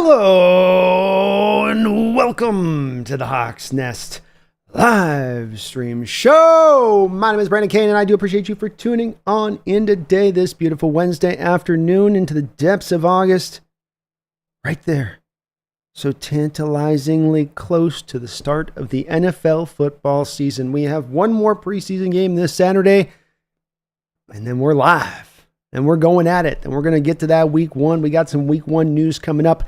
Hello and welcome to the Hawks Nest live stream show. My name is Brandon Kane and I do appreciate you for tuning on in today, this beautiful Wednesday afternoon into the depths of August. Right there. So tantalizingly close to the start of the NFL football season. We have one more preseason game this Saturday and then we're live. And we're going at it. And we're going to get to that week one. We got some week one news coming up.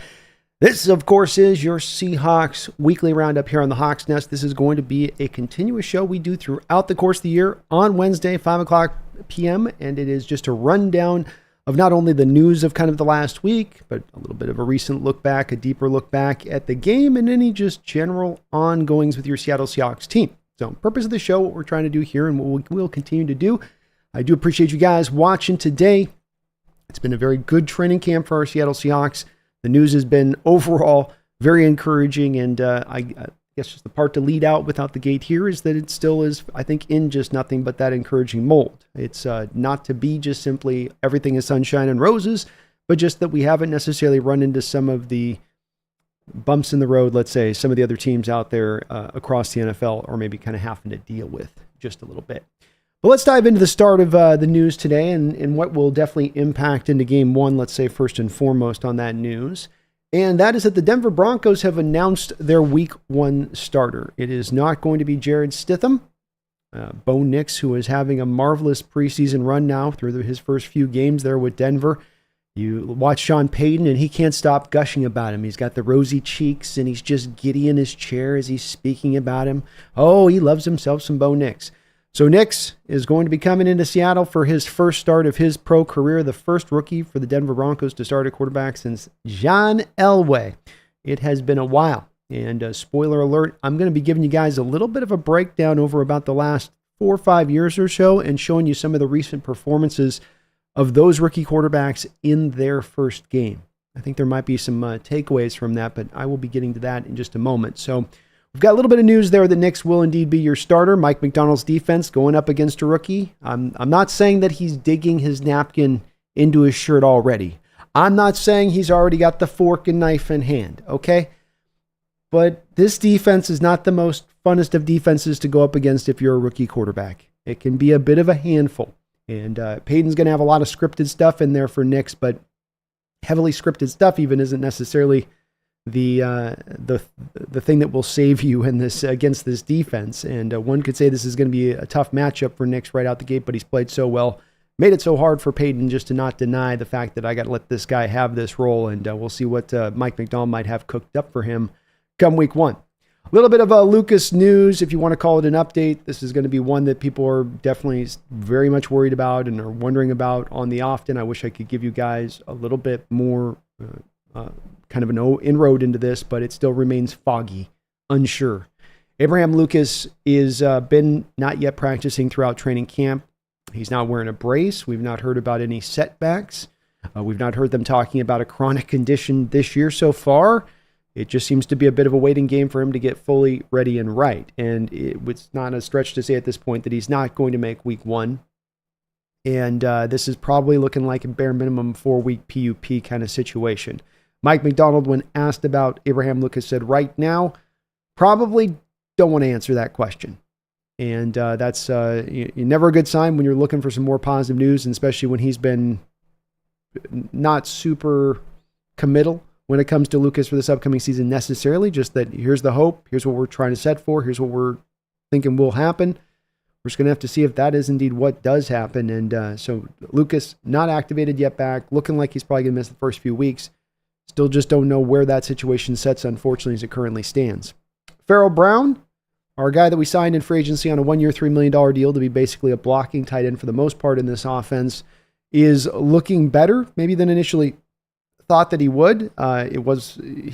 This, of course, is your Seahawks weekly roundup here on the Hawks Nest. This is going to be a continuous show we do throughout the course of the year on Wednesday, 5 o'clock p.m. And it is just a rundown of not only the news of kind of the last week, but a little bit of a recent look back, a deeper look back at the game, and any just general ongoings with your Seattle Seahawks team. So, purpose of the show, what we're trying to do here and what we'll continue to do. I do appreciate you guys watching today. It's been a very good training camp for our Seattle Seahawks. The news has been overall very encouraging, and I guess just the part to lead out without the gate here is that it still is, I think, in just nothing but that encouraging mold. It's not to be just simply everything is sunshine and roses, but just that we haven't necessarily run into some of the bumps in the road, let's say, some of the other teams out there across the NFL are maybe kind of having to deal with just a little bit. But let's dive into the start of the news today and what will definitely impact into game one, let's say first and foremost on that news. And that is that the Denver Broncos have announced their week one starter. It is not going to be Jared Stidham. Bo Nix, who is having a marvelous preseason run now through his first few games there with Denver. You watch Sean Payton and he can't stop gushing about him. He's got the rosy cheeks and he's just giddy in his chair as he's speaking about him. Oh, he loves himself some Bo Nix. So Nix is going to be coming into Seattle for his first start of his pro career, the first rookie for the Denver Broncos to start at quarterback since John Elway. It has been a while. And spoiler alert, I'm going to be giving you guys a little bit of a breakdown over about the last 4 or 5 years or so and showing you some of the recent performances of those rookie quarterbacks in their first game. I think there might be some takeaways from that, but I will be getting to that in just a moment. So we've got a little bit of news there that Nix will indeed be your starter. Mike McDonald's defense going up against a rookie. I'm not saying that he's digging his napkin into his shirt already. I'm not saying he's already got the fork and knife in hand, okay? But this defense is not the most funnest of defenses to go up against if you're a rookie quarterback. It can be a bit of a handful. And Payton's going to have a lot of scripted stuff in there for Nix, but heavily scripted stuff even isn't necessarily the thing that will save you in this against this defense. And one could say this is going to be a tough matchup for Nix right out the gate, but he's played so well, made it so hard for Payton just to not deny the fact that I got to let this guy have this role. And we'll see what Mike McDonald might have cooked up for him come week one. A little bit of Lucas news, if you want to call it an update. This is going to be one that people are definitely very much worried about and are wondering about on the often. I wish I could give you guys a little bit more kind of an inroad into this, but it still remains foggy, unsure. Abraham Lucas is been not yet practicing throughout training camp. He's not wearing a brace. We've not heard about any setbacks. We've not heard them talking about a chronic condition this year so far. It just seems to be a bit of a waiting game for him to get fully ready and right. And it's not a stretch to say at this point that he's not going to make week one. And this is probably looking like a bare minimum 4-week PUP kind of situation. Mike McDonald, when asked about Abraham Lucas, said right now, probably don't want to answer that question. And that's never a good sign when you're looking for some more positive news, and especially when he's been not super committal when it comes to Lucas for this upcoming season necessarily, just that here's the hope, here's what we're trying to set for, here's what we're thinking will happen. We're just going to have to see if that is indeed what does happen. And so Lucas, not activated yet back, looking like he's probably going to miss the first few weeks. Still just don't know where that situation sets, unfortunately, as it currently stands. Farrell Brown, our guy that we signed in free agency on a 1-year, $3 million deal to be basically a blocking tight end for the most part in this offense, is looking better maybe than initially thought that he would. He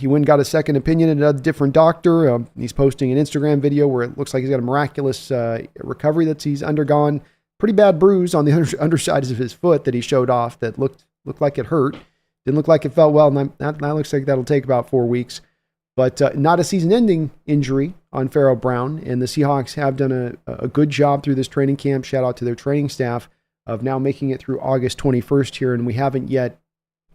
went and got a second opinion at a different doctor. He's posting an Instagram video where it looks like he's got a miraculous recovery that he's undergone. Pretty bad bruise on the underside of his foot that he showed off that looked like it hurt. Didn't look like it felt well, and that looks like that'll take about 4 weeks. But not a season-ending injury on Farrell Brown, and the Seahawks have done a good job through this training camp. Shout out to their training staff of now making it through August 21st here, and we haven't yet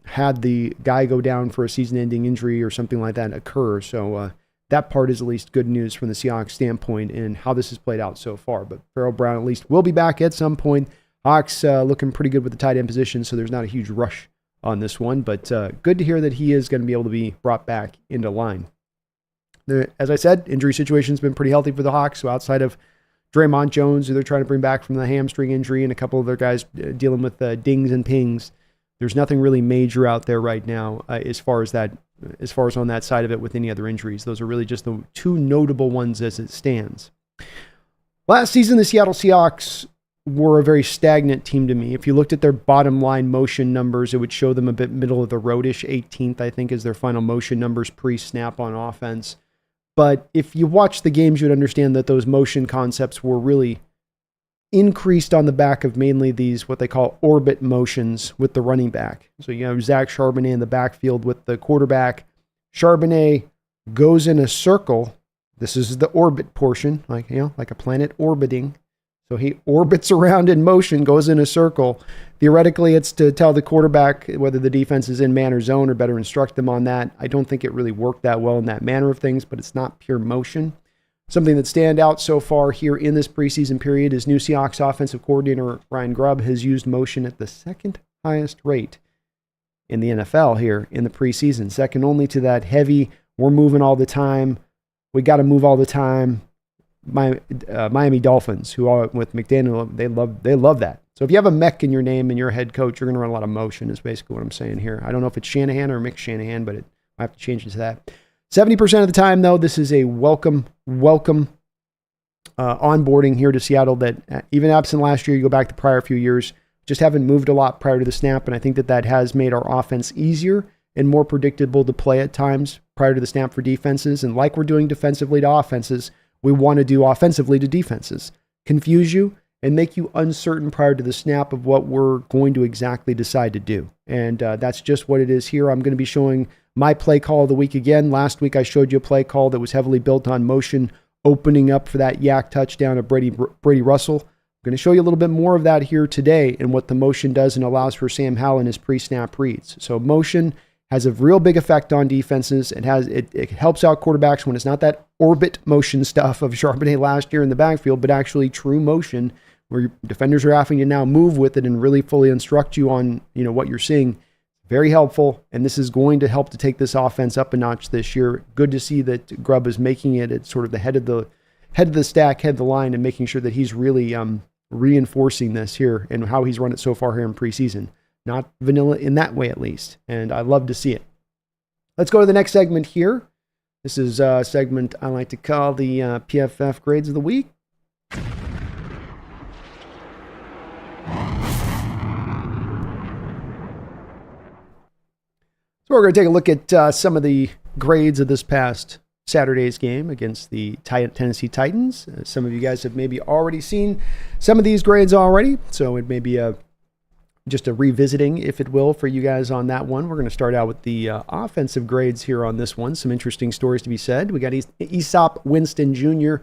had the guy go down for a season-ending injury or something like that occur. So that part is at least good news from the Seahawks standpoint and how this has played out so far. But Farrell Brown at least will be back at some point. Hawks looking pretty good with the tight end position, so there's not a huge rush on this one. But good to hear that he is going to be able to be brought back into line. As I said, injury situation's been pretty healthy for the Hawks. So outside of Draymond Jones, who they're trying to bring back from the hamstring injury, and a couple of their guys dealing with dings and pings, there's nothing really major out there right now as far as on that side of it with any other injuries. Those are really just the two notable ones as it stands. Last season, the Seattle Seahawks were a very stagnant team to me. If you looked at their bottom line motion numbers, it would show them a bit middle of the roadish. 18th, I think, is their final motion numbers pre-snap on offense. But if you watch the games, you'd understand that those motion concepts were really increased on the back of mainly these, what they call orbit motions with the running back. So you have Zach Charbonnet in the backfield with the quarterback. Charbonnet goes in a circle. This is the orbit portion, like a planet orbiting. So he orbits around in motion, goes in a circle. Theoretically, it's to tell the quarterback whether the defense is in man or zone or better instruct them on that. I don't think it really worked that well in that manner of things, but it's not pure motion. Something that stand out so far here in this preseason period is new Seahawks offensive coordinator Ryan Grubb has used motion at the second highest rate in the NFL here in the preseason. Second only to that heavy, we're moving all the time, we got to move all the time, Miami Dolphins, who are with McDaniel, they love that. So if you have a mech in your name and you're a head coach, you're going to run a lot of motion is basically what I'm saying here. I don't know if it's Shanahan or Mick Shanahan, but I have to change it to that. 70% of the time, though, this is a welcome onboarding here to Seattle that even absent last year, you go back the prior few years, just haven't moved a lot prior to the snap, and I think that has made our offense easier and more predictable to play at times prior to the snap for defenses. And like we're doing defensively to offenses, we want to do offensively to defenses. Confuse you and make you uncertain prior to the snap of what we're going to exactly decide to do. And that's just what it is here. I'm going to be showing my play call of the week again. Last week I showed you a play call that was heavily built on motion, opening up for that yak touchdown of Brady Russell. I'm going to show you a little bit more of that here today and what the motion does and allows for Sam Howell in his pre-snap reads. So motion has a real big effect on defenses. It helps out quarterbacks when it's not that orbit motion stuff of Charbonnet last year in the backfield, but actually true motion where your defenders are having to now move with it and really fully instruct you on what you're seeing. Very helpful, and this is going to help to take this offense up a notch this year. Good to see that Grubb is making it at sort of the head of the stack, head of the line, and making sure that he's really reinforcing this here and how he's run it so far here in preseason. Not vanilla in that way, at least, and I love to see it. Let's go to the next segment here. This is a segment I like to call the PFF Grades of the Week. So we're going to take a look at some of the grades of this past Saturday's game against the Tennessee Titans. Some of you guys have maybe already seen some of these grades already, so it may be just a revisiting, if it will, for you guys on that one. We're going to start out with the offensive grades here on this one. Some interesting stories to be said. We got Aesop Winston Jr.,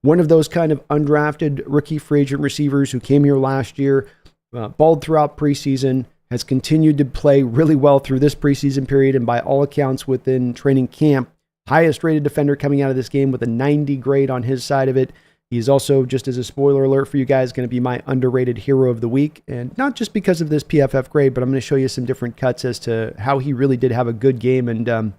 one of those kind of undrafted rookie free agent receivers who came here last year, balled throughout preseason, has continued to play really well through this preseason period, and by all accounts within training camp, highest rated defender coming out of this game with a 90 grade on his side of it. He's also, just as a spoiler alert for you guys, going to be my underrated hero of the week. And not just because of this PFF grade, but I'm going to show you some different cuts as to how he really did have a good game and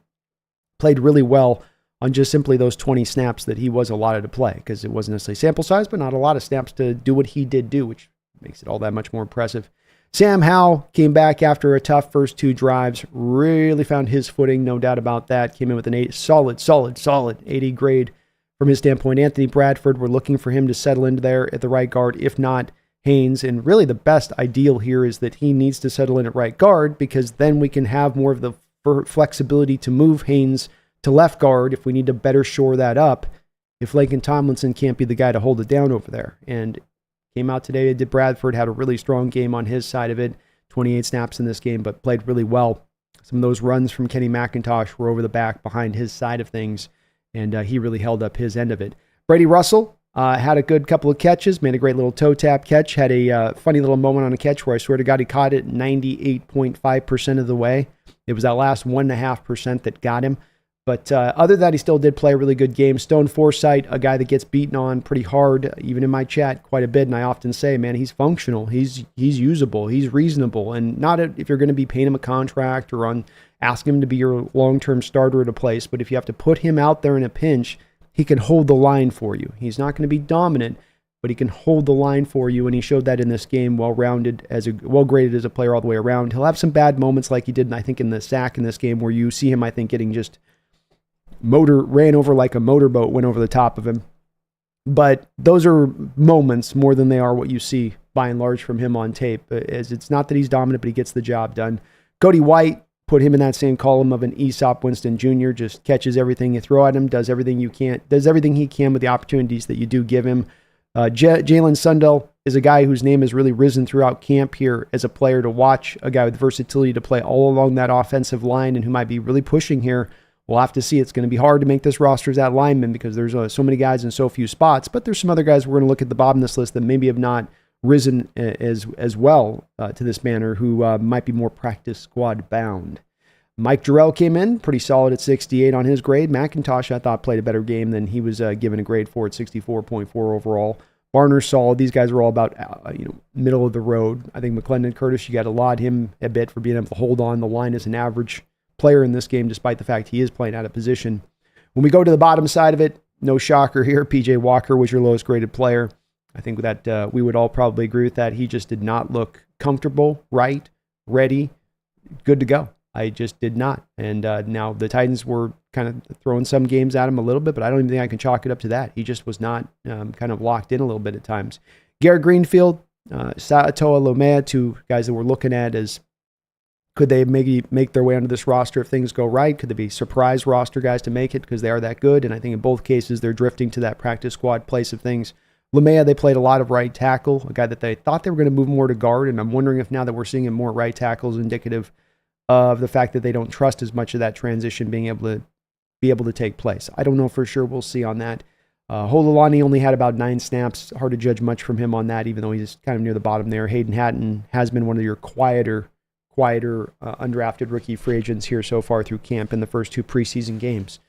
played really well on just simply those 20 snaps that he was allotted to play, because it wasn't necessarily sample size, but not a lot of snaps to do what he did do, which makes it all that much more impressive. Sam Howell came back after a tough first two drives, really found his footing, no doubt about that. Came in with an solid 80 grade from his standpoint. Anthony Bradford, we're looking for him to settle into there at the right guard, if not Haynes. And really the best ideal here is that he needs to settle in at right guard, because then we can have more of the flexibility to move Haynes to left guard if we need to better shore that up, if Laken Tomlinson can't be the guy to hold it down over there. And came out today, Bradford had a really strong game on his side of it, 28 snaps in this game, but played really well. Some of those runs from Kenny McIntosh were over the back behind his side of things, and he really held up his end of it. Brady Russell, Had a good couple of catches, made a great little toe tap catch, had a funny little moment on a catch where I swear to God he caught it 98.5% of the way. It was that last 1.5% that got him. But other than that, he still did play a really good game. Stone Forsythe, a guy that gets beaten on pretty hard, even in my chat quite a bit, and I often say, man, he's functional, he's usable, he's reasonable, and not if you're going to be paying him a contract or ask him to be your long-term starter at a place, but if you have to put him out there in a pinch, he can hold the line for you. He's not going to be dominant, but he can hold the line for you, and he showed that in this game, well-graded as a player all the way around. He'll have some bad moments like he did, I think, in the sack in this game, where you see him, I think, getting just ran over like a motorboat, went over the top of him. But those are moments more than they are what you see, by and large, from him on tape. As it's not that he's dominant, but he gets the job done. Cody White, put him in that same column of an Aesop Winston Jr., just catches everything you throw at him, does everything he can with the opportunities that you do give him. Jalen Sundell is a guy whose name has really risen throughout camp here as a player to watch, a guy with versatility to play all along that offensive line and who might be really pushing here. We'll have to see. It's going to be hard to make this roster as that lineman because there's so many guys in so few spots, but there's some other guys we're going to look at the bottom of this list that maybe have not risen as well to this manner, who might be more practice squad bound. Mike Jarrell came in pretty solid at 68 on his grade. McIntosh, I thought, played a better game than he was given a grade for at 64.4 overall. Barner solid. These guys were all about middle of the road. I think McClendon Curtis, you got to laud him a bit for being able to hold on the line as an average player in this game, despite the fact he is playing out of position. When we go to the bottom side of it, no shocker here. PJ Walker was your lowest graded player. I think that we would all probably agree with that. He just did not look comfortable, right, ready, good to go. I just did not. And now the Titans were kind of throwing some games at him a little bit, but I don't even think I can chalk it up to that. He just was not kind of locked in a little bit at times. Garrett Greenfield, Sa'atoa Lomea, two guys that we're looking at as could they maybe make their way onto this roster if things go right? Could they be surprise roster guys to make it because they are that good? And I think in both cases, they're drifting to that practice squad place of things. Lomea, they played a lot of right tackle, a guy that they thought they were going to move more to guard, and I'm wondering if now that we're seeing him more right tackle is indicative of the fact that they don't trust as much of that transition being able to take place. I don't know for sure. We'll see on that. Hololani only had about 9 snaps. Hard to judge much from him on that, even though he's kind of near the bottom there. Hayden Hatton has been one of your quieter undrafted rookie free agents here so far through camp in the first 2 preseason games.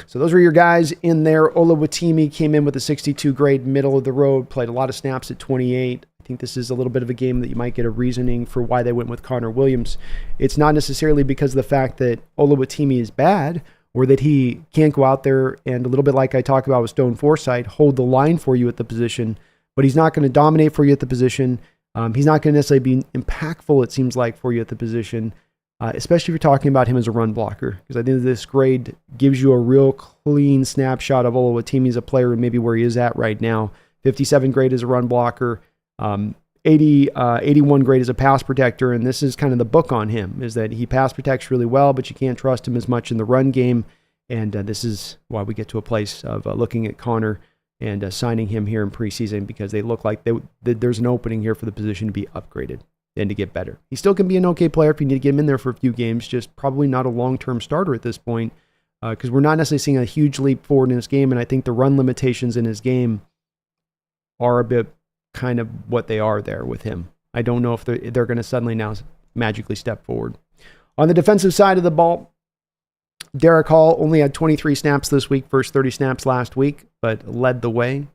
So those were your guys in there. Olawatimi came in with a 62 grade, middle of the road, played a lot of snaps at 28. I think this is a little bit of a game that you might get a reasoning for why they went with Connor Williams. It's not necessarily because of the fact that Olawatimi is bad or that he can't go out there and, a little bit like I talk about with Stone Forsythe, hold the line for you at the position, but he's not going to dominate for you at the position. He's not going to necessarily be impactful, it seems like, for you at the position, especially if you're talking about him as a run blocker, because I think this grade gives you a real clean snapshot of Olawatimi as a player and maybe where he is at right now. 57 grade as a run blocker, 81 grade as a pass protector, and this is kind of the book on him, is that he pass protects really well, but you can't trust him as much in the run game, and this is why we get to a place of looking at Connor and signing him here in preseason, because they look like there's an opening here for the position to be upgraded and to get better. He still can be an okay player if you need to get him in there for a few games, just probably not a long-term starter at this point, because we're not necessarily seeing a huge leap forward in his game, and I think the run limitations in his game are a bit kind of what they are there with him. I don't know if they're going to suddenly now magically step forward. On the defensive side of the ball, Derek Hall only had 23 snaps this week, first 30 snaps last week, but led the way.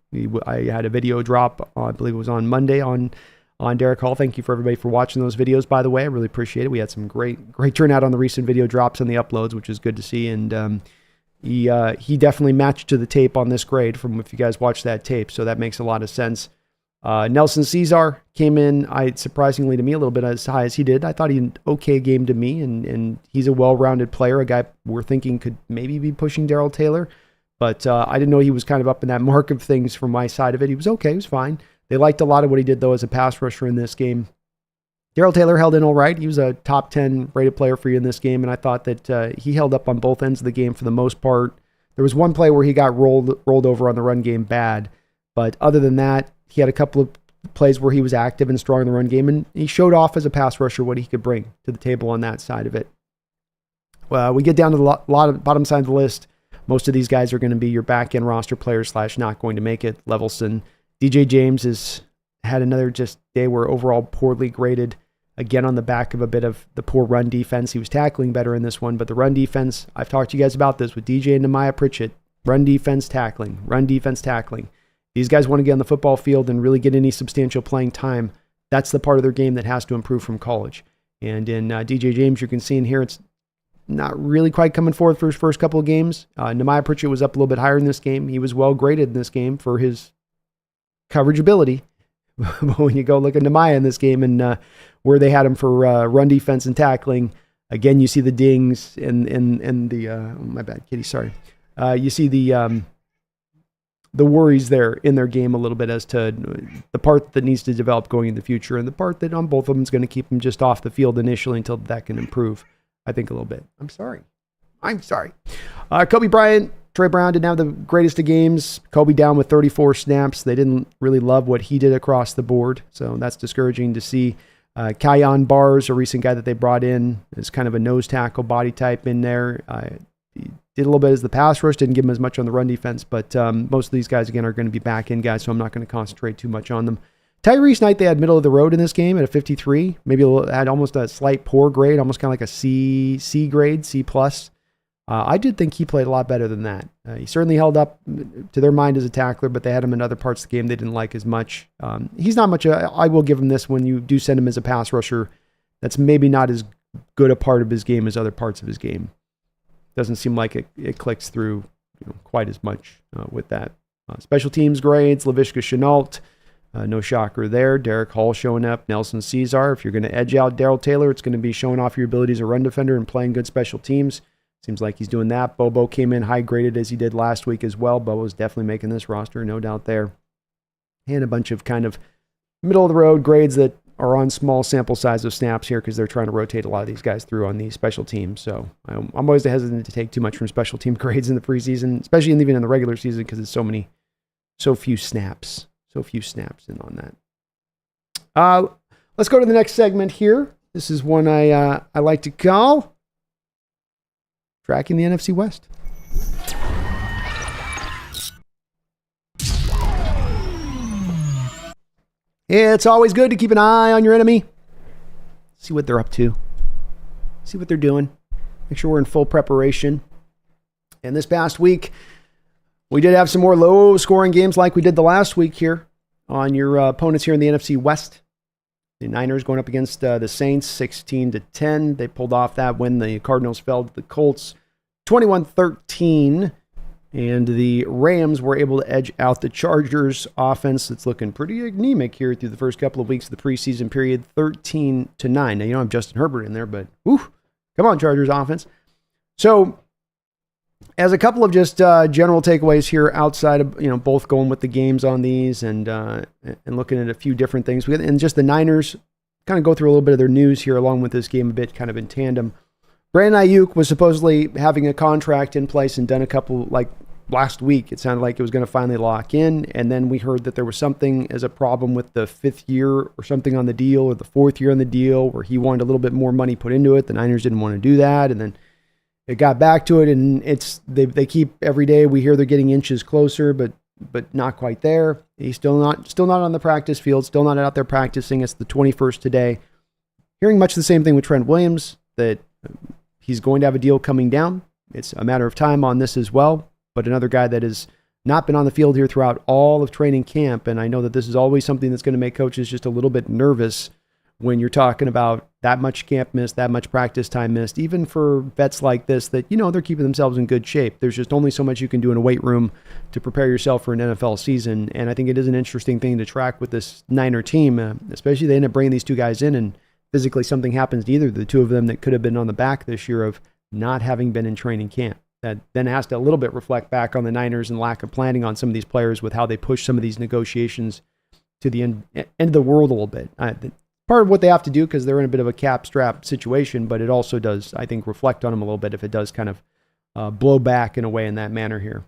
I had a video drop, I believe it was on Monday, on Derek Hall. Thank you for everybody for watching those videos, by the way. I really appreciate it. We had some great turnout on the recent video drops and the uploads, which is good to see. And he definitely matched to the tape on this grade from if you guys watched that tape, so that makes a lot of sense. Nelson Cesar came in, surprisingly to me, a little bit as high as he did. I thought he had an okay game to me, and he's a well-rounded player, a guy we're thinking could maybe be pushing Darrell Taylor, but I didn't know he was kind of up in that mark of things from my side of it. He was okay, he was fine. They liked a lot of what he did, though, as a pass rusher in this game. Darrell Taylor held in all right. He was a top 10 rated player for you in this game, and I thought that he held up on both ends of the game for the most part. There was one play where he got rolled over on the run game bad, but other than that, he had a couple of plays where he was active and strong in the run game, and he showed off as a pass rusher what he could bring to the table on that side of it. We get down to the bottom side of the list. Most of these guys are going to be your back-end roster players / not going to make it. Levelson. DJ James has had another just day where overall poorly graded, again on the back of a bit of the poor run defense. He was tackling better in this one, but the run defense, I've talked to you guys about this with DJ and Nehemiah Pritchett. Run defense tackling. These guys want to get on the football field and really get any substantial playing time. That's the part of their game that has to improve from college. And in DJ James, you can see in here, it's not really quite coming forward for his first couple of games. Nehemiah Pritchett was up a little bit higher in this game. He was well graded in this game for his coverage ability. But when you go look at Nehemiah in this game and where they had him for run defense and tackling, again, you see the dings and the, my bad, Kitty, sorry. You see the worries there in their game a little bit as to the part that needs to develop going in the future and the part that on both of them is going to keep them just off the field initially until that can improve, I think, a little bit. I'm sorry. Kobe Bryant, Trey Brown didn't have the greatest of games. Kobe down with 34 snaps. They didn't really love what he did across the board, so that's discouraging to see. Kyon Barrs, a recent guy that they brought in, is kind of a nose tackle body type in there. He did a little bit as the pass rush, didn't give him as much on the run defense, but most of these guys, again, are going to be back-end guys, so I'm not going to concentrate too much on them. Tyrese Knight, they had middle of the road in this game at a 53, maybe had almost a slight poor grade, almost kind of like a C grade, C+. I did think he played a lot better than that. He certainly held up to their mind as a tackler, but they had him in other parts of the game they didn't like as much. He's not much, I will give him this when you do send him as a pass rusher. That's maybe not as good a part of his game as other parts of his game. Doesn't seem like it clicks through quite as much with that. Special teams grades, Laviska Shenault, no shocker there. Derek Hall showing up, Nelson Cesar. If you're going to edge out Darrell Taylor, it's going to be showing off your ability as a run defender and playing good special teams. Seems like he's doing that. Bobo came in high graded as he did last week as well. Bobo's definitely making this roster, no doubt there. And a bunch of kind of middle of the road grades that are on small sample size of snaps here because they're trying to rotate a lot of these guys through on these special teams. So I'm always hesitant to take too much from special team grades in the preseason, especially even in the regular season because it's so few snaps in on that. Let's go to the next segment here. This is one I like to call Tracking the NFC West. It's always good to keep an eye on your enemy. See what they're up to. See what they're doing. Make sure we're in full preparation. And this past week, we did have some more low-scoring games like we did the last week here on your opponents here in the NFC West. The Niners going up against the Saints, 16-10. They pulled off that win. The Cardinals fell to the Colts, 21-13. And the Rams were able to edge out the Chargers offense that's looking pretty anemic here through the first couple of weeks of the preseason period, 13-9. Now, you don't have Justin Herbert in there, but come on, Chargers offense. So, as a couple of just general takeaways here outside of, both going with the games on these and looking at a few different things. And just the Niners, kind of go through a little bit of their news here along with this game a bit kind of in tandem. Brandon Ayuk was supposedly having a contract in place and done a couple, like last week, it sounded like it was going to finally lock in. And then we heard that there was something as a problem with the 5th year or something on the deal or the 4th year on the deal where he wanted a little bit more money put into it. The Niners didn't want to do that. And then it got back to it, and they keep every day we hear they're getting inches closer, but not quite there. He's still not on the practice field, still not out there practicing. It's the 21st today. Hearing much the same thing with Trent Williams, that he's going to have a deal coming down. It's a matter of time on this as well. But another guy that has not been on the field here throughout all of training camp, and I know that this is always something that's going to make coaches just a little bit nervous when you're talking about that much camp missed, that much practice time missed, even for vets like this that, they're keeping themselves in good shape. There's just only so much you can do in a weight room to prepare yourself for an NFL season. And I think it is an interesting thing to track with this Niner team, especially they end up bringing these two guys in and physically something happens to either of the two of them that could have been on the back this year of not having been in training camp. That then has to a little bit reflect back on the Niners and lack of planning on some of these players with how they push some of these negotiations to the end of the world a little bit. Part of what they have to do because they're in a bit of a cap strap situation, but it also does, I think, reflect on them a little bit if it does kind of blow back in a way in that manner here.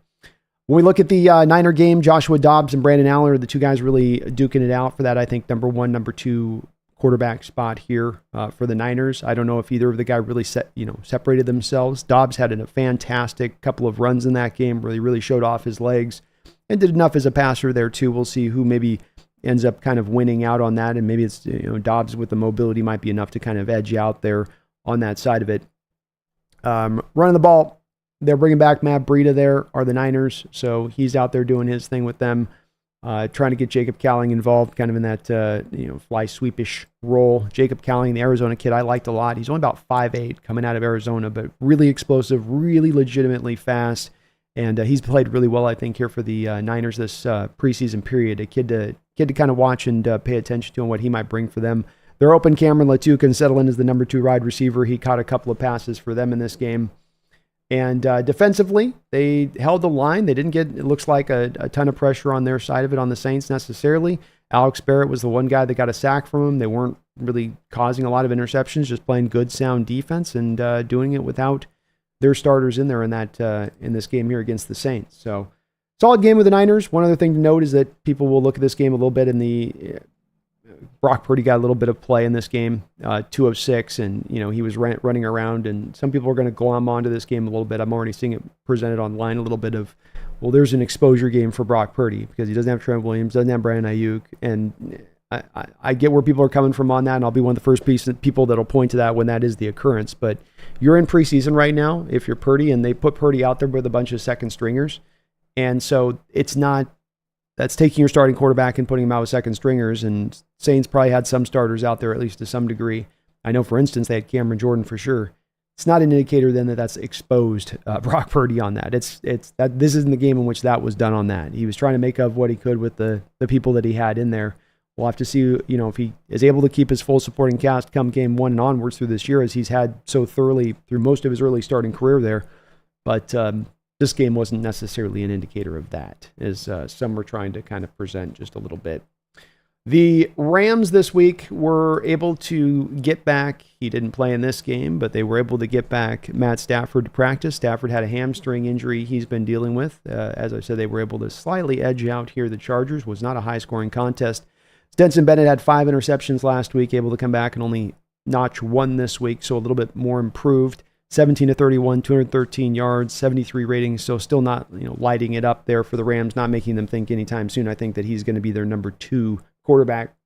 When we look at the Niner game, Joshua Dobbs and Brandon Allen are the two guys really duking it out for that, I think, number 1, number 2 quarterback spot here for the Niners. I don't know if either of the guys really separated themselves. Dobbs had a fantastic couple of runs in that game, really showed off his legs and did enough as a passer there too. We'll see who maybe ends up kind of winning out on that, and maybe it's Dobbs with the mobility might be enough to kind of edge out there on that side of it. Running the ball, they're bringing back Matt Breida there, are the Niners, so he's out there doing his thing with them, trying to get Jacob Cowling involved kind of in that fly sweepish role. Jacob Cowling, the Arizona kid, I liked a lot. He's only about 5'8", coming out of Arizona, but really explosive, really legitimately fast, and he's played really well, I think, here for the Niners this preseason period. A kid to kind of watch and pay attention to and what he might bring for them. They're open. Cameron Letou can settle in as the number 2 wide receiver. He caught a couple of passes for them in this game. And defensively, they held the line. They didn't get, it looks like, a ton of pressure on their side of it on the Saints necessarily. Alex Barrett was the one guy that got a sack from him. They weren't really causing a lot of interceptions, just playing good, sound defense and doing it without their starters in there in this game here against the Saints. So, solid game with the Niners. One other thing to note is that people will look at this game a little bit in the Brock Purdy got a little bit of play in this game, 2 of 6, and he was running around, and some people are going to glom onto this game a little bit. I'm already seeing it presented online a little bit of, well, there's an exposure game for Brock Purdy because he doesn't have Trent Williams, doesn't have Brandon Ayuk, and I get where people are coming from on that, and I'll be one of the first people that'll point to that when that is the occurrence. But you're in preseason right now if you're Purdy, and they put Purdy out there with a bunch of second stringers, and so that's taking your starting quarterback and putting him out with second stringers, and Saints probably had some starters out there, at least to some degree. I know, for instance, they had Cameron Jordan for sure. It's not an indicator then that's exposed Brock Purdy on that. It's that this isn't the game in which that was done on that. He was trying to make of what he could with the people that he had in there. We'll have to see, if he is able to keep his full supporting cast come game 1 and onwards through this year, as he's had so thoroughly through most of his early starting career there. But this game wasn't necessarily an indicator of that, as some were trying to kind of present just a little bit. The Rams this week were able to get back, he didn't play in this game, but they were able to get back Matt Stafford to practice. Stafford had a hamstring injury he's been dealing with. As I said, they were able to slightly edge out here. The Chargers was not a high-scoring contest. Stetson Bennett had 5 interceptions last week, able to come back and only notch 1 this week, so a little bit more improved. 17 to 31, 213 yards, 73 ratings, so still not lighting it up there for the Rams, not making them think anytime soon. I think that he's going to be their number 2 quarterback.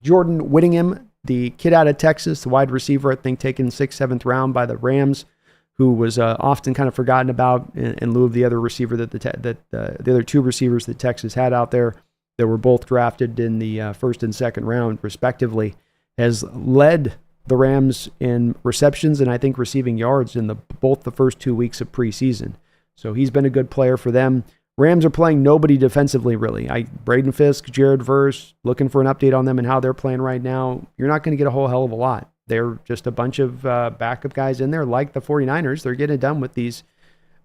Jordan Whittingham, the kid out of Texas, the wide receiver, I think taken 6th, 7th round by the Rams, who was often kind of forgotten about in lieu of the other receiver the other 2 receivers that Texas had out there that were both drafted in the 1st and 2nd round respectively, has led the Rams in receptions and I think receiving yards in both the first 2 weeks of preseason. So he's been a good player for them. Rams are playing nobody defensively, really. Braden Fisk, Jared Verse, looking for an update on them and how they're playing right now. You're not going to get a whole hell of a lot. They're just a bunch of backup guys in there like the 49ers. They're getting it done with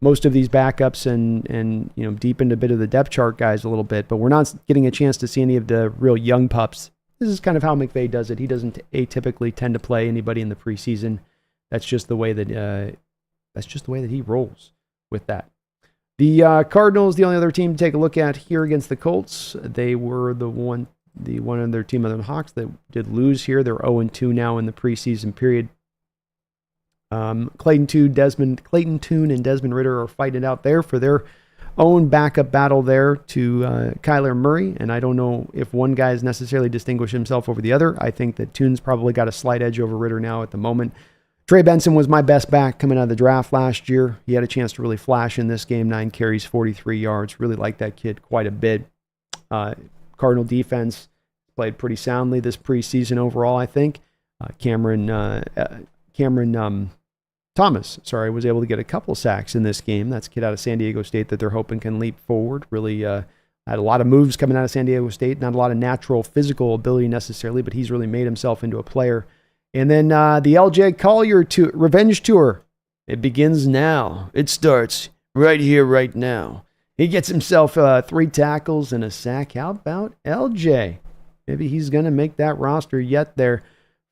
most of these backups and deep into a bit of the depth chart guys a little bit, but we're not getting a chance to see any of the real young pups. This is kind of how McVay does it. He doesn't atypically tend to play anybody in the preseason. That's just the way that he rolls with that. The Cardinals, the only other team to take a look at here against the Colts. They were the one other team other than Hawks that did lose here. They're 0-2 now in the preseason period. Clayton Tune and Desmond Ridder are fighting out there for their own backup battle there to Kyler Murray, and I don't know if one guy has necessarily distinguished himself over the other. I think that Tune's probably got a slight edge over Ridder now at the moment. Trey Benson was my best back coming out of the draft last year. He had a chance to really flash in this game, 9 carries, 43 yards. Really like that kid quite a bit. Cardinal defense played pretty soundly this preseason overall, I think. Cameron Thomas, was able to get a couple sacks in this game. That's a kid out of San Diego State that they're hoping can leap forward. Really had a lot of moves coming out of San Diego State. Not a lot of natural physical ability necessarily, but he's really made himself into a player. And then the LJ Collier Revenge Tour. It begins now. It starts right here, right now. He gets himself 3 tackles and a sack. How about LJ? Maybe he's going to make that roster yet there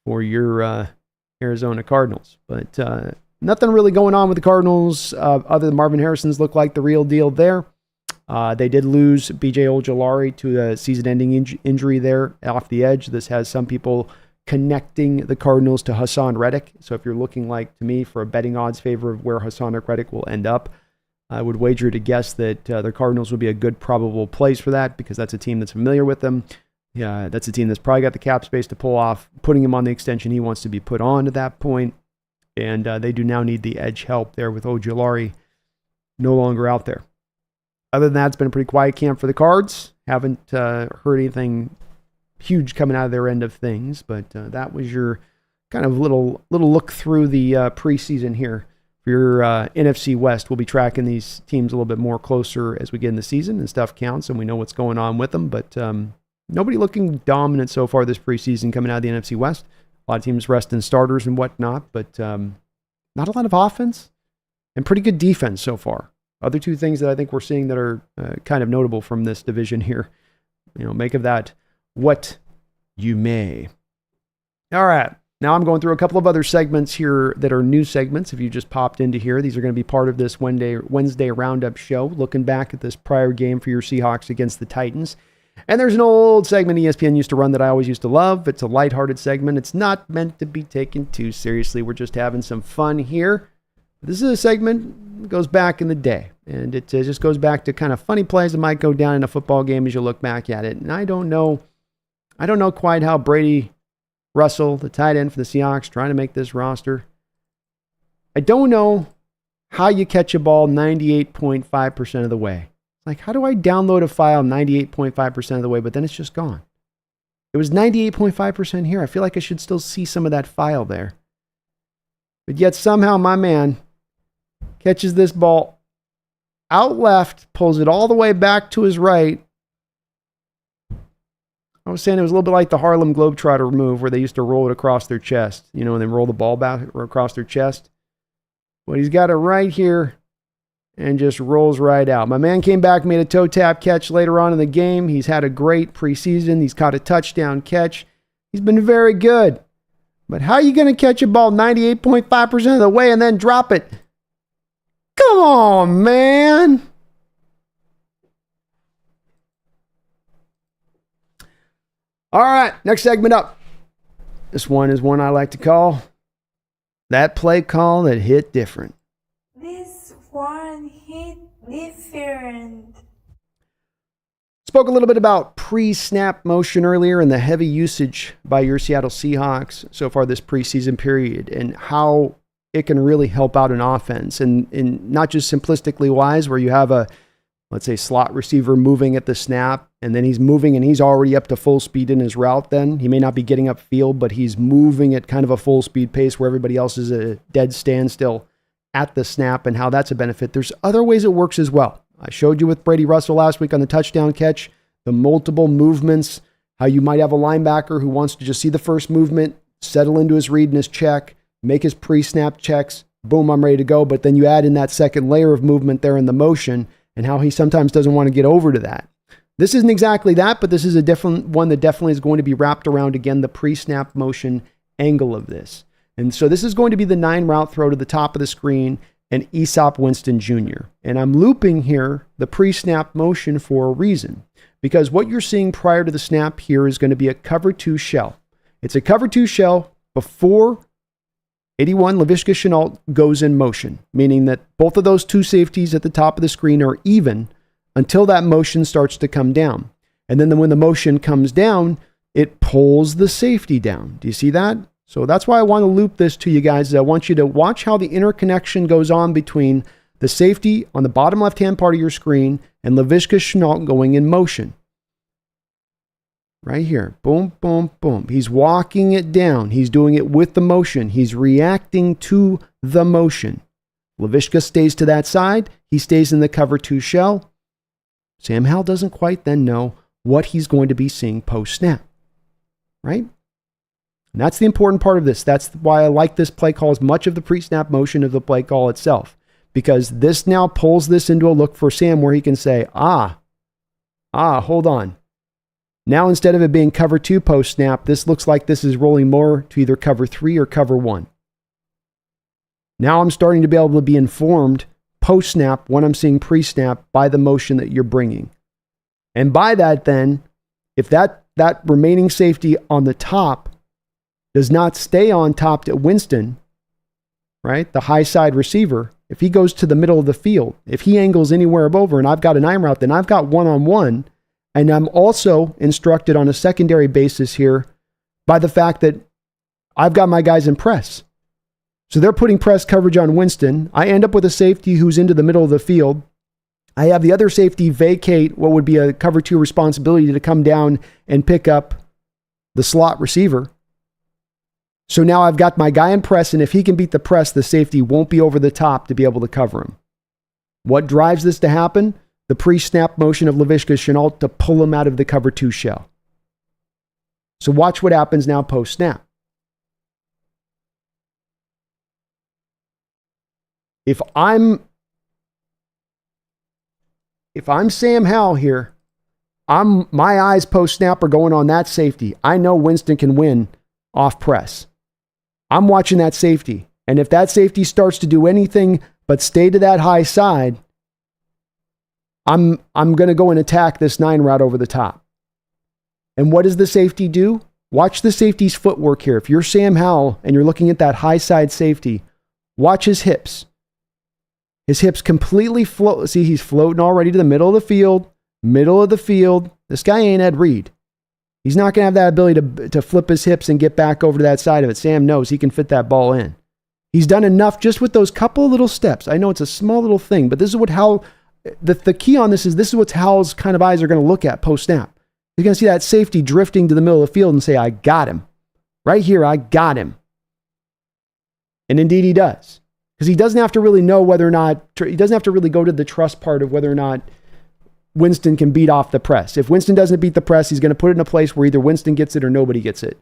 for your Arizona Cardinals. But nothing really going on with the Cardinals other than Marvin Harrison's look like the real deal there. They did lose B.J. Ojulari to a season-ending injury there off the edge. This has some people connecting the Cardinals to Hassan Reddick. So if you're looking like, to me, for a betting odds favor of where Hassan Reddick will end up, I would wager to guess that the Cardinals would be a good probable place for that, because that's a team that's familiar with them. Yeah, that's a team that's probably got the cap space to pull off putting him on the extension he wants to be put on at that point. And they do now need the edge help there with Ojulari no longer out there. Other than that, it's been a pretty quiet camp for the Cards. Haven't heard anything huge coming out of their end of things, but that was your kind of little look through the preseason here. For your NFC West, we'll be tracking these teams a little bit more closer as we get in the season and stuff counts and we know what's going on with them, but nobody looking dominant so far this preseason coming out of the NFC West. A lot of teams resting starters and whatnot, but not a lot of offense and pretty good defense so far. Other two things that I think we're seeing that are kind of notable from this division here. Make of that what you may. All right. Now I'm going through a couple of other segments here that are new segments. If you just popped into here, these are going to be part of this Wednesday Roundup show, looking back at this prior game for your Seahawks against the Titans. And there's an old segment ESPN used to run that I always used to love. It's a lighthearted segment. It's not meant to be taken too seriously. We're just having some fun here. This is a segment that goes back in the day, and it just goes back to kind of funny plays that might go down in a football game as you look back at it. And I don't know quite how Brady Russell, the tight end for the Seahawks, trying to make this roster. I don't know how you catch a ball 98.5% of the way. Like, how do I download a file 98.5% of the way, but then it's just gone? It was 98.5% here. I feel like I should still see some of that file there. But yet somehow my man catches this ball out left, pulls it all the way back to his right. I was saying it was a little bit like the Harlem Globetrotter move where they used to roll it across their chest, and then roll the ball back across their chest. But he's got it right here and just rolls right out. My man came back, made a toe tap catch later on in the game. He's had a great preseason. He's caught a touchdown catch. He's been very good. But how are you going to catch a ball 98.5% of the way and then drop it? Come on, man. All right, next segment up. This one is one I like to call that play call that hit different. This one hit different. Spoke a little bit about pre-snap motion earlier and the heavy usage by your Seattle Seahawks so far this preseason period and how it can really help out an offense. And not just simplistically wise where you have a, let's say, slot receiver moving at the snap, and then he's moving and he's already up to full speed in his route then. He may not be getting upfield, but he's moving at kind of a full speed pace where everybody else is at a dead standstill at the snap and how that's a benefit. There's other ways it works as well. I showed you with Brady Russell last week on the touchdown catch, the multiple movements, how you might have a linebacker who wants to just see the first movement, settle into his read and his check, make his pre-snap checks, boom, I'm ready to go. But then you add in that second layer of movement there in the motion and how he sometimes doesn't want to get over to that. This isn't exactly that, but this is a different one that definitely is going to be wrapped around, again, the pre-snap motion angle of this. And so this is going to be the 9 route throw to the top of the screen and Aesop Winston Jr. And I'm looping here the pre-snap motion for a reason, because what you're seeing prior to the snap here is going to be a cover 2 shell. It's a cover 2 shell before 81 Laviska Shenault goes in motion, meaning that both of those two safeties at the top of the screen are even until that motion starts to come down. And then when the motion comes down, it pulls the safety down. Do you see that? So that's why I want to loop this to you guys. I want you to watch how the interconnection goes on between the safety on the bottom left-hand part of your screen and Laviska Shenault going in motion. Right here. Boom, boom, boom. He's walking it down. He's doing it with the motion. He's reacting to the motion. Laviska stays to that side. He stays in the cover 2 shell. Sam Howell doesn't quite then know what he's going to be seeing post-snap. Right? And that's the important part of this. That's why I like this play call as much of the pre-snap motion of the play call itself. Because this now pulls this into a look for Sam where he can say, hold on. Now, instead of it being cover 2 post-snap, this looks like this is rolling more to either cover 3 or cover 1. Now I'm starting to be able to be informed post-snap when I'm seeing pre-snap by the motion that you're bringing. And by that then, if that remaining safety on the top does not stay on top to Winston, right? The high side receiver. If he goes to the middle of the field, if he angles anywhere over and I've got an nine route, then I've got one-on-one. And I'm also instructed on a secondary basis here by the fact that I've got my guys in press. So they're putting press coverage on Winston. I end up with a safety who's into the middle of the field. I have the other safety vacate what would be a cover 2 responsibility to come down and pick up the slot receiver. So now I've got my guy in press, and if he can beat the press, the safety won't be over the top to be able to cover him. What drives this to happen? The pre-snap motion of Laviska Shenault to pull him out of the cover 2 shell. So watch what happens now post-snap. If I'm Sam Howell here, my eyes post-snap are going on that safety. I know Winston can win off press. I'm watching that safety. And if that safety starts to do anything but stay to that high side, I'm going to go and attack this 9 route over the top. And what does the safety do? Watch the safety's footwork here. If you're Sam Howell and you're looking at that high side safety, watch his hips. His hips completely float. See, he's floating already to the middle of the field. Middle of the field. This guy ain't Ed Reed. He's not going to have that ability to flip his hips and get back over to that side of it. Sam knows he can fit that ball in. He's done enough just with those couple of little steps. I know it's a small little thing, but this is what Howell, the key on this is what Howell's kind of eyes are going to look at post-snap. He's going to see that safety drifting to the middle of the field and say, I got him. Right here, I got him. And indeed he does. Because he doesn't have to really know whether or not, he doesn't have to really go to the trust part of whether or not Winston can beat off the press. If Winston doesn't beat the press, he's going to put it in a place where either Winston gets it or nobody gets it.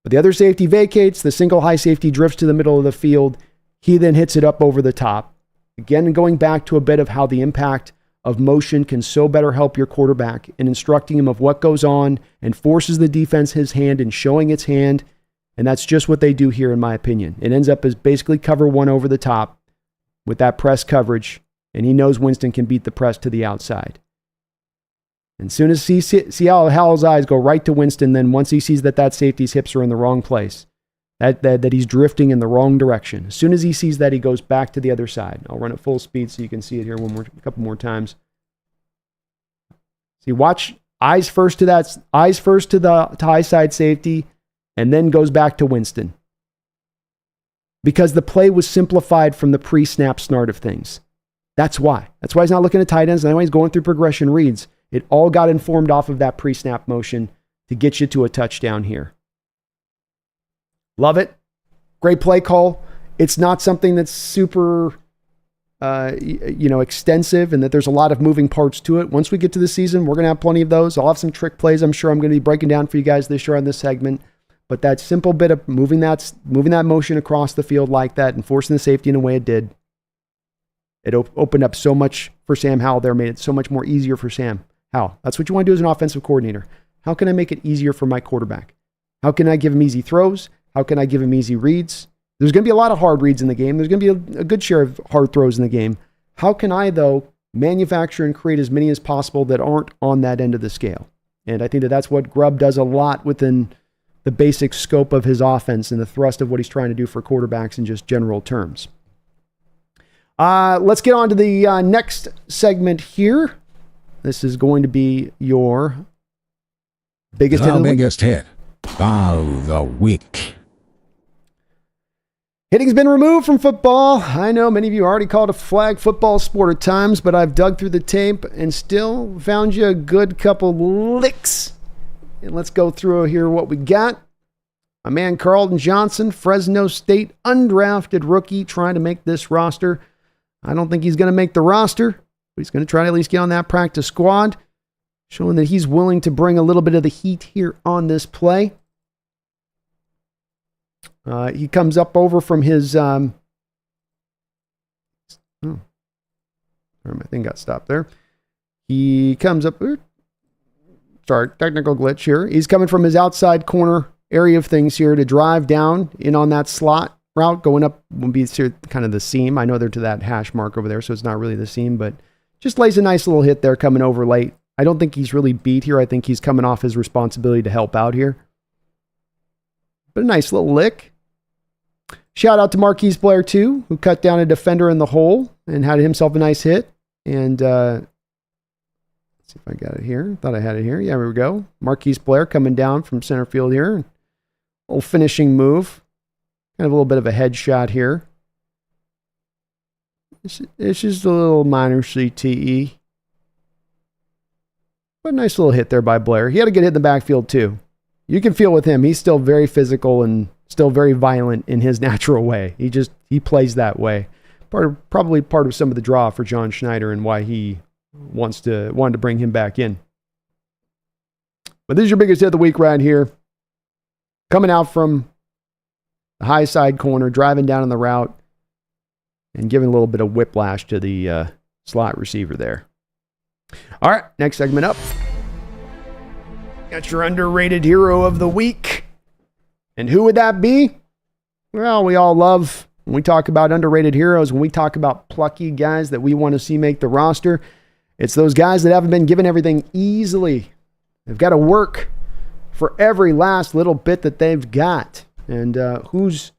But the other safety vacates, the single high safety drifts to the middle of the field. He then hits it up over the top. Again, going back to a bit of how the impact of motion can so better help your quarterback in instructing him of what goes on and forces the defense his hand and showing its hand. And that's just what they do here, in my opinion. It ends up as basically cover 1 over the top with that press coverage. And he knows Winston can beat the press to the outside. And as soon as see how Howell's eyes go right to Winston, then once he sees that safety's hips are in the wrong place, that he's drifting in the wrong direction. As soon as he sees that, he goes back to the other side. I'll run at full speed so you can see it here a couple more times. See, watch eyes first to the high side safety, and then goes back to Winston. Because the play was simplified from the pre-snap start of things. That's why. That's why he's not looking at tight ends. That's why he's going through progression reads. It all got informed off of that pre-snap motion to get you to a touchdown here. Love it. Great play call. It's not something that's super, extensive and that there's a lot of moving parts to it. Once we get to the season, we're going to have plenty of those. I'll have some trick plays I'm sure I'm going to be breaking down for you guys this year on this segment. But that simple bit of moving that motion across the field like that and forcing the safety in a way it did, it opened up so much for Sam Howell there, made it so much more easier for Sam Howell. That's what you want to do as an offensive coordinator. How can I make it easier for my quarterback? How can I give him easy throws? How can I give him easy reads? There's going to be a lot of hard reads in the game. There's going to be a good share of hard throws in the game. How can I, though, manufacture and create as many as possible that aren't on that end of the scale? And I think that's what Grubb does a lot within the basic scope of his offense and the thrust of what he's trying to do for quarterbacks in just general terms. Let's get on to the next segment here. This is going to be your biggest hit. Biggest hit of the week. Hitting's been removed from football. I know many of you already called a flag football sport at times, but I've dug through the tape and still found you a good couple licks. And let's go through here what we got. My man Carlton Johnson, Fresno State undrafted rookie, trying to make this roster. I don't think he's going to make the roster, but he's going to try to at least get on that practice squad, showing that he's willing to bring a little bit of the heat here on this play. He comes up over from his... my thing got stopped there. He comes up... Sorry, technical glitch here. He's coming from his outside corner area of things here to drive down in on that slot route. Going up would be kind of the seam. I know they're to that hash mark over there, so it's not really the seam, but just lays a nice little hit there coming over late. I don't think he's really beat here. I think he's coming off his responsibility to help out here. but a nice little lick. Shout out to Marquise Blair, too, who cut down a defender in the hole and had himself a nice hit. And let's see if I got it here. Thought I had it here. Yeah, here we go. Marquise Blair coming down from center field here. Little finishing move. Kind of a little bit of a headshot here. It's just a little minor CTE. But a nice little hit there by Blair. He had a good hit in the backfield, too. You can feel with him, he's still very physical and still very violent in his natural way. He plays that way. Probably part of some of the draw for John Schneider and why he wanted to bring him back in. But this is your biggest hit of the week right here. Coming out from the high side corner, driving down on the route, and giving a little bit of whiplash to the slot receiver there. All right, next segment up. Got your underrated hero of the week. And who would that be? Well, we all love, when we talk about underrated heroes, when we talk about plucky guys that we want to see make the roster, it's those guys that haven't been given everything easily. They've got to work for every last little bit that they've got. And who's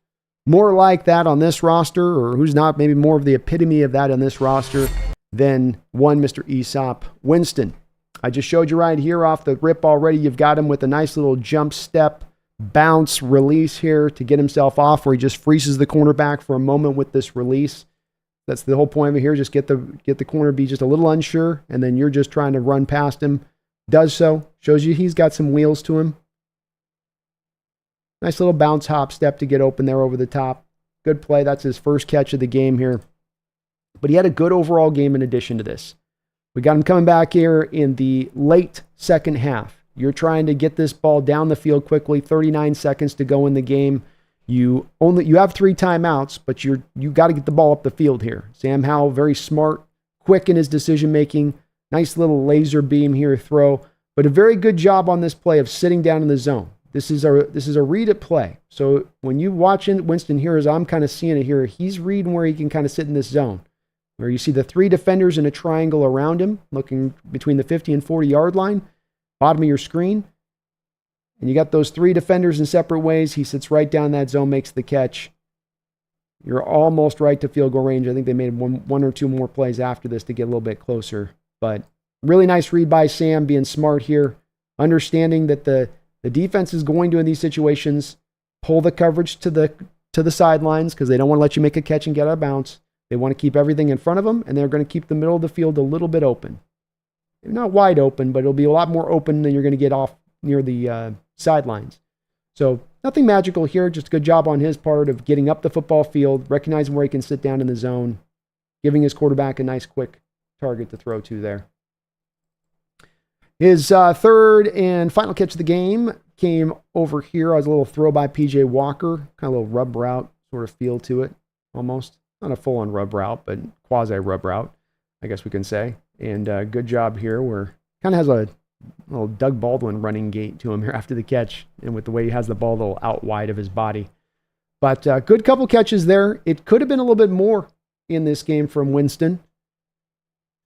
more like that on this roster, or who's not, maybe more of the epitome of that on this roster than one Mr. Aesop Winston. I just showed you right here off the rip already. You've got him with a nice little jump step, bounce, release here to get himself off, where he just freezes the cornerback for a moment with this release. That's the whole point of it here. Just get the corner be just a little unsure, and then you're just trying to run past him. Does so. Shows you he's got some wheels to him. Nice little bounce hop step to get open there over the top. Good play. That's his first catch of the game here. But he had a good overall game in addition to this. We got him coming back here in the late second half. You're trying to get this ball down the field quickly. 39 seconds to go in the game. You have 3 timeouts, but you got to get the ball up the field here. Sam Howell, very smart, quick in his decision making. Nice little laser beam here throw, but a very good job on this play of sitting down in the zone. This is a read it play. So when you watch Winston here, as I'm kind of seeing it here, he's reading where he can kind of sit in this zone, where you see the 3 defenders in a triangle around him, looking between the 50 and 40 yard line, bottom of your screen. And you got those 3 defenders in separate ways. He sits right down that zone, makes the catch. You're almost right to field goal range. I think they made one or two more plays after this to get a little bit closer. But really nice read by Sam, being smart here, understanding that the defense is going to, in these situations, pull the coverage to the sidelines because they don't want to let you make a catch and get out of bounds. They want to keep everything in front of them, and they're going to keep the middle of the field a little bit open. Not wide open, but it'll be a lot more open than you're going to get off near the sidelines. So nothing magical here, just a good job on his part of getting up the football field, recognizing where he can sit down in the zone, giving his quarterback a nice quick target to throw to there. His third and final catch of the game came over here as a little throw by P.J. Walker, kind of a little rub route sort of feel to it, almost. Not a full-on rub route, but quasi-rub route, I guess we can say. And good job here, where kind of has a little Doug Baldwin running gait to him here after the catch, and with the way he has the ball a little out wide of his body. But good couple catches there. It could have been a little bit more in this game from Winston.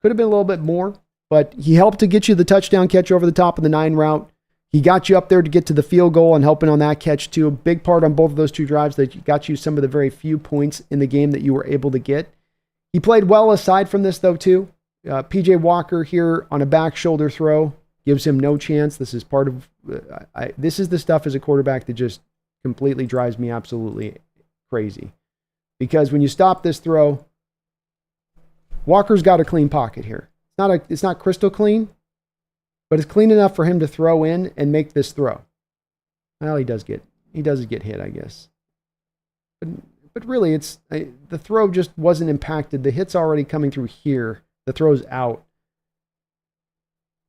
Could have been a little bit more, but he helped to get you the touchdown catch over the top of the 9 route. He got you up there to get to the field goal and helping on that catch too. A big part on both of those 2 drives that got you some of the very few points in the game that you were able to get. He played well aside from this though too. P.J. Walker here on a back shoulder throw gives him no chance. This is part of, this is the stuff as a quarterback that just completely drives me absolutely crazy. Because when you stop this throw, Walker's got a clean pocket here. It's not crystal clean, but it's clean enough for him to throw in and make this throw. Well, he does get hit, I guess. But really, the throw just wasn't impacted. The hit's already coming through here. The throw's out.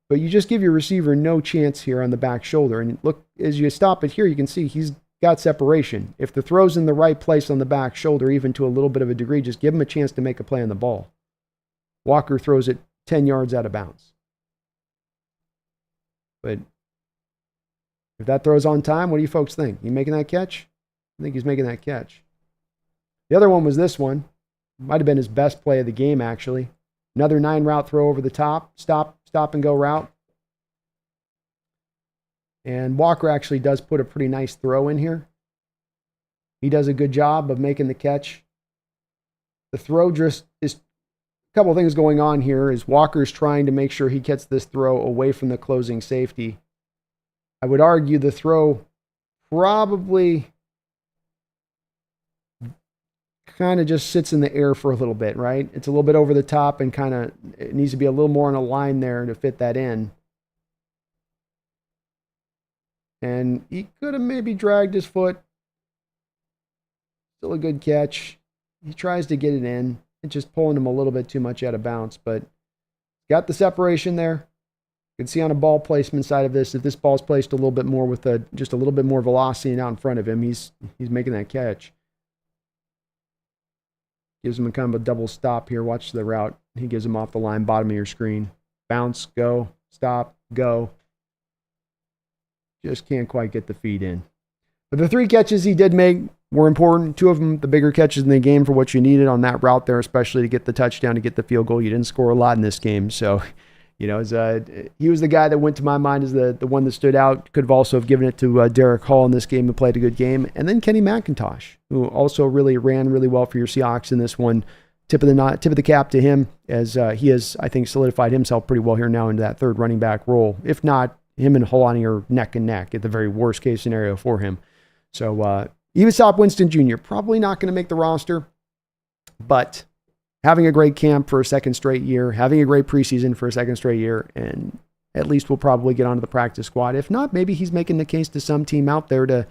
But you just give your receiver no chance here on the back shoulder. And look, as you stop it here, you can see he's got separation. If the throw's in the right place on the back shoulder, even to a little bit of a degree, just give him a chance to make a play on the ball. Walker throws it 10 yards out of bounds. But if that throw's on time, what do you folks think? You making that catch? I think he's making that catch. The other one was this one. Might have been his best play of the game, actually. Another 9 route throw over the top. Stop and go route. And Walker actually does put a pretty nice throw in here. He does a good job of making the catch. The throw just is a couple of things going on here. Is Walker's trying to make sure he gets this throw away from the closing safety. I would argue the throw probably kind of just sits in the air for a little bit, right? It's a little bit over the top and kind of it needs to be a little more on a line there to fit that in. And he could have maybe dragged his foot. Still a good catch. He tries to get it in. It's just pulling him a little bit too much out of bounds, but got the separation there. You can see on a ball placement side of this, if this ball's placed a little bit more with just a little bit more velocity and out in front of him, he's making that catch. Gives him a kind of a double stop here. Watch the route. He gives him off the line, bottom of your screen. Bounce, go, stop, go. Just can't quite get the feet in. But the 3 catches he did make were important. 2 of them, the bigger catches in the game for what you needed on that route there, especially to get the touchdown, to get the field goal. You didn't score a lot in this game. So, he was the guy that went to my mind as the one that stood out. Could have also have given it to Derek Hall in this game, who played a good game. And then Kenny McIntosh, who also really ran really well for your Seahawks in this one. Tip of the cap to him, as he has, I think, solidified himself pretty well here now into that third running back role. If not, him and Holani are neck and neck at the very worst case scenario for him. So even Stop Winston Jr., probably not going to make the roster, but having a great camp for a second straight year, having a great preseason for a second straight year, and at least we'll probably get onto the practice squad. If not, maybe he's making the case to some team out there to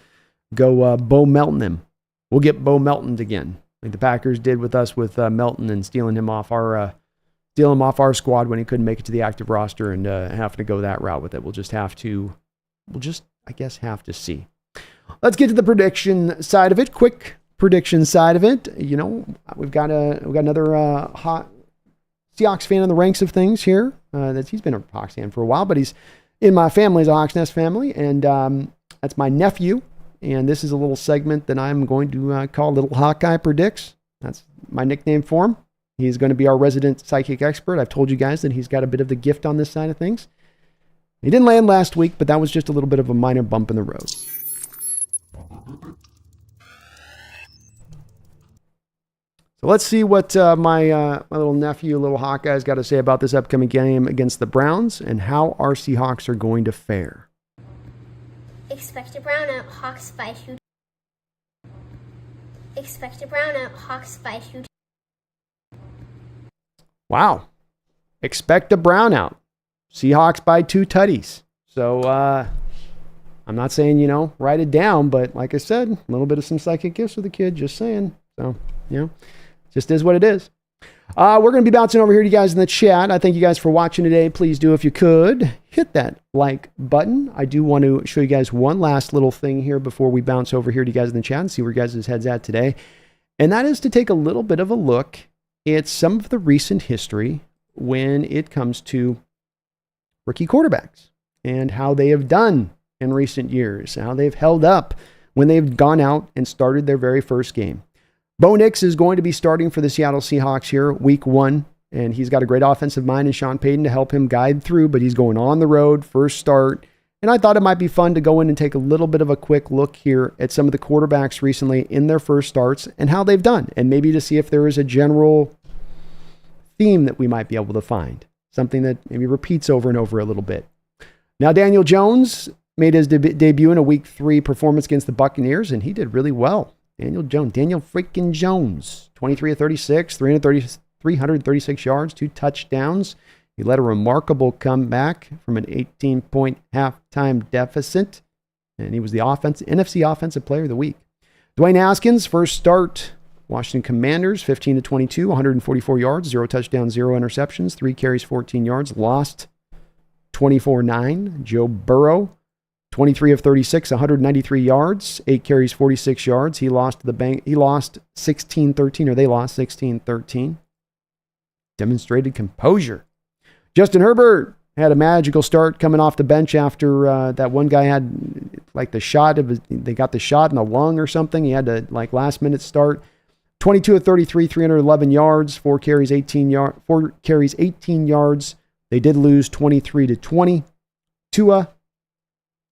go Bo Melton him. We'll get Bo Melton again, like the Packers did with us with Melton and stealing him off our squad when he couldn't make it to the active roster, and having to go that route with it. We'll just, I guess, have to see. Let's get to the prediction side of it. Quick prediction side of it. We've got another hot Seahawks fan in the ranks of things here. He's been a Hawks fan for a while, but he's in my family as a Hawks Nest family, and that's my nephew. And this is a little segment that I'm going to call Little Hawkeye Predicts. That's my nickname for him. He's going to be our resident psychic expert. I've told you guys that he's got a bit of the gift on this side of things. He didn't land last week, but that was just a little bit of a minor bump in the road. So let's see what my little nephew, Little Hawkeye's got to say about this upcoming game against the Browns and how our Seahawks are going to fare. Expect a brownout, Hawks by 2. Expect a brownout, Hawks by 2. Wow. Expect a brownout. Seahawks by 2 tutties. So I'm not saying, write it down, but like I said, a little bit of some psychic gifts with the kid, just saying. So, just is what it is. We're going to be bouncing over here to you guys in the chat. I thank you guys for watching today. Please do, if you could, hit that like button. I do want to show you guys one last little thing here before we bounce over here to you guys in the chat and see where you guys' heads at today. And that is to take a little bit of a look at some of the recent history when it comes to rookie quarterbacks and how they have done in recent years, how they've held up when they've gone out and started their very first game. Bo Nix is going to be starting for the Seattle Seahawks here week 1, and he's got a great offensive mind in Sean Payton to help him guide through, but he's going on the road, first start, and I thought it might be fun to go in and take a little bit of a quick look here at some of the quarterbacks recently in their first starts and how they've done, and maybe to see if there is a general theme that we might be able to find, something that maybe repeats over and over a little bit. Now, Daniel Jones made his debut in a week 3 performance against the Buccaneers, and he did really well. Daniel freaking Jones, 23 of 36, 336 yards, 2 touchdowns. He led a remarkable comeback from an 18-point halftime deficit, and he was the NFC Offensive Player of the Week. Dwayne Haskins, first start, Washington Commanders, 15 to 22, 144 yards, 0 touchdowns, 0 interceptions, 3 carries, 14 yards, lost 24-9. Joe Burrow, 23 of 36, 193 yards, 8 carries, 46 yards. He lost 16-13, or they lost 16-13. Demonstrated composure. Justin Herbert had a magical start coming off the bench after that one guy had like the shot of they got the shot in the lung or something. He had to last minute start. 22 of 33, 311 yards, 4 carries, 18 yards. They did lose 23-20. Tua,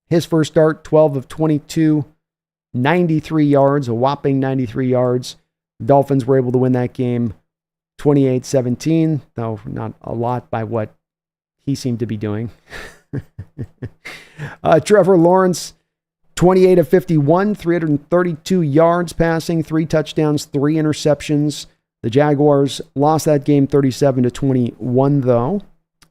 his first start, 12 of 22, 93 yards, a whopping 93 yards. Dolphins were able to win that game 28-17, though not a lot by what he seemed to be doing. Trevor Lawrence, 28 of 51, 332 yards passing, 3 touchdowns, 3 interceptions. The Jaguars lost that game 37-21, though.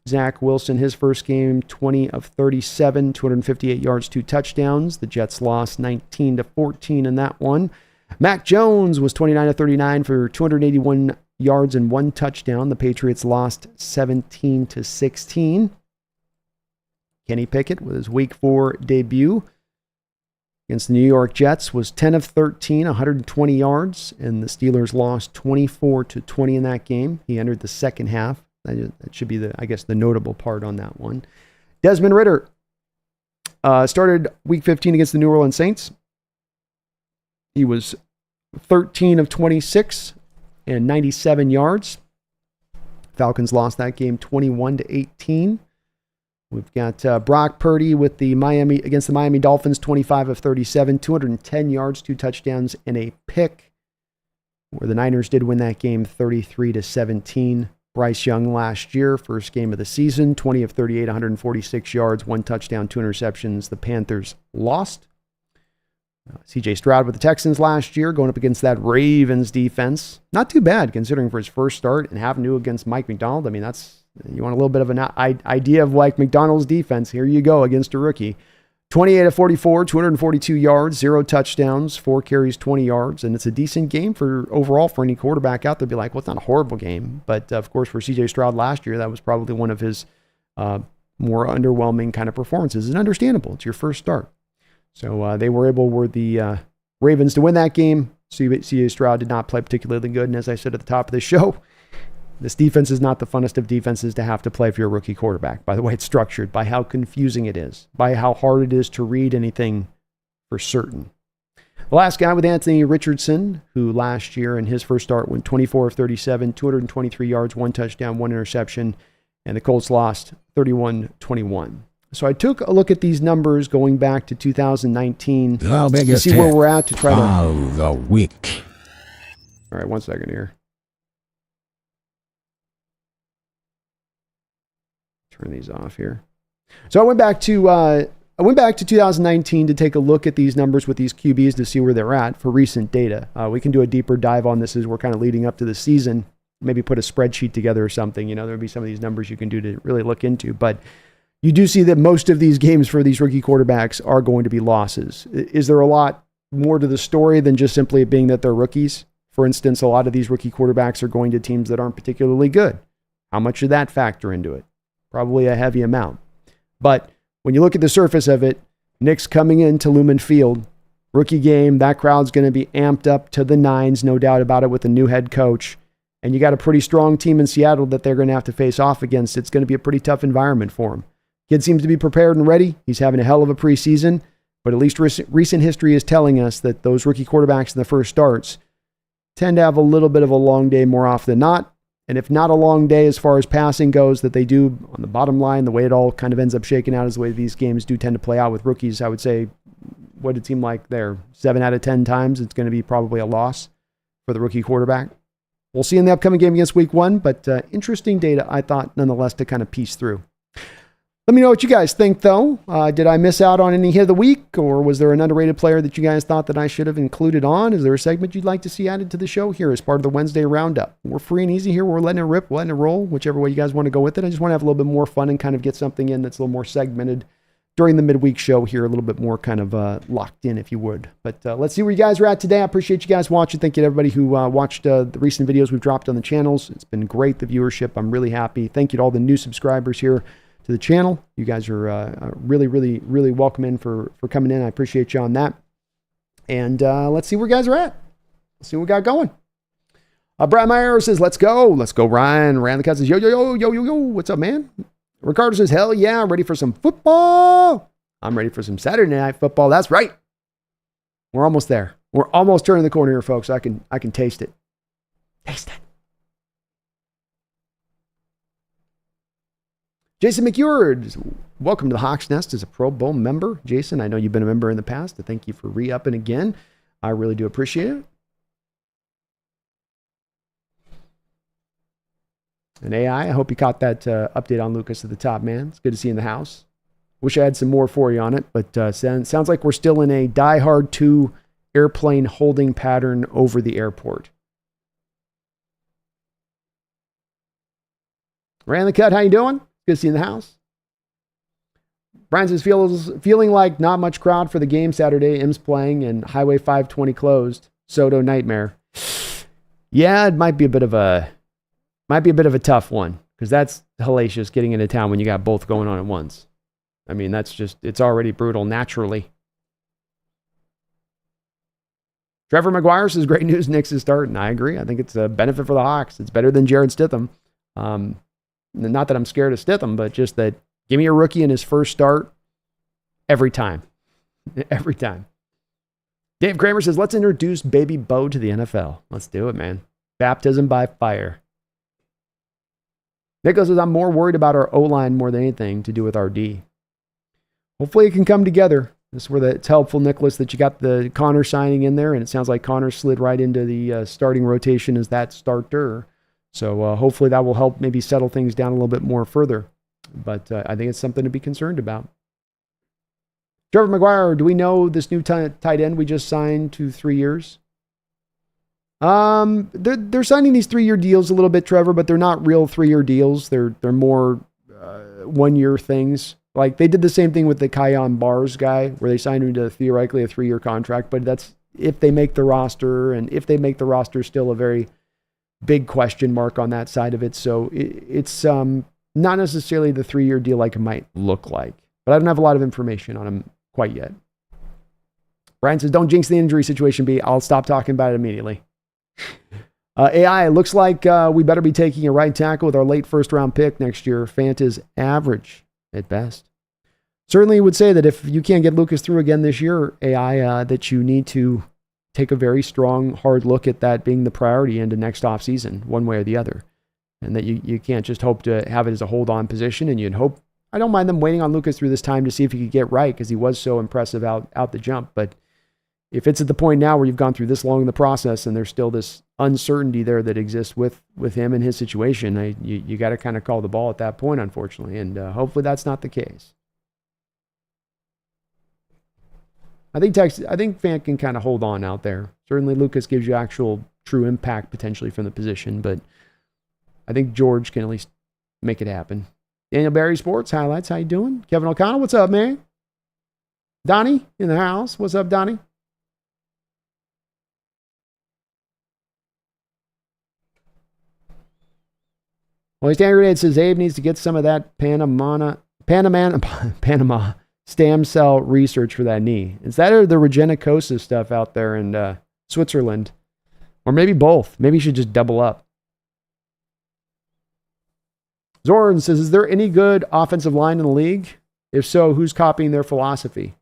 Zach Wilson, his first game, 20 of 37, 258 yards, 2 touchdowns. The Jets lost 19-14 in that one. Mac Jones was 29 of 39 for 281 yards and 1 touchdown. The Patriots lost 17-16. Kenny Pickett with his Week 4 debut against the New York Jets was 10 of 13, 120 yards, and the Steelers lost 24-20 in that game. He entered the second half. That should be the notable part on that one. Desmond Ridder started Week 15 against the New Orleans Saints. He was 13 of 26 and 97 yards. Falcons lost that game 21-18. We've got Brock Purdy with against the Miami Dolphins, 25 of 37, 210 yards, 2 touchdowns, and a pick, where the Niners did win that game 33-17. Bryce Young last year, first game of the season, 20 of 38, 146 yards, 1 touchdown, 2 interceptions. The Panthers lost. CJ Stroud with the Texans last year, going up against that Ravens defense. Not too bad, considering for his first start and having to against Mike Macdonald. I mean, you want a little bit of an idea of like McDonald's defense. Here you go against a rookie. 28 of 44, 242 yards, 0 touchdowns, 4 carries, 20 yards. And it's a decent game overall for any quarterback out there. Be like, well, it's not a horrible game. But of course, for CJ Stroud last year, that was probably one of his more underwhelming kind of performances. And understandable. It's your first start. So they were the Ravens to win that game. CJ Stroud did not play particularly good. And as I said at the top of the show, this defense is not the funnest of defenses to have to play if you're a rookie quarterback. By the way, it's structured, by how confusing it is, by how hard it is to read anything for certain. The last guy with Anthony Richardson, who last year in his first start went 24 of 37, 223 yards, 1 touchdown, 1 interception, and the Colts lost 31-21. So I took a look at these numbers going back to 2019 to see where we're at to try to... the week. All right, 1 second here. Turn these off here. So I went back to 2019 to take a look at these numbers with these QBs to see where they're at for recent data. We can do a deeper dive on this as we're kind of leading up to the season. Maybe put a spreadsheet together or something. You know, there'll be some of these numbers you can do to really look into. But you do see that most of these games for these rookie quarterbacks are going to be losses. Is there a lot more to the story than just simply it being that they're rookies? For instance, a lot of these rookie quarterbacks are going to teams that aren't particularly good. How much should that factor into it? Probably a heavy amount. But when you look at the surface of it, Nick's coming into Lumen Field, rookie game, that crowd's going to be amped up to the nines, no doubt about it, with a new head coach. And you got a pretty strong team in Seattle that they're going to have to face off against. It's going to be a pretty tough environment for him. Kid seems to be prepared and ready. He's having a hell of a preseason, but at least recent history is telling us that those rookie quarterbacks in the first starts tend to have a little bit of a long day more often than not. And if not a long day as far as passing goes, that they do on the bottom line, the way it all kind of ends up shaking out is the way these games do tend to play out with rookies. I would say, what it seemed like there, 7 out of 10 times, it's going to be probably a loss for the rookie quarterback. We'll see in the upcoming game against Week 1, but interesting data, I thought, nonetheless, to kind of piece through. Let me know what you guys think, though. Did I miss out on any hit of the week, or was there an underrated player that you guys thought that I should have included on? Is there a segment you'd like to see added to the show here as part of the Wednesday Roundup? We're free and easy here. We're letting it rip, letting it roll, whichever way you guys want to go with it. I just want to have a little bit more fun and kind of get something in that's a little more segmented during the midweek show here, a little bit more kind of locked in, if you would. But let's see where you guys are at today. I appreciate you guys watching. Thank you to everybody who watched the recent videos we've dropped on the channels. It's been great, the viewership. I'm really happy. Thank you to all the new subscribers here to the channel. You guys are really, really, really welcome in for coming in. I appreciate you on that. And let's see where you guys are at. Let's see what we got going. Brian Meyer says, let's go. Let's go, Ryan. Ryan the Cut says, yo, yo, yo, yo, yo, yo. What's up, man? Ricardo says, hell yeah, I'm ready for some football. I'm ready for some Saturday night football. That's right. We're almost there. We're almost turning the corner here, folks. I can taste it. Taste it. Jason McEward, welcome to the Hawks Nest as a Pro Bowl member. Jason, I know you've been a member in the past. Thank you for re-upping again. I really do appreciate it. And AI, I hope you caught that update on Lucas at the top, man. It's good to see you in the house. Wish I had some more for you on it, but sounds like we're still in a Die Hard 2 airplane holding pattern over the airport. Ran the cut, how you doing? Good to see you in the house. Brian says, feeling like not much crowd for the game Saturday. M's playing and Highway 520 closed. Soto nightmare. Yeah, it might be a bit of a tough one because that's hellacious getting into town when you got both going on at once. I mean, it's already brutal naturally. Trevor McGuire says, great news, Knicks is starting. I agree. I think it's a benefit for the Hawks. It's better than Jared Stitham. Not that I'm scared of Stitham, but just that give me a rookie in his first start every time. Every time. Dave Kramer says, let's introduce Baby Bo to the NFL. Let's do it, man. Baptism by fire. Nicholas says, I'm more worried about our O-line more than anything to do with our D. Hopefully it can come together. This is where it's helpful, Nicholas, that you got the Connor signing in there, and it sounds like Connor slid right into the starting rotation as that starter. So hopefully that will help maybe settle things down a little bit more further. But I think it's something to be concerned about. Trevor McGuire, do we know this new tight end we just signed to 3 years? They're signing these 3-year deals a little bit, Trevor, but they're not real 3-year deals. They're more 1-year things. Like they did the same thing with the Kyon Bars guy, where they signed him to theoretically a 3-year contract. But that's if they make the roster, and if they make the roster, still a very big question mark on that side of it. So it's not necessarily the 3-year deal like it might look like. But I don't have a lot of information on him quite yet. Brian says, don't jinx the injury situation, B. I'll stop talking about it immediately. AI, looks like we better be taking a right tackle with our late first-round pick next year. Fant is average at best. Certainly would say that if you can't get Lucas through again this year, AI, that you need to take a very strong, hard look at that being the priority into next offseason, one way or the other. And that you can't just hope to have it as a hold-on position, and you'd hope, I don't mind them waiting on Lucas through this time to see if he could get right, because he was so impressive out the jump. But if it's at the point now where you've gone through this long in the process and there's still this uncertainty there that exists with him and his situation, you got to kind of call the ball at that point, unfortunately. And hopefully that's not the case. I think Fant can kind of hold on out there. Certainly Lucas gives you actual true impact potentially from the position, but I think George can at least make it happen. Daniel Barry Sports Highlights, how you doing? Kevin O'Connell, what's up, man? Donnie in the house, what's up, Donnie? Well, Stan Grenade says Abe needs to get some of that Panama stem cell research for that knee. Is that or the Regenicosis stuff out there in Switzerland? Or maybe both. Maybe you should just double up. Zoran says, is there any good offensive line in the league? If so, who's copying their philosophy?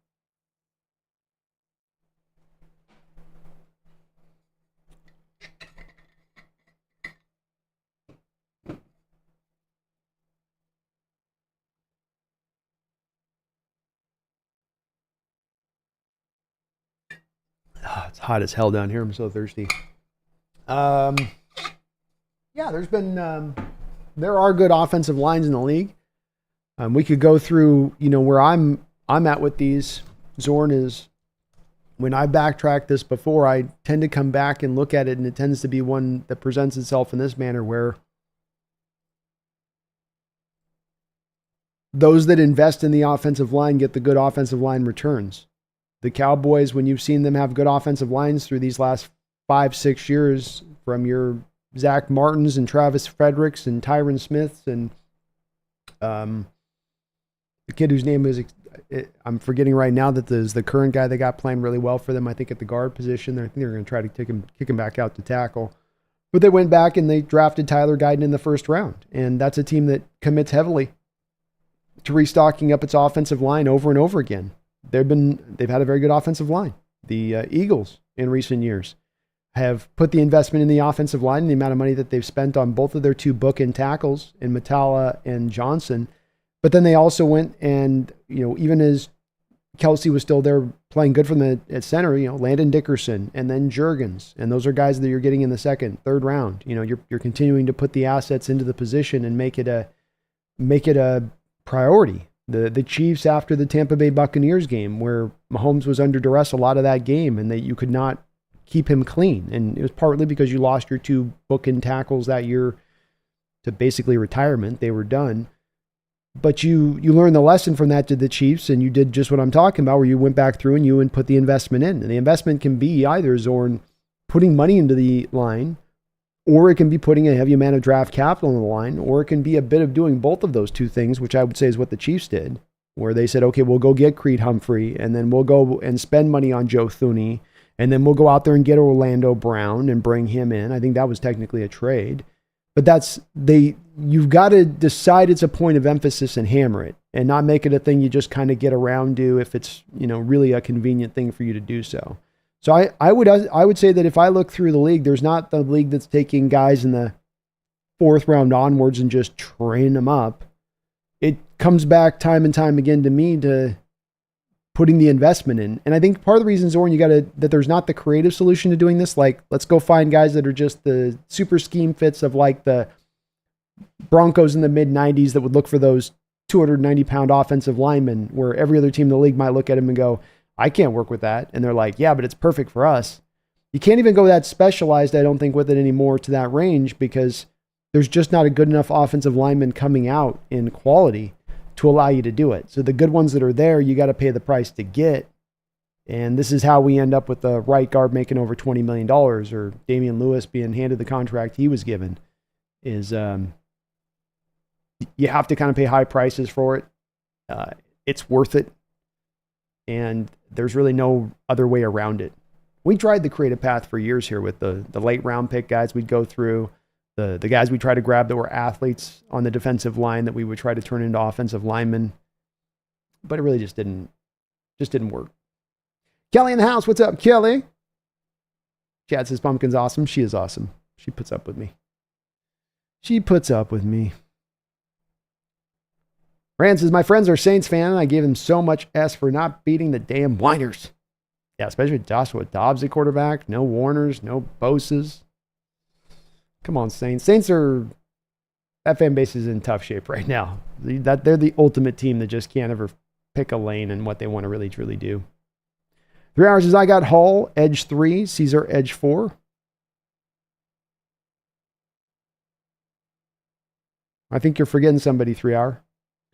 Oh, it's hot as hell down here. I'm so thirsty. Yeah, there's been there are good offensive lines in the league. We could go through, where I'm at with these. Zorn is, when I backtrack this before, I tend to come back and look at it, and it tends to be one that presents itself in this manner where those that invest in the offensive line get the good offensive line returns. The Cowboys, when you've seen them have good offensive lines through these last 5-6 years, from your Zach Martins and Travis Fredericks and Tyron Smiths and the kid whose name is, I'm forgetting right now, that is the current guy that got playing really well for them, I think at the guard position. I think they're going to try to kick him back out to tackle. But they went back and they drafted Tyler Guyton in the first round. And that's a team that commits heavily to restocking up its offensive line over and over again. They've had a very good offensive line. The Eagles in recent years have put the investment in the offensive line and the amount of money that they've spent on both of their two bookend tackles in Matala and Johnson But then they also went and, even as Kelsey was still there playing good from at center, Landon Dickerson and then Juergens. And those are guys that you're getting in the second, third round. You're continuing to put the assets into the position and make it a priority. The Chiefs, after the Tampa Bay Buccaneers game, where Mahomes was under duress a lot of that game and that you could not keep him clean. And it was partly because you lost your two bookend tackles that year to basically retirement. They were done. But you learned the lesson from that to the Chiefs, and you did just what I'm talking about, where you went back through and put the investment in. And the investment can be either, Zorn, putting money into the line, or it can be putting a heavy amount of draft capital on the line, or it can be a bit of doing both of those two things, which I would say is what the Chiefs did, where they said, okay, we'll go get Creed Humphrey, and then we'll go and spend money on Joe Thuney, and then we'll go out there and get Orlando Brown and bring him in. I think that was technically a trade. But you've got to decide it's a point of emphasis and hammer it, and not make it a thing you just kind of get around to if it's, really a convenient thing for you to do so. So I would say that if I look through the league, there's not the league that's taking guys in the fourth round onwards and just train them up. It comes back time and time again to me to putting the investment in. And I think part of the reason, Zorn, that there's not the creative solution to doing this, like let's go find guys that are just the super scheme fits of like the Broncos in the mid 90s that would look for those 290-pound offensive linemen, where every other team in the league might look at him and go, I can't work with that. And they're like, yeah, but it's perfect for us. You can't even go that specialized, I don't think, with it anymore to that range, because there's just not a good enough offensive lineman coming out in quality to allow you to do it. So the good ones that are there, you got to pay the price to get. And this is how we end up with the right guard making over $20 million, or Damian Lewis being handed the contract he was given, is you have to kind of pay high prices for it. It's worth it. And there's really no other way around it. We tried the creative path for years here with the late round pick guys we'd go through, the guys we try to grab that were athletes on the defensive line that we would try to turn into offensive linemen. But it really just didn't work. Kelly in the house. What's up, Kelly? Chad says Pumpkin's awesome. She is awesome. She puts up with me. Rand says, my friends are Saints fan, and I gave them so much S for not beating the damn whiners. Yeah, especially with Joshua Dobbs at quarterback. No Warners, no Boses. Come on, Saints. That fan base is in tough shape right now. They're the ultimate team that just can't ever pick a lane in what they want to really, truly do. 3 hours says, I got Hall, edge 3, Caesar, edge 4. I think you're forgetting somebody, 3 hour.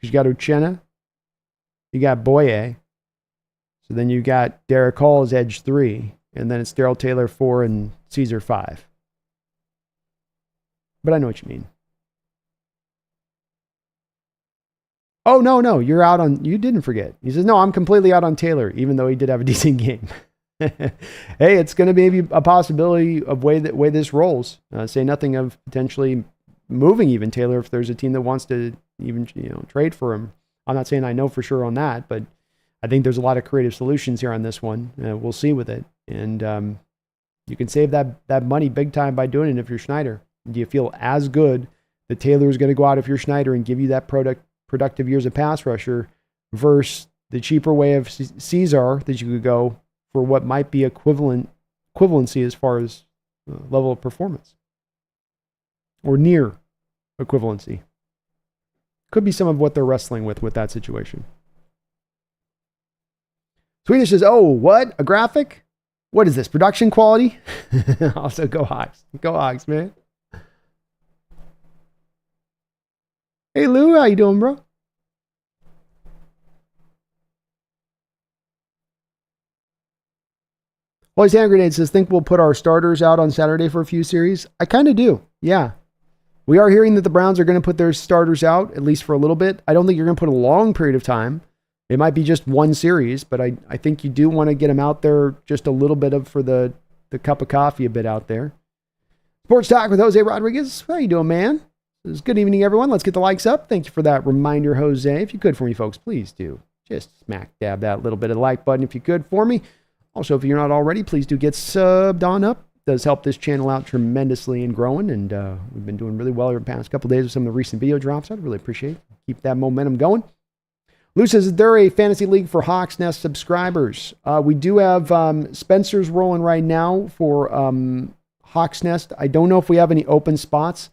You got Uchenna, you got Boye, so then you got Derek Hall as edge 3, and then it's Darrell Taylor 4 and Caesar 5. But I know what you mean. Oh, no, you're out on, you didn't forget. He says, no, I'm completely out on Taylor, even though he did have a decent game. Hey, it's going to be maybe a possibility of way this rolls. Say nothing of potentially moving even Taylor if there's a team that wants to even trade for him. I'm not saying I know for sure on that, but I think there's a lot of creative solutions here on this one. We'll see with it. And you can save that money big time by doing it if you're Schneider. Do you feel as good that Taylor is going to go out if you're Schneider and give you that productive years of pass rusher versus the cheaper way of Caesar that you could go for what might be equivalency as far as level of performance, or near equivalency? Could be some of what they're wrestling with that situation. Swedish says, oh, what? A graphic? What is this? Production quality? Also, go Hawks. Go Hawks, man. Hey, Lou, how you doing, bro? Always Hand Grenade says, think we'll put our starters out on Saturday for a few series? I kind of do, yeah. We are hearing that the Browns are going to put their starters out, at least for a little bit. I don't think you're going to put a long period of time. It might be just one series, but I think you do want to get them out there just a little bit for the cup of coffee a bit out there. Sports Talk with Jose Rodriguez. How you doing, man? Good evening, everyone. Let's get the likes up. Thank you for that reminder, Jose. If you could for me, folks, please do. Just smack dab that little bit of the like button if you could for me. Also, if you're not already, please do get subbed on up does help this channel out tremendously and growing. And we've been doing really well over the past couple of days with some of the recent video drops. I'd really appreciate it. Keep that momentum going. Lou says, is there a fantasy league for Hawks Nest subscribers? We do have Spencer's rolling right now for Hawks Nest. I don't know if we have any open spots.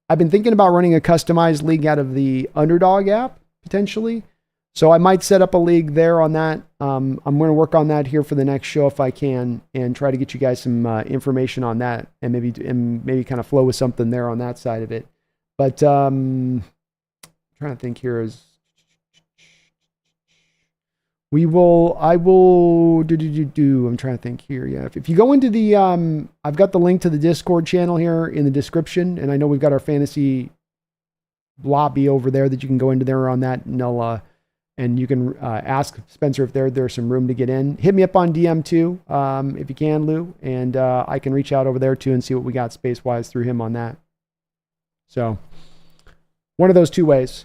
I've been thinking about running a customized league out of the Underdog app, potentially. So I might set up a league there on that. I'm going to work on that here for the next show if I can, and try to get you guys some information on that, and maybe kind of flow with something there on that side of it. But I'm trying to think here is I will do. I'm trying to think here. Yeah. If you go into the, I've got the link to the Discord channel here in the description. And I know we've got our fantasy lobby over there that you can go into there on that. And and you can ask Spencer if there's some room to get in. Hit me up on DM too, if you can, Lou. And I can reach out over there too and see what we got space wise through him on that. So one of those two ways.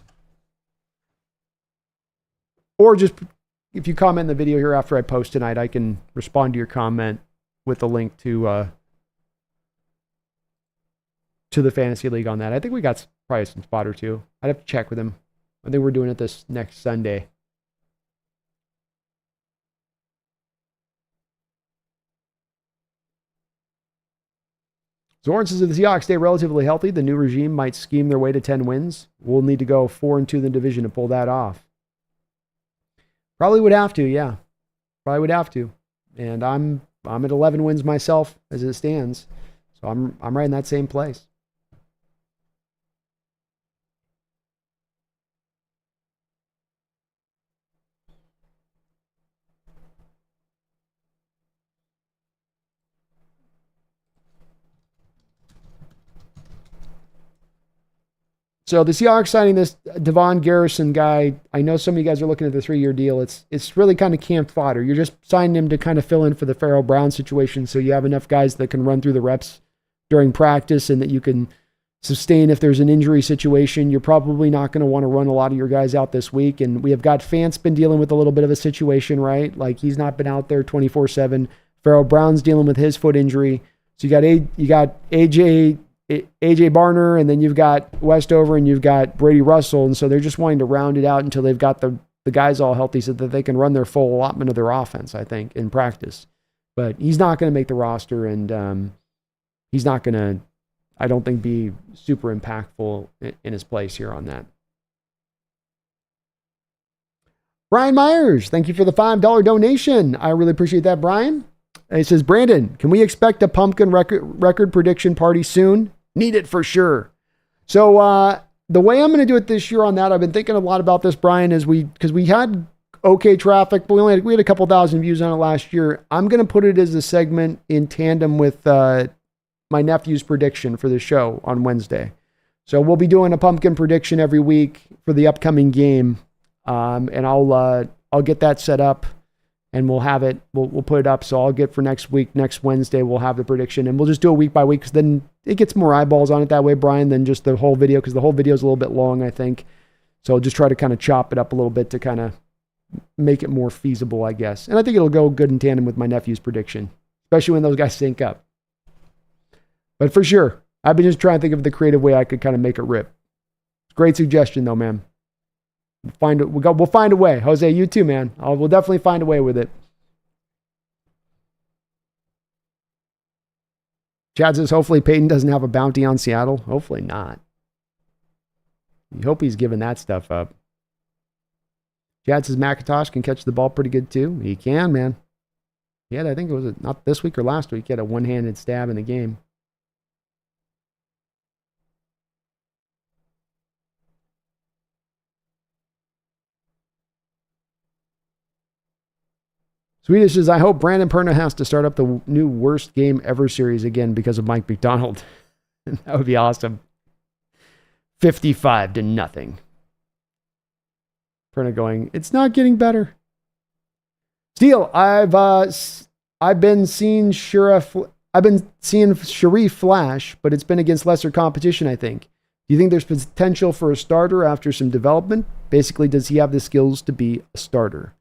Or just, if you comment in the video here after I post tonight, I can respond to your comment with a link to the fantasy league on that. I think we got probably some spot or two. I'd have to check with him. I think we're doing it this next Sunday. Zorn says, if the Seahawks stay relatively healthy, the new regime might scheme their way to 10 wins. We'll need to go 4-2 in the division to pull that off. Probably would have to, yeah. Probably would have to. And I'm at 11 wins myself as it stands. So I'm right in that same place. So the Seahawks signing this Devon Garrison guy, I know some of you guys are looking at the 3-year deal. It's really kind of camp fodder. You're just signing him to kind of fill in for the Pharaoh Brown situation, so you have enough guys that can run through the reps during practice and that you can sustain if there's an injury situation. You're probably not going to want to run a lot of your guys out this week, and we have got Fant's been dealing with a little bit of a situation, right? Like he's not been out there 24/7. Pharaoh Brown's dealing with his foot injury. So you got AJ Barner, and then you've got Westover, and you've got Brady Russell. And so they're just wanting to round it out until they've got the guys all healthy so that they can run their full allotment of their offense, I think, in practice. But he's not going to make the roster, and he's not going to, I don't think, be super impactful in his place here on that. Brian Myers, thank you for the $5 donation. I really appreciate that, Brian. And he says, Brandon, can we expect a pumpkin record prediction party soon? Need it for sure. So the way I'm going to do it this year on that, I've been thinking a lot about this, Brian, because we had okay traffic, but we had a couple thousand views on it last year. I'm going to put it as a segment in tandem with my nephew's prediction for the show on Wednesday. So we'll be doing a pumpkin prediction every week for the upcoming game, and I'll get that set up. And we'll have it, we'll put it up. So I'll get for next week, next Wednesday, we'll have the prediction. And we'll just do it week by week, because then it gets more eyeballs on it that way, Brian, than just the whole video, because the whole video is a little bit long, I think. So I'll just try to kind of chop it up a little bit to kind of make it more feasible, I guess. And I think it'll go good in tandem with my nephew's prediction, especially when those guys sync up. But for sure, I've been just trying to think of the creative way I could kind of make it rip. Great suggestion, though, man. We'll find a way. Jose, you too, man. We'll definitely find a way with it. Chad says, hopefully Peyton doesn't have a bounty on Seattle. Hopefully not. You hope he's giving that stuff up. Chad says McIntosh can catch the ball pretty good too. He can, man. He had, I think it was not this week or last week, he had a one-handed stab in the game. Swedish says, I hope Brandon Perna has to start up the new worst game ever series again because of Mike McDonald. That would be awesome. 55-0. Perna going, it's not getting better. Steele, I've been seeing Sharif flash, but it's been against lesser competition, I think. Do you think there's potential for a starter after some development? Basically, does he have the skills to be a starter?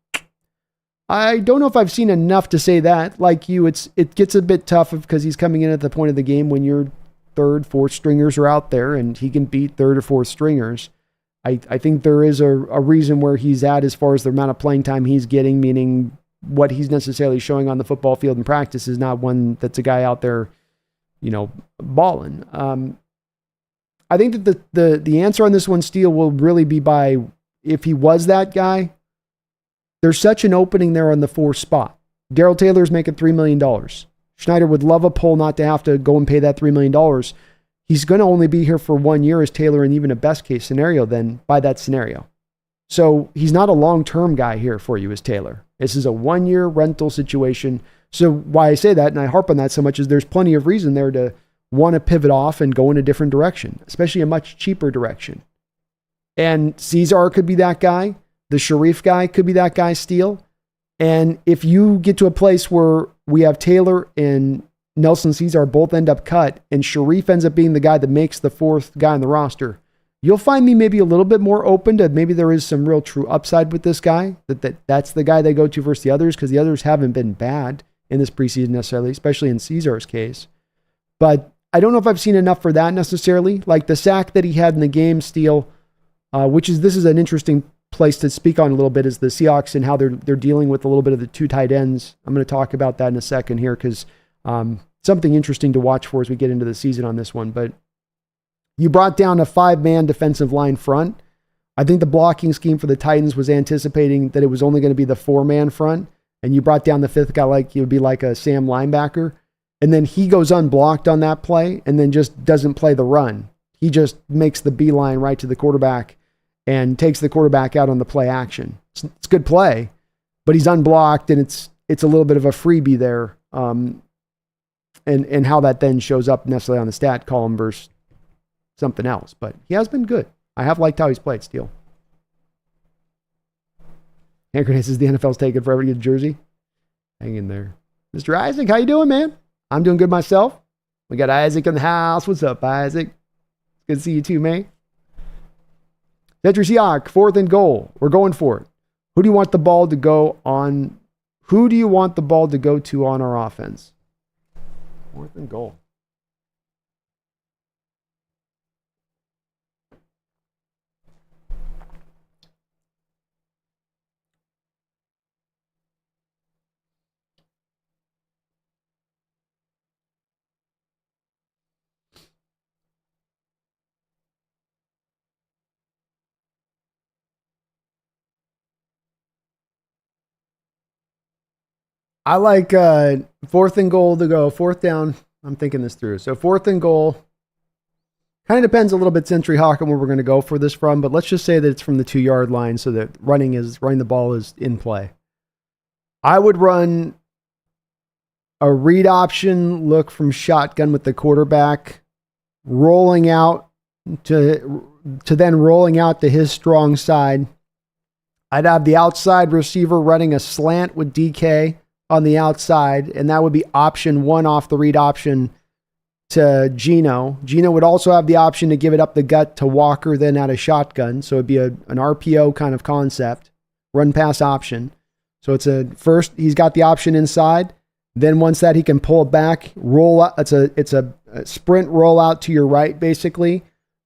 I don't know if I've seen enough to say that. Like you, it gets a bit tough because he's coming in at the point of the game when your third, fourth stringers are out there and he can beat third or fourth stringers. I think there is a reason where he's at as far as the amount of playing time he's getting, meaning what he's necessarily showing on the football field in practice is not one that's a guy out there, balling. I think that the answer on this one, Steele, will really be by if he was that guy. There's such an opening there on the 4 spot. Darrell Taylor's making $3 million. Schneider would love a pull not to have to go and pay that $3 million. He's going to only be here for 1 year as Taylor, and even a best case scenario then by that scenario. So he's not a long-term guy here for you as Taylor. This is a 1-year rental situation. So why I say that, and I harp on that so much, is there's plenty of reason there to want to pivot off and go in a different direction, especially a much cheaper direction. And Caesar could be that guy. The Sharif guy could be that guy, Steele. And if you get to a place where we have Taylor and Nelson Caesar both end up cut, and Sharif ends up being the guy that makes the 4th guy on the roster, you'll find me maybe a little bit more open to maybe there is some real true upside with this guy, that's the guy they go to versus the others, because the others haven't been bad in this preseason necessarily, especially in Caesar's case. But I don't know if I've seen enough for that necessarily. Like the sack that he had in the game, Steele, this is an interesting place to speak on a little bit, is the Seahawks and how they're dealing with a little bit of the 2 tight ends. I'm going to talk about that in a second here because something interesting to watch for as we get into the season on this one. But you brought down a 5-man defensive line front. I think the blocking scheme for the Titans was anticipating that it was only going to be the 4-man front, and you brought down the 5th guy like it would be like a Sam linebacker, and then he goes unblocked on that play and then just doesn't play the run. He just makes the beeline right to the quarterback and takes the quarterback out on the play action. It's good play, but he's unblocked, and it's a little bit of a freebie there. And how that then shows up necessarily on the stat column versus something else. But he has been good. I have liked how he's played, Steele. Hand grenades is the NFL's taking forever to get a jersey. Hang in there. Mr. Isaac, how you doing, man? I'm doing good myself. We got Isaac in the house. What's up, Isaac? It's good to see you too, man. Seahawks, 4th and goal. We're going for it. Who do you want the ball to go on? Who do you want the ball to go to on our offense? 4th and goal. I like 4th and goal to go. 4th down. I'm thinking this through. So 4th and goal. Kind of depends a little bit, Century Hawk, on where we're going to go for this from, but let's just say that it's from the 2-yard line so that running the ball is in play. I would run a read option look from shotgun with the quarterback, rolling out to then rolling out to his strong side. I'd have the outside receiver running a slant with DK on the outside, and that would be option 1 off the read option to Gino. Gino would also have the option to give it up the gut to Walker, then out of shotgun. So it'd be an RPO kind of concept, run pass option. So it's first he's got the option inside. Then once that he can pull it back, roll out. It's a sprint rollout to your right, basically.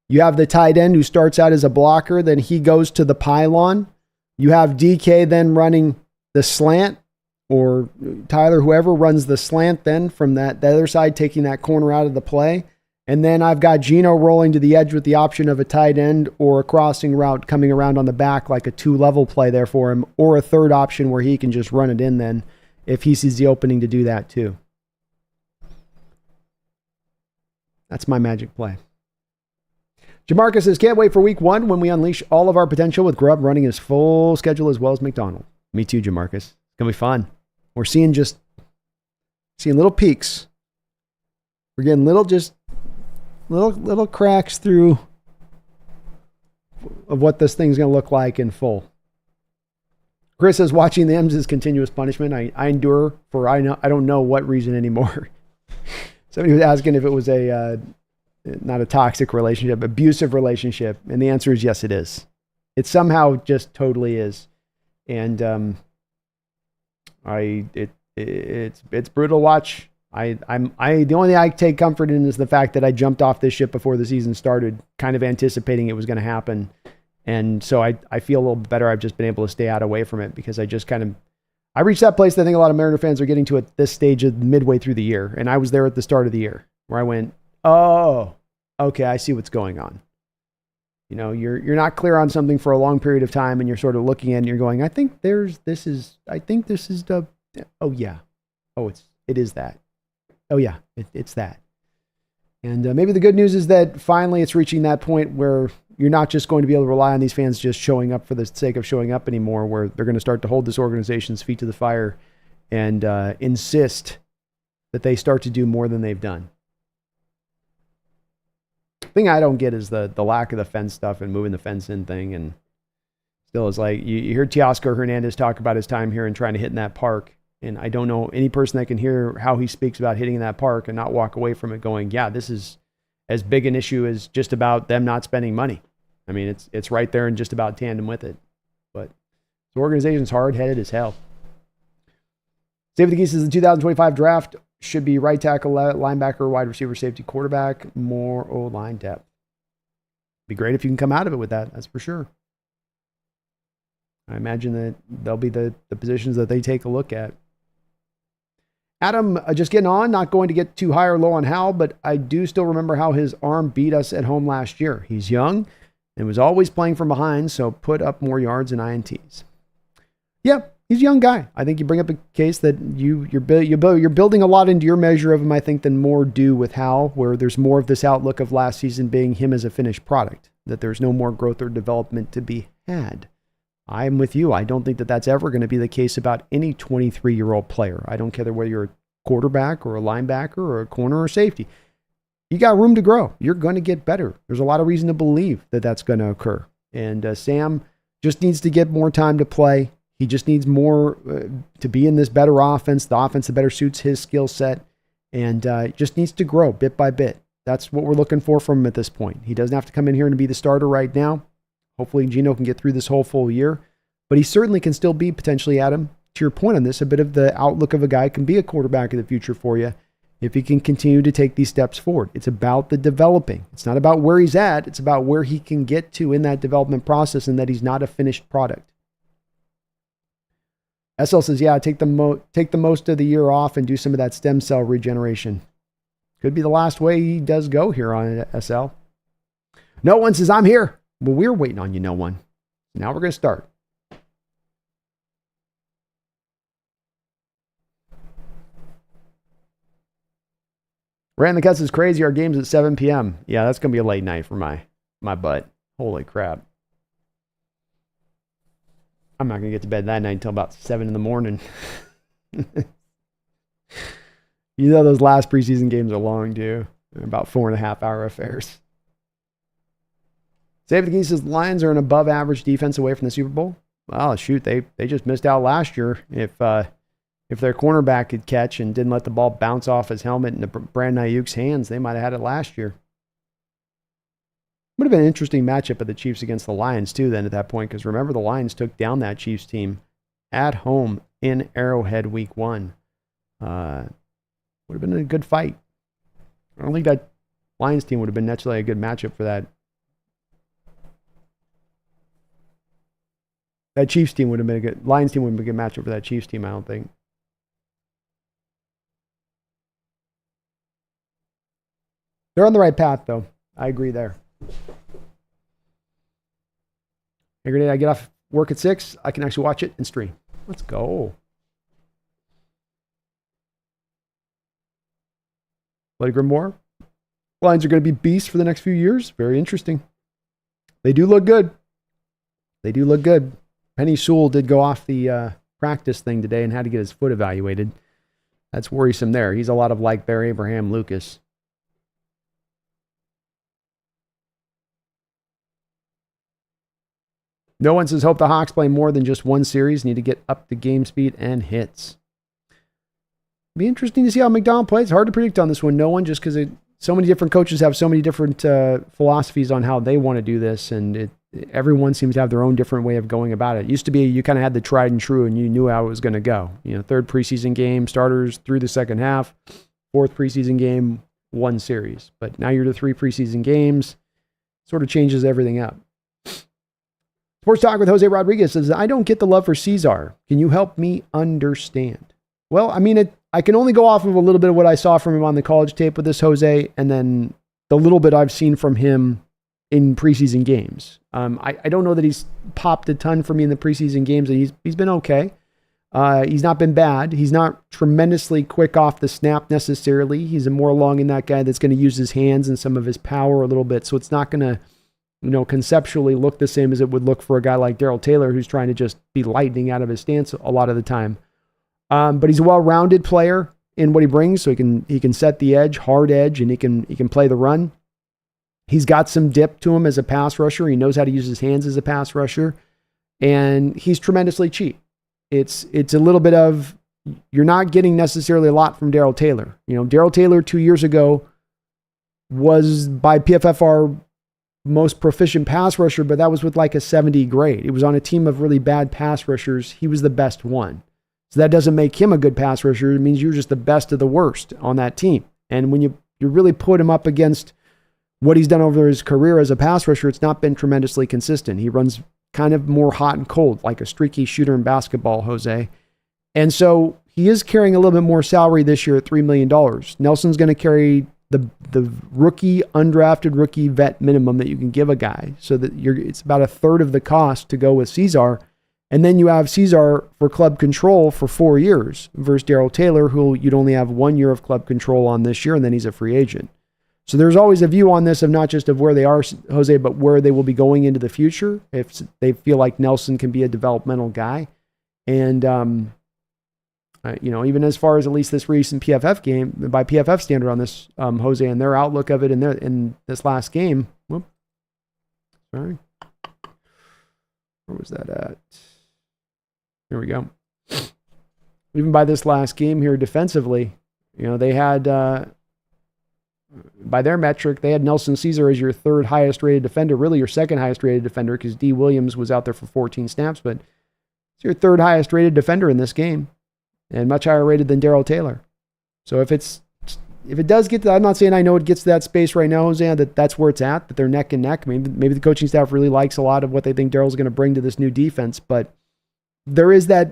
You have the tight end who starts out as a blocker, then he goes to the pylon. You have DK then running the slant, or Tyler, whoever runs the slant then from the other side, taking that corner out of the play. And then I've got Gino rolling to the edge with the option of a tight end or a crossing route coming around on the back, like a 2-level play there for him, or a third option where he can just run it in then if he sees the opening to do that too. That's my magic play. Jamarcus says, can't wait for week 1 when we unleash all of our potential with Grubb running his full schedule as well as McDonald. Me too, Jamarcus. It's going to be fun. We're seeing little peaks. We're getting little cracks through of what this thing's going to look like in full. Chris says, watching the M's is continuous punishment. I endure for I don't know what reason anymore. Somebody was asking if it was not a toxic relationship, abusive relationship. And the answer is yes, it is. It somehow just totally is. And It's brutal to watch. The only thing I take comfort in is the fact that I jumped off this ship before the season started, kind of anticipating it was going to happen. And so I feel a little bit better. I've just been able to stay out away from it because I reached that place that I think a lot of Mariner fans are getting to at this stage of midway through the year. And I was there at the start of the year where I went, oh, okay, I see what's going on. You know, you're not clear on something for a long period of time and you're sort of looking at it and you're going, I think this is the, oh yeah. Oh, it is that. Oh yeah, it's that. And maybe the good news is that finally it's reaching that point where you're not just going to be able to rely on these fans just showing up for the sake of showing up anymore, where they're going to start to hold this organization's feet to the fire and insist that they start to do more than they've done. The thing I don't get is the lack of the fence stuff and moving the fence in thing. And still is like, you hear Teoscar Hernandez talk about his time here and trying to hit in that park. And I don't know any person that can hear how he speaks about hitting in that park and not walk away from it going, yeah, this is as big an issue as just about them not spending money. I mean, it's right there and just about tandem with it. But the organization's hard-headed as hell. Save the Geese is the 2025 draft. Should be right tackle, linebacker, wide receiver, safety, quarterback, more O-line depth. Be great if you can come out of it with that. That's for sure. I imagine that they'll be the positions that they take a look at. Adam, just getting on, not going to get too high or low on Howell, but I do still remember how his arm beat us at home last year. He's young and was always playing from behind, so put up more yards and INTs. Yeah, he's a young guy. I think you bring up a case that you're building a lot into your measure of him, I think, than more do with Howell, where there's more of this outlook of last season being him as a finished product, that there's no more growth or development to be had. I'm with you. I don't think that that's ever going to be the case about any 23-year-old player. I don't care whether you're a quarterback or a linebacker or a corner or safety. You got room to grow. You're going to get better. There's a lot of reason to believe that that's going to occur. And Sam just needs to get more time to play. He just needs more to be in this better offense, the offense that better suits his skill set, and just needs to grow bit by bit. That's what we're looking for from him at this point. He doesn't have to come in here and be the starter right now. Hopefully Geno can get through this whole full year, but he certainly can still be potentially, Adam, to your point on this, a bit of the outlook of a guy can be a quarterback of the future for you if he can continue to take these steps forward. It's about the developing. It's not about where he's at. It's about where he can get to in that development process and that he's not a finished product. SL says, yeah, take the most of the year off and do some of that stem cell regeneration. Could be the last way he does go here on SL. No one says, I'm here. Well, we're waiting on you, no one. Now we're going to start. Ran the Cuts is crazy. Our game's at 7 p.m. Yeah, that's going to be a late night for my butt. Holy crap. I'm not going to get to bed that night until about 7 in the morning. You know those last preseason games are long, too. They're about 4.5-hour affairs. Save the Geese says Lions are an above average defense away from the Super Bowl. Well, shoot, they just missed out last year. If their cornerback could catch and didn't let the ball bounce off his helmet into Brandon Ayuk's hands, they might have had it last year. Would have been an interesting matchup of the Chiefs against the Lions, too, then at that point, because remember, the Lions took down that Chiefs team at home in Arrowhead week 1. Would have been a good fight. I don't think that Lions team would have been necessarily a good matchup for that. That Chiefs team would have been a good, Lions team would have been a good matchup for that Chiefs team, I don't think. They're on the right path, though. I agree there. Every day I get off work at 6, I can actually watch it and stream. Let's go. Let it grow more. Lions are going to be beasts for the next few years. Very interesting. They do look good. They do look good. Penny Sewell did go off the practice thing today and had to get his foot evaluated. That's worrisome there. He's a lot of like their Abraham Lucas. No one says hope the Hawks play more than just one series. Need to get up to game speed and hits. Be interesting to see how McDonald plays. Hard to predict on this one. No one, just because so many different coaches have so many different philosophies on how they want to do this, and everyone seems to have their own different way of going about it. It used to be you kind of had the tried and true and you knew how it was going to go. Third preseason game, starters through the second half, fourth preseason game, one series. But now you're to 3 preseason games, sort of changes everything up. Sports Talk with Jose Rodriguez says, I don't get the love for Caesar. Can you help me understand? Well, I mean, I can only go off of a little bit of what I saw from him on the college tape with this Jose, and then the little bit I've seen from him in preseason games. I don't know that he's popped a ton for me in the preseason games. He's been okay. He's not been bad. He's not tremendously quick off the snap necessarily. He's a more along in that guy that's going to use his hands and some of his power a little bit. So it's not going to, conceptually look the same as it would look for a guy like Darrell Taylor, who's trying to just be lightning out of his stance a lot of the time. But he's a well-rounded player in what he brings, so he can set the edge, hard edge, and he can play the run. He's got some dip to him as a pass rusher. He knows how to use his hands as a pass rusher, and he's tremendously cheap. It's a little bit of, you're not getting necessarily a lot from Darrell Taylor. Darrell Taylor 2 years ago was by PFF most proficient pass rusher, but that was with like a 70 grade. It was on a team of really bad pass rushers. He was the best one. So that doesn't make him a good pass rusher. It means you're just the best of the worst on that team. And when you really put him up against what he's done over his career as a pass rusher, it's not been tremendously consistent. He runs kind of more hot and cold, like a streaky shooter in basketball, Jose. And so he is carrying a little bit more salary this year at $3 million. Nelson's going to carry the rookie, undrafted rookie vet minimum that you can give a guy, so that it's about a third of the cost to go with Caesar. And then you have Caesar for club control for 4 years versus Darrell Taylor, who you'd only have 1 year of club control on this year, and then he's a free agent. So there's always a view on this of not just of where they are, Jose, but where they will be going into the future if they feel like Nelson can be a developmental guy. And, even as far as at least this recent PFF game, by PFF standard on this, Jose, and their outlook of it in this last game. Sorry. Where was that at? Here we go. Even by this last game here defensively, they had, by their metric, they had Nelson Caesar as your third highest rated defender, really your second highest rated defender, because D. Williams was out there for 14 snaps, but it's your third highest rated defender in this game, and much higher rated than Darrell Taylor. So if it does get to, I'm not saying I know it gets to that space right now, Jose, that's where it's at, that they're neck and neck. Maybe the coaching staff really likes a lot of what they think Darrell's going to bring to this new defense, but there is that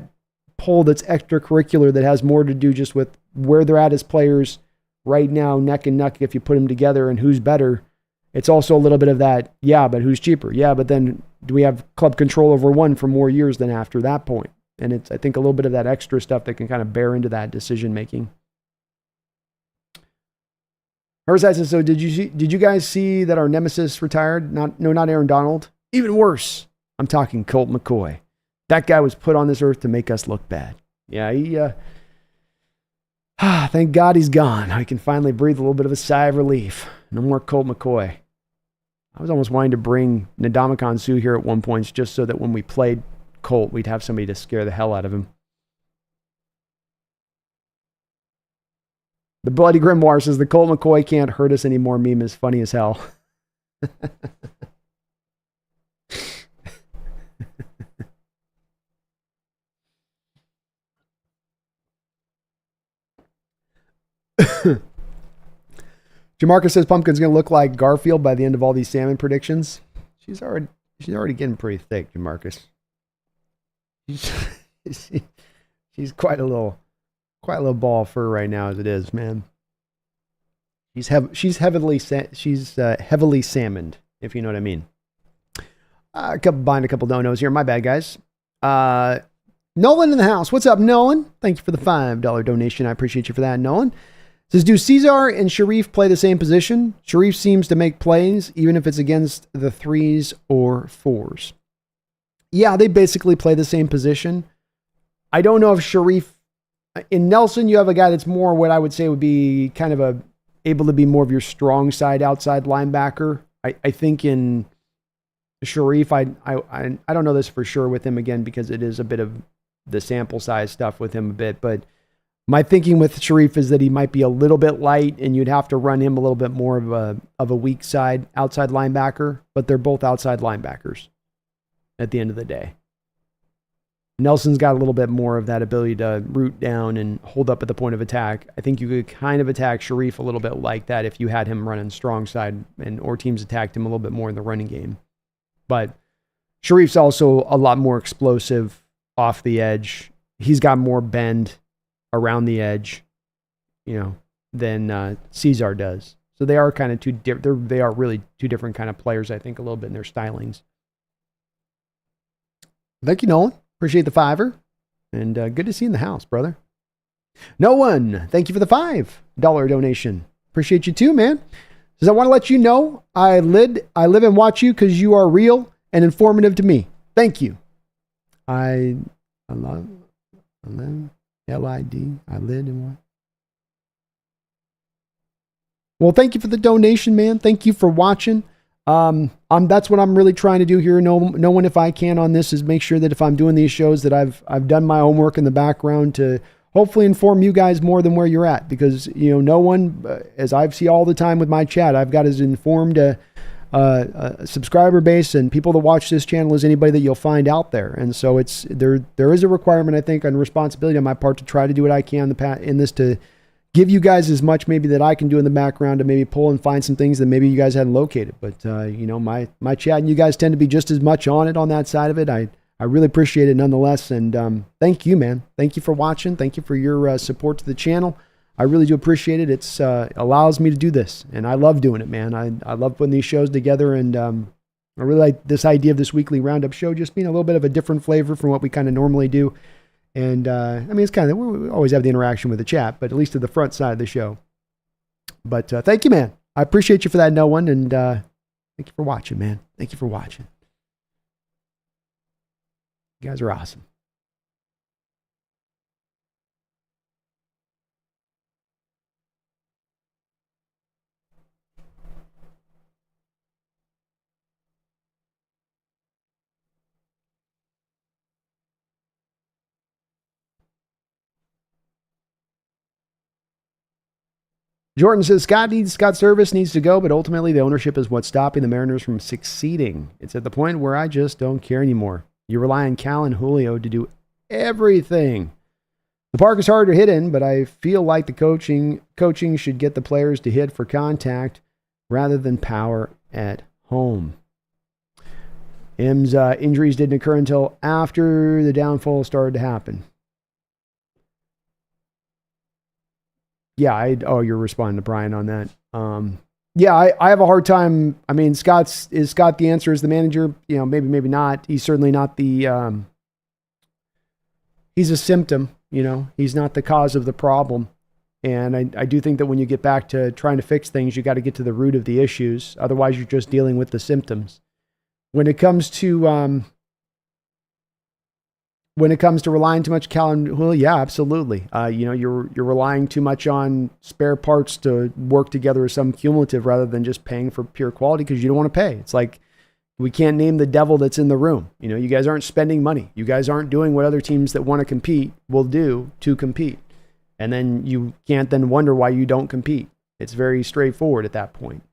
pull that's extracurricular that has more to do just with where they're at as players right now, neck and neck if you put them together, and who's better. It's also a little bit of that, yeah, but who's cheaper? Yeah, but then do we have club control over one for more years than after that point? And it's, I think, a little bit of that extra stuff that can kind of bear into that decision making. Herzai says, so did you guys see that our nemesis retired? Not Aaron Donald. Even worse, I'm talking Colt McCoy. That guy was put on this earth to make us look bad. Yeah, he, thank God he's gone. I can finally breathe a little bit of a sigh of relief. No more Colt McCoy. I was almost wanting to bring Ndamukong Suh here at one point just so that when we played Colt, we'd have somebody to scare the hell out of him. The Bloody Grimoire says the Colt McCoy can't hurt us anymore meme is funny as hell. Jamarcus says Pumpkin's going to look like Garfield by the end of all these salmon predictions. She's already getting pretty thick, Jamarcus. She's quite a little ball of fur right now as it is, man. She's heavily salmoned, if you know what I mean. A couple no-nos here. My bad, guys. Nolan in the house. What's up, Nolan? Thank you for the $5 donation. I appreciate you for that, Nolan. Says, do Caesar and Sharif play the same position? Sharif seems to make plays, even if it's against the 3s or 4s. Yeah, they basically play the same position. I don't know if Sharif... In Nelson, you have a guy that's more what I would say would be kind of able to be more of your strong side outside linebacker. I think in Sharif, I don't know this for sure with him again because it is a bit of the sample size stuff with him a bit, but My thinking with Sharif is that he might be a little bit light, and you'd have to run him a little bit more of a weak side outside linebacker, but they're both outside linebackers at the end of the day. Nelson's got a little bit more of that ability to root down and hold up at the point of attack. I think you could kind of attack Sharif a little bit like that if you had him running strong side or teams attacked him a little bit more in the running game. But Sharif's also a lot more explosive off the edge. He's got more bend around the edge, than Caesar does. So they are kind of they are really two different kind of players, I think, a little bit in their stylings. Thank you, Nolan. Appreciate the $5, and good to see you in the house, brother. No one, thank you for the $5 donation. Appreciate you too, man. Says, I want to let you know I live and watch you because you are real and informative to me. Thank you. I love LID. I live and watch. Well, thank you for the donation, man. Thank you for watching. That's what I'm really trying to do here. No one, if I can on this, is make sure that if I'm doing these shows that I've done my homework in the background to hopefully inform you guys more than where you're at, because no one, as I see all the time with my chat, I've got as informed a subscriber base and people that watch this channel as anybody that you'll find out there. And so there is a requirement, I think, and responsibility on my part to try to do what I can in this to give you guys as much maybe that I can do in the background to maybe pull and find some things that maybe you guys hadn't located. But, my chat and you guys tend to be just as much on it on that side of it. I really appreciate it nonetheless. And thank you, man. Thank you for watching. Thank you for your support to the channel. I really do appreciate it. It's allows me to do this. And I love doing it, man. I love putting these shows together. And I really like this idea of this weekly Roundup show just being a little bit of a different flavor from what we kind of normally do. And, it's kind of, we always have the interaction with the chat, but at least to the front side of the show. But thank you, man. I appreciate you for that, no one. And thank you for watching, man. Thank you for watching. You guys are awesome. Jordan says, Scott Service needs to go, but ultimately the ownership is what's stopping the Mariners from succeeding. It's at the point where I just don't care anymore. You rely on Cal and Julio to do everything. The park is hard to hit in, but I feel like the coaching should get the players to hit for contact rather than power at home. M's injuries didn't occur until after the downfall started to happen. Yeah, you're responding to Brian on that. I have a hard time. I mean, is Scott the answer as the manager? Maybe not. He's certainly not the, he's a symptom, he's not the cause of the problem. And I do think that when you get back to trying to fix things, you got to get to the root of the issues. Otherwise, you're just dealing with the symptoms. When it comes to relying too much Cal and Julio, yeah, absolutely. You're relying too much on spare parts to work together as some cumulative rather than just paying for pure quality because you don't want to pay. It's like we can't name the devil that's in the room. You guys aren't spending money. You guys aren't doing what other teams that want to compete will do to compete. And then you can't then wonder why you don't compete. It's very straightforward at that point.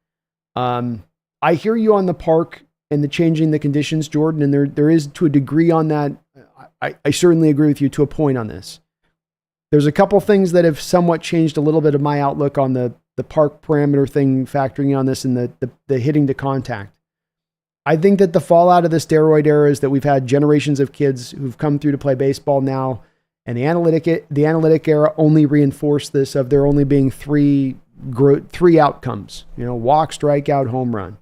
I hear you on the park and the changing the conditions, Jordan, and there is to a degree on that. I certainly agree with you to a point on this. There's a couple things that have somewhat changed a little bit of my outlook on the park parameter thing, factoring on this and the hitting to contact. I think that the fallout of the steroid era is that we've had generations of kids who've come through to play baseball now, and the analytic era only reinforced this of there only being three outcomes, walk, strikeout, home run.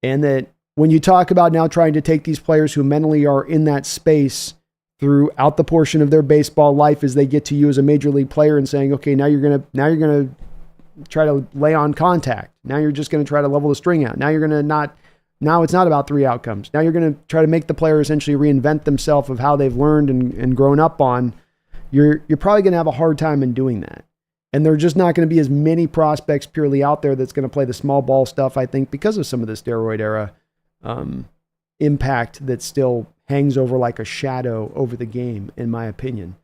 And that when you talk about now trying to take these players who mentally are in that space throughout the portion of their baseball life as they get to you as a major league player and saying, okay, now you're going to try to lay on contact. Now you're just going to try to level the string out. Now now it's not about three outcomes. Now you're going to try to make the player essentially reinvent themselves of how they've learned and grown up on. You're probably going to have a hard time in doing that. And there are just not going to be as many prospects purely out there that's going to play the small ball stuff, I think, because of some of the steroid era impact that still hangs over like a shadow over the game, in my opinion.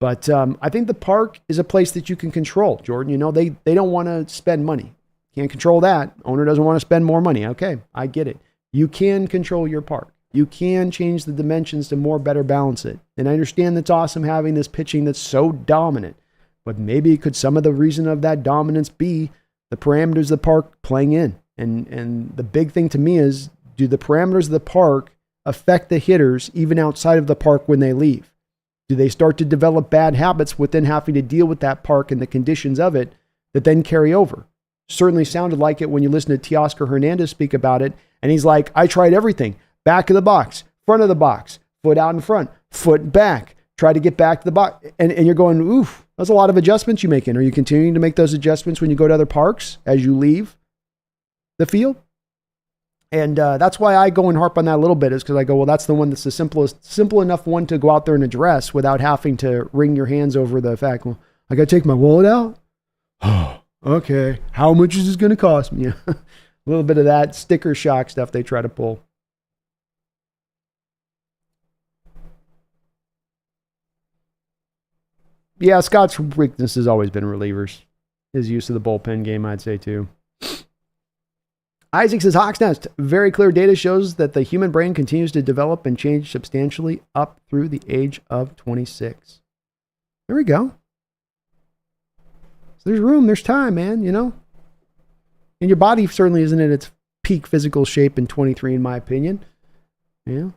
But I think the park is a place that you can control, Jordan. You know, they don't want to spend money. Can't control that. Owner doesn't want to spend more money. Okay, I get it. You can control your park. You can change the dimensions to more better balance it. And I understand that's awesome having this pitching that's so dominant. But maybe could some of the reason of that dominance be the parameters of the park playing in? And the big thing to me is, do the parameters of the park affect the hitters even outside of the park when they leave? Do they start to develop bad habits within having to deal with that park and the conditions of it that then carry over? Certainly sounded like it when you listen to Teoscar Hernandez speak about it. And he's like, I tried everything. Back of the box, front of the box, foot out in front, foot back, try to get back to the box. And you're going, oof, that's a lot of adjustments you're making. Are you continuing to make those adjustments when you go to other parks as you leave the field? And that's why I go and harp on that a little bit, is because I go, well, that's the one that's the simple enough one to go out there and address without having to wring your hands over the fact, well, I got to take my wallet out? Oh, okay. How much is this going to cost me? A little bit of that sticker shock stuff they try to pull. Yeah, Scott's weakness has always been relievers. His use of the bullpen game, I'd say, too. Isaac says, Hawks Nest, very clear data shows that the human brain continues to develop and change substantially up through the age of 26. There we go. So there's room, there's time, man, you know? And your body certainly isn't in its peak physical shape in 23, in my opinion. Yeah.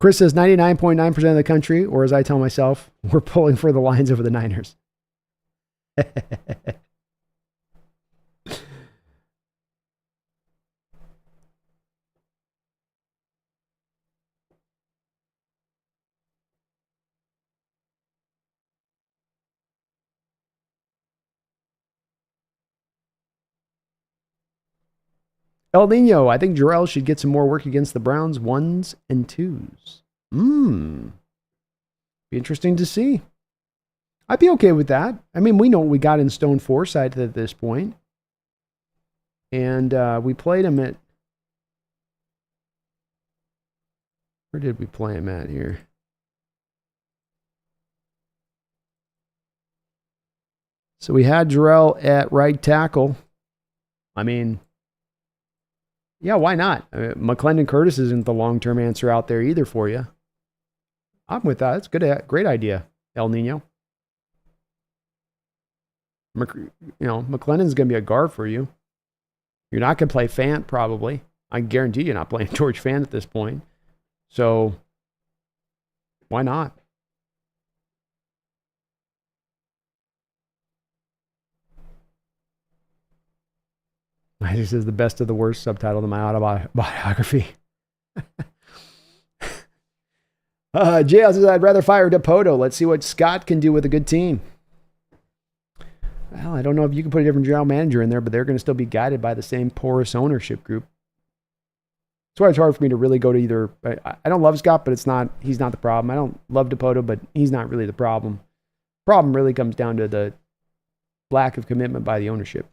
Chris says 99.9% of the country, or as I tell myself, we're pulling for the Lions over the Niners. El Nino, I think Jarrell should get some more work against the Browns 1s and 2s. Be interesting to see. I'd be okay with that. I mean, we know what we got in Stone Forsythe at this point. And we played him at... Where did we play him at here? So we had Jarrell at right tackle. I mean... Yeah, why not? McClendon Curtis isn't the long-term answer out there either for you. I'm with that. It's good, great idea, El Nino. McClendon's going to be a guard for you. You're not going to play Fant, probably. I guarantee you're not playing George Fant at this point. So, why not? This is the best of the worst subtitle to my autobiography. JL says, I'd rather fire Dipoto. Let's see what Scott can do with a good team. Well, I don't know if you can put a different general manager in there, but they're going to still be guided by the same porous ownership group. That's why it's hard for me to really go to either. I don't love Scott, but he's not the problem. I don't love Dipoto, but he's not really the problem. Problem really comes down to the lack of commitment by the ownership.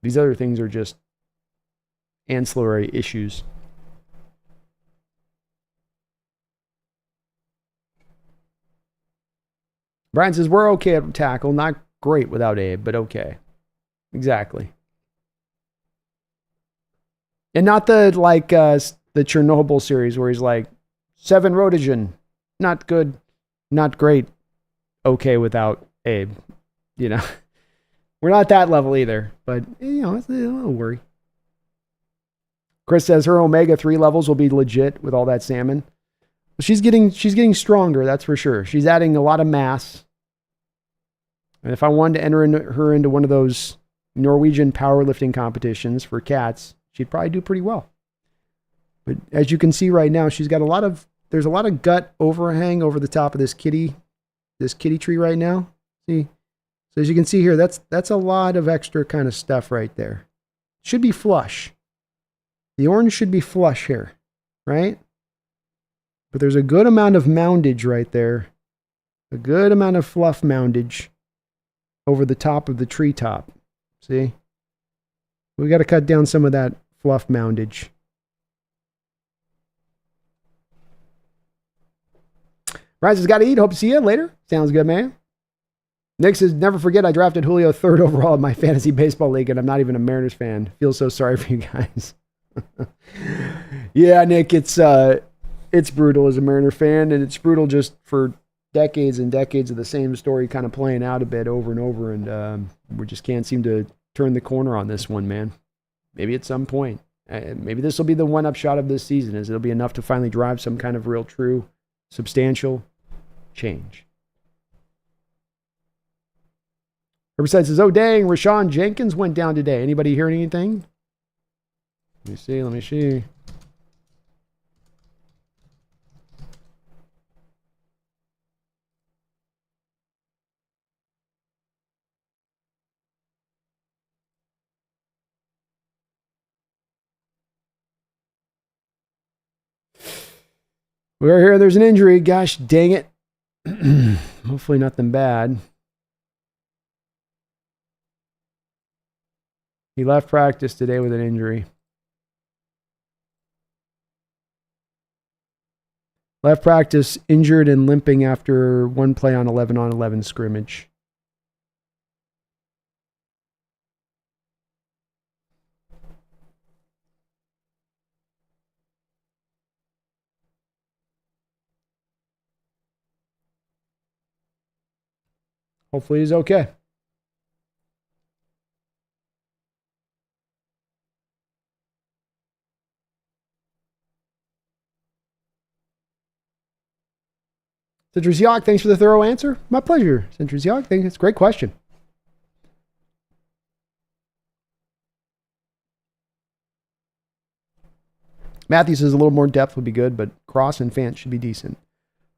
These other things are just ancillary issues. Brian says, we're okay at tackle. Not great without Abe, but okay. Exactly. And not the Chernobyl series where he's like, 7 Rotigen. Not good, not great, okay without Abe. You know? We're not that level either, but, it's a little worry. Chris says her omega-3 levels will be legit with all that salmon. She's getting stronger, that's for sure. She's adding a lot of mass. And if I wanted to enter her into one of those Norwegian powerlifting competitions for cats, she'd probably do pretty well. But as you can see right now, there's a lot of gut overhang over the top of this kitty tree right now. See? So as you can see here, that's a lot of extra kind of stuff right there. Should be flush. The orange should be flush here, right? But there's a good amount of moundage right there. A good amount of fluff moundage over the top of the treetop. See? We got to cut down some of that fluff moundage. Rise has got to eat. Hope to see you later. Sounds good, man. Nick says, never forget I drafted Julio 3rd overall in my fantasy baseball league, and I'm not even a Mariners fan. Feel so sorry for you guys. Yeah, Nick, it's brutal as a Mariner fan, and it's brutal just for decades and decades of the same story kind of playing out a bit over and over, and we just can't seem to turn the corner on this one, man. Maybe at some point. Maybe this will be the one-up shot of this season, as it'll be enough to finally drive some kind of real, true, substantial change. Herbicide says, oh, dang, Rashawn Jenkins went down today. Anybody hear anything? Let me see. We're here. There's an injury. Gosh dang it. Hopefully nothing bad. He left practice today with an injury. Left practice injured and limping after one play on 11-on-11 scrimmage. Hopefully he's okay. Citrus Yacht, thanks for the thorough answer. My pleasure, Citrus Yacht. Thanks. It's a great question. Matthew says a little more depth would be good, but Cross and Fant should be decent.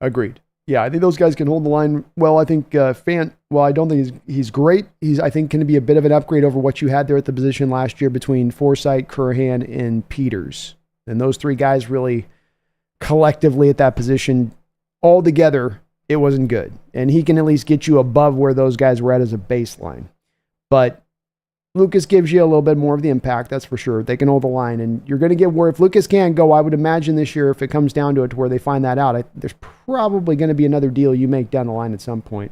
Agreed. Yeah, I think those guys can hold the line well. I think Fant, well, I don't think he's great. He's, I think, going to be a bit of an upgrade over what you had there at the position last year between Forsythe, Curhan, and Peters. And those three guys really collectively at that position all together, it wasn't good. And he can at least get you above where those guys were at as a baseline. But Lucas gives you a little bit more of the impact, that's for sure. They can hold the line. And you're going to get where, if Lucas can't go, I would imagine this year, if it comes down to it, to where they find that out, there's probably going to be another deal you make down the line at some point.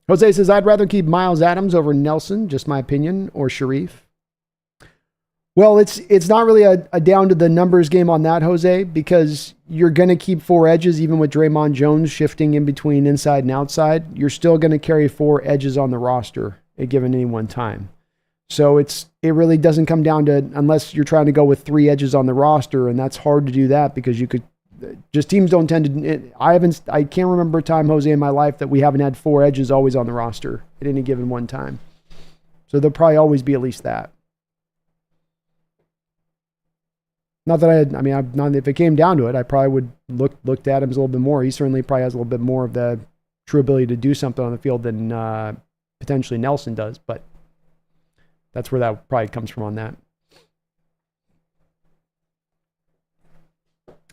Jose says, I'd rather keep Miles Adams over Nelson, just my opinion, or Sharif. Well, it's not really a down to the numbers game on that, Jose, because you're going to keep four edges, even with Draymond Jones shifting in between inside and outside. You're still going to carry four edges on the roster at given any one time. So it really doesn't come down to, unless you're trying to go with three edges on the roster, and that's hard to do that because you could, just teams don't tend to, I can't remember a time, Jose, in my life that we haven't had four edges always on the roster at any given one time. So there'll probably always be at least that. Not that if it came down to it, I probably would looked at him a little bit more. He certainly probably has a little bit more of the true ability to do something on the field than potentially Nelson does, but that's where that probably comes from on that.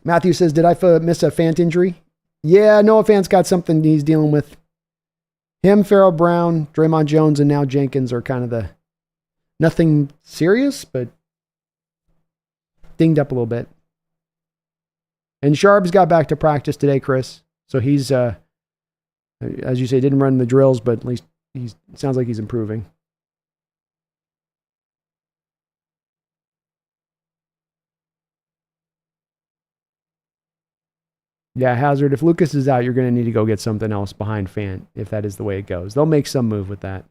Matthew says, did I miss a Fant injury? Yeah, Noah Fant's got something he's dealing with. Him, Farrell Brown, Draymond Jones, and now Jenkins are kind of the nothing serious, but dinged up a little bit. And Sharp's got back to practice today, Chris. So he's, as you say, didn't run the drills, but at least sounds like he's improving. Yeah, Hazard, if Lucas is out, you're going to need to go get something else behind Fant, if that is the way it goes. They'll make some move with that.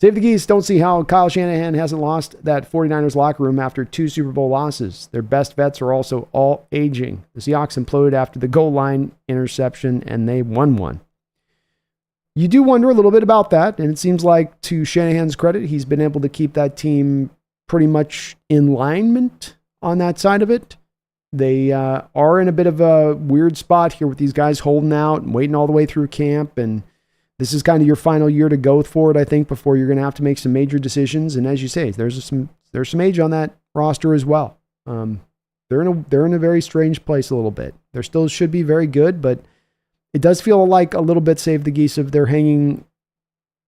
Save the Geese. Don't see how Kyle Shanahan hasn't lost that 49ers locker room after 2 Super Bowl losses. Their best vets are also all aging. The Seahawks imploded after the goal line interception, and they won one. You do wonder a little bit about that, and it seems like, to Shanahan's credit, he's been able to keep that team pretty much in alignment on that side of it. They are in a bit of a weird spot here with these guys holding out and waiting all the way through camp, and this is kind of your final year to go for it, I think, before you're going to have to make some major decisions. And as you say, there's some age on that roster as well. They're in a very strange place a little bit. They still should be very good, but it does feel like a little bit Save the Geese if they're hanging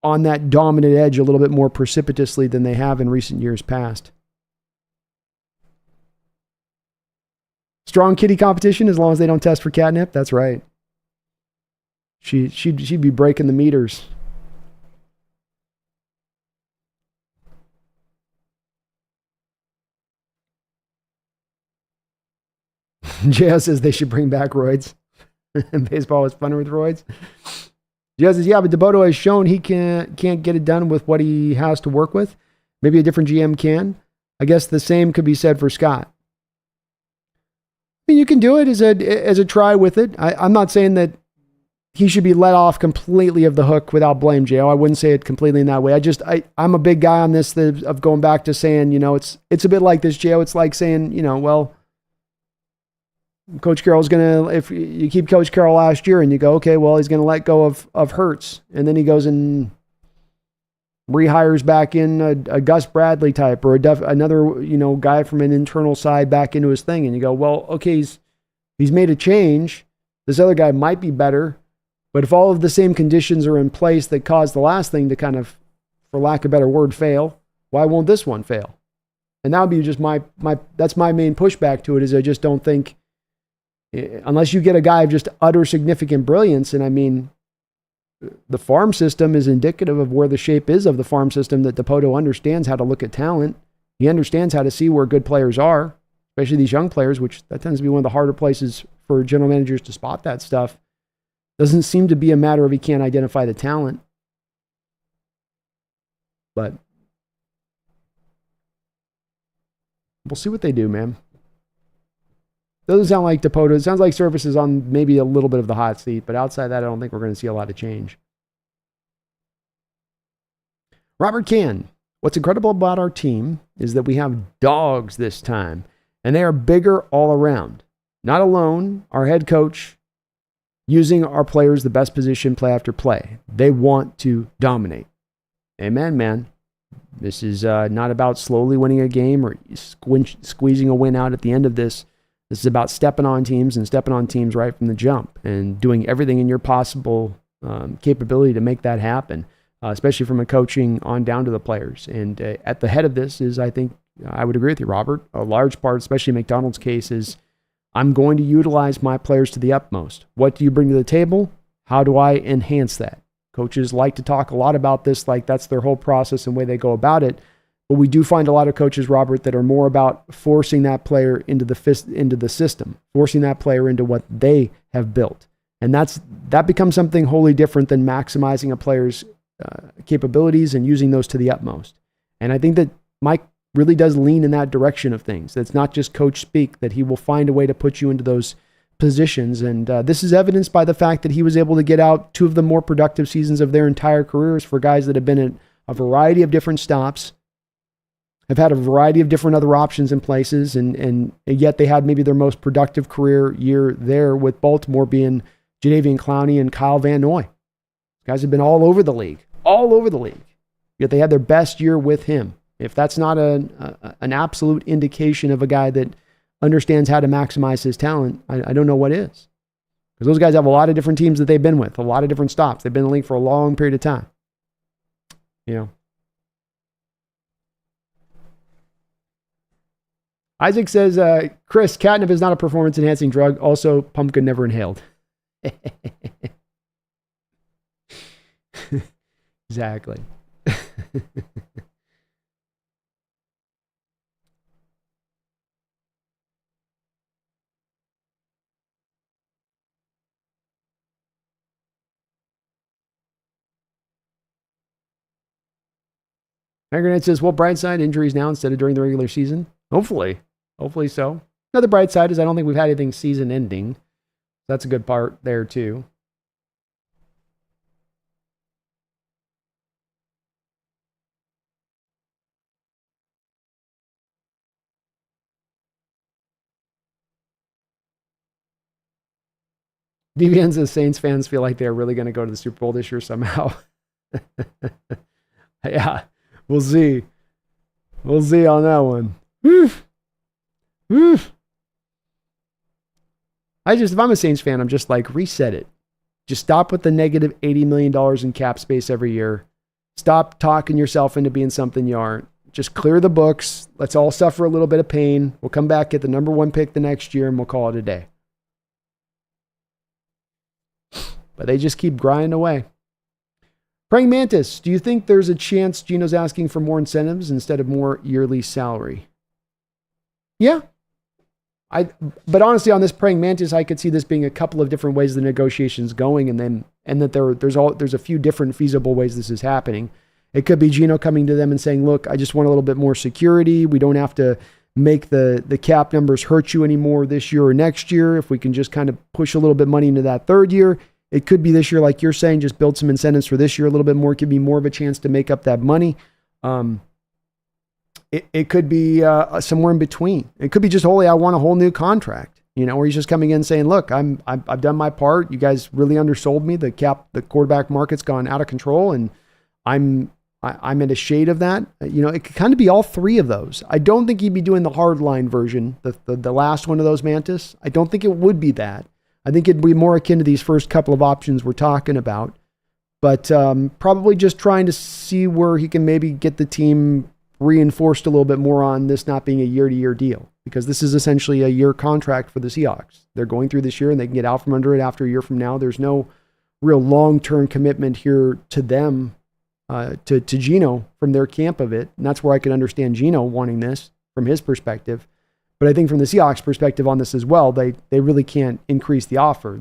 on that dominant edge a little bit more precipitously than they have in recent years past. Strong kitty competition as long as they don't test for catnip. That's right. She'd be breaking the meters. JS says they should bring back roids. Baseball is funner with roids. JS says, yeah, but DeBoto has shown he can't get it done with what he has to work with. Maybe a different GM can. I guess the same could be said for Scott. I mean, you can do it as a try with it. I'm not saying that he should be let off completely of the hook without blame, Jo. I wouldn't say it completely in that way. I'm a big guy on this of going back to saying, it's a bit like this, Jo. It's like saying, well, Coach Carroll's if you keep Coach Carroll last year and you go, okay, well, he's going to let go of Hurts. And then he goes and rehires back in a Gus Bradley type or another, guy from an internal side back into his thing. And you go, well, okay, he's made a change. This other guy might be better. But if all of the same conditions are in place that caused the last thing to kind of, for lack of a better word, fail, why won't this one fail? And that would be just that's my main pushback to it is I just don't think, unless you get a guy of just utter significant brilliance, and I mean, the farm system is indicative of where the shape is of the farm system, that DePoto understands how to look at talent. He understands how to see where good players are, especially these young players, which that tends to be one of the harder places for general managers to spot that stuff. Doesn't seem to be a matter of he can't identify the talent. But we'll see what they do, man. Doesn't sound like DePoto. It sounds like Service is on maybe a little bit of the hot seat, but outside that, I don't think we're going to see a lot of change. Robert Can. What's incredible about our team is that we have dogs this time, and they are bigger all around. Not alone, our head coach using our players the best position play after play. They want to dominate. Amen, man. This is not about slowly winning a game or squeezing a win out at the end of this. This is about stepping on teams right from the jump and doing everything in your possible capability to make that happen, especially from a coaching on down to the players. And at the head of this is, I think, I would agree with you, Robert, a large part, especially in McDonald's case, is I'm going to utilize my players to the utmost. What do you bring to the table? How do I enhance that? Coaches like to talk a lot about this, like that's their whole process and way they go about it. But we do find a lot of coaches, Robert, that are more about forcing that player into the system, forcing that player into what they have built. And that becomes something wholly different than maximizing a player's capabilities and using those to the utmost. And I think that Mike really does lean in that direction of things. That's not just coach speak, that he will find a way to put you into those positions. And this is evidenced by the fact that he was able to get out two of the more productive seasons of their entire careers for guys that have been at a variety of different stops, have had a variety of different other options in places, and yet they had maybe their most productive career year there, with Baltimore being Jadeveon Clowney and Kyle Van Noy. Guys have been all over the league, yet they had their best year with him. If that's not an absolute indication of a guy that understands how to maximize his talent, I don't know what is. Because those guys have a lot of different teams that they've been with, a lot of different stops. They've been in the league for a long period of time. Isaac says, Chris, catnip is not a performance-enhancing drug. Also, pumpkin never inhaled. Exactly. Magnet says, well, bright side, injuries now instead of during the regular season. Hopefully so. Another bright side is I don't think we've had anything season ending. That's a good part there too. DVN says Saints fans feel like they're really going to go to the Super Bowl this year somehow. Yeah, we'll see. We'll see on that one. Woof. If I'm a Saints fan, I'm just like, reset it. Just stop with the negative $80 million in cap space every year. Stop talking yourself into being something you aren't. Just clear the books. Let's all suffer a little bit of pain. We'll come back, get the number 1 pick the next year, and we'll call it a day. But they just keep grinding away. Praying Mantis, do you think there's a chance Gino's asking for more incentives instead of more yearly salary? Yeah. But honestly, on this Praying Mantis, I could see this being a couple of different ways the negotiation's going, and that there's a few different feasible ways this is happening. It could be Gino coming to them and saying, look, I just want a little bit more security. We don't have to make the cap numbers hurt you anymore this year or next year. If we can just kind of push a little bit of money into that third year. It could be this year, like you're saying, just build some incentives for this year a little bit more. It could be more of a chance to make up that money. It could be somewhere in between. It could be just wholly, I want a whole new contract, where he's just coming in saying, look, I've done my part. You guys really undersold me. The quarterback market's gone out of control, and I'm in a shade of that. It could kind of be all three of those. I don't think he'd be doing the hardline version, the last one of those, Mantis. I don't think it would be that. I think it'd be more akin to these first couple of options we're talking about, but probably just trying to see where he can maybe get the team reinforced a little bit more on this not being a year-to-year deal, because this is essentially a year contract for the Seahawks. They're going through this year and they can get out from under it after a year from now. There's no real long-term commitment here to them, to Gino from their camp of it. And that's where I could understand Gino wanting this from his perspective. But I think from the Seahawks perspective on this as well, they really can't increase the offer.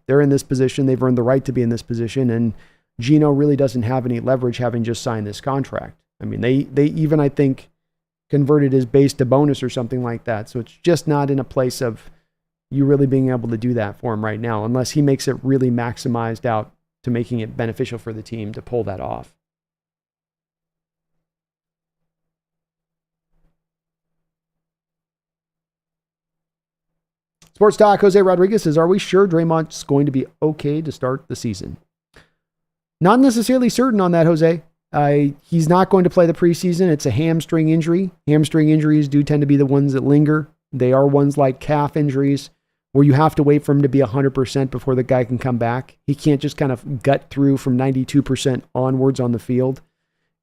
They're in this position. They've earned the right to be in this position. And Gino really doesn't have any leverage having just signed this contract. I mean, they even, I think, converted his base to bonus or something like that. So it's just not in a place of you really being able to do that for him right now, unless he makes it really maximized out to making it beneficial for the team to pull that off. Sports Talk, Jose Rodriguez says, are we sure Draymond's going to be okay to start the season? Not necessarily certain on that, Jose. He's not going to play the preseason. It's a hamstring injury. Hamstring injuries do tend to be the ones that linger. They are ones like calf injuries where you have to wait for him to be 100% before the guy can come back. He can't just kind of gut through from 92% onwards on the field.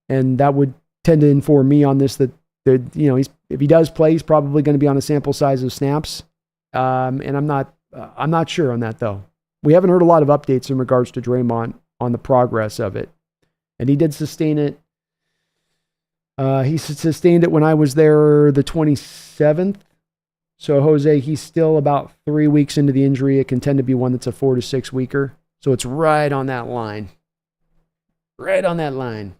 And that would tend to inform me on this that if he does play, he's probably going to be on a sample size of snaps. And I'm not sure on that though. We haven't heard a lot of updates in regards to Draymond on the progress of it. And he did sustain it. He sustained it when I was there the 27th. So Jose, he's still about 3 weeks into the injury. It can tend to be one that's a 4 to 6 weeker. So it's right on that line. Right on that line.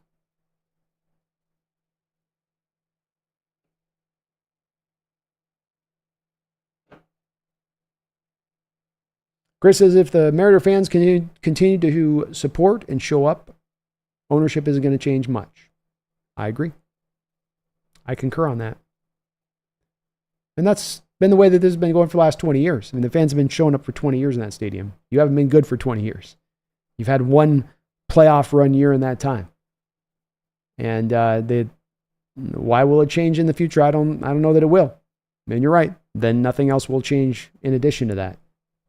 Chris says, if the Mariner fans continue to support and show up, ownership isn't going to change much. I agree. I concur on that. And that's been the way that this has been going for the last 20 years. I mean, the fans have been showing up for 20 years in that stadium. You haven't been good for 20 years. You've had one playoff run year in that time. And why will it change in the future? I don't know that it will. And you're right. Then nothing else will change in addition to that.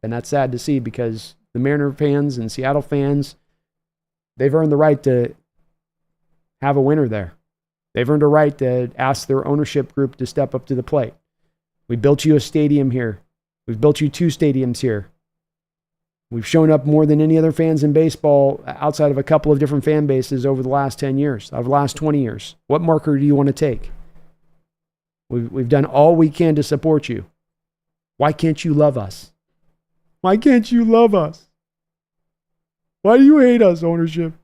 And that's sad to see because the Mariner fans and Seattle fans, they've earned the right to have a winner there. They've earned a right to ask their ownership group to step up to the plate. We built you a stadium here. We've built you 2 stadiums here. We've shown up more than any other fans in baseball outside of a couple of different fan bases over the last 10 years, over the last 20 years. What marker do you want to take? We've done all we can to support you. Why can't you love us? Why can't you love us? Why do you hate us, ownership?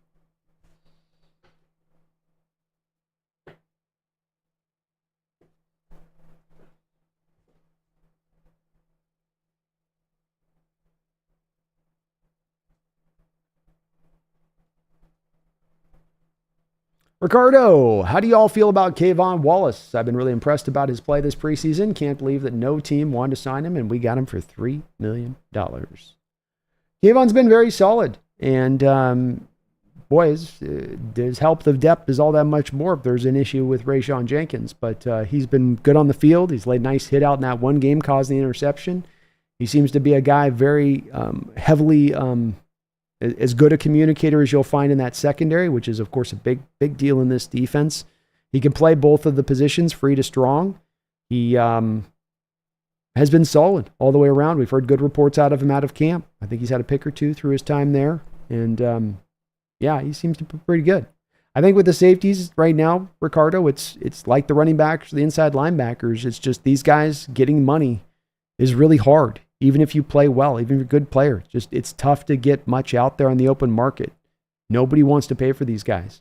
Ricardo, how do you all feel about Kayvon Wallace? I've been really impressed about his play this preseason. Can't believe that no team wanted to sign him, and we got him for $3 million. Kayvon's been very solid, and his help of depth is all that much more if there's an issue with Rayshon Jenkins. But he's been good on the field. He's laid a nice hit out in that one game, causing the interception. He seems to be a guy very heavily as good a communicator as you'll find in that secondary, which is, of course, a big deal in this defense. He can play both of the positions, free to strong. He has been solid all the way around. We've heard good reports out of him out of camp. I think he's had a pick or two through his time there. And yeah, he seems to be pretty good. I think with the safeties right now, Ricardo, it's like the running backs, the inside linebackers. It's just these guys getting money is really hard. Even if you play well, even if you're a good player, it's tough to get much out there on the open market. Nobody wants to pay for these guys.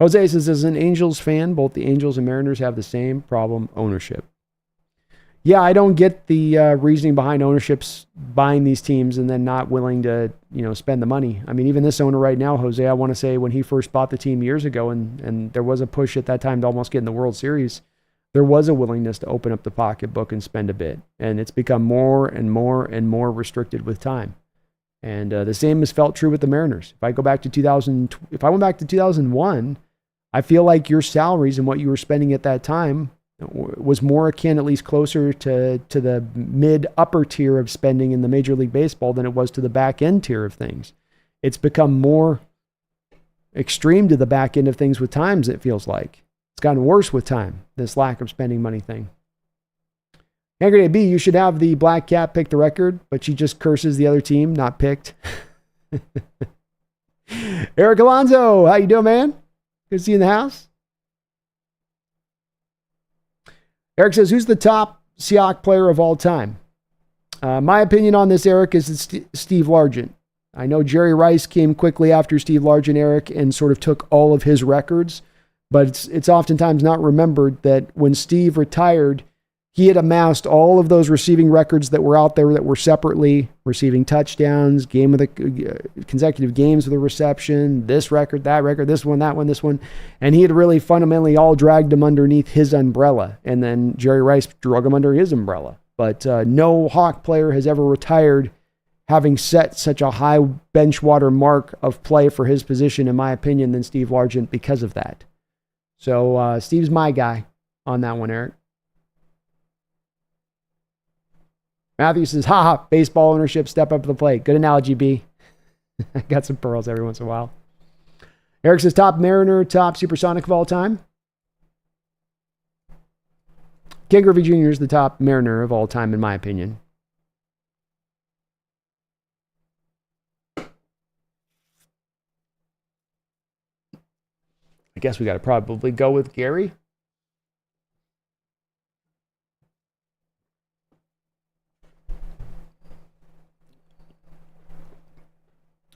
Jose says, as an Angels fan, both the Angels and Mariners have the same problem, ownership. Yeah, I don't get the reasoning behind ownerships buying these teams and then not willing to, spend the money. I mean, even this owner right now, Jose, I want to say when he first bought the team years ago, and there was a push at that time to almost get in the World Series, there was a willingness to open up the pocketbook and spend a bit. And it's become more and more and more restricted with time. And the same is felt true with the Mariners. If I went back to 2001, I feel like your salaries and what you were spending at that time was more akin, at least closer to the mid-upper tier of spending in the Major League Baseball than it was to the back-end tier of things. It's become more extreme to the back end of things with times, it feels like. It's gotten worse with time, this lack of spending money thing. Angry B, you should have the Black Cat pick the record, but she just curses the other team, not picked. Eric Alonso, how you doing, man? Good to see you in the house. Eric says, who's the top Seahawks player of all time? My opinion on this, Eric, is it's Steve Largent. I know Jerry Rice came quickly after Steve Largent, Eric, and sort of took all of his records, but it's oftentimes not remembered that when Steve retired, he had amassed all of those receiving records that were out there that were separately receiving touchdowns, consecutive games with a reception, this record, that record, this one, that one, this one. And he had really fundamentally all dragged them underneath his umbrella. And then Jerry Rice drug him under his umbrella. But no Hawk player has ever retired having set such a high bench water mark of play for his position, in my opinion, than Steve Largent because of that. So Steve's my guy on that one, Eric. Matthew says, haha, baseball ownership, step up to the plate. Good analogy, B. I got some pearls every once in a while. Eric says, top Mariner, top Supersonic of all time. Ken Griffey Jr. is the top Mariner of all time, in my opinion. I guess we got to probably go with Gary.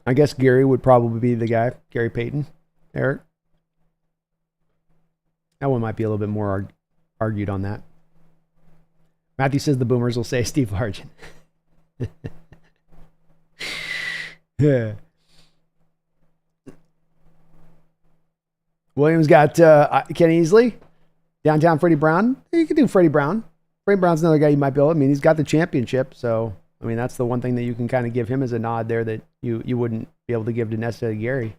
I guess Gary would probably be the guy. Gary Payton. Eric. That one might be a little bit more argued on that. Matthew says the Boomers will say Steve Largent. Yeah. Williams got Ken Easley. Downtown Freddie Brown. You can do Freddie Brown. Freddie Brown's another guy you might build. I mean, he's got the championship, so I mean, that's the one thing that you can kind of give him as a nod there that you wouldn't be able to give to necessarily Gary,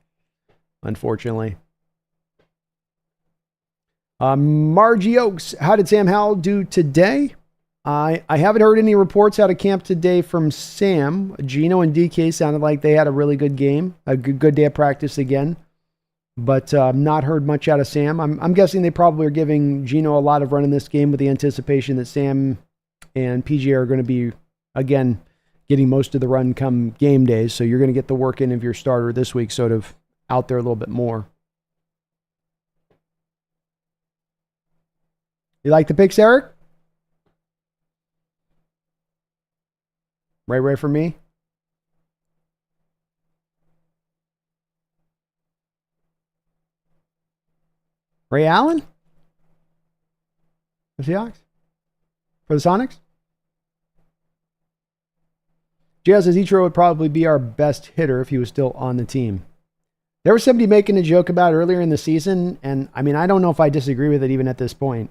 unfortunately. Margie Oaks, how did Sam Howell do today? I haven't heard any reports out of camp today from Sam. Gino and DK sounded like they had a really good game, a good day of practice again. But not heard much out of Sam. I'm guessing they probably are giving Gino a lot of run in this game with the anticipation that Sam and PJ are going to be, again, getting most of the run come game days. So you're going to get the work in of your starter this week sort of out there a little bit more. You like the picks, Eric? Right for me? Ray Allen? The Seahawks? For the Sonics? JL says Ichiro would probably be our best hitter if he was still on the team. There was somebody making a joke about earlier in the season, and I mean, I don't know if I disagree with it even at this point.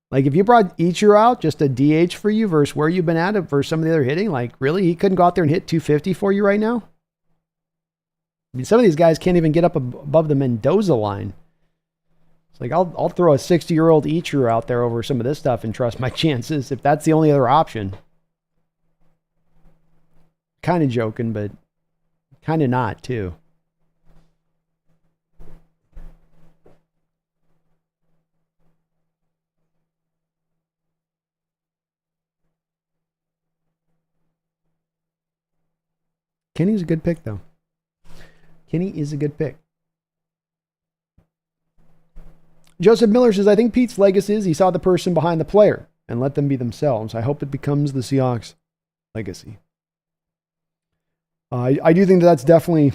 Like, if you brought Ichiro out, just a DH for you versus where you've been at it versus some of the other hitting, like, really? He couldn't go out there and hit 250 for you right now? I mean, some of these guys can't even get up above the Mendoza line. It's like, I'll throw a 60-year-old Ichiro out there over some of this stuff and trust my chances if that's the only other option. Kind of joking, but kind of not, too. Kenny's a good pick, though. Kenny is a good pick. Joseph Miller says, I think Pete's legacy is he saw the person behind the player and let them be themselves. I hope it becomes the Seahawks legacy. I do think that's definitely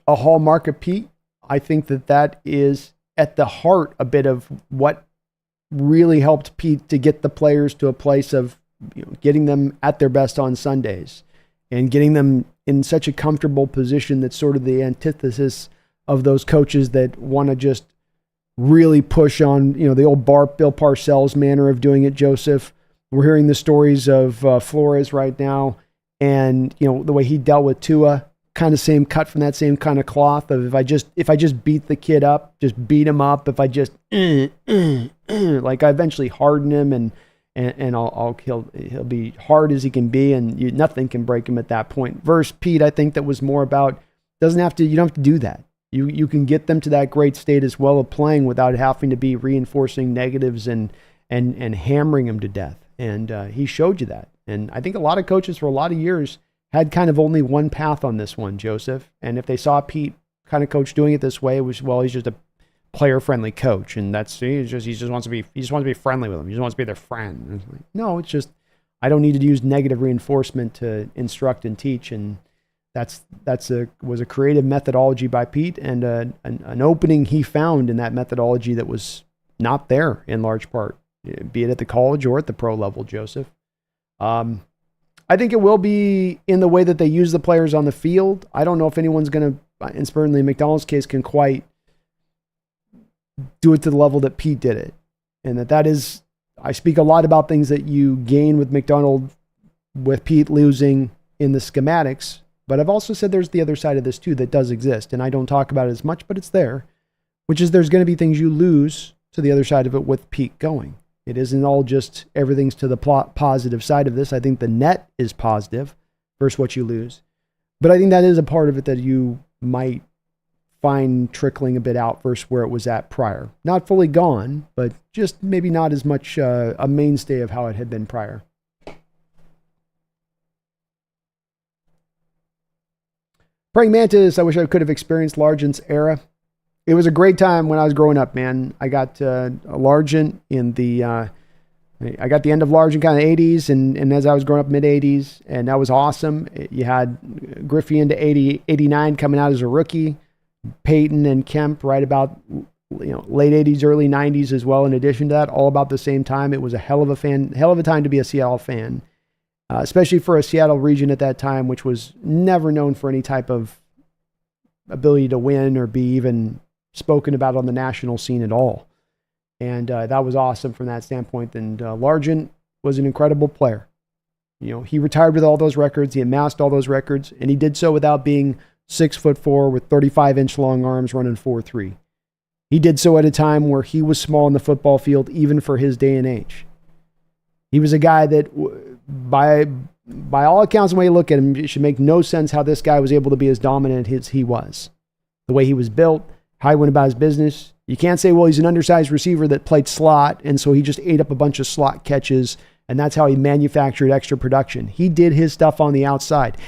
a hallmark of Pete. I think that is at the heart a bit of what really helped Pete to get the players to a place of getting them at their best on Sundays and getting them in such a comfortable position that's sort of the antithesis of those coaches that want to just really push on, the old Bill Parcells manner of doing it, Joseph. We're hearing the stories of Flores right now, and the way he dealt with Tua, kind of same cut from that same kind of cloth of if I just beat the kid up, just beat him up. If I just like I eventually harden him and he'll be hard as he can be, and nothing can break him at that point. Versus Pete, I think that was more about you don't have to do that. You can get them to that great state as well of playing without having to be reinforcing negatives and hammering them to death. And he showed you that. And I think a lot of coaches for a lot of years had kind of only one path on this one, Joseph. And if they saw Pete kind of coach doing it this way, it was, well, he's just a player-friendly coach, and he just wants to be friendly with them. He just wants to be their friend. And it's like, no, it's just I don't need to use negative reinforcement to instruct and teach. And was a creative methodology by Pete, and an opening he found in that methodology that was not there in large part, be it at the college or at the pro level, Joseph. I think it will be in the way that they use the players on the field. I don't know if anyone's going to, in certainly McDonald's case, can quite do it to the level that Pete did it. And that is, I speak a lot about things that you gain with McDonald, with Pete losing in the schematics. But I've also said there's the other side of this too that does exist. And I don't talk about it as much, but it's there, which is there's going to be things you lose to the other side of it with Pete going. It isn't all just everything's to the positive side of this. I think the net is positive versus what you lose. But I think that is a part of it that you might find trickling a bit out versus where it was at prior. Not fully gone, but just maybe not as much a mainstay of how it had been prior. Praying Mantis, I wish I could have experienced Largent's era. It was a great time when I was growing up, man. I got Largent I got the end of Largent kind of 80s, and as I was growing up, mid-80s, and that was awesome. You had Griffey into 89 coming out as a rookie, Peyton and Kemp right about late 80s, early 90s as well. In addition to that, all about the same time. It was a hell of a time to be a Seattle fan, especially for a Seattle region at that time, which was never known for any type of ability to win or be even spoken about on the national scene at all. And that was awesome from that standpoint. And Largent was an incredible player. He retired with all those records. He amassed all those records, and he did so without being 6'4" with 35-inch long arms running 4.3. He did so at a time where he was small in the football field, even for his day and age. He was a guy that, by all accounts, the way you look at him, it should make no sense how this guy was able to be as dominant as he was. The way he was built, how he went about his business. You can't say, well, he's an undersized receiver that played slot, and so he just ate up a bunch of slot catches, and that's how he manufactured extra production. He did his stuff on the outside.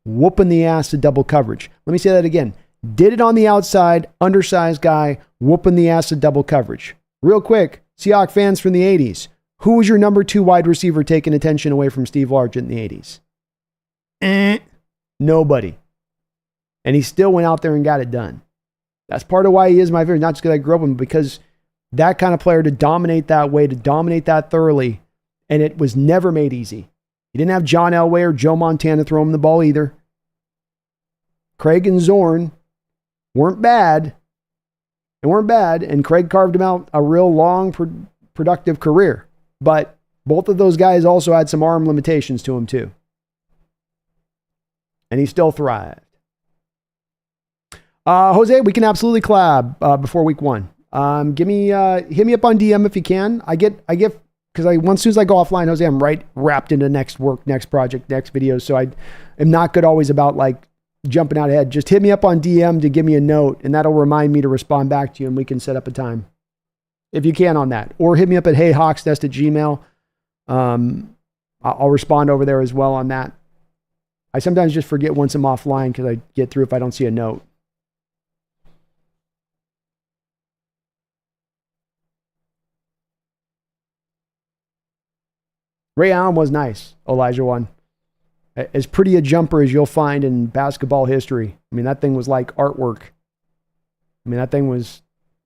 Whooping the ass to double coverage. Let me say that again. Did it on the outside, undersized guy, whooping the ass to double coverage. Real quick, Seahawks fans from the 80s. Who was your number 2 wide receiver taking attention away from Steve Largent in the 80s? Nobody. And he still went out there and got it done. That's part of why he is my favorite, not just because I grew up with him, because that kind of player to dominate that way, to dominate that thoroughly, and it was never made easy. He didn't have John Elway or Joe Montana throw him the ball either. Craig and Zorn weren't bad. And Craig carved him out a real long, productive career. But both of those guys also had some arm limitations to him too. And he still thrived. Jose, we can absolutely collab before week 1. Hit me up on DM if you can. Because as soon as I go offline, Jose, I'm right wrapped into next work, next project, next video. So I am not good always about like jumping out ahead. Just hit me up on DM to give me a note, and that'll remind me to respond back to you, and we can set up a time if you can on that. Or hit me up at heyhawksnest@gmail.com. I'll respond over there as well on that. I sometimes just forget once I'm offline because I get through if I don't see a note. Ray Allen was nice, Elijah one. As pretty a jumper as you'll find in basketball history. I mean, that thing was like artwork. I mean, that thing was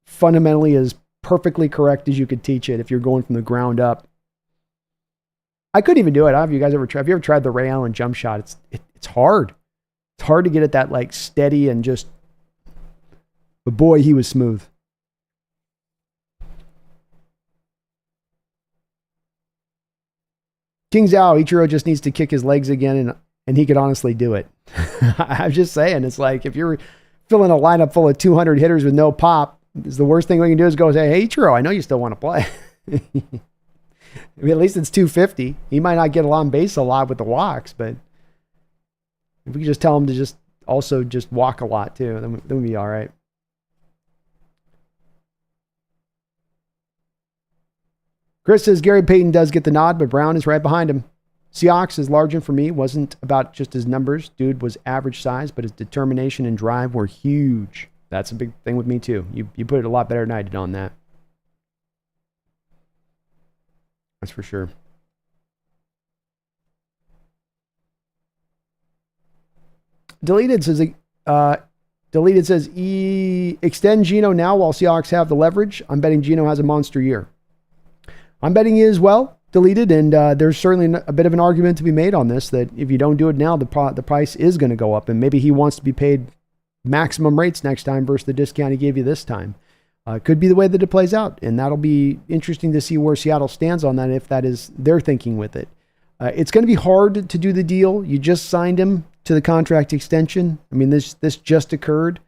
fundamentally as perfectly correct as you could teach it if you're going from the ground up. I couldn't even do it. Have you ever tried the Ray Allen jump shot? It's hard. It's hard to get it that like steady and just, but boy, he was smooth. King Zhao, Ichiro just needs to kick his legs again and he could honestly do it. I'm just saying, it's like if you're filling a lineup full of 200 hitters with no pop, the worst thing we can do is go say, hey, Ichiro, I know you still want to play. I mean, at least it's 250. He might not get on base a lot with the walks, but if we could just tell him to just walk a lot too, then we'd be all right. Chris says Gary Payton does get the nod, but Brown is right behind him. Seahawks is large, and for me, wasn't about just his numbers. Dude was average size, but his determination and drive were huge. That's a big thing with me too. You put it a lot better than I did on that. That's for sure. Deleted says extend Geno now while Seahawks have the leverage. I'm betting Geno has a monster year. I'm betting he is well, Deleted, and there's certainly a bit of an argument to be made on this that if you don't do it now, the price is going to go up, and maybe he wants to be paid maximum rates next time versus the discount he gave you this time. Could be the way that it plays out, and that'll be interesting to see where Seattle stands on that, if that is their thinking with it. It's going to be hard to do the deal. You just signed him to the contract extension. I mean, this just occurred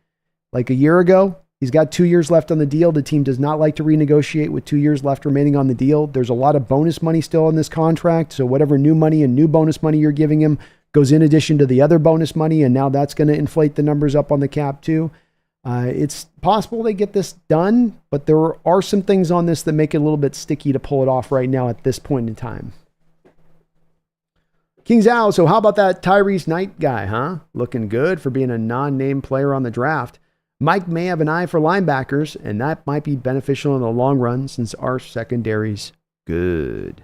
like a year ago. He's got 2 years left on the deal. The team does not like to renegotiate with 2 years left remaining on the deal. There's a lot of bonus money still in this contract, so whatever new money and new bonus money you're giving him goes in addition to the other bonus money, and now that's going to inflate the numbers up on the cap too. It's possible they get this done, but there are some things on this that make it a little bit sticky to pull it off right now at this point in time. King Zhao, so how about that Tyrese Knight guy, huh? Looking good for being a non-name player on the draft. Mike may have an eye for linebackers, and that might be beneficial in the long run since our secondary's good.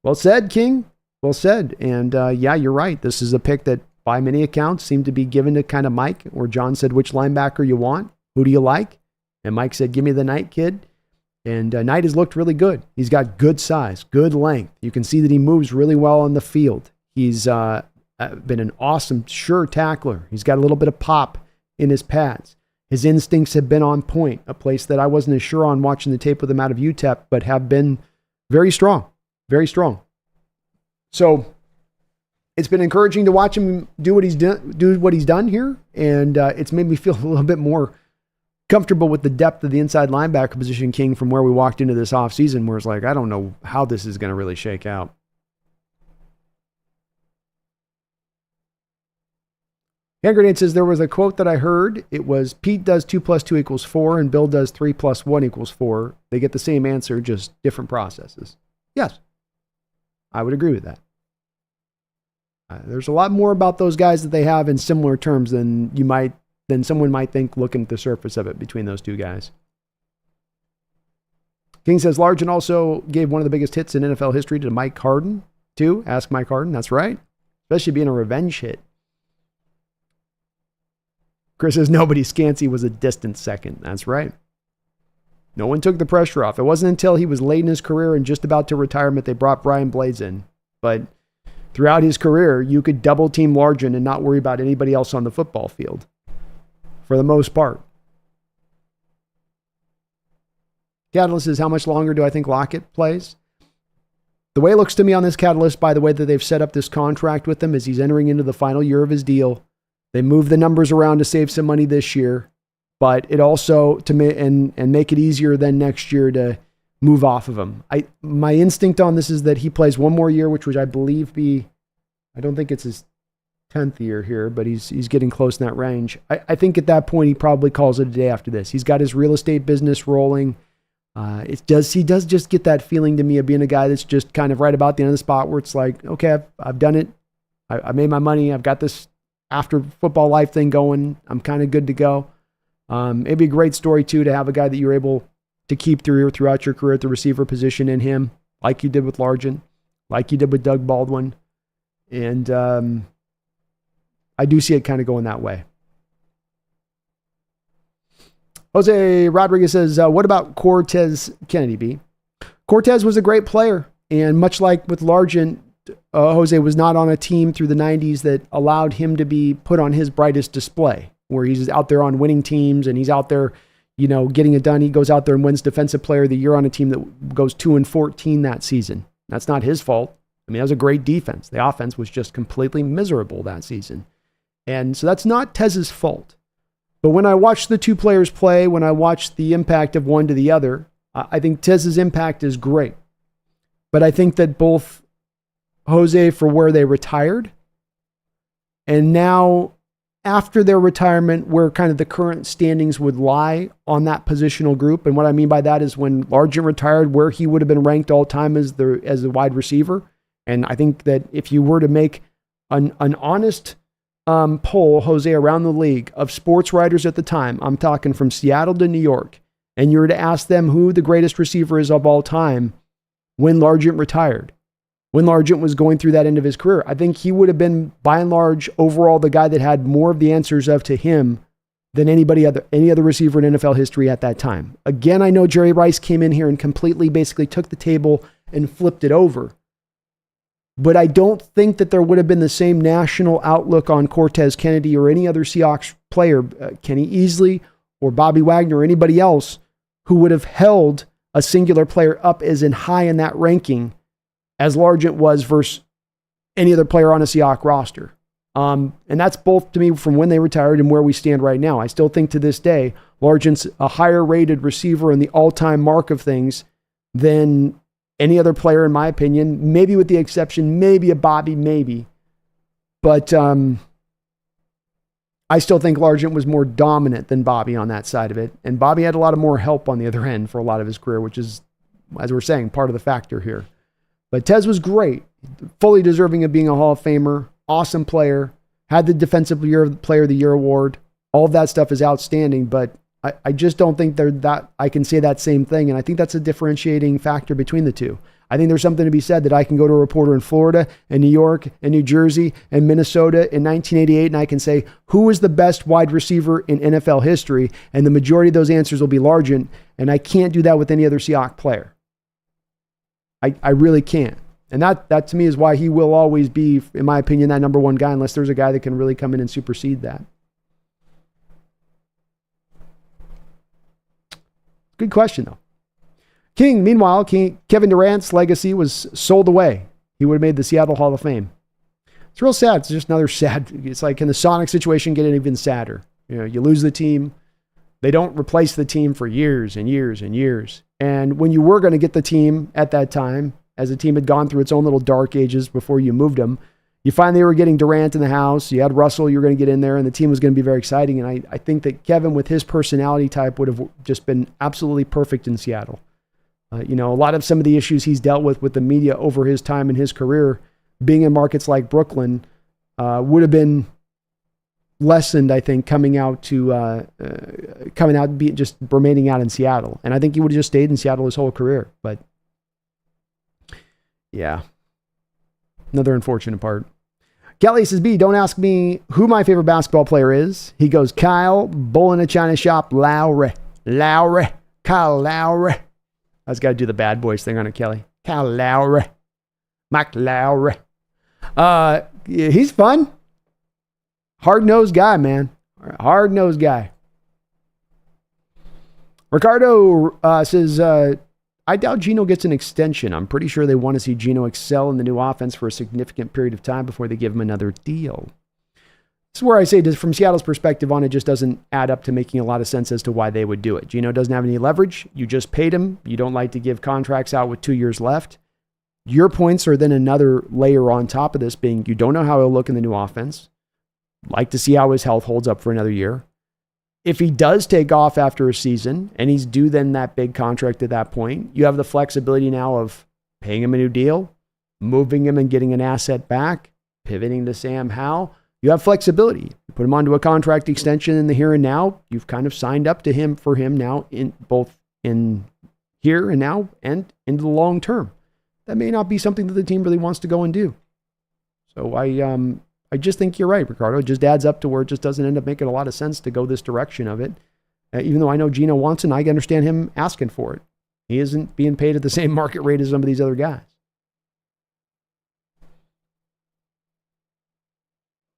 Well said, King. Well said. And yeah, you're right. This is a pick that by many accounts seemed to be given to kind of Mike, where John said, which linebacker you want? Who do you like? And Mike said, give me the Knight kid. And Knight has looked really good. He's got good size, good length. You can see that he moves really well on the field. He's been an awesome, sure tackler. He's got a little bit of pop in his pads. His instincts have been on point, a place that I wasn't as sure on watching the tape with him out of UTEP, but have been very strong, very strong. So it's been encouraging to watch him do what he's done here, and it's made me feel a little bit more comfortable with the depth of the inside linebacker position, King, from where we walked into this offseason, where it's like, I don't know how this is going to really shake out. Hand Grenade says there was a quote that I heard. It was Pete does 2 + 2 = 4 and Bill does 3 + 1 = 4. They get the same answer, just different processes. Yes, I would agree with that. There's a lot more about those guys that they have in similar terms than someone might think looking at the surface of it between those two guys. King says Largent also gave one of the biggest hits in NFL history to Mike Harden, too. Ask Mike Harden. That's right. Especially being a revenge hit. Chris says nobody. Scansy was a distant second. That's right. No one took the pressure off. It wasn't until he was late in his career and just about to retirement they brought Brian Blades in. But throughout his career, you could double team Largent and not worry about anybody else on the football field. For the most part. Catalyst says, how much longer do I think Lockett plays? The way it looks to me on this Catalyst, by the way that they've set up this contract with him, is he's entering into the final year of his deal. They move the numbers around to save some money this year, but it also and make it easier than next year to move off of him. My instinct on this is that he plays one more year, which would I believe I don't think it's his 10th year here, but he's getting close in that range. I think at that point he probably calls it a day after this. He's got his real estate business rolling. He does just get that feeling to me of being a guy that's just kind of right about the end of the spot where it's like, okay, I've done it. I made my money. I've got this after football life thing going. I'm kind of good to go. It'd be a great story too to have a guy that you're able to keep throughout your career at the receiver position in him, like you did with Largent, like you did with Doug Baldwin. And I do see it kind of going that way. Jose Rodriguez says, what about Cortez Kennedy, B? Cortez was a great player. And much like with Largent, Jose was not on a team through the 90s that allowed him to be put on his brightest display, where he's out there on winning teams and he's out there, getting it done. He goes out there and wins Defensive Player of the Year on a team that goes 2-14 that season. That's not his fault. I mean, that was a great defense. The offense was just completely miserable that season. And so that's not Tez's fault. But when I watch the two players play, when I watch the impact of one to the other, I think Tez's impact is great. But I think that both Jose, for where they retired, and now after their retirement, where kind of the current standings would lie on that positional group. And what I mean by that is when Largent retired, where he would have been ranked all time as a wide receiver. And I think that if you were to make an honest poll, Jose, around the league of sports writers at the time, I'm talking from Seattle to New York, and you were to ask them who the greatest receiver is of all time when Largent retired, when Largent was going through that end of his career, I think he would have been, by and large, overall the guy that had more of the answers to him than any other receiver in NFL history at that time. Again, I know Jerry Rice came in here and completely basically took the table and flipped it over. But I don't think that there would have been the same national outlook on Cortez Kennedy or any other Seahawks player, Kenny Easley or Bobby Wagner or anybody else, who would have held a singular player up as in high in that ranking as Largent was versus any other player on a Seahawks roster. And that's both to me from when they retired and where we stand right now. I still think to this day, Largent's a higher rated receiver in the all-time mark of things than any other player, in my opinion, maybe with the exception, maybe a Bobby, maybe. But I still think Largent was more dominant than Bobby on that side of it. And Bobby had a lot of more help on the other end for a lot of his career, which is, as we're saying, part of the factor here. But Tez was great, fully deserving of being a Hall of Famer, awesome player, had the Defensive Player of the Year award. All of that stuff is outstanding, but I just don't think I can say that same thing. And I think that's a differentiating factor between the two. I think there's something to be said that I can go to a reporter in Florida and New York and New Jersey and Minnesota in 1988, and I can say, who is the best wide receiver in NFL history? And the majority of those answers will be Largent, and I can't do that with any other Seahawks player. I really can't. And that to me is why he will always be, in my opinion, that number one guy, unless there's a guy that can really come in and supersede that. Good question, though. Meanwhile, Kevin Durant's legacy was sold away. He would have made the Seattle Hall of Fame. It's real sad. It's just another sad. It's like, can the Sonic situation get even sadder? You lose the team. They don't replace the team for years and years and years. And when you were going to get the team at that time, as the team had gone through its own little dark ages before you moved them, you finally were getting Durant in the house. You had Russell, you were going to get in there, and the team was going to be very exciting. And I think that Kevin, with his personality type, would have just been absolutely perfect in Seattle. A lot of some of the issues he's dealt with the media over his time in his career, being in markets like Brooklyn, would have been lessened, I think, coming out, just remaining out in Seattle. And I think he would have just stayed in Seattle his whole career. But yeah, another unfortunate part. Kelly says, B, don't ask me who my favorite basketball player is. He goes, Kyle, bull in a china shop, Lowry, Kyle Lowry. I just got to do the bad boys thing on it, Kelly. Kyle Lowry, Mike Lowry. He's fun. Hard-nosed guy, man. Hard-nosed guy. Ricardo says, I doubt Geno gets an extension. I'm pretty sure they want to see Geno excel in the new offense for a significant period of time before they give him another deal. This is where I say, from Seattle's perspective on it, just doesn't add up to making a lot of sense as to why they would do it. Geno doesn't have any leverage. You just paid him. You don't like to give contracts out with 2 years left. Your points are then another layer on top of this being you don't know how he'll look in the new offense. Like to see how his health holds up for another year. If he does take off after a season and he's due then that big contract at that point, you have the flexibility now of paying him a new deal, moving him and getting an asset back, pivoting to Sam Howell. You have flexibility. You put him onto a contract extension in the here and now. You've kind of signed up to him for him now in both in here and now and into the long term. That may not be something that the team really wants to go and do. So I just think you're right, Ricardo. It just adds up to where it just doesn't end up making a lot of sense to go this direction of it. Even though I know Geno wants it, and I understand him asking for it. He isn't being paid at the same market rate as some of these other guys.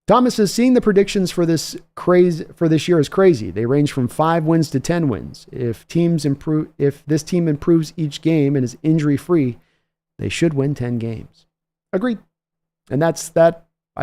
Thomas says, seeing the predictions for this year is crazy. They range from 5 wins to 10 wins. If this team improves each game and is injury-free, they should win 10 games. Agreed. And I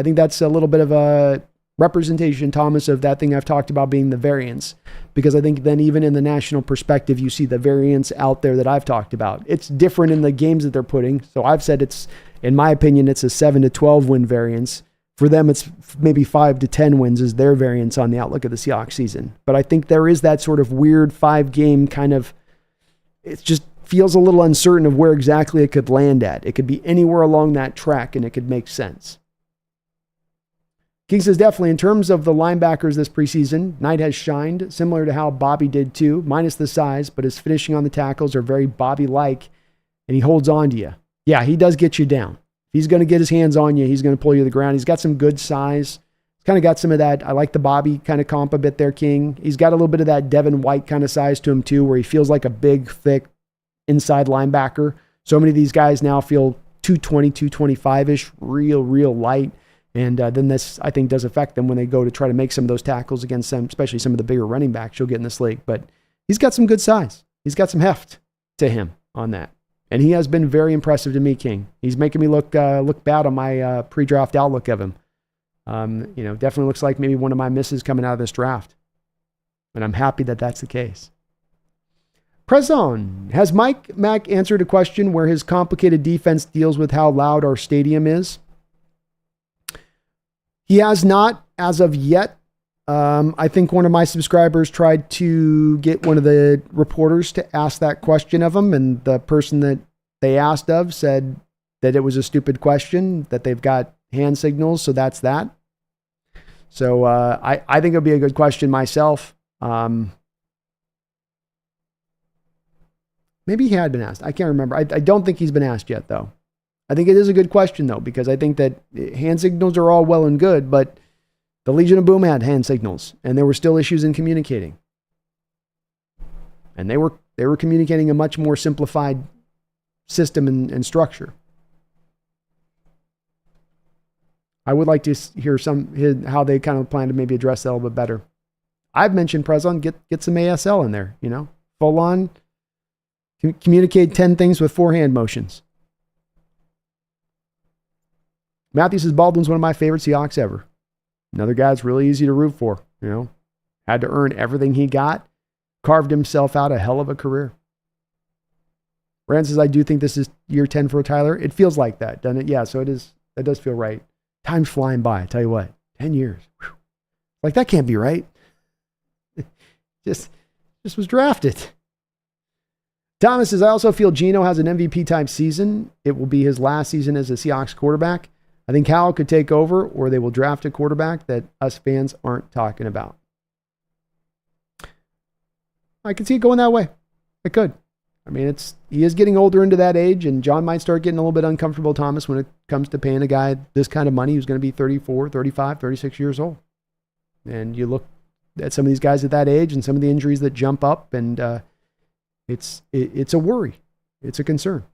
think that's a little bit of a representation, Thomas, of that thing I've talked about being the variance. Because I think then even in the national perspective, you see the variance out there that I've talked about. It's different in the games that they're putting. So I've said in my opinion, it's a 7 to 12 win variance. For them, it's maybe 5 to 10 wins is their variance on the outlook of the Seahawks season. But I think there is that sort of weird 5-game kind of, it just feels a little uncertain of where exactly it could land at. It could be anywhere along that track and it could make sense. King says, definitely in terms of the linebackers this preseason, Knight has shined, similar to how Bobby did too, minus the size, but his finishing on the tackles are very Bobby-like, and he holds on to you. Yeah, he does get you down. He's going to get his hands on you. He's going to pull you to the ground. He's got some good size. He's kind of got some of that. I like the Bobby kind of comp a bit there, King. He's got a little bit of that Devin White kind of size to him too, where he feels like a big, thick inside linebacker. So many of these guys now feel 220, 225-ish, real light. And then this, I think, does affect them when they go to try to make some of those tackles against them, especially some of the bigger running backs you'll get in this league. But he's got some good size. He's got some heft to him on that. And he has been very impressive to me, King. He's making me look bad on my pre-draft outlook of him. Definitely looks like maybe one of my misses coming out of this draft. And I'm happy that that's the case. Prezon, has Mike Mack answered a question where his complicated defense deals with how loud our stadium is? He has not as of yet. I think one of my subscribers tried to get one of the reporters to ask that question of him, and the person that they asked of said that it was a stupid question, that they've got hand signals, so that's that. So I think it'll be a good question myself. Maybe he had been asked. I can't remember. I don't think he's been asked yet, though. I think it is a good question, though, because I think that hand signals are all well and good, but the Legion of Boom had hand signals, and there were still issues in communicating. And they were communicating a much more simplified system and structure. I would like to hear how they kind of plan to maybe address that a little bit better. I've mentioned Prezon, get some ASL in there, full on, communicate 10 things with 4 hand motions. Matthew says, Baldwin's one of my favorite Seahawks ever. Another guy that's really easy to root for, Had to earn everything he got. Carved himself out a hell of a career. Rand says, I do think this is year 10 for Tyler. It feels like that, doesn't it? Yeah, so it is. That does feel right. Time's flying by, I tell you what. 10 years. Whew. Like, that can't be right. Just was drafted. Thomas says, I also feel Geno has an MVP-type season. It will be his last season as a Seahawks quarterback. I think Howell could take over, or they will draft a quarterback that us fans aren't talking about. I could see it going that way. It could. I mean, he is getting older into that age, and John might start getting a little bit uncomfortable, Thomas, when it comes to paying a guy this kind of money who's going to be 34, 35, 36 years old. And you look at some of these guys at that age and some of the injuries that jump up, and it's a worry. It's a concern.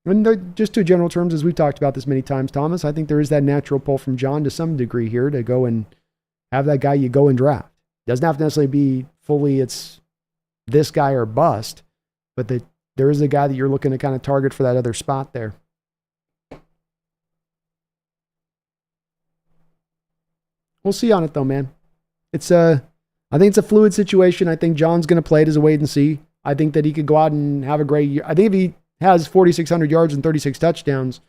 And just to general terms, as we've talked about this many times, Thomas, I think there is that natural pull from John to some degree here to go and have that guy you go and draft. Doesn't have to necessarily be fully it's this guy or bust, but there is a guy that you're looking to kind of target for that other spot there. We'll see on it though, man. I think it's a fluid situation. I think John's going to play it as a wait and see. I think that he could go out and have a great year. I think if he has 4,600 yards and 36 touchdowns,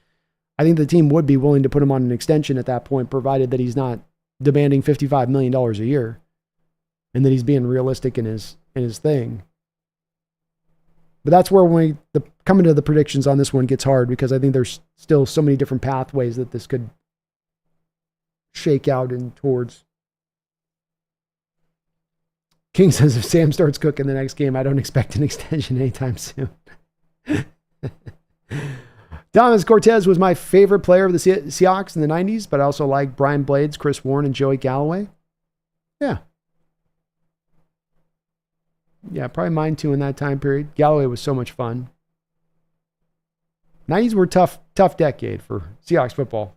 I think the team would be willing to put him on an extension at that point, provided that he's not demanding $55 million a year and that he's being realistic in his thing. But that's where coming to the predictions on this one gets hard, because I think there's still so many different pathways that this could shake out in towards. King says if Sam starts cooking the next game, I don't expect an extension anytime soon. Thomas Cortez was my favorite player of the Seahawks in the 90s, but I also like Brian Blades, Chris Warren, and Joey Galloway. Yeah. Yeah, probably mine too in that time period. Galloway was so much fun. 90s were tough decade for Seahawks football.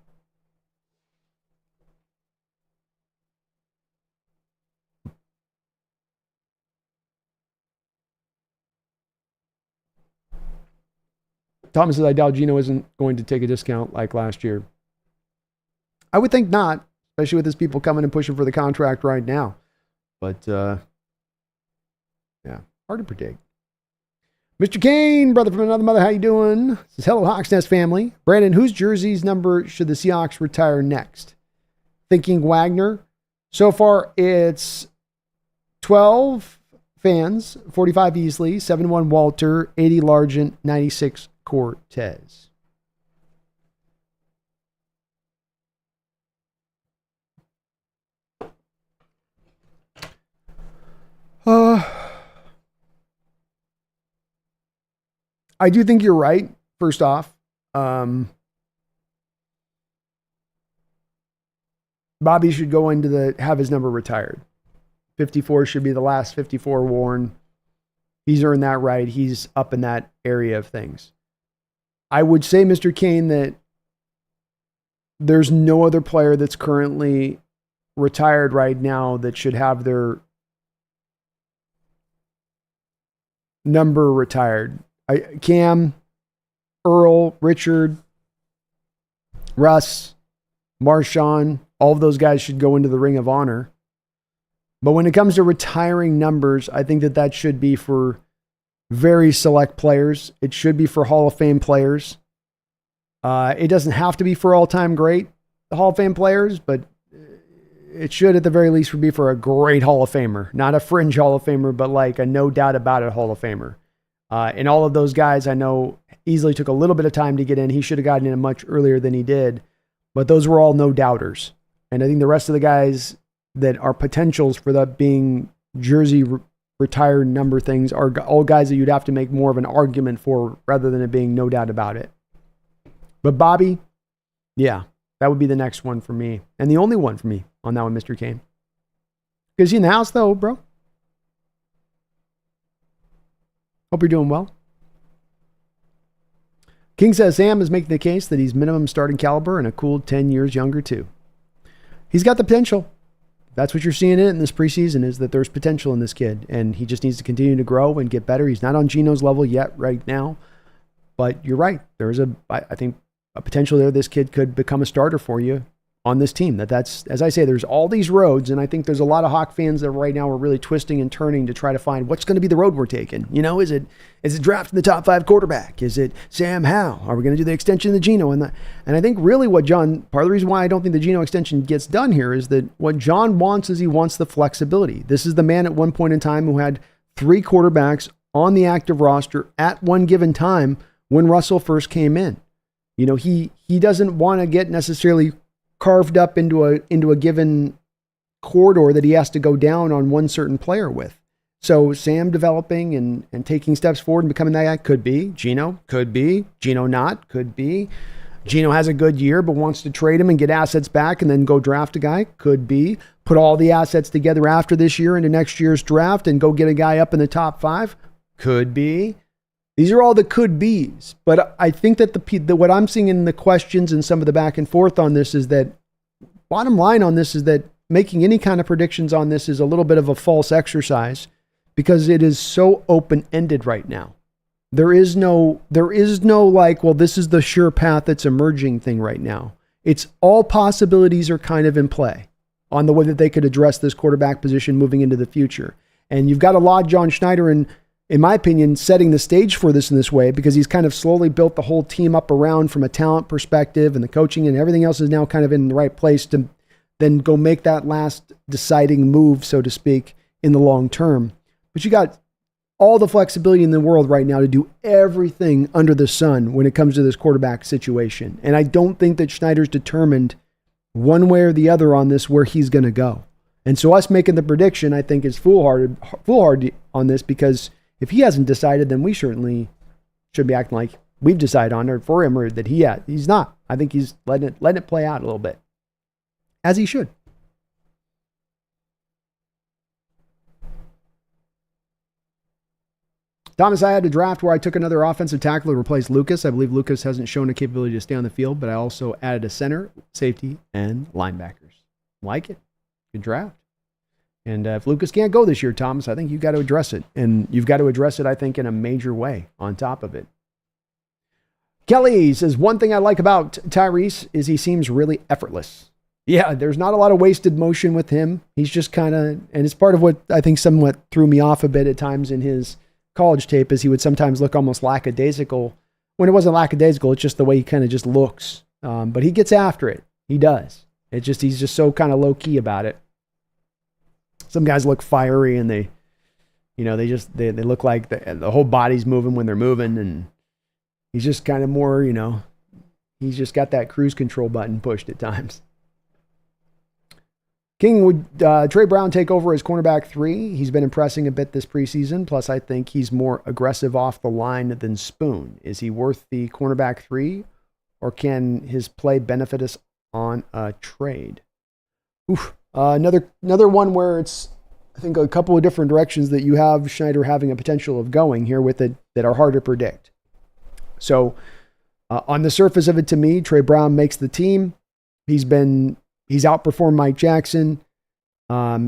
Thomas says, I doubt Geno isn't going to take a discount like last year. I would think not, especially with his people coming and pushing for the contract right now. But, yeah, hard to predict. Mr. Kane, brother from another mother, how you doing? Says, hello, Hawks Nest family. Brandon, whose jersey's number should the Seahawks retire next? Thinking Wagner. So far, it's 12 fans, 45 Easley, 71 Walter, 80 Largent, 96 Cortez. I do think you're right, first off. Bobby should go into have his number retired. 54 should be the last 54 worn. He's earned that right. He's up in that area of things. I would say, Mr. Kane, that there's no other player that's currently retired right now that should have their number retired. Cam, Earl, Richard, Russ, Marshawn, all of those guys should go into the Ring of Honor. But when it comes to retiring numbers, I think that should be for very select players. It should be for Hall of Fame players. It doesn't have to be for all-time great Hall of Fame players, but it should at the very least be for a great Hall of Famer. Not a fringe Hall of Famer, but like a no doubt about it Hall of Famer. And all of those guys I know easily took a little bit of time to get in. He should have gotten in much earlier than he did. But those were all no doubters. And I think the rest of the guys that are potentials for that being jersey retired number things are all guys that you'd have to make more of an argument for rather than it being no doubt about it. But Bobby, yeah, that would be the next one for me. And the only one for me on that one, Mr. Kane. Is he in the house though, bro? Hope you're doing well. King says Sam is making the case that he's minimum starting caliber and a cool 10 years younger too. He's got the potential. That's what you're seeing in this preseason, is that there's potential in this kid, and he just needs to continue to grow and get better. He's not on Geno's level yet right now, but you're right. There is I think a potential there. This kid could become a starter for you on this team. That's, as I say, there's all these roads, and I think there's a lot of Hawk fans that right now are really twisting and turning to try to find what's going to be the road we're taking. You know, is it drafting the top 5 quarterback? Is it Sam Howell? Are we going to do the extension of the Geno? And I think really what John, part of the reason why I don't think the Geno extension gets done here is that what John wants is he wants the flexibility. This is the man at one point in time who had 3 quarterbacks on the active roster at one given time when Russell first came in. You know, he doesn't want to get necessarily carved up into a given corridor that he has to go down on one certain player with. So Sam developing and taking steps forward and becoming that guy could be. Geno could be. Geno not could be. Geno has a good year but wants to trade him and get assets back and then go draft a guy could be. Put all the assets together after this year into next year's draft and go get a guy up in the top 5 could be. These are all the could be's, but I think that what I'm seeing in the questions and some of the back and forth on this is that bottom line on this is that making any kind of predictions on this is a little bit of a false exercise because it is so open-ended right now. There is no like, well, this is the sure path that's emerging thing right now. It's all possibilities are kind of in play. on the way that they could address this quarterback position moving into the future. And you've got to laud John Schneider in my opinion, setting the stage for this in this way, because he's kind of slowly built the whole team up around from a talent perspective, and the coaching and everything else is now kind of in the right place to then go make that last deciding move, so to speak, in the long term. But you got all the flexibility in the world right now to do everything under the sun when it comes to this quarterback situation. And I don't think that Schneider's determined one way or the other on this where he's going to go. And so us making the prediction, I think, is foolhardy on this, because if he hasn't decided, then we certainly should be acting like we've decided on it for him, or that he's not. I think he's letting it play out a little bit, as he should. Thomas, I had a draft where I took another offensive tackle to replace Lucas. I believe Lucas hasn't shown a capability to stay on the field, but I also added a center, safety, and linebackers. Like it. Good draft. And if Lucas can't go this year, Thomas, I think you've got to address it. And you've got to address it, I think, in a major way on top of it. Kelly says, one thing I like about Tyrese is he seems really effortless. Yeah, there's not a lot of wasted motion with him. He's just kind of, and it's part of what I think somewhat threw me off a bit at times in his college tape, is he would sometimes look almost lackadaisical. When it wasn't lackadaisical, it's just the way he kind of just looks. But he gets after it. He does. He's just so kind of low key about it. Some guys look fiery, and they look like the whole body's moving when they're moving, and he's just kind of more, he's just got that cruise control button pushed at times. King, would Trey Brown take over as cornerback 3? He's been impressing a bit this preseason. Plus, I think he's more aggressive off the line than Spoon. Is he worth the cornerback 3, or can his play benefit us on a trade? Another one where it's, I think, a couple of different directions that you have Schneider having a potential of going here with it that are hard to predict. So on the surface of it, to me, Trey Brown makes the team. He's outperformed Mike Jackson.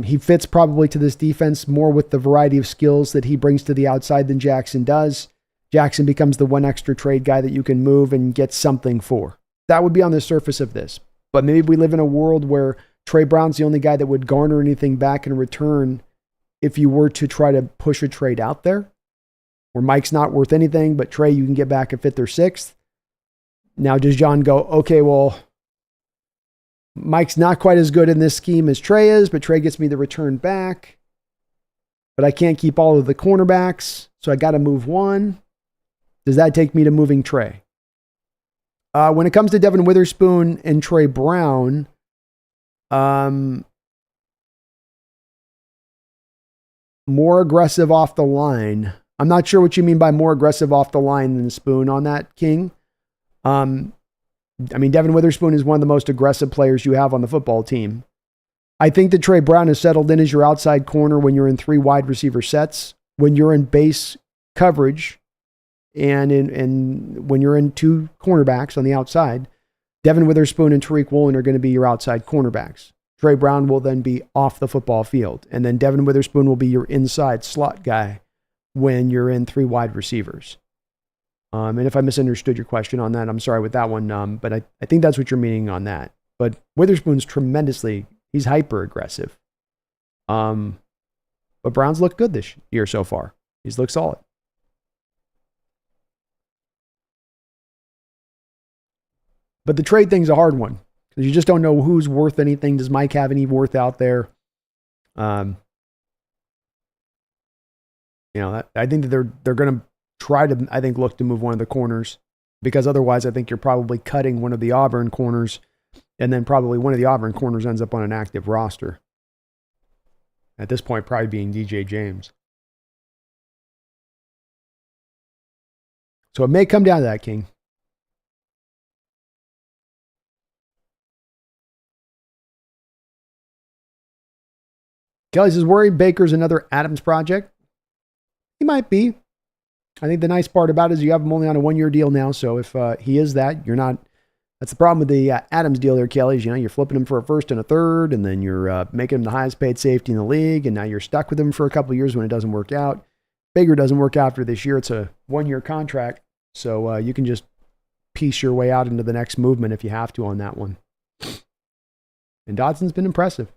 He fits probably to this defense more with the variety of skills that he brings to the outside than Jackson does. Jackson becomes the one extra trade guy that you can move and get something for. That would be on the surface of this. But maybe we live in a world where Trey Brown's the only guy that would garner anything back in return if you were to try to push a trade out there, where Mike's not worth anything, but Trey, you can get back a 5th or 6th. Now, does John go, okay, well, Mike's not quite as good in this scheme as Trey is, but Trey gets me the return back, but I can't keep all of the cornerbacks, so I got to move one. Does that take me to moving Trey? When it comes to Devin Witherspoon and Trey Brown, more aggressive off the line. I'm not sure what you mean by more aggressive off the line than Spoon on that, King. Devin Witherspoon is one of the most aggressive players you have on the football team. I think that Trey Brown has settled in as your outside corner when you're in 3 wide receiver sets, when you're in base coverage, and when you're in 2 cornerbacks on the outside. Devin Witherspoon and Tariq Woolen are going to be your outside cornerbacks. Trey Brown will then be off the football field. And then Devin Witherspoon will be your inside slot guy when you're in 3 wide receivers. And if I misunderstood your question on that, I'm sorry with that one. But I think that's what you're meaning on that. But Witherspoon's he's hyper aggressive. But Brown's looked good this year so far. He's looked solid. But the trade thing's a hard one, because you just don't know who's worth anything. Does Mike have any worth out there? I think that they're going to try to, look to move one of the corners, because otherwise I think you're probably cutting one of the Auburn corners, and then probably one of the Auburn corners ends up on an active roster. At this point, probably being DJ James. So it may come down to that, King. Kelly says, worried Baker's another Adams project. He might be. I think the nice part about it is you have him only on a 1-year deal now. So if he is that, you're not. That's the problem with the Adams deal there, Kelly. Is, you're flipping him for a 1st and a 3rd, and then you're making him the highest paid safety in the league, and now you're stuck with him for a couple of years when it doesn't work out. Baker doesn't work out after this year. It's a 1-year contract, so you can just piece your way out into the next movement if you have to on that one. And Dodson's been impressive.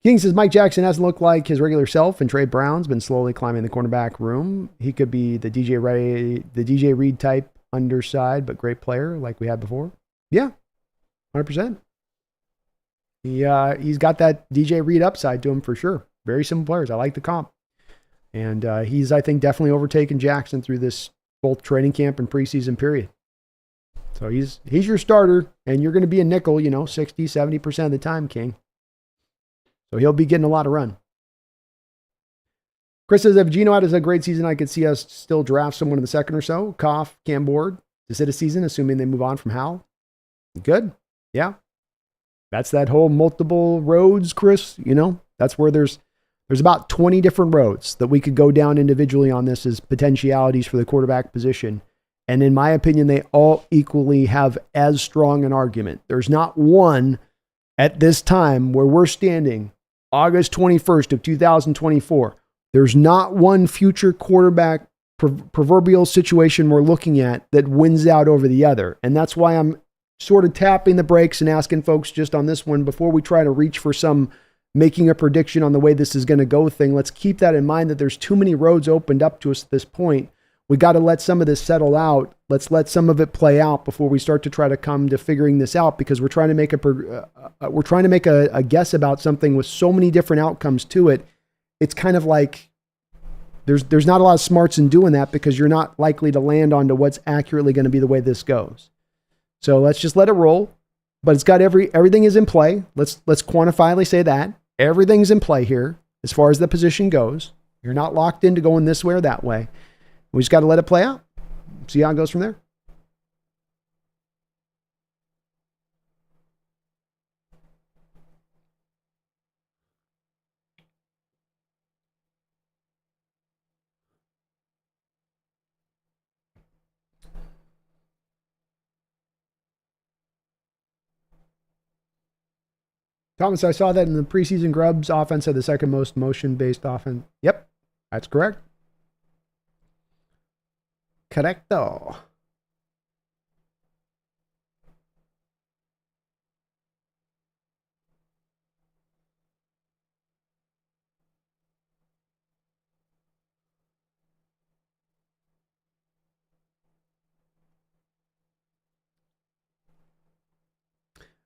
King says Mike Jackson hasn't looked like his regular self, and Trey Brown's been slowly climbing the cornerback room. He could be the DJ Reed type underside, but great player like we had before. Yeah, 100%. He's got that DJ Reed upside to him for sure. Very similar players. I like the comp. And he's, I think, definitely overtaken Jackson through this both training camp and preseason period. So he's your starter, and you're going to be a nickel, 60, 70% of the time, King. So he'll be getting a lot of run. Chris says, if Geno has a great season, I could see us still draft someone in the second or so. Koff, Cam Board, to sit a season, assuming they move on from Howell. Good. Yeah. That's that whole multiple roads, Chris. That's where there's about 20 different roads that we could go down individually on this as potentialities for the quarterback position. And in my opinion, they all equally have as strong an argument. There's not one at this time where we're standing, August 21st of 2024. There's not one future quarterback proverbial situation we're looking at that wins out over the other. And that's why I'm sort of tapping the brakes and asking folks just on this one before we try to reach for some making a prediction on the way this is going to go thing. Let's keep that in mind that there's too many roads opened up to us at this point. We got to let some of this settle out. Let's let some of it play out before we start to try to come to figuring this out, because we're trying to make a guess about something with so many different outcomes to it. It's kind of like there's not a lot of smarts in doing that, because you're not likely to land onto what's accurately going to be the way this goes. So let's just let it roll. But it's got everything is in play. Let's quantifiably say that everything's in play here as far as the position goes. You're not locked into going this way or that way. We just got to let it play out. See how it goes from there. Thomas, I saw that in the preseason Grubs offense had the second most motion-based offense. Yep, that's correct. Correcto.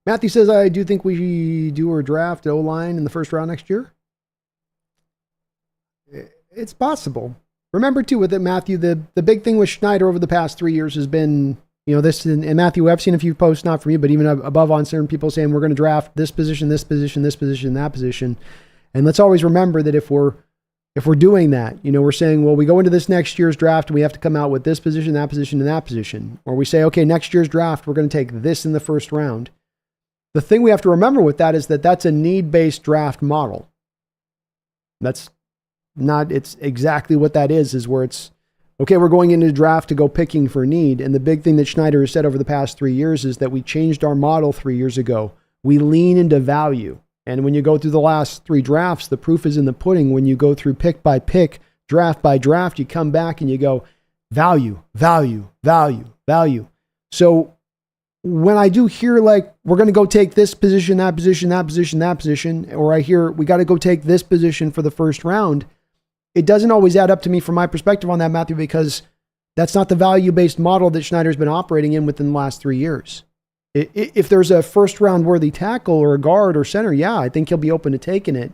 Matthew says, I do think we do or draft O-line in the first round next year. It's possible. Remember, too, with it, Matthew, the big thing with Schneider over the past 3 years has been, this, and Matthew, I've seen a few posts, not from you, but even above on certain people saying we're going to draft this position, this position, this position, that position. And let's always remember that if we're doing that, we're saying, well, we go into this next year's draft and we have to come out with this position, and that position. Or we say, okay, next year's draft, we're going to take this in the first round. The thing we have to remember with that is that that's a need-based draft model. It's exactly what that is where it's, okay, we're going into the draft to go picking for need. And the big thing that Schneider has said over the past 3 years is that we changed our model 3 years ago. We lean into value. And when you go through the last 3 drafts, the proof is in the pudding. When you go through pick by pick, draft by draft, you come back and you go value, value, value, value. So when I do hear like, we're going to go take this position, that position, that position, that position, or I hear we got to go take this position for the first round, it doesn't always add up to me from my perspective on that, Matthew, because that's not the value-based model that Schneider's been operating in within the last 3 years. If there's a first round worthy tackle or a guard or center, yeah, I think he'll be open to taking it.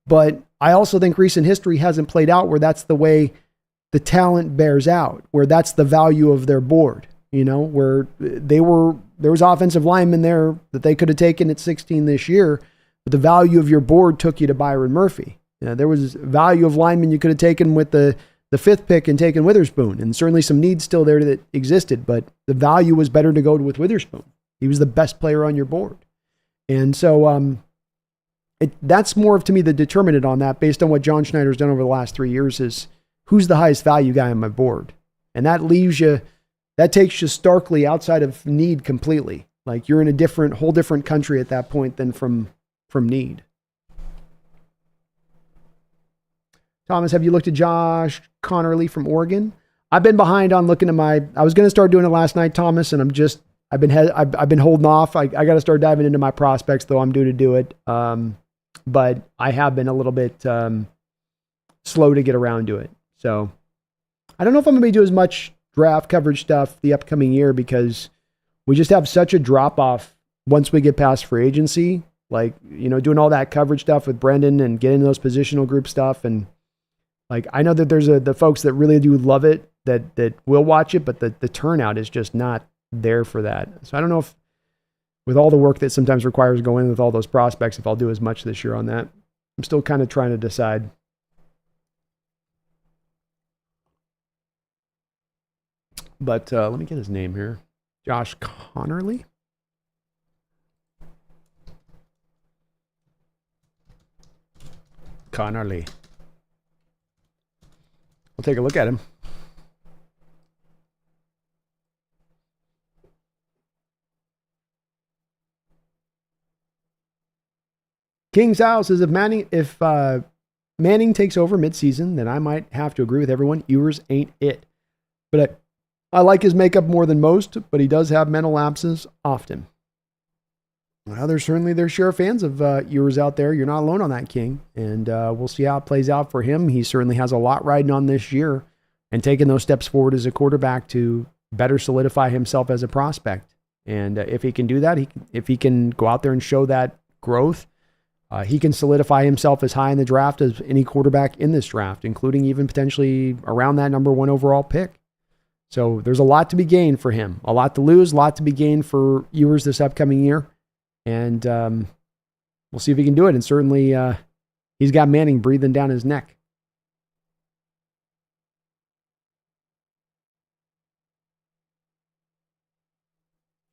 But I also think recent history hasn't played out where that's the way the talent bears out, where that's the value of their board. Where there was offensive linemen there that they could have taken at 16 this year, but the value of your board took you to Byron Murphy. There was value of linemen you could have taken with the 5th pick and taken Witherspoon, and certainly some needs still there that existed, but the value was better to go with Witherspoon. He was the best player on your board. And so that's more of, to me, the determinant on that based on what John Schneider's done over the last 3 years is who's the highest value guy on my board. And that leaves you, that takes you starkly outside of need completely. Like you're in a whole different country at that point than from need. Thomas, have you looked at Josh Connerly from Oregon? I've been behind on looking at I was going to start doing it last night, Thomas, and I've been holding off. I got to start diving into my prospects, though I'm due to do it. but I have been a little bit slow to get around to it. So I don't know if I'm going to be doing as much draft coverage stuff the upcoming year because we just have such a drop off once we get past free agency. Like, doing all that coverage stuff with Brendan and getting those positional group stuff. And like, I know that there's the folks that really do love it that will watch it, but the turnout is just not there for that. So I don't know if with all the work that sometimes requires going with all those prospects, if I'll do as much this year on that. I'm still kind of trying to decide. But let me get his name here. Josh Connerly. Connerly. We'll take a look at him. King's House says if Manning takes over midseason, then I might have to agree with everyone. Ewers ain't it. But I like his makeup more than most, but he does have mental lapses often. Well, there's certainly their share of fans of Ewers out there. You're not alone on that, King. And we'll see how it plays out for him. He certainly has a lot riding on this year and taking those steps forward as a quarterback to better solidify himself as a prospect. And if he can do that, if he can go out there and show that growth, he can solidify himself as high in the draft as any quarterback in this draft, including even potentially around that number 1 overall pick. So there's a lot to be gained for him, a lot to lose, a lot to be gained for Ewers this upcoming year. And we'll see if he can do it. And certainly he's got Manning breathing down his neck.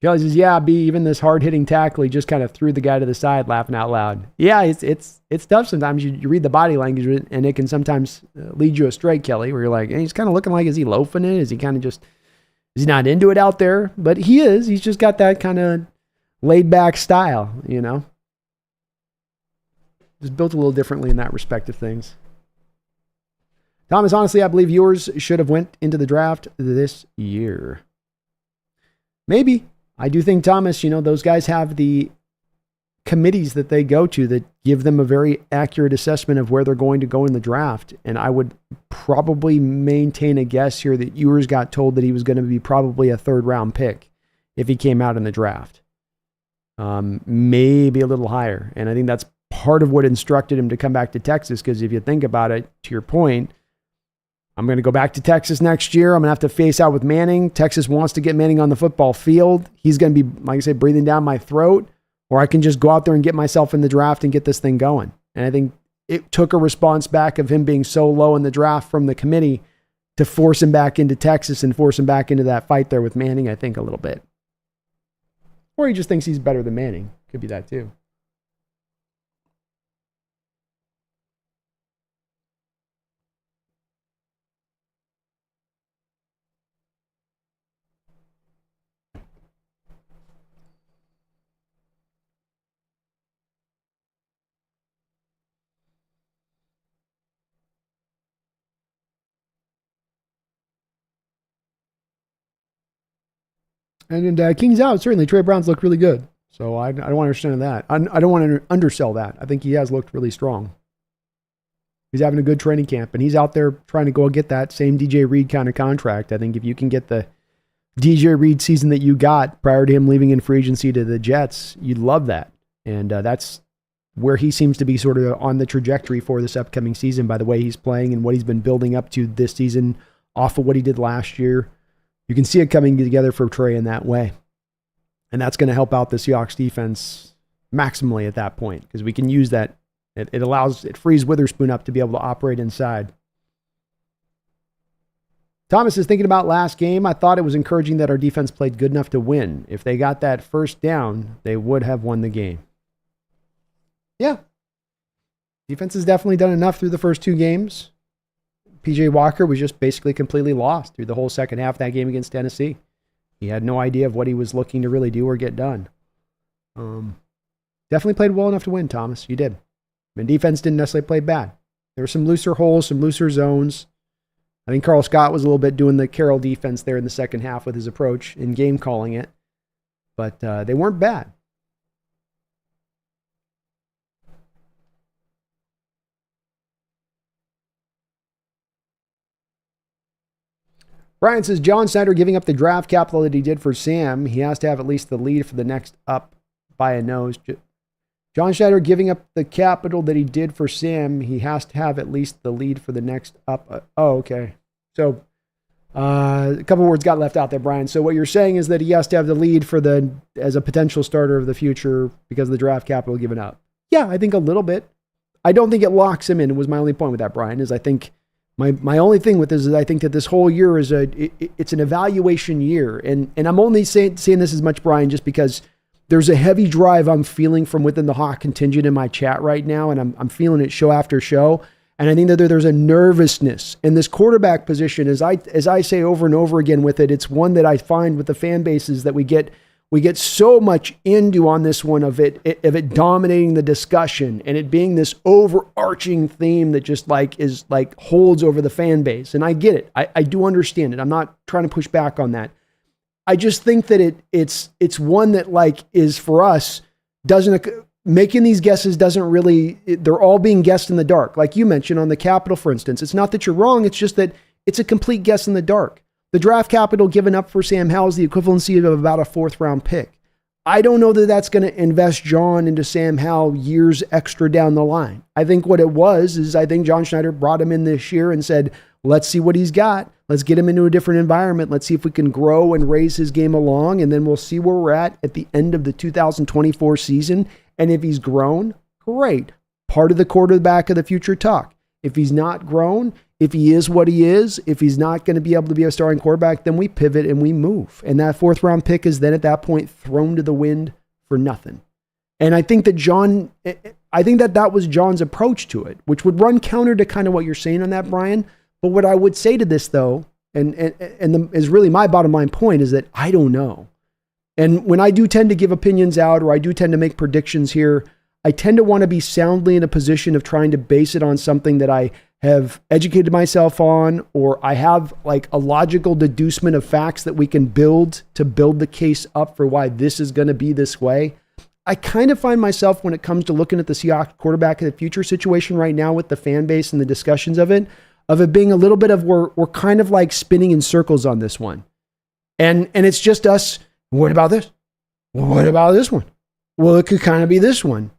Kelly says, yeah, B, even this hard-hitting tackle, he just kind of threw the guy to the side laughing out loud. Yeah, it's tough sometimes. You read the body language, and it can sometimes lead you astray, Kelly, where you're like, hey, he's kind of looking like, is he loafing it? Is he kind of just, is he not into it out there? But he is. He's just got that kind of laid-back style, Just built a little differently in that respect of things. Thomas, honestly, I believe yours should have went into the draft this year. Maybe. I do think, Thomas, those guys have the committees that they go to that give them a very accurate assessment of where they're going to go in the draft. And I would probably maintain a guess here that Ewers got told that he was going to be probably a 3rd-round pick if he came out in the draft. Maybe a little higher. And I think that's part of what instructed him to come back to Texas, because if you think about it, to your point, I'm going to go back to Texas next year. I'm going to have to face out with Manning. Texas wants to get Manning on the football field. He's going to be, like I say, breathing down my throat, or I can just go out there and get myself in the draft and get this thing going. And I think it took a response back of him being so low in the draft from the committee to force him back into Texas and force him back into that fight there with Manning, I think, a little bit. Or he just thinks he's better than Manning. Could be that too. And King's out. Certainly, Trey Brown's looked really good. So I don't understand that. I don't want to undersell that. I think he has looked really strong. He's having a good training camp, and he's out there trying to go get that same DJ Reed kind of contract. I think if you can get the DJ Reed season that you got prior to him leaving in free agency to the Jets, you'd love that. And that's where he seems to be sort of on the trajectory for this upcoming season by the way he's playing and what he's been building up to this season off of what he did last year. You can see it coming together for Trey in that way. And that's going to help out the Seahawks defense maximally at that point, because we can use that. It frees Witherspoon up to be able to operate inside. Thomas is thinking about last game. I thought it was encouraging that our defense played good enough to win. If they got that first down, they would have won the game. Yeah. Defense has definitely done enough through the first 2 games. PJ Walker was just basically completely lost through the whole second half of that game against Tennessee. He had no idea of what he was looking to really do or get done. Definitely played well enough to win, Thomas. You did. And defense didn't necessarily play bad. There were some looser holes, some looser zones. I think Carl Scott was a little bit doing the Carroll defense there in the second half with his approach in game calling it. But they weren't bad. Brian says, John Snyder giving up the draft capital that he did for Sam. He has to have at least the lead for the next up by a nose. John Schneider giving up the capital that he did for Sam. He has to have at least the lead for the next up. Oh, okay. So a couple words got left out there, Brian. So what you're saying is that he has to have the lead for as a potential starter of the future because of the draft capital given up. Yeah, I think a little bit. I don't think it locks him in. It was my only point with that, Brian, is I think my only thing with this is I think that this whole year is it's an evaluation year. And I'm only saying this as much, Brian, just because there's a heavy drive I'm feeling from within the Hawk contingent in my chat right now, and I'm feeling it show after show. And I think that there's a nervousness in this quarterback position. As I say over and over again with it, it's one that I find with the fan bases that we get so much into on this one of it dominating the discussion and it being this overarching theme that just is holds over the fan base. And I get it. I do understand it. I'm not trying to push back on that. I just think that it's one that is for us, making these guesses doesn't really, they're all being guessed in the dark. Like you mentioned on the capital, for instance, it's not that you're wrong. It's just that it's a complete guess in the dark. The draft capital given up for Sam Howell is the equivalency of about a 4th round pick. I don't know that that's going to invest John into Sam Howell years extra down the line. I think what it was is I think John Schneider brought him in this year and said, let's see what he's got. Let's get him into a different environment. Let's see if we can grow and raise his game along. And then we'll see where we're at the end of the 2024 season. And if he's grown, great. Part of the quarterback of the future talk. If he's not grown, if he is what he is, if he's not going to be able to be a starting quarterback, then we pivot and we move. And that 4th round pick is then at that point thrown to the wind for nothing. And I think that that was John's approach to it, which would run counter to kind of what you're saying on that, Brian. But what I would say to this though, is really my bottom line point, is that I don't know. And when I do tend to give opinions out, or I do tend to make predictions here, I tend to want to be soundly in a position of trying to base it on something that I have educated myself on, or I have a logical deducement of facts that we can build to build the case up for why this is going to be this way. I kind of find myself when it comes to looking at the Seahawks quarterback of the future situation right now with the fan base and the discussions of it being a little bit of we're kind of spinning in circles on this one. And it's just us. What about this? Well, what about this one? Well, it could kind of be this one.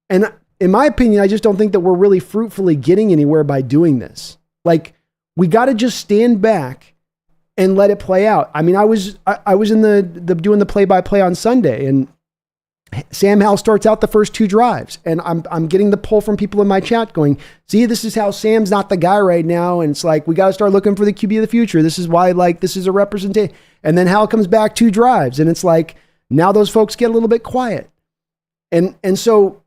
And in my opinion, I just don't think that we're really fruitfully getting anywhere by doing this. We got to just stand back and let it play out. I mean, I was in the doing the play-by-play on Sunday, and Sam Howell starts out the first 2 drives, and I'm getting the pull from people in my chat going, see, this is how Sam's not the guy right now. And it's we got to start looking for the QB of the future. This is why, this is a representation. And then Howell comes back 2 drives, and it's now those folks get a little bit quiet. And so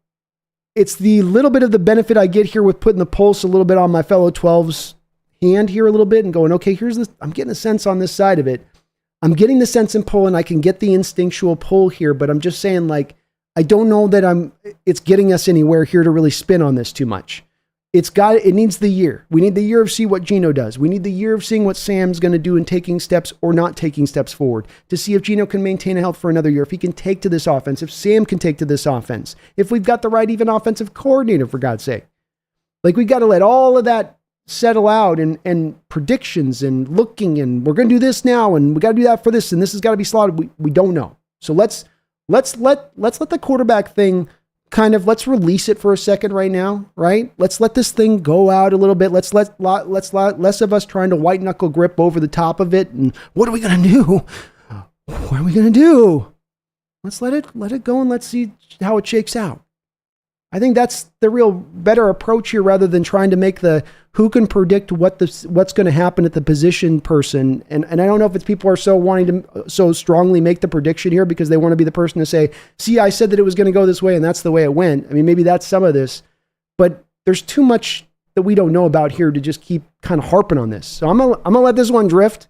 it's the little bit of the benefit I get here with putting the pulse a little bit on my fellow 12's hand here a little bit and going, okay, here's this. I'm getting a sense on this side of it. I'm getting the sense and pull, and I can get the instinctual pull here, but I'm just saying, I don't know that it's getting us anywhere here to really spin on this too much. It needs the year. We need the year of see what Gino does. We need the year of seeing what Sam's going to do and taking steps or not taking steps forward to see if Gino can maintain a health for another year, if he can take to this offense, if Sam can take to this offense, if we've got the right even offensive coordinator, for God's sake. We've got to let all of that settle out and predictions and looking, and we're going to do this now, and we got to do that for this, and this has got to be slotted. We don't know. So let's let the quarterback thing let's release it for a second right now, right? Let's let this thing go out a little bit. Let's let less of us trying to white knuckle grip over the top of it. And what are we going to do? What are we going to do? Let's let it go and let's see how it shakes out. I think that's the real better approach here, rather than trying to make the who can predict what's going to happen at the position person. And I don't know if it's people are so wanting to so strongly make the prediction here because they want to be the person to say, see, I said that it was going to go this way and that's the way it went. I mean, maybe that's some of this, but there's too much that we don't know about here to just keep kind of harping on this. So I'm gonna let this one drift.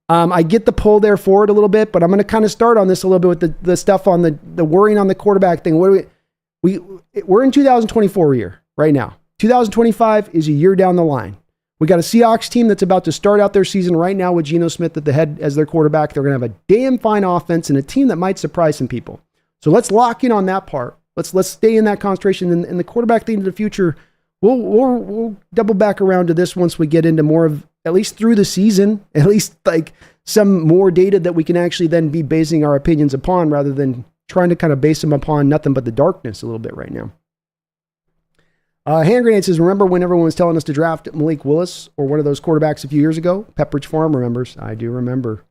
I get the pull there forward a little bit, but I'm going to kind of start on this a little bit with the stuff on the worrying on the quarterback thing. What do we're in 2024 year right now. 2025 is a year down the line. We got a Seahawks team that's about to start out their season right now with Geno Smith at the head as their quarterback. They're going to have a damn fine offense and a team that might surprise some people. So let's lock in on that part. Let's stay in that concentration, and the quarterback thing to the future. We'll double back around to this once we get into more of at least through the season, at least like some more data that we can actually then be basing our opinions upon rather than trying to kind of base them upon nothing but the darkness a little bit right now. Hand Grenade says, remember when everyone was telling us to draft Malik Willis or one of those quarterbacks a few years ago? Pepperidge Farm remembers. I do remember.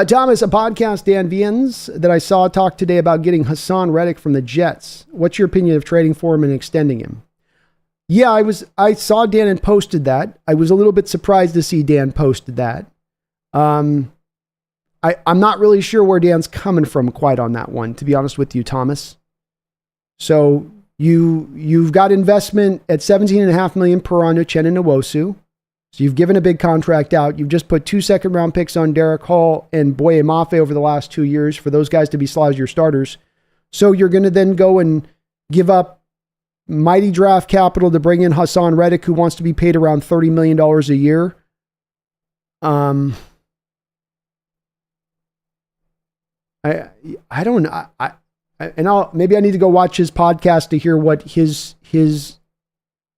Thomas, a podcast, Dan Viens, that I saw talk today about getting Hassan Reddick from the Jets. What's your opinion of trading for him and extending him? Yeah, I saw Dan and posted that. I was a little bit surprised to see Dan posted that. I'm not really sure where Dan's coming from quite on that one, to be honest with you, Thomas. So you've got investment at $17.5 million per on Uchenna Nwosu. So you've given a big contract out. You've just put 2 second-round picks on Derek Hall and Boye Mafe over the last 2 years for those guys to be slotted as your starters. So you're going to then go and give up mighty draft capital to bring in Hassan Reddick, who wants to be paid around $30 million a year. I don't know. Maybe I need to go watch his podcast to hear what his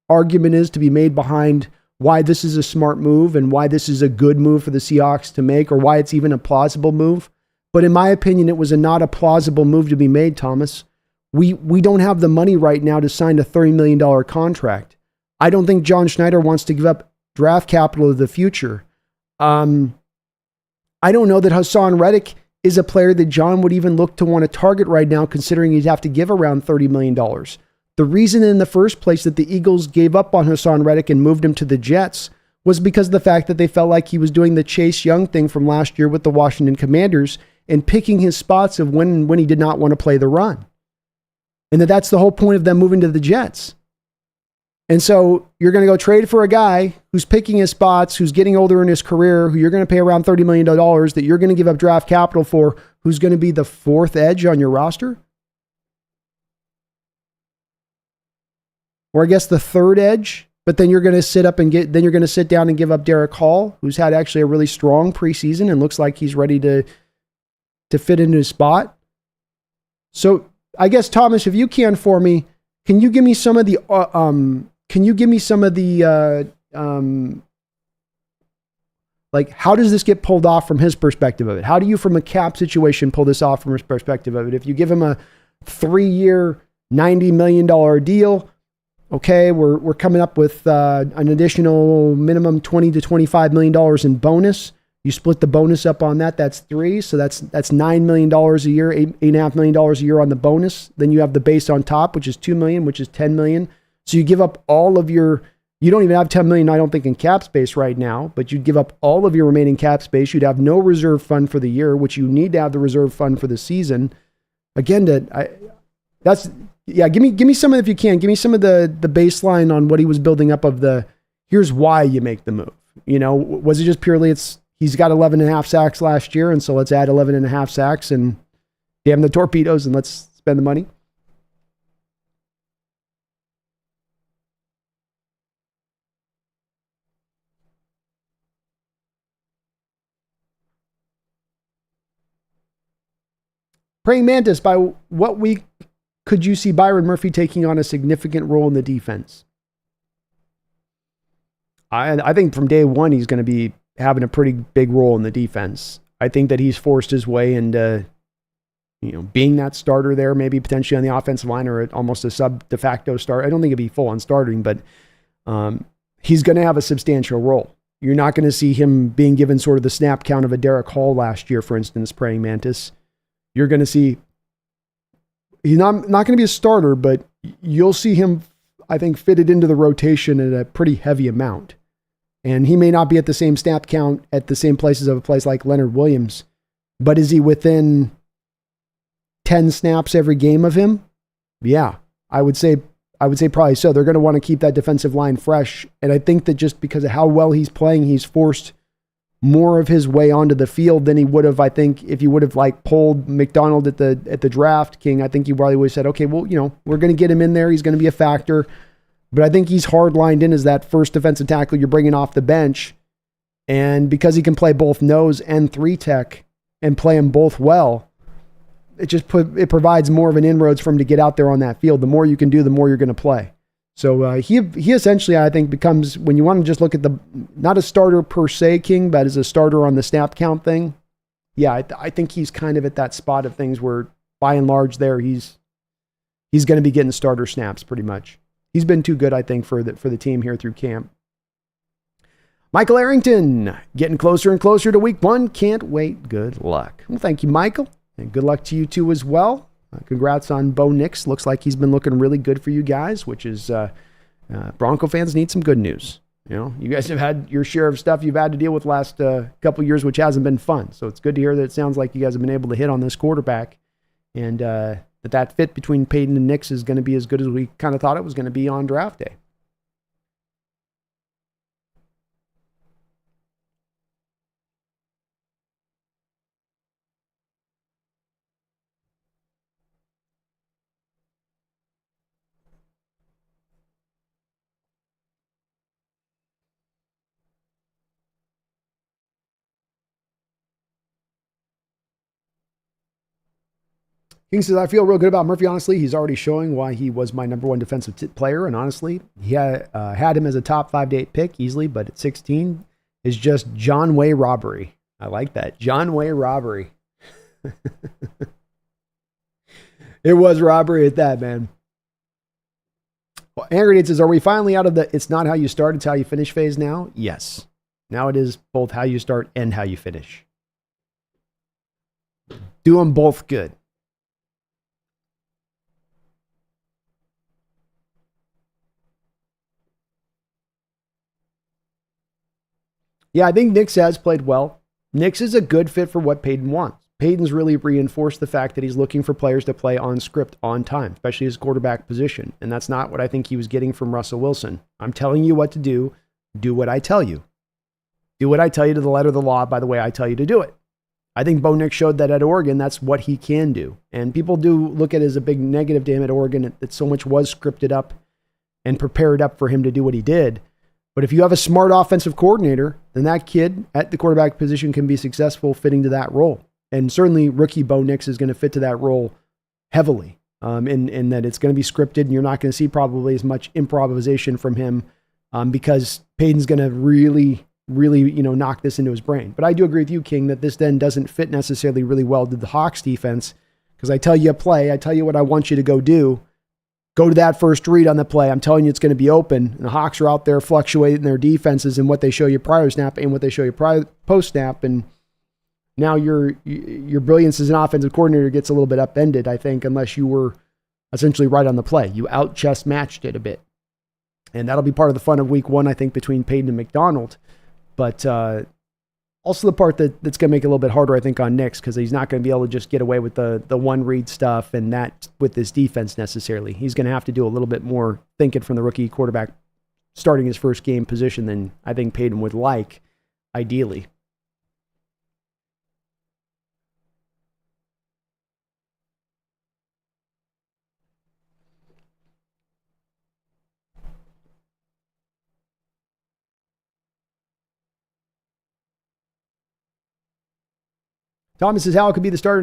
argument is to be made behind why this is a smart move and why this is a good move for the Seahawks to make, or why it's even a plausible move. But in my opinion, it was not a plausible move to be made, Thomas. We don't have the money right now to sign a $30 million contract. I don't think John Schneider wants to give up draft capital of the future. I don't know that Hassan Reddick is a player that John would even look to want to target right now, considering he'd have to give around $30 million. The reason in the first place that the Eagles gave up on Hassan Reddick and moved him to the Jets was because of the fact that they felt like he was doing the Chase Young thing from last year with the Washington Commanders and picking his spots of when he did not want to play the run. And that's the whole point of them moving to the Jets. And so you're going to go trade for a guy who's picking his spots, who's getting older in his career, who you're going to pay around $30 million that you're going to give up draft capital for, who's going to be the fourth edge on your roster? Or I guess the third edge, but then you're going to sit down and give up Derek Hall, who's had actually a really strong preseason and looks like he's ready to fit into his spot. So I guess, Thomas, if you can for me, can you give me some of the like, how does this get pulled off from his perspective of it? How do you, from a cap situation, pull this off from his perspective of it? If you give him a 3-year, $90 million deal, okay, we're coming up with an additional minimum $20 to $25 million in bonus. You split the bonus up on that, that's 3. So that's $9 million a year, $8.5 million a year on the bonus. Then you have the base on top, which is $2 million, which is $10 million. So you give up all of you don't even have $10 million, I don't think, in cap space right now, but you'd give up all of your remaining cap space. You'd have no reserve fund for the year, which you need to have the reserve fund for the season. Again, give me some of, if you can, give me some of the baseline on what he was building up of here's why you make the move. You know, was it just purely he's got 11.5 sacks last year, and so let's add 11.5 sacks and damn the torpedoes and let's spend the money? Praying Mantis, by what week could you see Byron Murphy taking on a significant role in the defense? I think from day one, he's going to be having a pretty big role in the defense. I think that he's forced his way into, being that starter there, maybe potentially on the offensive line or almost a sub de facto start. I don't think it'd be full on starting, but he's going to have a substantial role. You're not going to see him being given sort of the snap count of a Derek Hall last year, for instance, Praying Mantis. You're going to see, he's not going to be a starter, but you'll see him, I think, fitted into the rotation at a pretty heavy amount. And he may not be at the same snap count at the same places of a place like Leonard Williams, but is he within 10 snaps every game of him? Yeah, I would say probably so. They're going to want to keep that defensive line fresh. And I think that just because of how well he's playing, he's forced more of his way onto the field than he would have, I think, if you would have pulled McDonald at the draft, King. I think you probably would have said, okay, well, we're going to get him in there. He's going to be a factor. But I think he's hard lined in as that first defensive tackle you're bringing off the bench. And because he can play both nose and 3-tech and play them both well, it provides more of an inroads for him to get out there on that field. The more you can do, the more you're going to play. So he essentially, I think, becomes, when you want to just look at not a starter per se, King, but as a starter on the snap count thing. Yeah, I think he's kind of at that spot of things where, by and large, there he's going to be getting starter snaps pretty much. He's been too good, I think, for the team here through camp. Michael Arrington, getting closer and closer to week 1. Can't wait. Good luck. Well, thank you, Michael. And good luck to you too as well. Congrats on Bo Nix. Looks like he's been looking really good for you guys, which is Bronco fans need some good news. You know, you guys have had your share of stuff you've had to deal with last couple years, which hasn't been fun. So it's good to hear that it sounds like you guys have been able to hit on this quarterback, and that fit between Peyton and Nix is going to be as good as we kind of thought it was going to be on draft day. King says, I feel real good about Murphy. Honestly, he's already showing why he was my number one defensive player. And honestly, he had him as a top 5 to 8 pick easily, but at 16 is just John Way robbery. I like that. John Way robbery. It was robbery at that, man. Well, Angry says, are we finally out of the it's not how you start, it's how you finish phase now? Yes. Now it is both how you start and how you finish. Do them both good. Yeah, I think Nix has played well. Nix is a good fit for what Peyton wants. Peyton's really reinforced the fact that he's looking for players to play on script on time, especially his quarterback position. And that's not what I think he was getting from Russell Wilson. I'm telling you what to do. Do what I tell you. Do what I tell you to the letter of the law by the way I tell you to do it. I think Bo Nix showed that at Oregon, that's what he can do. And people do look at it as a big negative to him at Oregon, that so much was scripted up and prepared up for him to do what he did. But if you have a smart offensive coordinator, then that kid at the quarterback position can be successful fitting to that role. And certainly rookie Bo Nix is going to fit to that role heavily, in that it's going to be scripted and you're not going to see probably as much improvisation from him because Peyton's going to really, knock this into his brain. But I do agree with you, King, that this then doesn't fit necessarily really well to the Hawks defense, because I tell you a play, I tell you what I want you to go do. Go to that first read on the play. I'm telling you it's going to be open. And the Hawks are out there fluctuating their defenses and what they show you prior snap and what they show you post snap. And now your brilliance as an offensive coordinator gets a little bit upended, I think, unless you were essentially right on the play. You out chess matched it a bit. And that'll be part of the fun of week 1, I think, between Peyton and McDonald. But also the part that's going to make it a little bit harder, I think, on Nix, because he's not going to be able to just get away with the one read stuff and that with this defense necessarily. He's going to have to do a little bit more thinking from the rookie quarterback starting his first game position than I think Peyton would like, ideally. Thomas says, Howell could be the starter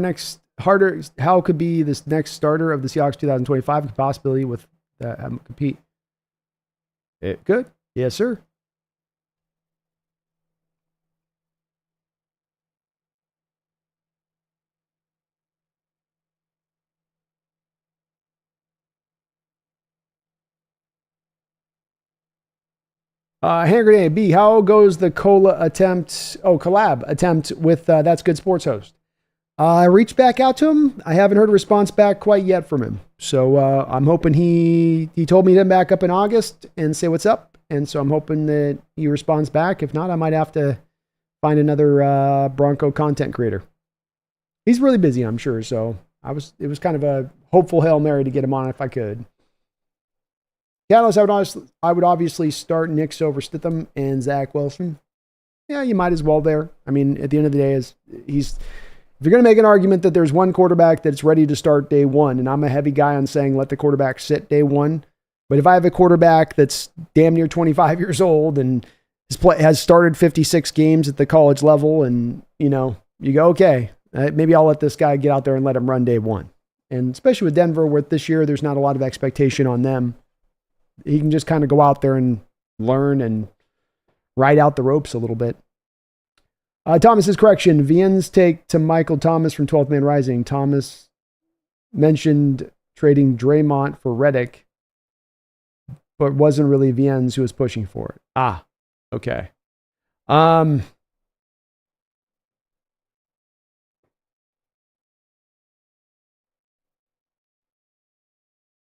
Howell could be this next starter of the Seahawks 2025 possibility with compete. It could. Yes, sir. Hand grenade B. How goes the collab attempt with That's Good Sports host? I reached back out to him. I haven't heard a response back quite yet from him. So I'm hoping he told me to back up in August and say what's up. And so I'm hoping that he responds back. If not, I might have to find another Bronco content creator. He's really busy, I'm sure. So it was kind of a hopeful Hail Mary to get him on if I could. Catalyst, I would obviously start Nix over Stitham and Zach Wilson. Yeah, you might as well there. I mean, at the end of the day, if you're going to make an argument that there's one quarterback that's ready to start day one, and I'm a heavy guy on saying let the quarterback sit day one, but if I have a quarterback that's damn near 25 years old and has started 56 games at the college level, and you go, okay, maybe I'll let this guy get out there and let him run day one. And especially with Denver, where this year there's not a lot of expectation on them. he can just kind of go out there and learn and ride out the ropes a little bit. Thomas's correction. Vienne's take to Michael Thomas from 12th Man Rising. Thomas mentioned trading Draymond for Reddick, but wasn't really Vienne's who was pushing for it. Ah, okay.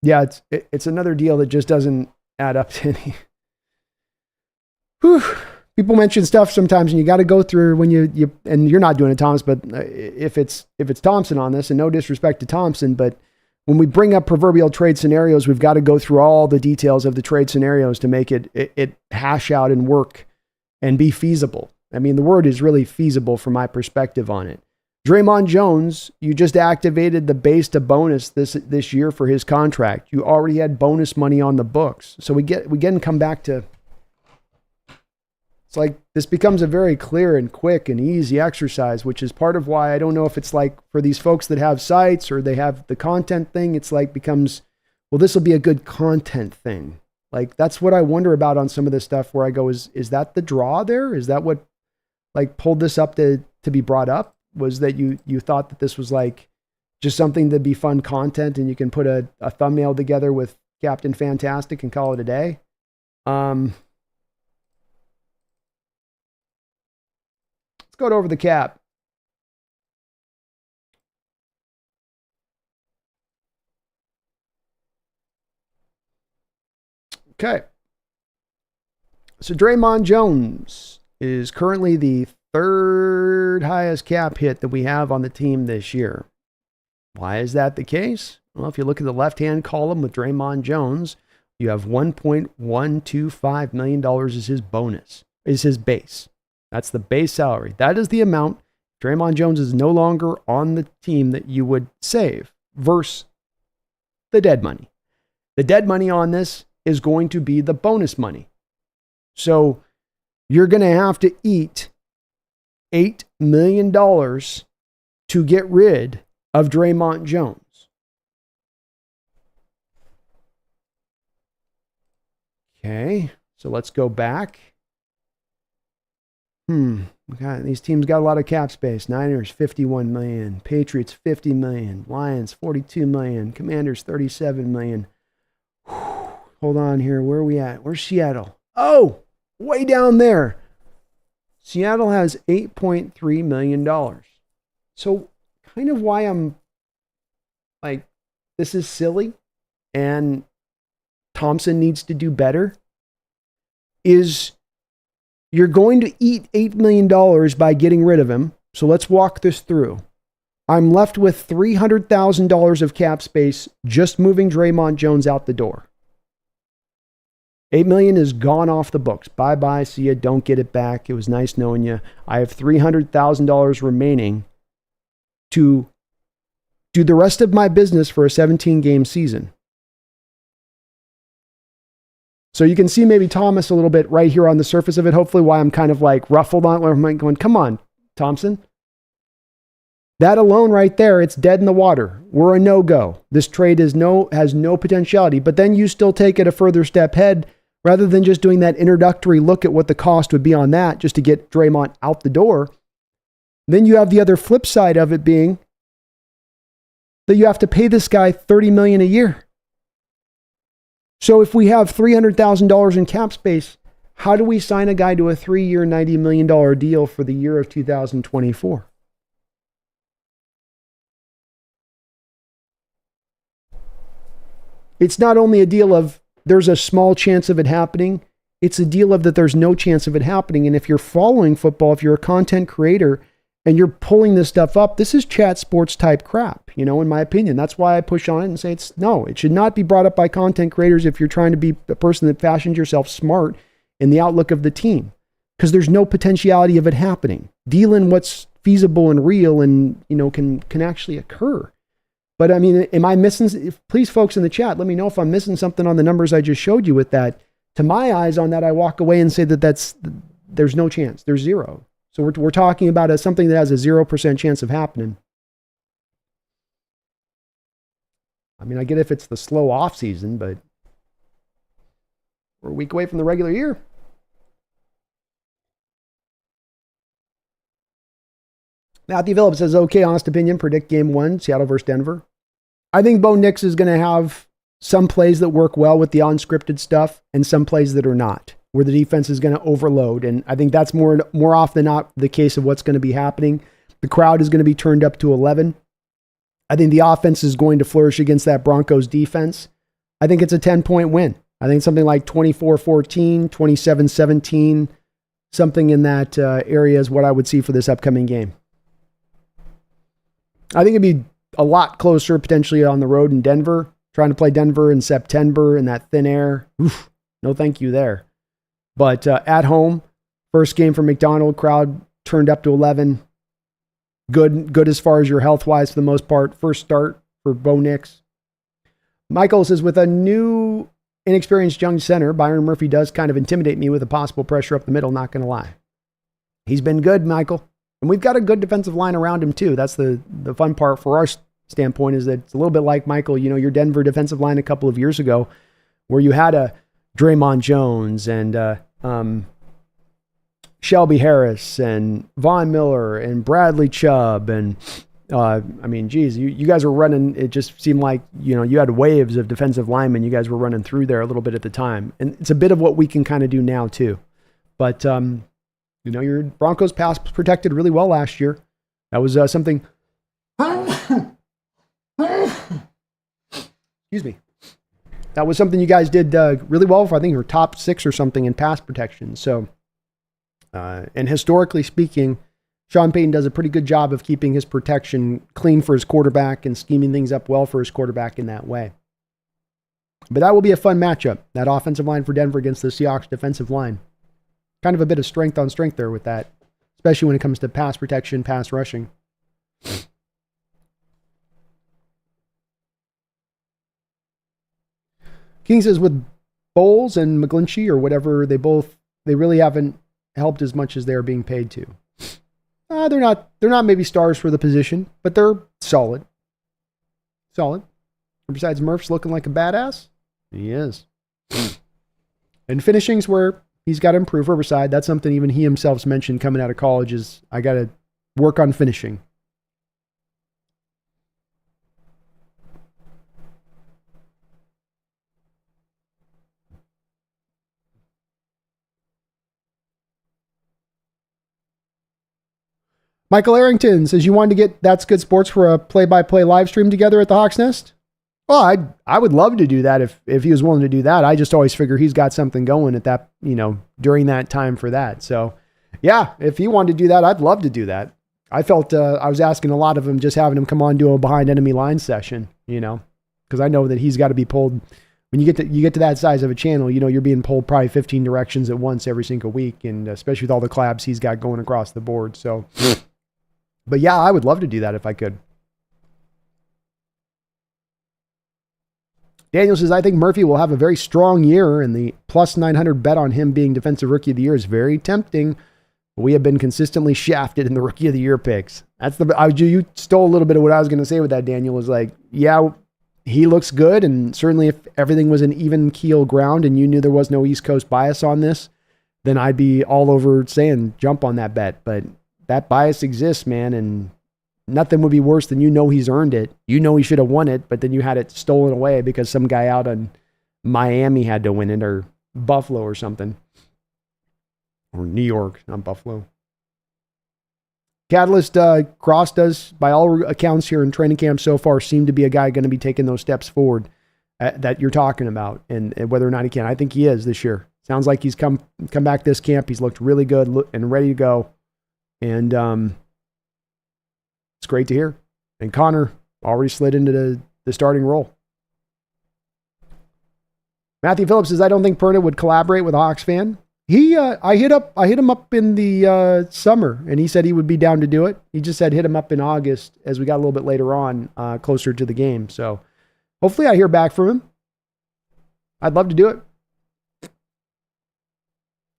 Yeah, it's another deal that just doesn't add up to any. Whew. People mention stuff sometimes, and you got to go through when you and you're not doing it, Thomas. But if it's Thompson on this, and no disrespect to Thompson, but when we bring up proverbial trade scenarios, we've got to go through all the details of the trade scenarios to make it hash out and work and be feasible. I mean, the word is really feasible from my perspective on it. Draymond Jones, you just activated the base to bonus this year for his contract. You already had bonus money on the books. So we come back to, it's like this becomes a very clear and quick and easy exercise, which is part of why I don't know if it's like for these folks that have sites or they have the content thing, it's like becomes, well, this will be a good content thing. Like that's what I wonder about on some of this stuff where I go, is that the draw there? Is that what like pulled this up to be brought up? Was that you thought that this was like just something to be fun content and you can put a thumbnail together with Captain Fantastic and call it a day? Let's go over the cap. Okay. So Draymond Jones is currently the third highest cap hit that we have on the team this year. Why is that the case? Well, if you look at the left-hand column with Draymond Jones, you have $1.125 million is his bonus, is his base. That's the base salary. That is the amount Draymond Jones is no longer on the team that you would save versus the dead money. The dead money on this is going to be the bonus money. So you're going to have to eat $8 million to get rid of Draymond Jones. Okay, so let's go back. These teams got a lot of cap space. Niners, 51 million. Patriots, 50 million. Lions, 42 million. Commanders, 37 million. Hold on here. Where are we at? Where's Seattle? Oh, way down there. Seattle has $8.3 million. So kind of why I'm like, this is silly and Thompson needs to do better is you're going to eat $8 million by getting rid of him. So let's walk this through. I'm left with $300,000 of cap space just moving Draymond Jones out the door. $8 million is gone off the books. Bye-bye. See ya. Don't get it back. It was nice knowing you. I have $300,000 remaining to do the rest of my business for a 17-game season. So you can see maybe Thomas a little bit right here on the surface of it. Hopefully why I'm kind of like ruffled on where I'm going, come on, Thompson. That alone right there, it's dead in the water. We're a no-go. This trade has no potentiality. But then you still take it a further step ahead. Rather than just doing that introductory look at what the cost would be on that just to get Draymond out the door, then you have the other flip side of it being that you have to pay this guy $30 million a year. So if we have $300,000 in cap space, how do we sign a guy to a 3-year, $90 million deal for the year of 2024? It's not only a deal of there's a small chance of it happening. It's a deal of that there's no chance of it happening. And if you're following football, if you're a content creator and you're pulling this stuff up, this is chat sports type crap, in my opinion. That's why I push on it and say it should not be brought up by content creators if you're trying to be a person that fashions yourself smart in the outlook of the team. Because there's no potentiality of it happening. Deal in what's feasible and real and, can actually occur. But I mean, am I missing? Please, folks in the chat, let me know if I'm missing something on the numbers I just showed you with that. To my eyes on that, I walk away and say that there's no chance. There's zero. So we're talking about something that has a 0% chance of happening. I mean, I get if it's the slow off season, but We're a week away from the regular year. Matthew Phillips says, okay, honest opinion, predict game 1, Seattle versus Denver. I think Bo Nix is going to have some plays that work well with the unscripted stuff and some plays that are not, where the defense is going to overload. And I think that's more often than not the case of what's going to be happening. The crowd is going to be turned up to 11. I think the offense is going to flourish against that Broncos defense. I think it's a 10-point win. I think something like 24-14, 27-17, something in that area is what I would see for this upcoming game. I think it'd be a lot closer potentially on the road in Denver. Trying to play Denver in September in that thin air. Oof, no thank you there. But at home, first game for McDonald, crowd turned up to 11. Good as far as your health-wise for the most part. First start for Bo Nix. Michael says, with a new inexperienced young center, Byron Murphy does kind of intimidate me with a possible pressure up the middle, not going to lie. He's been good, Michael. And we've got a good defensive line around him, too. That's the fun part for our standpoint, is that it's a little bit like, Michael, your Denver defensive line a couple of years ago, where you had a Draymond Jones and Shelby Harris and Von Miller and Bradley Chubb. And, you guys were running, it just seemed like, you had waves of defensive linemen you guys were running through there a little bit at the time. And it's a bit of what we can kind of do now, too. But, your Broncos pass protected really well last year. That was something. Excuse me. That was something you guys did really well for. I think you were top 6 or something in pass protection. So, and historically speaking, Sean Payton does a pretty good job of keeping his protection clean for his quarterback and scheming things up well for his quarterback in that way. But that will be a fun matchup, that offensive line for Denver against the Seahawks defensive line. Kind of a bit of strength on strength there with that, especially when it comes to pass protection, pass rushing. King says, with Bowles and McGlinchey or whatever, they really haven't helped as much as they're being paid to. They're not maybe stars for the position, but they're solid. Solid. And besides, Murph's looking like a badass. He is. And finishing's where he's got to improve. Riverside, that's something even he himself's mentioned coming out of college, is I got to work on finishing. Michael Arrington says, you wanted to get That's Good Sports for a play-by-play live stream together at the Hawks Nest? Well, I would love to do that if he was willing to do that. I just always figure he's got something going at that, during that time for that. So, yeah, if he wanted to do that, I'd love to do that. I felt I was asking a lot of him, just having him come on, do a behind enemy line session, because I know that he's got to be pulled. When you get to that size of a channel, you're being pulled probably 15 directions at once every single week, and especially with all the collabs he's got going across the board. So, but yeah, I would love to do that if I could. Daniel says, I think Murphy will have a very strong year, and the plus 900 bet on him being Defensive Rookie of the Year is very tempting. We have been consistently shafted in the Rookie of the Year picks. You stole a little bit of what I was going to say with that, Daniel, was like, yeah, he looks good, and certainly if everything was an even keel ground and you knew there was no East Coast bias on this, then I'd be all over saying jump on that bet. But that bias exists, man, and nothing would be worse than he's earned it. He should have won it, but then you had it stolen away because some guy out in Miami had to win it, or Buffalo or something. Or New York, not Buffalo. Catalyst Cross does, by all accounts here in training camp so far, seem to be a guy going to be taking those steps forward that you're talking about, and whether or not he can. I think he is this year. Sounds like he's come back this camp. He's looked really good and ready to go. And it's great to hear. And Connor already slid into the starting role. Matthew Phillips says, I don't think Perna would collaborate with a Hawks fan. I hit him up in the summer, and he said he would be down to do it. He just said hit him up in August as we got a little bit later on, closer to the game. So hopefully I hear back from him. I'd love to do it.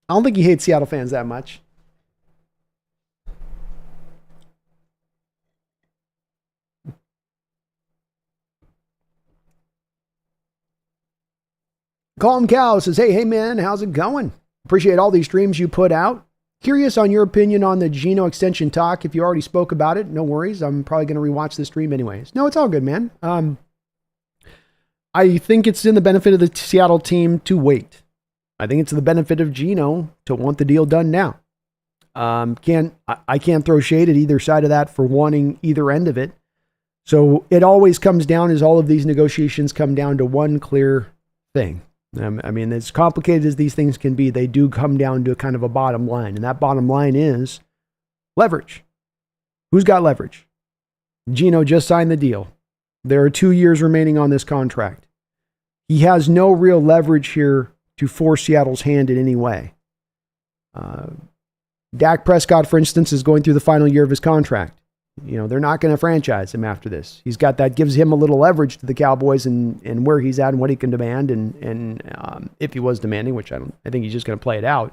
I don't think he hates Seattle fans that much. Calm Cow says, hey man, how's it going? Appreciate all these streams you put out. Curious on your opinion on the Geno extension talk. If you already spoke about it, no worries. I'm probably going to rewatch the stream anyways. No, it's all good, man. I think it's in the benefit of the Seattle team to wait. I think it's the benefit of Geno to want the deal done now. I can't throw shade at either side of that for wanting either end of it. So it always comes down, as all of these negotiations come down to one clear thing. I mean, as complicated as these things can be, they do come down to kind of a bottom line. And that bottom line is leverage. Who's got leverage? Geno just signed the deal. There are 2 years remaining on this contract. He has no real leverage here to force Seattle's hand in any way. Dak Prescott, for instance, is going through the final year of his contract. You know, they're not going to franchise him after this. He's got that, gives him a little leverage to the Cowboys and where he's at and what he can demand and if he was demanding, which I think he's just going to play it out.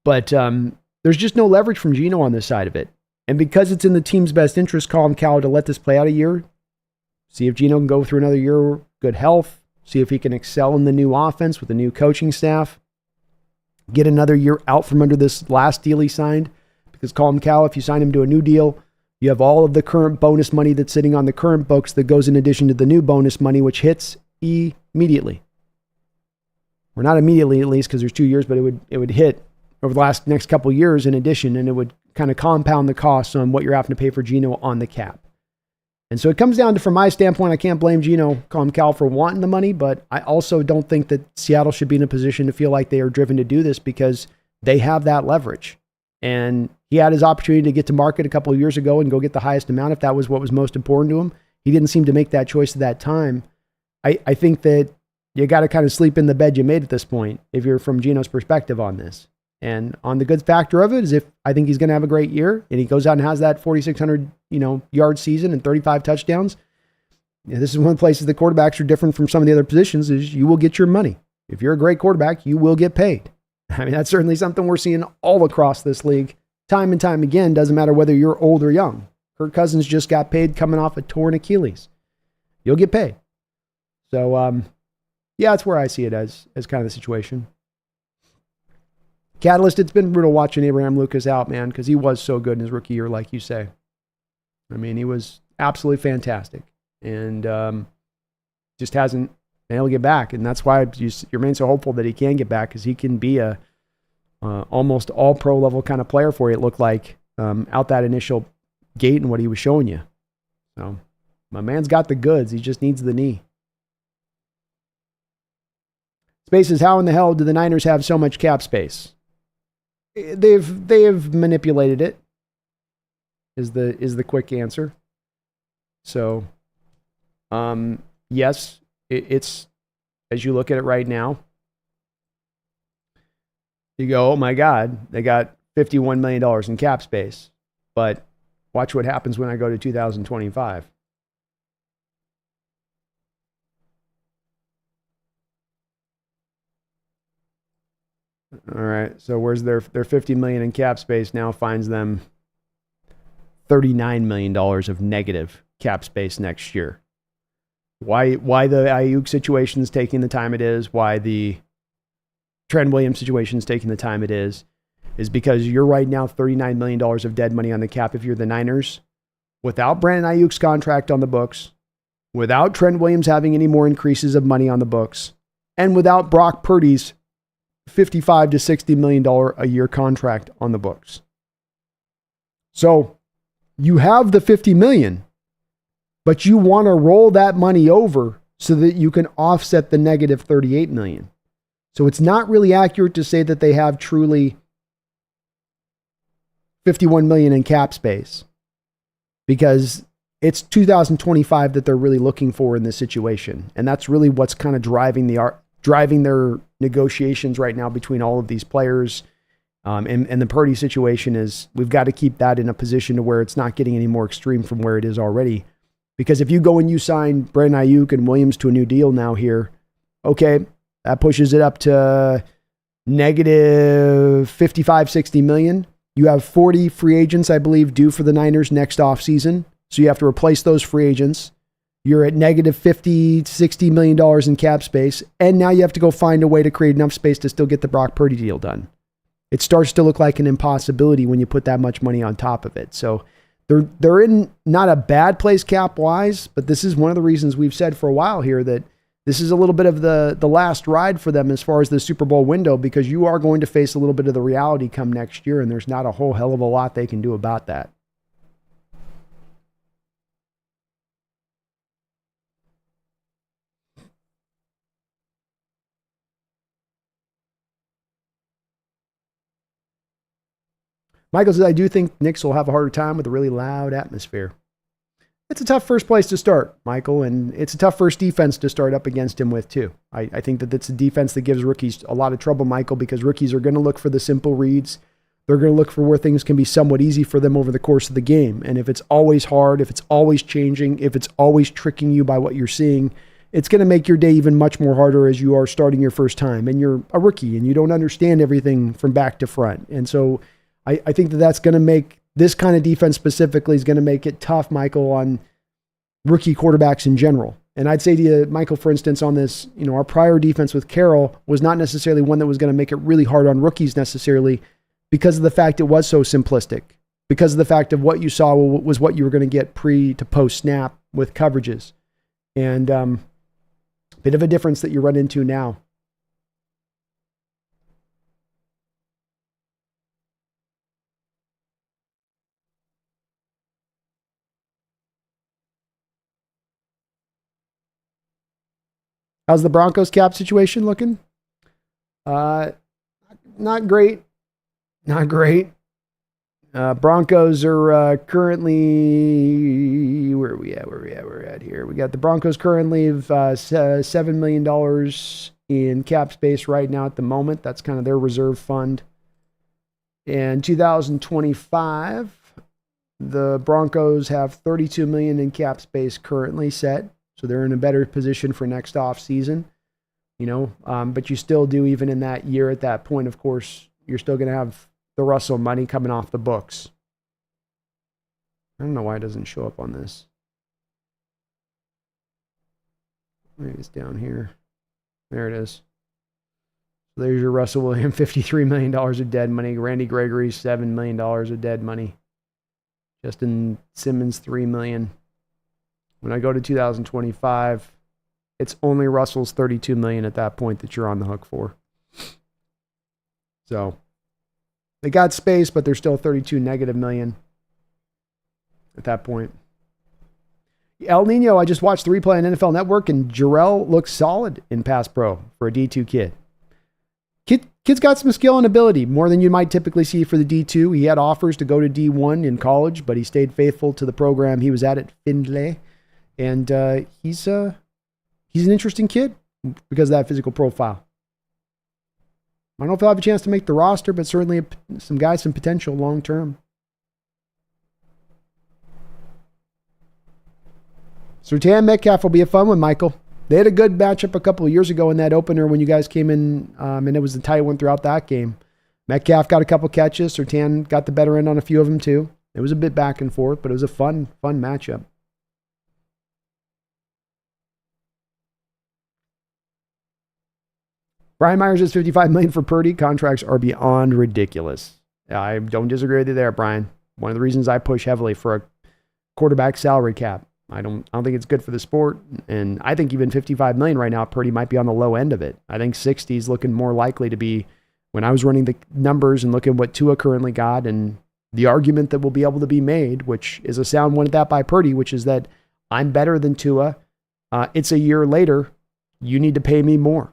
But there's just no leverage from Geno on this side of it. And because it's in the team's best interest, Colin Cowell, to let this play out a year, see if Geno can go through another year, good health, see if he can excel in the new offense with the new coaching staff, get another year out from under this last deal he signed. Because Colin Cowell, if you sign him to a new deal, you have all of the current bonus money that's sitting on the current books that goes in addition to the new bonus money, which hits immediately. Or not immediately, at least, because there's 2 years, but it would hit over the next couple of years in addition, and it would kind of compound the costs on what you're having to pay for Geno on the cap. And so it comes down to, from my standpoint, I can't blame Geno, Colin Cowell, for wanting the money, but I also don't think that Seattle should be in a position to feel like they are driven to do this because they have that leverage. And he had his opportunity to get to market a couple of years ago and go get the highest amount if that was what was most important to him. He didn't seem to make that choice at that time. I think that you got to kind of sleep in the bed you made at this point if you're from Geno's perspective on this. And on the good factor of it is, if I think he's going to have a great year and he goes out and has that 4,600 yard season and 35 touchdowns, this is one of the places the quarterbacks are different from some of the other positions, is you will get your money. If you're a great quarterback, you will get paid. I mean, that's certainly something we're seeing all across this league, time and time again. Doesn't matter whether you're old or young. Kirk Cousins just got paid coming off a torn Achilles. You'll get paid. So, yeah, that's where I see it as kind of the situation. Catalyst, it's been brutal watching Abraham Lucas out, man, because he was so good in his rookie year, like you say. I mean, he was absolutely fantastic. And just hasn't been able to get back. And that's why you remain so hopeful that he can get back, because he can be a almost all-pro level kind of player for you, it looked like, out that initial gate and what he was showing you. So, my man's got the goods. He just needs the knee. Spaces, how in the hell do the Niners have so much cap space? They've manipulated it, is the quick answer. So, yes, it's, as you look at it right now, you go, oh my God, they got $51 million in cap space. But watch what happens when I go to 2025. All right, so where's their $50 million in cap space now finds them $39 million of negative cap space next year. Why the Ayuk situation is taking the time it is, why the Trent Williams situation is taking the time it is because you're right now $39 million of dead money on the cap if you're the Niners, without Brandon Ayuk's contract on the books, without Trent Williams having any more increases of money on the books, and without Brock Purdy's $55 to $60 million a year contract on the books. So you have the $50 million, but you want to roll that money over so that you can offset the negative $38 million. So it's not really accurate to say that they have truly $51 million in cap space, because it's 2025 that they're really looking for in this situation. And that's really what's kind of driving their negotiations right now between all of these players. And the Purdy situation is, we've got to keep that in a position to where it's not getting any more extreme from where it is already. Because if you go and you sign Brandon Ayuk and Williams to a new deal now here, okay, that pushes it up to negative 55, 60 million. You have 40 free agents, I believe, due for the Niners next offseason. So you have to replace those free agents. You're at negative $50, $60 million in cap space. And now you have to go find a way to create enough space to still get the Brock Purdy deal done. It starts to look like an impossibility when you put that much money on top of it. So they're in not a bad place cap wise, but this is one of the reasons we've said for a while here that this is a little bit of the last ride for them as far as the Super Bowl window, because you are going to face a little bit of the reality come next year, and there's not a whole hell of a lot they can do about that. Michael says, I do think Knicks will have a harder time with a really loud atmosphere. It's a tough first place to start, Michael, and it's a tough first defense to start up against him with, too. I think that it's a defense that gives rookies a lot of trouble, Michael, because rookies are going to look for the simple reads. They're going to look for where things can be somewhat easy for them over the course of the game. And if it's always hard, if it's always changing, if it's always tricking you by what you're seeing, it's going to make your day even much more harder as you are starting your first time. And you're a rookie and you don't understand everything from back to front. And so I think that that's going to make this kind of defense specifically is going to make it tough, Michael, on rookie quarterbacks in general. And I'd say to you, Michael, for instance, on this, our prior defense with Carroll was not necessarily one that was going to make it really hard on rookies necessarily because of the fact it was so simplistic, because of the fact of what you saw was what you were going to get pre to post snap with coverages. And bit of a difference that you run into now. How's the Broncos cap situation looking? Not great. Not great. Broncos are currently, where are we at? We're at here. We got the Broncos currently of $7 million in cap space right now at the moment. That's kind of their reserve fund. In 2025, the Broncos have $32 million in cap space currently set. So they're in a better position for next off season, but you still do, even in that year at that point, of course, you're still going to have the Russell money coming off the books. I don't know why it doesn't show up on this. Maybe it's down here. There it is. So there's your Russell Williams, $53 million of dead money. Randy Gregory, $7 million of dead money. Justin Simmons, $3 million. When I go to 2025, it's only Russell's $32 million at that point that you're on the hook for. So they got space, but they're still $32 negative million at that point. El Nino, I just watched the replay on NFL Network, and Jarrell looks solid in pass pro for a D2 kid. Kid's got some skill and ability, more than you might typically see for the D2. He had offers to go to D1 in college, but he stayed faithful to the program he was at Findlay. And he's an interesting kid because of that physical profile. I don't know if he'll have a chance to make the roster, but certainly some potential long term. Surtain Metcalf will be a fun one, Michael. They had a good matchup a couple of years ago in that opener when you guys came in, and it was a tight one throughout that game. Metcalf got a couple catches. Surtain got the better end on a few of them too. It was a bit back and forth, but it was a fun matchup. Brian Myers is $55 million for Purdy. Contracts are beyond ridiculous. I don't disagree with you there, Brian. One of the reasons I push heavily for a quarterback salary cap. I don't think it's good for the sport. And I think even $55 million right now, Purdy might be on the low end of it. I think 60 is looking more likely to be, when I was running the numbers and looking at what Tua currently got, and the argument that will be able to be made, which is a sound one at that by Purdy, which is that I'm better than Tua. It's a year later. You need to pay me more.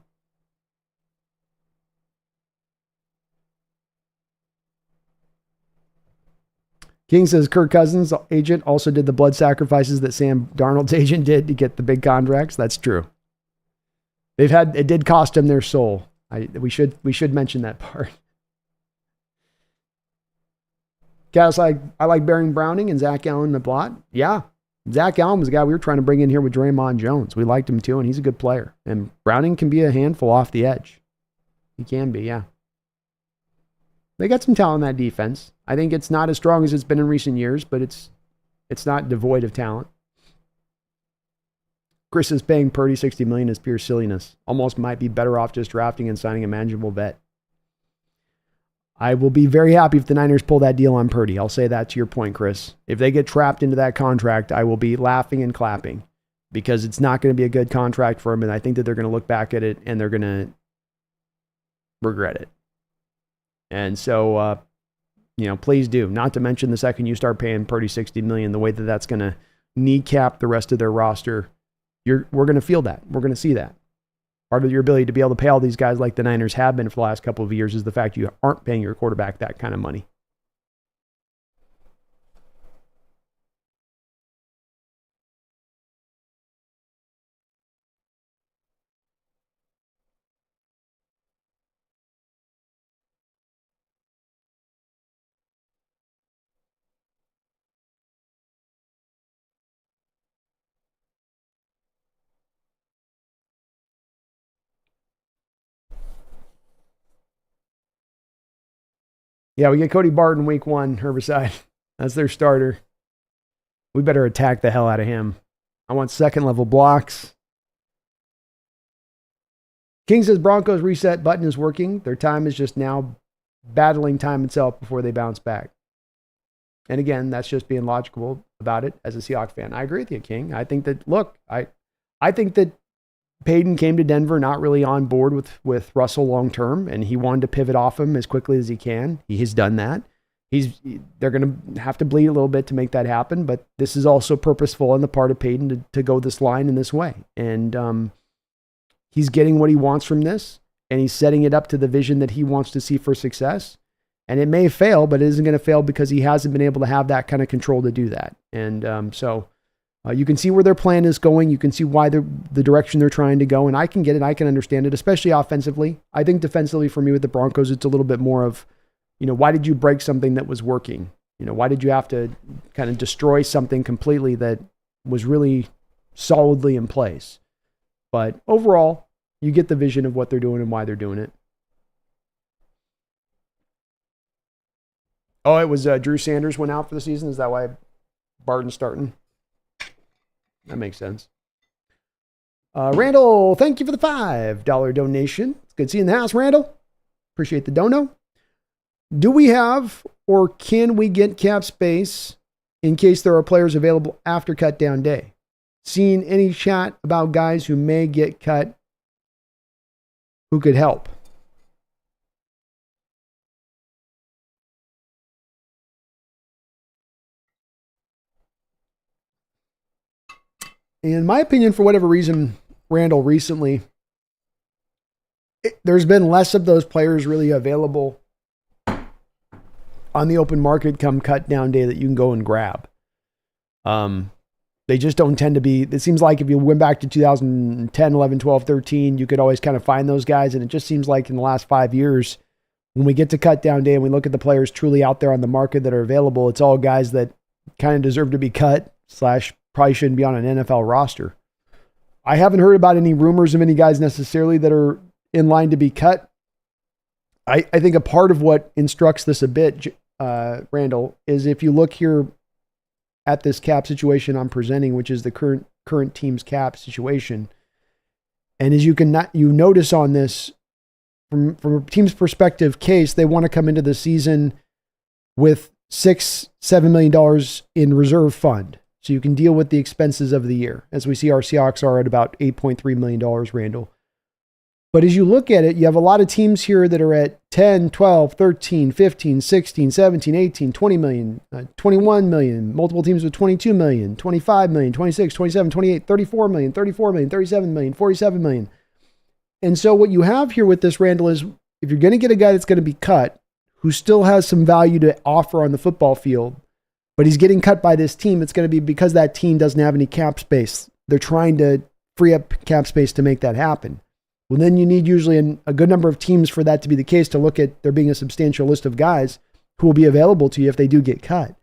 King says Kirk Cousins' agent also did the blood sacrifices that Sam Darnold's agent did to get the big contracts. That's true. It did cost them their soul. We should mention that part. Guys, I like Baron Browning and Zach Allen in the plot. Yeah. Zach Allen was a guy we were trying to bring in here with Draymond Jones. We liked him too, and he's a good player. And Browning can be a handful off the edge. He can be, yeah. They got some talent in that defense. I think it's not as strong as it's been in recent years, but it's not devoid of talent. Chris is paying Purdy $60 million is pure silliness. Almost might be better off just drafting and signing a manageable vet. I will be very happy if the Niners pull that deal on Purdy. I'll say that to your point, Chris. If they get trapped into that contract, I will be laughing and clapping because it's not going to be a good contract for him. And I think that they're going to look back at it and they're going to regret it. And so, please do. Not to mention the second you start paying Purdy $60 million, the way that that's going to kneecap the rest of their roster, we're going to feel that. We're going to see that. Part of your ability to be able to pay all these guys like the Niners have been for the last couple of years is the fact you aren't paying your quarterback that kind of money. Yeah, we get Cody Barton week 1, Herbicide. That's their starter. We better attack the hell out of him. I want second level blocks. King says Broncos reset button is working. Their time is just now battling time itself before they bounce back. And again, that's just being logical about it as a Seahawks fan. I agree with you, King. I think that, I think that Payton came to Denver not really on board with Russell long term, and he wanted to pivot off him as quickly as he can. He has done that. They're going to have to bleed a little bit to make that happen, but this is also purposeful on the part of Payton to go this line in this way. And he's getting what he wants from this, and he's setting it up to the vision that he wants to see for success. And it may fail, but it isn't going to fail because he hasn't been able to have that kind of control to do that. And so you can see where their plan is going. You can see why the direction they're trying to go. And I can get it. I can understand it, especially offensively. I think defensively for me with the Broncos, it's a little bit more of, why did you break something that was working? Why did you have to kind of destroy something completely that was really solidly in place? But overall, you get the vision of what they're doing and why they're doing it. Oh, it was Drew Sanders went out for the season. Is that why Barton's starting? That makes sense. Randall, thank you for the $5 donation. It's good seeing the house, Randall. Appreciate the dono. Do we have or can we get cap space in case there are players available after cut down day? Seen any chat about guys who may get cut who could help? In my opinion, for whatever reason, Randall, recently, there's been less of those players really available on the open market come cut down day that you can go and grab. They just don't tend to be, it seems like if you went back to 2010, 11, 12, 13, you could always kind of find those guys. And it just seems like in the last 5 years, when we get to cut down day and we look at the players truly out there on the market that are available, it's all guys that kind of deserve to be cut / probably shouldn't be on an NFL roster. I haven't heard about any rumors of any guys necessarily that are in line to be cut. I think a part of what instructs this a bit, Randall, is if you look here at this cap situation I'm presenting, which is the current team's cap situation. And as you notice on this, from a team's perspective case, they want to come into the season with $6-7 million in reserve fund. So you can deal with the expenses of the year. As we see, our Seahawks are at about $8.3 million, Randall. But as you look at it, you have a lot of teams here that are at 10, 12, 13, 15, 16, 17, 18, 20 million, 21 million, multiple teams with 22 million, 25 million, 26, 27, 28, 34 million, 34 million, 37 million, 47 million. And so what you have here with this, Randall, is if you're going to get a guy that's going to be cut, who still has some value to offer on the football field, but he's getting cut by this team, it's going to be because that team doesn't have any cap space. They're trying to free up cap space to make that happen. Well, then you need usually a good number of teams for that to be the case, to look at there being a substantial list of guys who will be available to you if they do get cut.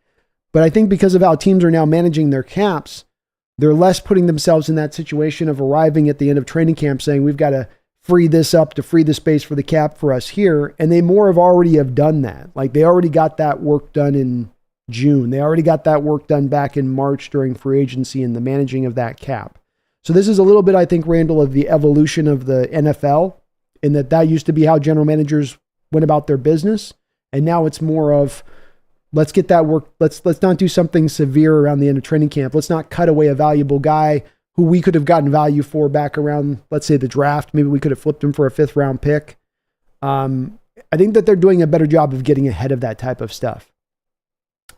But I think because of how teams are now managing their caps, they're less putting themselves in that situation of arriving at the end of training camp saying, we've got to free this up to free the space for the cap for us here. And they more have already have done that. Like they already got that work done in June. They already got that work done back in March during free agency and the managing of that cap. So this is a little bit, I think, Randall, of the evolution of the NFL, in that used to be how general managers went about their business. And now it's more of, let's get that work. Let's not do something severe around the end of training camp. Let's not cut away a valuable guy who we could have gotten value for back around, let's say, the draft. Maybe we could have flipped him for a 5th round pick. I think that they're doing a better job of getting ahead of that type of stuff.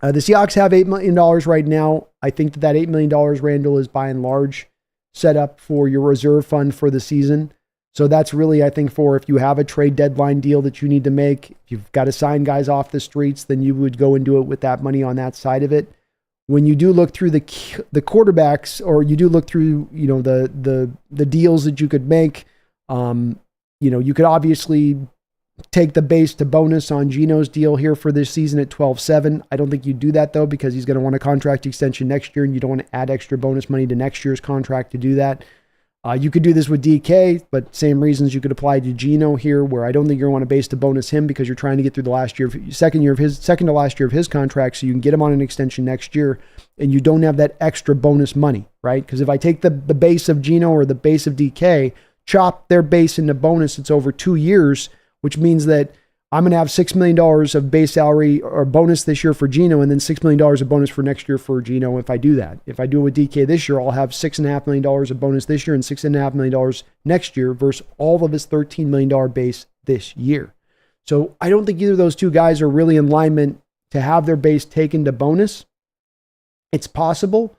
The Seahawks have $8 million right now. I think that $8 million, Randall, is by and large set up for your reserve fund for the season. So that's really, I think, for if you have a trade deadline deal that you need to make, if you've got to sign guys off the streets, then you would go and do it with that money on that side of it. When you do look through the quarterbacks, or you do look through, the deals that you could make, you could obviously take the base to bonus on Geno's deal here for this season at 12.7. I don't think you'd do that though, because he's going to want a contract extension next year, and you don't want to add extra bonus money to next year's contract to do that. You could do this with DK, but same reasons you could apply to Geno here, where I don't think you're going to want to base to bonus him, because you're trying to get through the second to last year of his contract, so you can get him on an extension next year, and you don't have that extra bonus money, right? Because if I take the base of Geno or the base of DK, chop their base into bonus, it's over 2 years, which means that I'm going to have $6 million of base salary or bonus this year for Geno, and then $6 million of bonus for next year for Geno if I do that. If I do it with DK this year, I'll have $6.5 million of bonus this year and $6.5 million next year versus all of his $13 million base this year. So I don't think either of those two guys are really in alignment to have their base taken to bonus. It's possible.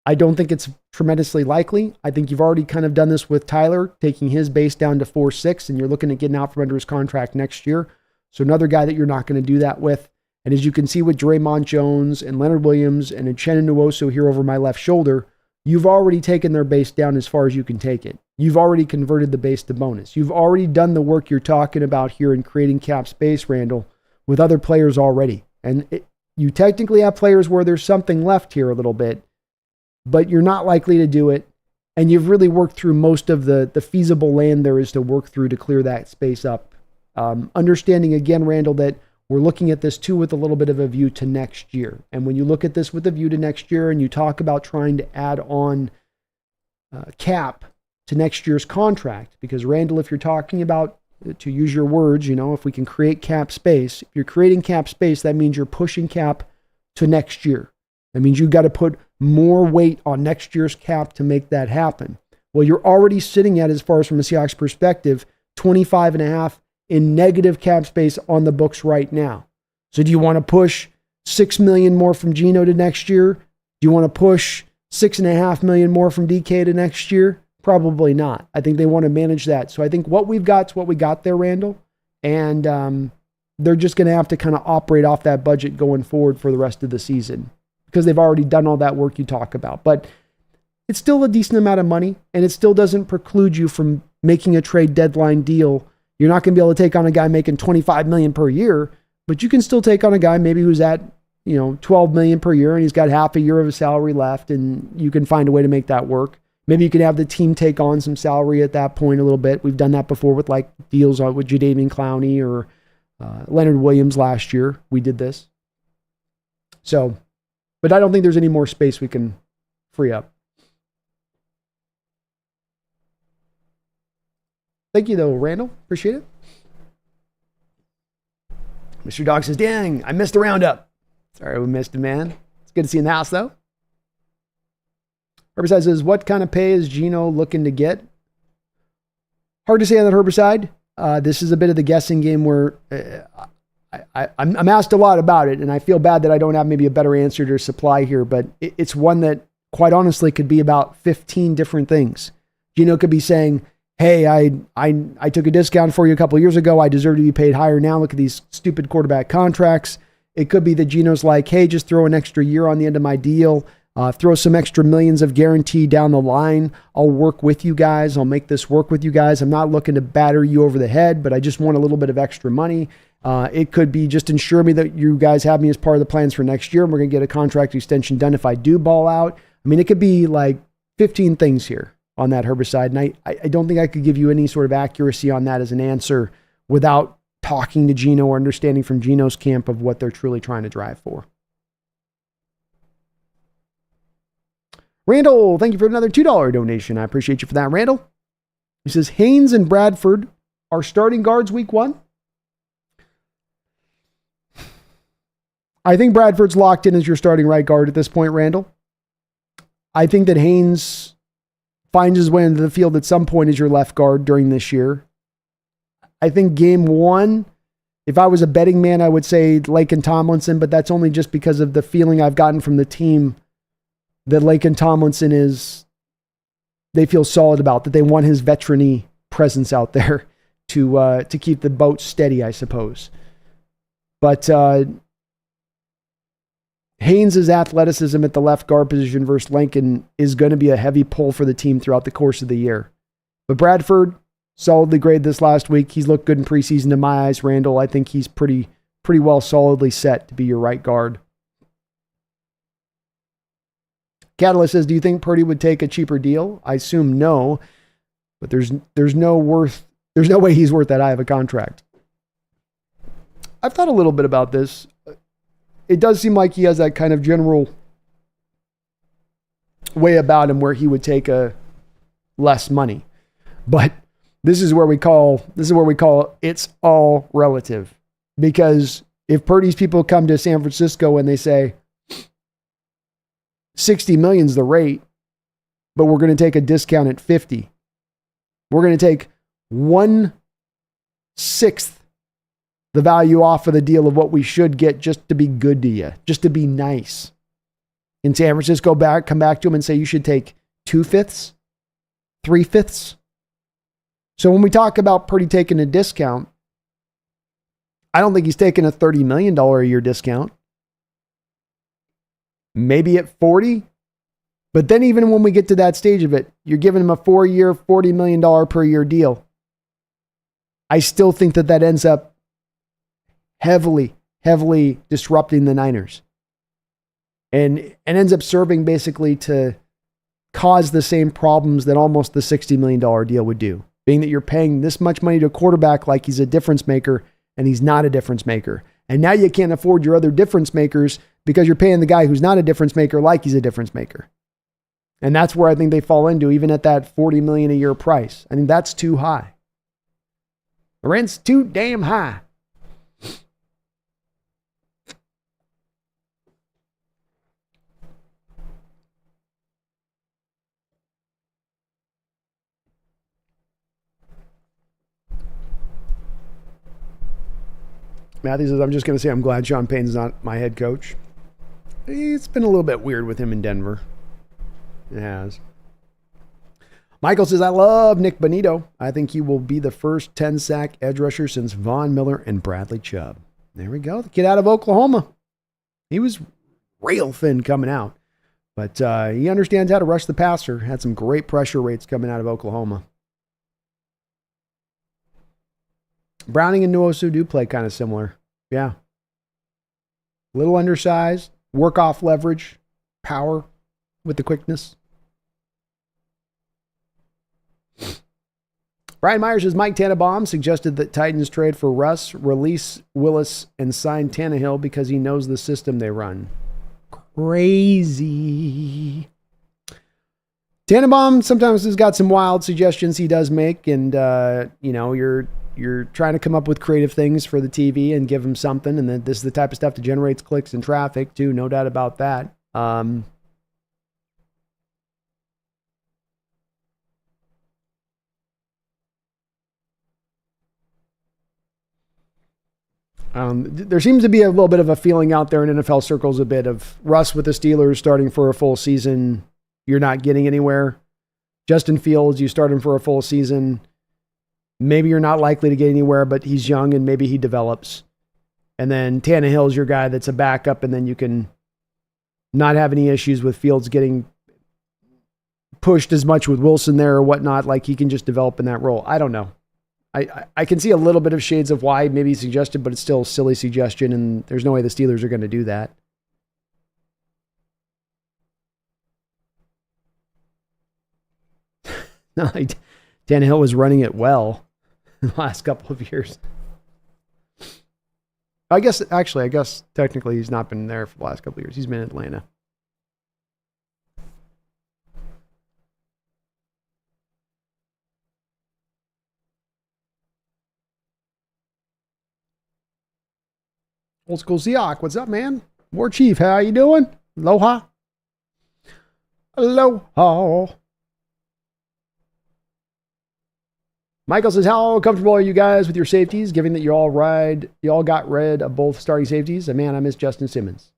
I don't think it's tremendously likely. I think you've already kind of done this with Tyler, taking his base down to 4.6, and you're looking at getting out from under his contract next year. So another guy that you're not going to do that with. And as you can see with Draymond Jones and Leonard Williams and Uchenna Nwosu here over my left shoulder, you've already taken their base down as far as you can take it. You've already converted the base to bonus. You've already done the work you're talking about here in creating cap space, Randall, with other players already. And you technically have players where there's something left here a little bit, but you're not likely to do it. And you've really worked through most of the feasible land there is to work through to clear that space up. Understanding again, Randall, that we're looking at this too with a little bit of a view to next year. And when you look at this with a view to next year and you talk about trying to add on cap to next year's contract, because Randall, if you're talking about, to use your words, if we can create cap space, if you're creating cap space, that means you're pushing cap to next year. That means you've got to put more weight on next year's cap to make that happen. Well, you're already sitting at, as far as from a Seahawks perspective, 25.5 in negative cap space on the books right now. So do you want to push $6 million more from Geno to next year? Do you want to push $6.5 million more from DK to next year? Probably not. I think they want to manage that. So I think what we've got is what we got there, Randall. And they're just going to have to kind of operate off that budget going forward for the rest of the season, because they've already done all that work you talk about. But it's still a decent amount of money, and it still doesn't preclude you from making a trade deadline deal. You're not going to be able to take on a guy making $25 million per year, but you can still take on a guy maybe who's at, $12 million per year, and he's got half a year of his salary left, and you can find a way to make that work. Maybe you can have the team take on some salary at that point a little bit. We've done that before with like deals with Jadeveon Clowney or Leonard Williams last year. We did this. So, but I don't think there's any more space we can free up. Thank you, though, Randall. Appreciate it. Mr. Dog says, dang, I missed the roundup. Sorry, we missed it, man. It's good to see you in the house, though. Herbicide says, what kind of pay is Geno looking to get? Hard to say on that Herbicide. This is a bit of the guessing game where I'm asked a lot about it, and I feel bad that I don't have maybe a better answer to supply here, but it's one that, quite honestly, could be about 15 different things. Geno could be saying, hey, I took a discount for you a couple of years ago. I deserve to be paid higher now. Look at these stupid quarterback contracts. It could be that Geno's like, hey, just throw an extra year on the end of my deal. Throw some extra millions of guarantee down the line. I'll work with you guys. I'll make this work with you guys. I'm not looking to batter you over the head, but I just want a little bit of extra money. It could be just ensure me that you guys have me as part of the plans for next year, and we're going to get a contract extension done if I do ball out. I mean, it could be like 15 things here on that Herbicide, and I don't think I could give you any sort of accuracy on that as an answer without talking to Geno or understanding from Geno's camp of what they're truly trying to drive for. Randall, thank you for another $2 donation. I appreciate you for that, Randall. He says, Haynes and Bradford are starting guards week 1. I think Bradford's locked in as your starting right guard at this point, Randall. I think that Haynes finds his way into the field at some point as your left guard during this year. I think game 1, if I was a betting man, I would say Laken Tomlinson, but that's only just because of the feeling I've gotten from the team that Laken Tomlinson they feel solid about, that they want his veteran-y presence out there to keep the boat steady, I suppose. But Haynes' athleticism at the left guard position versus Lincoln is going to be a heavy pull for the team throughout the course of the year. But Bradford, solidly graded this last week. He's looked good in preseason in my eyes. Randall, I think he's pretty well solidly set to be your right guard. Catalyst says, do you think Purdy would take a cheaper deal? I assume no, but there's no way he's worth that high of a contract. I've thought a little bit about this. It does seem like he has that kind of general way about him where he would take a less money. But this is where we call it's all relative. Because if Purdy's people come to San Francisco and they say $60 million is the rate, but we're going to take a discount at 50. We're going to take 1/6 the value off of the deal of what we should get just to be good to you, just to be nice. In San Francisco, come back to him and say you should take 2/5, 3/5. So when we talk about Purdy taking a discount, I don't think he's taking a $30 million a year discount. Maybe at 40. But then even when we get to that stage of it, you're giving him a 4-year, $40 million per year deal. I still think that ends up heavily disrupting the Niners. And ends up serving basically to cause the same problems that almost the $60 million deal would do. Being that you're paying this much money to a quarterback like he's a difference maker, and he's not a difference maker. And now you can't afford your other difference makers because you're paying the guy who's not a difference maker like he's a difference maker. And that's where I think they fall into, even at that $40 million a year price. I think that's too high. The rent's too damn high. Matthew says, I'm just going to say I'm glad Sean Payton's not my head coach. It's been a little bit weird with him in Denver. It has. Michael says, I love Nick Bonito. I think he will be the first 10-sack edge rusher since Von Miller and Bradley Chubb. There we go. The kid out of Oklahoma. He was real thin coming out. But he understands how to rush the passer. Had some great pressure rates coming out of Oklahoma. Browning and Nwosu do play kind of similar. Yeah. Little undersized, work off leverage, power with the quickness. Brian Myers says Mike Tannenbaum suggested that Titans trade for Russ, release Willis, and sign Tannehill because he knows the system they run. Crazy. Tannenbaum sometimes has got some wild suggestions he does make, and you're trying to come up with creative things for the TV and give him something, and then this is the type of stuff that generates clicks and traffic too, no doubt about that. There seems to be a little bit of a feeling out there in NFL circles a bit of Russ with the Steelers starting for a full season. You're not getting anywhere. Justin Fields, you start him for a full season. Maybe you're not likely to get anywhere, but he's young and maybe he develops. And then Tannehill's your guy that's a backup, and then you can not have any issues with Fields getting pushed as much with Wilson there or whatnot. Like he can just develop in that role. I don't know. I can see a little bit of shades of why maybe he suggested, but it's still a silly suggestion, and there's no way the Steelers are going to do that. No, Tannehill was running it well in the last couple of years. I guess technically he's not been there for the last couple of years. He's been in Atlanta. Old School Seahawk, what's up, man? War Chief, how you doing? Aloha. Aloha. Michael says, how comfortable are you guys with your safeties, given that you all got rid of both starting safeties? And man, I miss Justin Simmons.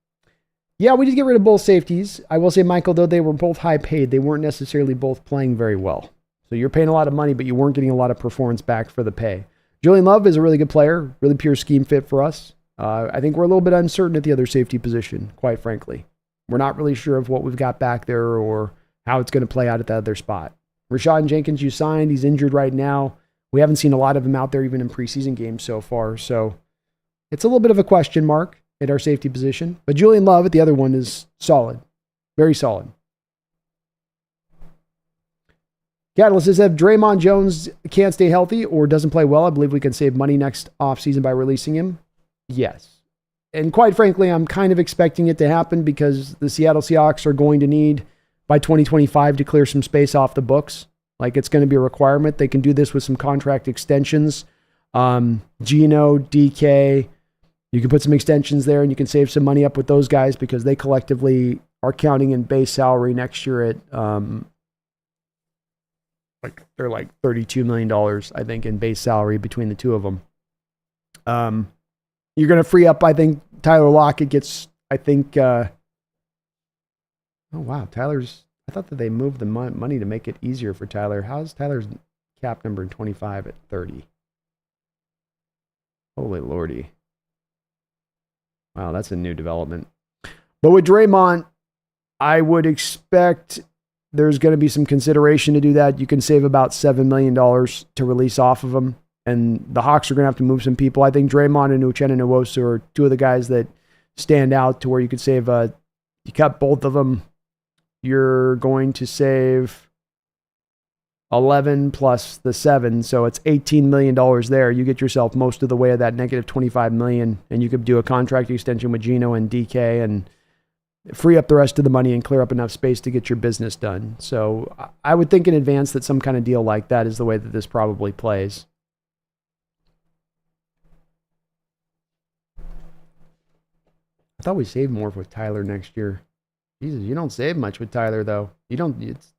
Yeah, we did get rid of both safeties. I will say, Michael, though, they were both high paid. They weren't necessarily both playing very well. So you're paying a lot of money, but you weren't getting a lot of performance back for the pay. Julian Love is a really good player, really pure scheme fit for us. I think we're a little bit uncertain at the other safety position, quite frankly. We're not really sure of what we've got back there or how it's going to play out at that other spot. Rashad Jenkins, you signed. He's injured right now. We haven't seen a lot of him out there even in preseason games so far. So it's a little bit of a question mark at our safety position. But Julian Love at the other one is solid. Very solid. Catalyst says, if Draymond Jones can't stay healthy or doesn't play well, I believe we can save money next offseason by releasing him. Yes. And quite frankly, I'm kind of expecting it to happen because the Seattle Seahawks are going to need by 2025 to clear some space off the books. Like it's going to be a requirement. They can do this with some contract extensions. Gino, DK, you can put some extensions there and you can save some money up with those guys because they collectively are counting in base salary next year at they're like $32 million, I think, in base salary between the two of them. You're going to free up, I think, Tyler Lockett gets, I think, oh, wow, I thought that they moved the money to make it easier for Tyler. How's Tyler's cap number in 25 at 30? Holy lordy. Wow, that's a new development. But with Draymond, I would expect there's going to be some consideration to do that. You can save about $7 million to release off of him. And the Hawks are going to have to move some people. I think Draymond and Uchenna Nwosu are two of the guys that stand out to where you could save, you cut both of them, you're going to save 11 plus the 7. So it's $18 million there. You get yourself most of the way of that negative $25 million. And you could do a contract extension with Gino and DK and free up the rest of the money and clear up enough space to get your business done. So I would think in advance that some kind of deal like that is the way that this probably plays. I thought we saved more with Tyler next year. Jesus, you don't save much with Tyler, though. You don't. It's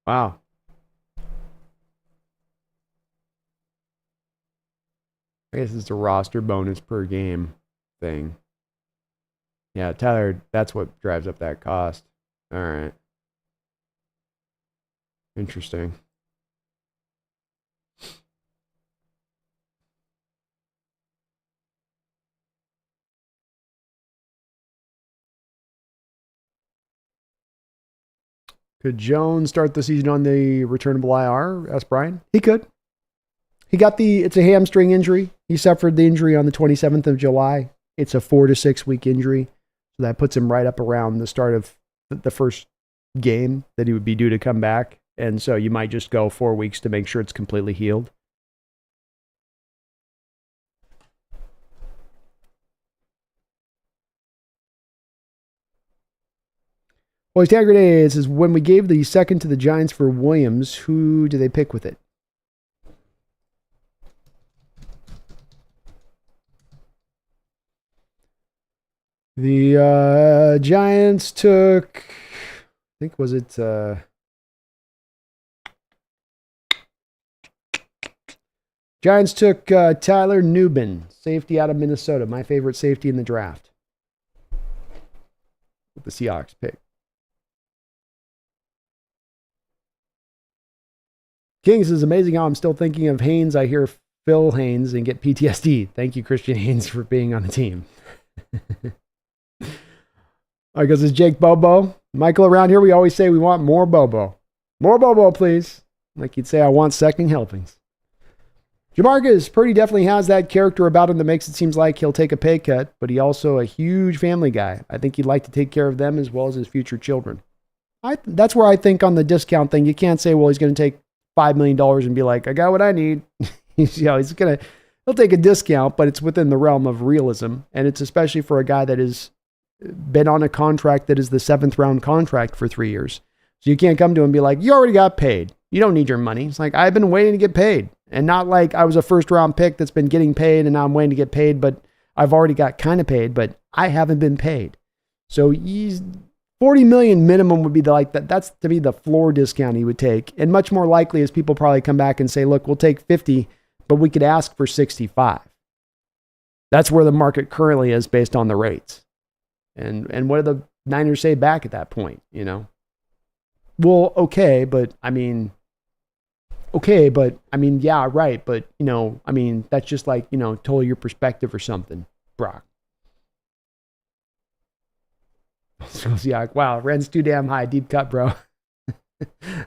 wow. I guess it's a roster bonus per game thing. Yeah, Tyler, that's what drives up that cost. All right. Interesting. Could Jones start the season on the returnable IR? Asked Brian. He could. He got it's a hamstring injury. He suffered the injury on the 27th of July. It's a 4 to 6 week injury. So that puts him right up around the start of the first game that he would be due to come back. And so you might just go 4 weeks to make sure it's completely healed. Well, Integrity says, when we gave the second to the Giants for Williams, who did they pick with it? The Giants took, I think, was it... Giants took Tyler Nubin, safety out of Minnesota, my favorite safety in the draft. With the Seahawks pick. Kings is amazing how I'm still thinking of Haynes. I hear Phil Haynes and get PTSD. Thank you, Christian Haynes, for being on the team. All right, goes this Jake Bobo. Michael, around here we always say we want more Bobo. More Bobo, please. Like you'd say, I want second helpings. Jamarcus Purdy definitely has that character about him that makes it seem like he'll take a pay cut, but he also a huge family guy. I think he'd like to take care of them as well as his future children. That's where I think on the discount thing, you can't say, well, he's going to take $5 million and be like, I got what I need. He'll take a discount, but it's within the realm of realism. And it's especially for a guy that has been on a contract that is the 7th round contract for 3 years. So you can't come to him and be like, you already got paid. You don't need your money. It's like, I've been waiting to get paid. And not like I was a first round pick that's been getting paid and now I'm waiting to get paid, but I've already got kind of paid, but I haven't been paid. So he's 40 million minimum would be like that. That's to be the floor discount he would take. And much more likely is people probably come back and say, look, we'll take 50, but we could ask for 65. That's where the market currently is based on the rates. And what do the Niners say back at that point, you know? Well, okay, but I mean, yeah, right. But, you know, I mean, that's just like, you know, totally your perspective or something, Brock. So, yeah, wow, rent's too damn high. Deep cut, bro.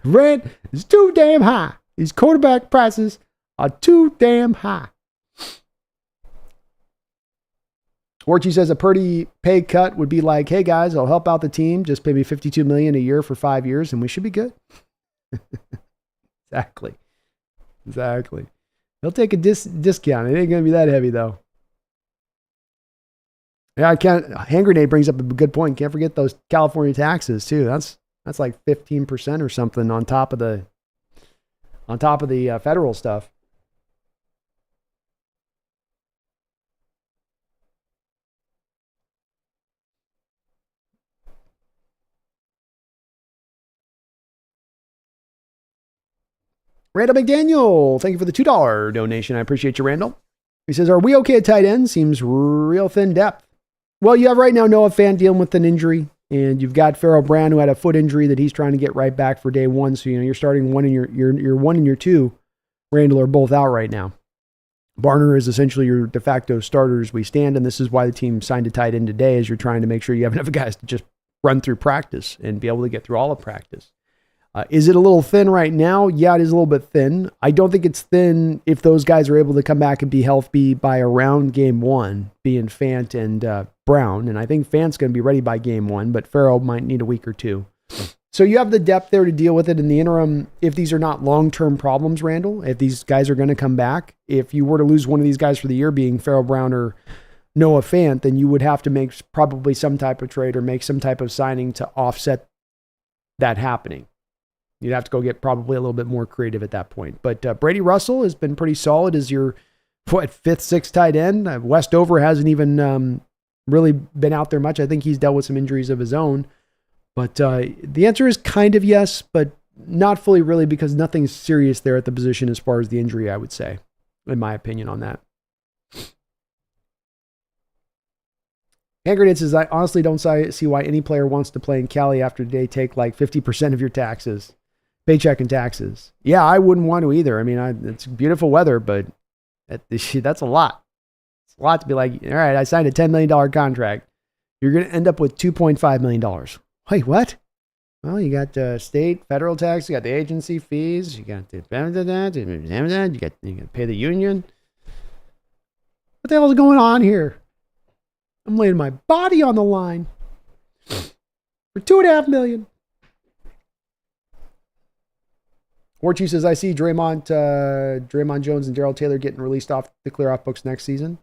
Rent is too damn high. These quarterback prices are too damn high. Orchie says a Purdy pay cut would be like, hey guys, I'll help out the team. Just pay me $52 million a year for 5 years and we should be good. Exactly. He'll take a discount. It ain't going to be that heavy though. Yeah, hand grenade brings up a good point. Can't forget those California taxes too. That's like 15% or something on top of the federal stuff. Randall McDaniel, thank you for the $2 donation. I appreciate you, Randall. He says, are we okay at tight end? Seems real thin depth. Well, you have right now Noah Fant dealing with an injury, and you've got Pharaoh Brown who had a foot injury that he's trying to get right back for day one. So, you know, you're starting one and your one and your two, Randall, are both out right now. Barner is essentially your de facto starter as we stand, and this is why the team signed a tight end today, is you're trying to make sure you have enough guys to just run through practice and be able to get through all of practice. Is it a little thin right now? Yeah, it is a little bit thin. I don't think it's thin if those guys are able to come back and be healthy by around game one, being Fant and Brown. And I think Fant's going to be ready by game one, but Farrell might need a week or two. So you have the depth there to deal with it in the interim. If these are not long-term problems, Randall, if these guys are going to come back, if you were to lose one of these guys for the year, being Farrell Brown or Noah Fant, then you would have to make probably some type of trade or make some type of signing to offset that happening. You'd have to go get probably a little bit more creative at that point. But Brady Russell has been pretty solid as your fifth, sixth tight end. Westover hasn't even really been out there much. I think he's dealt with some injuries of his own. But the answer is kind of yes, but not fully really, because nothing's serious there at the position as far as the injury, I would say, in my opinion on that. Hand Grenade says, I honestly don't see why any player wants to play in Cali after they take like 50% of your taxes. Paycheck and taxes. Yeah, I wouldn't want to either. I mean, it's beautiful weather, but that's a lot. It's a lot to be like, all right, I signed a $10 million contract. You're going to end up with $2.5 million. Wait, what? Well, you got state, federal tax, you got the agency fees, you got the you got to pay the union. What the hell is going on here? I'm laying my body on the line for $2.5 million. Orchie says, I see Draymond Jones and Darrell Taylor getting released off the clear off books next season.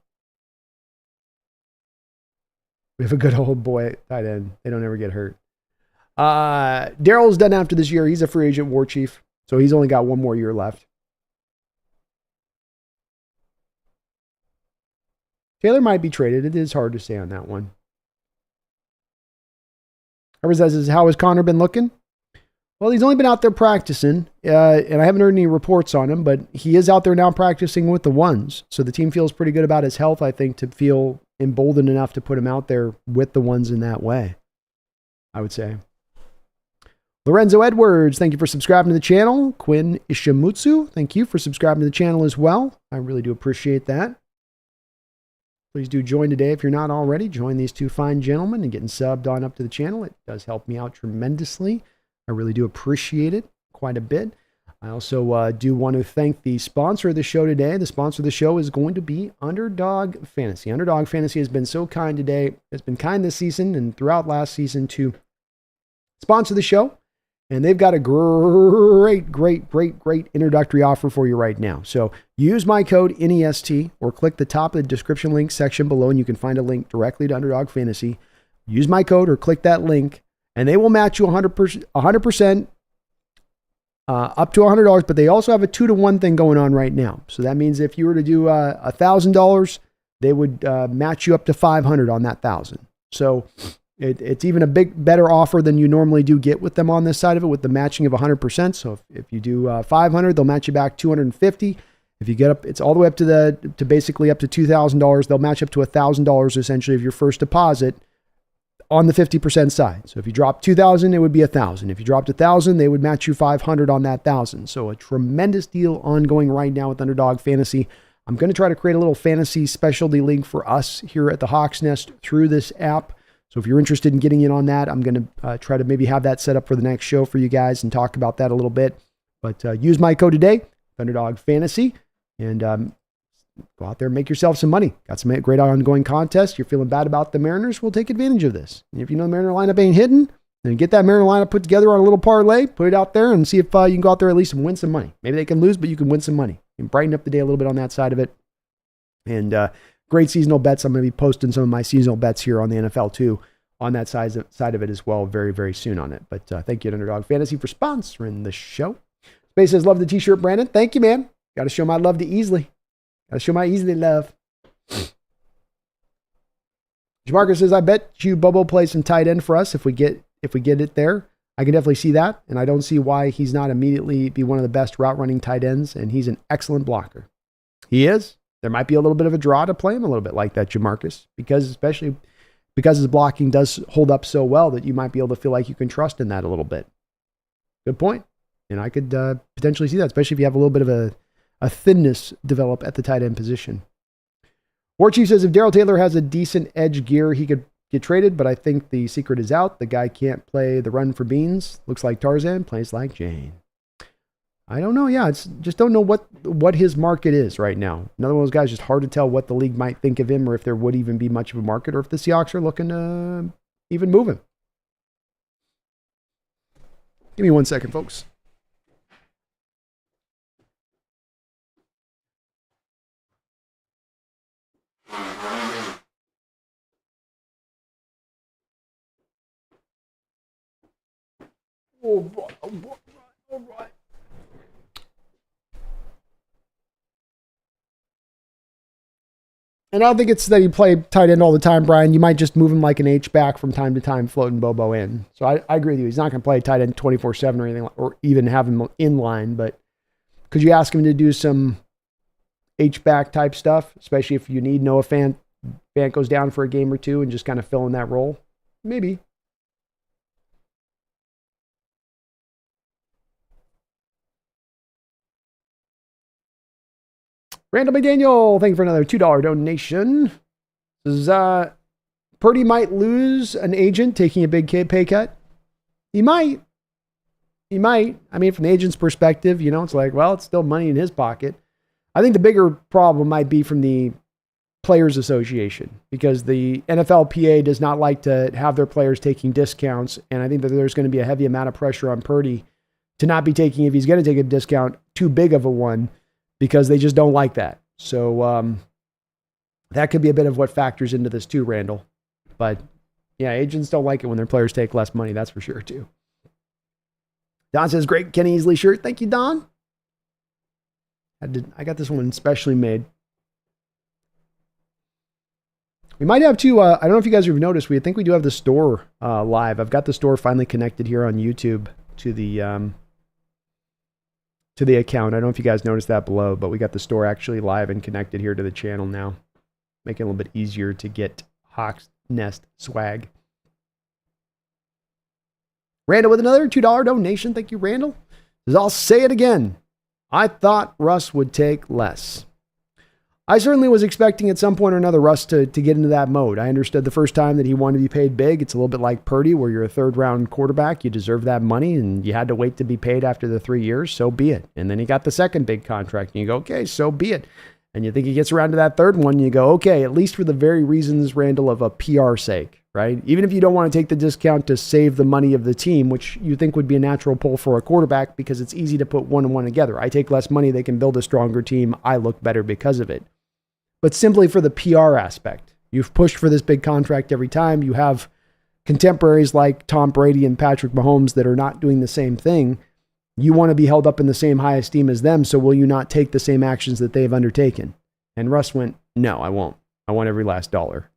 We have a good old boy tight end. They don't ever get hurt. Darrell's done after this year. He's a free agent war chief, so he's only got one more year left. Taylor might be traded. It is hard to say on that one. Whoever says, how has Connor been looking? Well, he's only been out there practicing, and I haven't heard any reports on him, but he is out there now practicing with the ones. So the team feels pretty good about his health, I think, to feel emboldened enough to put him out there with the ones in that way, I would say. Lorenzo Edwards, thank you for subscribing to the channel. Quinn Ishimutsu, thank you for subscribing to the channel as well. I really do appreciate that. Please do join today if you're not already. Join these two fine gentlemen and getting subbed on up to the channel. It does help me out tremendously. I really do appreciate it quite a bit. I also do want to thank the sponsor of the show today. The sponsor of the show is going to be Underdog Fantasy. Underdog Fantasy has been so kind today. It's been kind this season and throughout last season to sponsor the show. And they've got a great introductory offer for you right now. So use my code NEST or click the top of the description link section below and you can find a link directly to Underdog Fantasy. Use my code or click that link and they will match you 100% up to $100, but they also have a 2-to-1 thing going on right now. So that means if you were to do $1,000, they would match you up to $500 on that 1,000. So it's even a better offer than you normally do get with them on this side of it, with the matching of 100%. So if you do 500, they'll match you back 250. If you get up, it's all the way up to basically up to $2,000. They'll match up to $1,000 essentially of your first deposit on the 50% side. So if you drop 2,000, it would be 1,000. If you dropped 1,000, they would match you 500 on that 1,000. So a tremendous deal ongoing right now with Underdog Fantasy. I'm going to try to create a little fantasy specialty league for us here at the Hawks Nest through this app. So if you're interested in getting in on that, I'm going to try to maybe have that set up for the next show for you guys and talk about that a little bit. But use my code today, Underdog Fantasy, and go out there and make yourself some money. Got some great ongoing contests. You're feeling bad about the Mariners? We'll take advantage of this. And if you know the Mariner lineup ain't hidden, then get that Mariner lineup put together on a little parlay, put it out there, and see if you can go out there at least and win some money. Maybe they can lose, but you can win some money. And brighten up the day a little bit on that side of it. And great seasonal bets. I'm going to be posting some of my seasonal bets here on the NFL too, on that side of it as well, very, very soon on it. But thank you to Underdog Fantasy for sponsoring the show. Space says, love the t-shirt, Brandon. Thank you, man. Got to show my love to Easley. Got to show my Easley love. Jamarcus says, I bet you Bobo plays some tight end for us if we get it there. I can definitely see that, and I don't see why he's not immediately be one of the best route running tight ends, and he's an excellent blocker. He is. There might be a little bit of a draw to play him a little bit like that, Jamarcus, especially because his blocking does hold up so well that you might be able to feel like you can trust in that a little bit. Good point. And I could potentially see that, especially if you have a little bit of a thinness develop at the tight end position. War Chief says, if Darrell Taylor has a decent edge gear, he could get traded, but I think the secret is out. The guy can't play the run for beans. Looks like Tarzan, plays like Jane. I don't know. Yeah, it's just don't know what his market is right now. Another one of those guys, just hard to tell what the league might think of him, or if there would even be much of a market, or if the Seahawks are looking to even move him. Give me 1 second, folks. All right. And I don't think it's that he played tight end all the time, Brian. You might just move him like an H-back from time to time, floating Bobo in. So I agree with you. He's not going to play tight end 24/7 or anything, or even have him in line. But could you ask him to do some H-back type stuff, especially if you need Noah Fant goes down for a game or two and just kind of fill in that role? Maybe. Randall McDaniel, thank you for another $2 donation. This is, Purdy might lose an agent taking a big pay cut. He might. I mean, from the agent's perspective, it's like, well, it's still money in his pocket. I think the bigger problem might be from the Players Association, because the NFLPA does not like to have their players taking discounts. And I think that there's going to be a heavy amount of pressure on Purdy to not be taking, if he's going to take a discount, too big of a one, because they just don't like that. So that could be a bit of what factors into this too, Randall. But yeah, agents don't like it when their players take less money. That's for sure too. Don says, great Kenny Easley shirt. Thank you, Don. I got this one specially made. We might have two, I don't know if you guys have noticed, I think we do have the store live. I've got the store finally connected here on YouTube to the account. I don't know if you guys noticed that below, but we got the store actually live and connected here to the channel now. Making it a little bit easier to get Hawks Nest swag. Randall with another $2 donation. Thank you, Randall. Says, I'll say it again. I thought Russ would take less. I certainly was expecting at some point or another Russ to get into that mode. I understood the first time that he wanted to be paid big. It's a little bit like Purdy, where you're a third-round quarterback. You deserve that money, and you had to wait to be paid after the 3 years. So be it. And then he got the second big contract, and you go, okay, so be it. And you think he gets around to that third one, and you go, okay, at least for the very reasons, Randall, of a PR sake, right? Even if you don't want to take the discount to save the money of the team, which you think would be a natural pull for a quarterback because it's easy to put one and one together. I take less money, they can build a stronger team. I look better because of it. But simply for the PR aspect. You've pushed for this big contract every time. You have contemporaries like Tom Brady and Patrick Mahomes that are not doing the same thing. You want to be held up in the same high esteem as them, so will you not take the same actions that they have undertaken? And Russ went, no, I won't. I want every last dollar.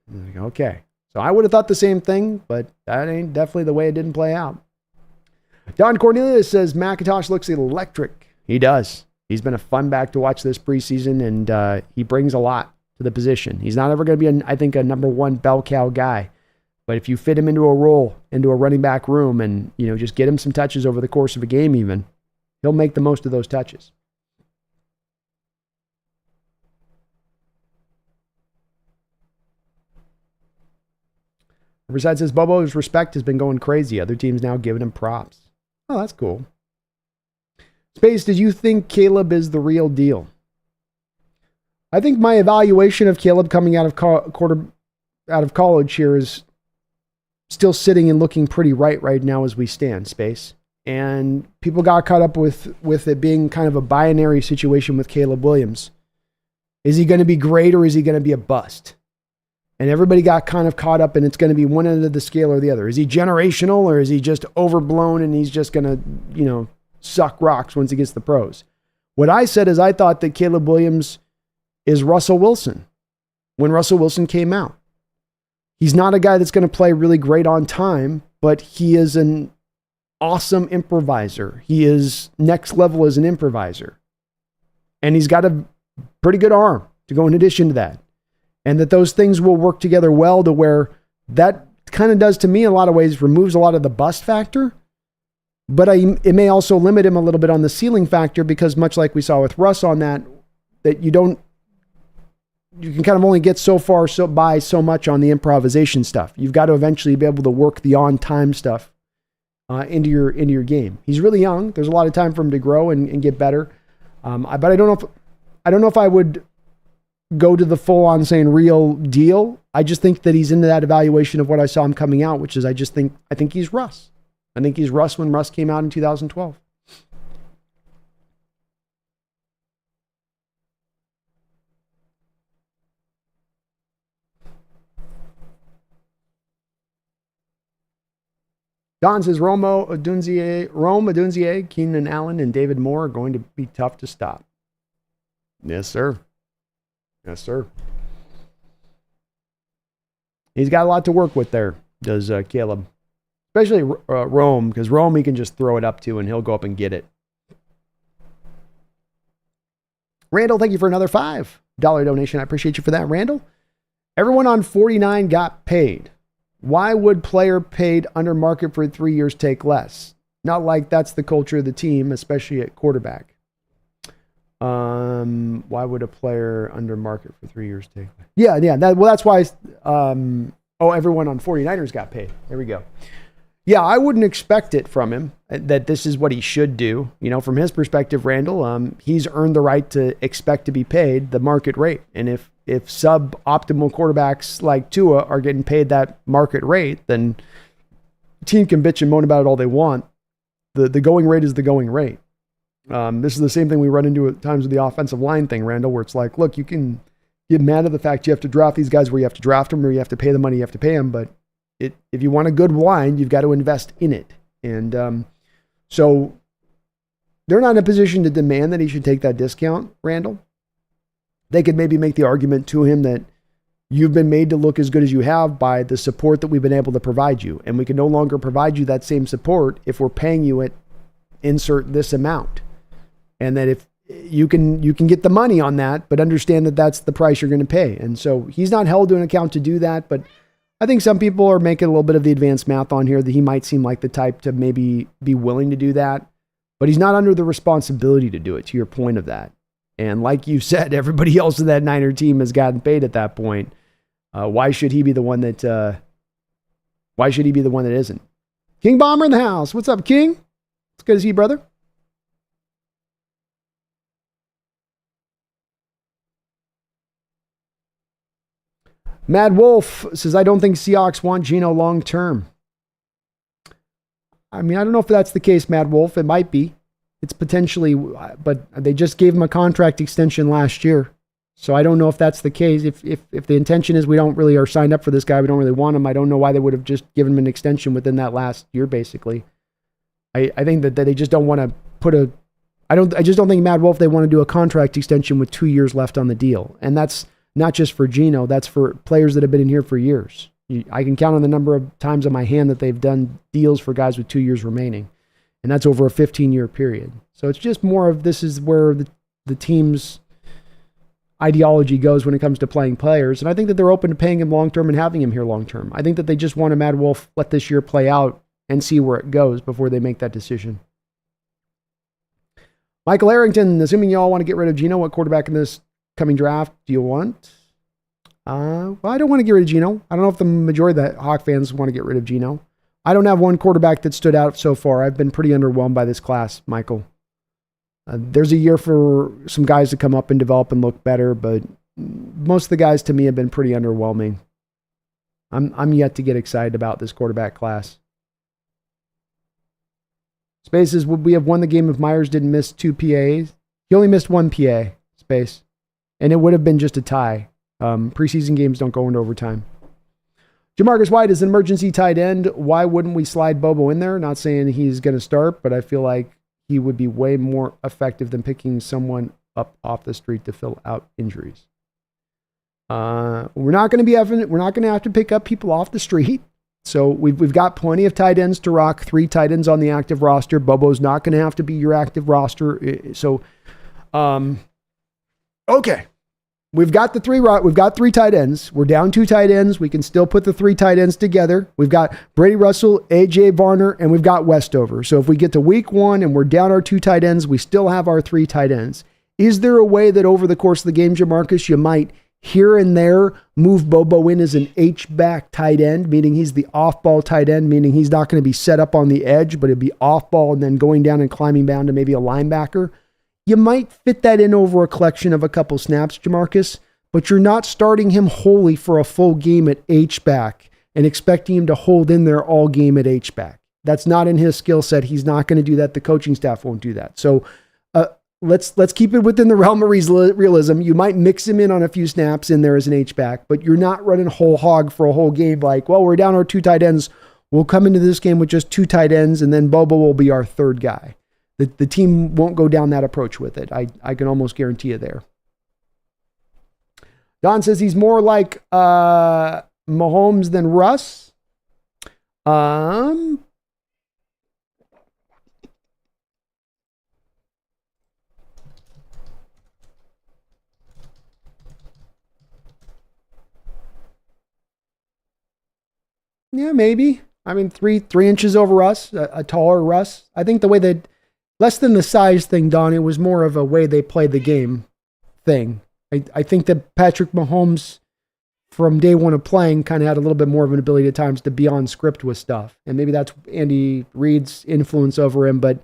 I'm like, okay. So I would have thought the same thing, but that ain't definitely the way it didn't play out. Don Cornelius says, McIntosh looks electric. He does. He's been a fun back to watch this preseason, and he brings a lot to the position. He's not ever going to be, I think, a number one bell cow guy. But if you fit him into a role, into a running back room, and just get him some touches over the course of a game even, he'll make the most of those touches. Riverside says, Bobo's respect has been going crazy. Other teams now giving him props. Oh, that's cool. Space, did you think Caleb is the real deal? I think my evaluation of Caleb coming out of college here is still sitting and looking pretty right now as we stand, Space. And people got caught up with it being kind of a binary situation with Caleb Williams. Is he going to be great or is he going to be a bust? And everybody got kind of caught up, and it's going to be one end of the scale or the other. Is he generational, or is he just overblown and he's just going to, suck rocks once he gets the pros? What I said is I thought that Caleb Williams is Russell Wilson when Russell Wilson came out. He's not a guy that's going to play really great on time, but he is an awesome improviser. He is next level as an improviser. And he's got a pretty good arm to go in addition to that. And that those things will work together well to where that kind of does, to me, in a lot of ways, removes a lot of the bust factor. But it may also limit him a little bit on the ceiling factor, because much like we saw with Russ on that you can kind of only get so far by so much on the improvisation stuff. You've got to eventually be able to work the on-time stuff into your game. He's really young. There's a lot of time for him to grow and get better. But I don't know if I would go to the full-on saying real deal. I just think that he's into that evaluation of what I saw him coming out, which is I think he's Russ. I think he's Russ when Russ came out in 2012. Don says Rome Odunzie, Keenan Allen, and David Moore are going to be tough to stop. Yes, sir. Yes, sir. He's got a lot to work with there, does Caleb. Especially Rome, because Rome he can just throw it up to and he'll go up and get it. Randall, thank you for another $5 donation. I appreciate you for that, Randall. Everyone on 49 got paid. Why would player paid under market for 3 years take less? Not like that's the culture of the team, especially at quarterback. Why would a player under market for 3 years take less? Yeah. That's why. Everyone on 49ers got paid. There we go. Yeah, I wouldn't expect it from him that this is what he should do. From his perspective, Randall, he's earned the right to expect to be paid the market rate. And if suboptimal quarterbacks like Tua are getting paid that market rate, then the team can bitch and moan about it all they want. The going rate is the going rate. This is the same thing we run into at times with the offensive line thing, Randall, where it's like, look, you can get mad at the fact you have to draft these guys where you have to draft them or you have to pay the money you have to pay them, but if you want a good wine, you've got to invest in it. And so they're not in a position to demand that he should take that discount, Randall. They could maybe make the argument to him that you've been made to look as good as you have by the support that we've been able to provide you. And we can no longer provide you that same support if we're paying you at insert this amount. And that if you can get the money on that, but understand that that's the price you're going to pay. And so he's not held to an account to do that, but I think some people are making a little bit of the advanced math on here that he might seem like the type to maybe be willing to do that, but he's not under the responsibility to do it, to your point of that. And like you said, everybody else in that Niner team has gotten paid at that point. Why should he be the one that isn't? King Bomber in the house. What's up, King? It's good to see you, brother. Mad Wolf says, I don't think Seahawks want Geno long term. I mean, I don't know if that's the case, Mad Wolf. It might be. It's potentially, but they just gave him a contract extension last year. So I don't know if that's the case. If the intention is we don't really are signed up for this guy, we don't really want him, I don't know why they would have just given him an extension within that last year, basically. I think that they just don't want to put a. I just don't think Mad Wolf, they want to do a contract extension with 2 years left on the deal. And that's not just for Geno, that's for players that have been in here for years. I can count on the number of times on my hand that they've done deals for guys with 2 years remaining. And that's over a 15-year period. So it's just more of this is where the team's ideology goes when it comes to playing players. And I think that they're open to paying him long-term and having him here long-term. I think that they just want to Mad Wolf let this year play out and see where it goes before they make that decision. Michael Arrington, assuming you all want to get rid of Geno, what quarterback in this coming draft do you want? Well, I don't want to get rid of Geno. I don't know if the majority of the Hawk fans want to get rid of Geno. I don't have one quarterback that stood out so far. I've been pretty underwhelmed by this class, Michael. There's a year for some guys to come up and develop and look better, but most of the guys to me have been pretty underwhelming. I'm yet to get excited about this quarterback class. Spaces, would we have won the game if Myers didn't miss 2 PAs? He only missed 1 PA, Space. And it would have been just a tie. Preseason games don't go into overtime. Jamarcus White is an emergency tight end. Why wouldn't we slide Bobo in there? Not saying he's going to start, but I feel like he would be way more effective than picking someone up off the street to fill out injuries. We're not going to have to pick up people off the street. So we've got plenty of tight ends to rock. 3 tight ends on the active roster. Bobo's not going to have to be your active roster. So, okay. We've got 3 tight ends. We're down 2 tight ends. We can still put the 3 tight ends together. We've got Brady Russell, AJ Varner, and we've got Westover. So if we get to week 1 and we're down our 2 tight ends, we still have our 3 tight ends. Is there a way that over the course of the game, Jamarcus, you might here and there move Bobo in as an H-back tight end, meaning he's the off-ball tight end, meaning he's not going to be set up on the edge, but it'd be off-ball and then going down and climbing down to maybe a linebacker? You might fit that in over a collection of a couple snaps, Jamarcus, but you're not starting him wholly for a full game at H-back and expecting him to hold in there all game at H-back. That's not in his skill set. He's not going to do that. The coaching staff won't do that. So let's keep it within the realm of realism. You might mix him in on a few snaps in there as an H-back, but you're not running whole hog for a whole game like, well, we're down our 2 tight ends. We'll come into this game with just 2 tight ends, and then Bobo will be our 3rd guy. The team won't go down that approach with it. I can almost guarantee you there. Don says he's more like Mahomes than Russ. Yeah, maybe. I mean, 3 inches over Russ, a taller Russ. I think the way that less than the size thing, Don, it was more of a way they played the game thing. I think that Patrick Mahomes, from day one of playing, kind of had a little bit more of an ability at times to be on script with stuff. And maybe that's Andy Reid's influence over him, but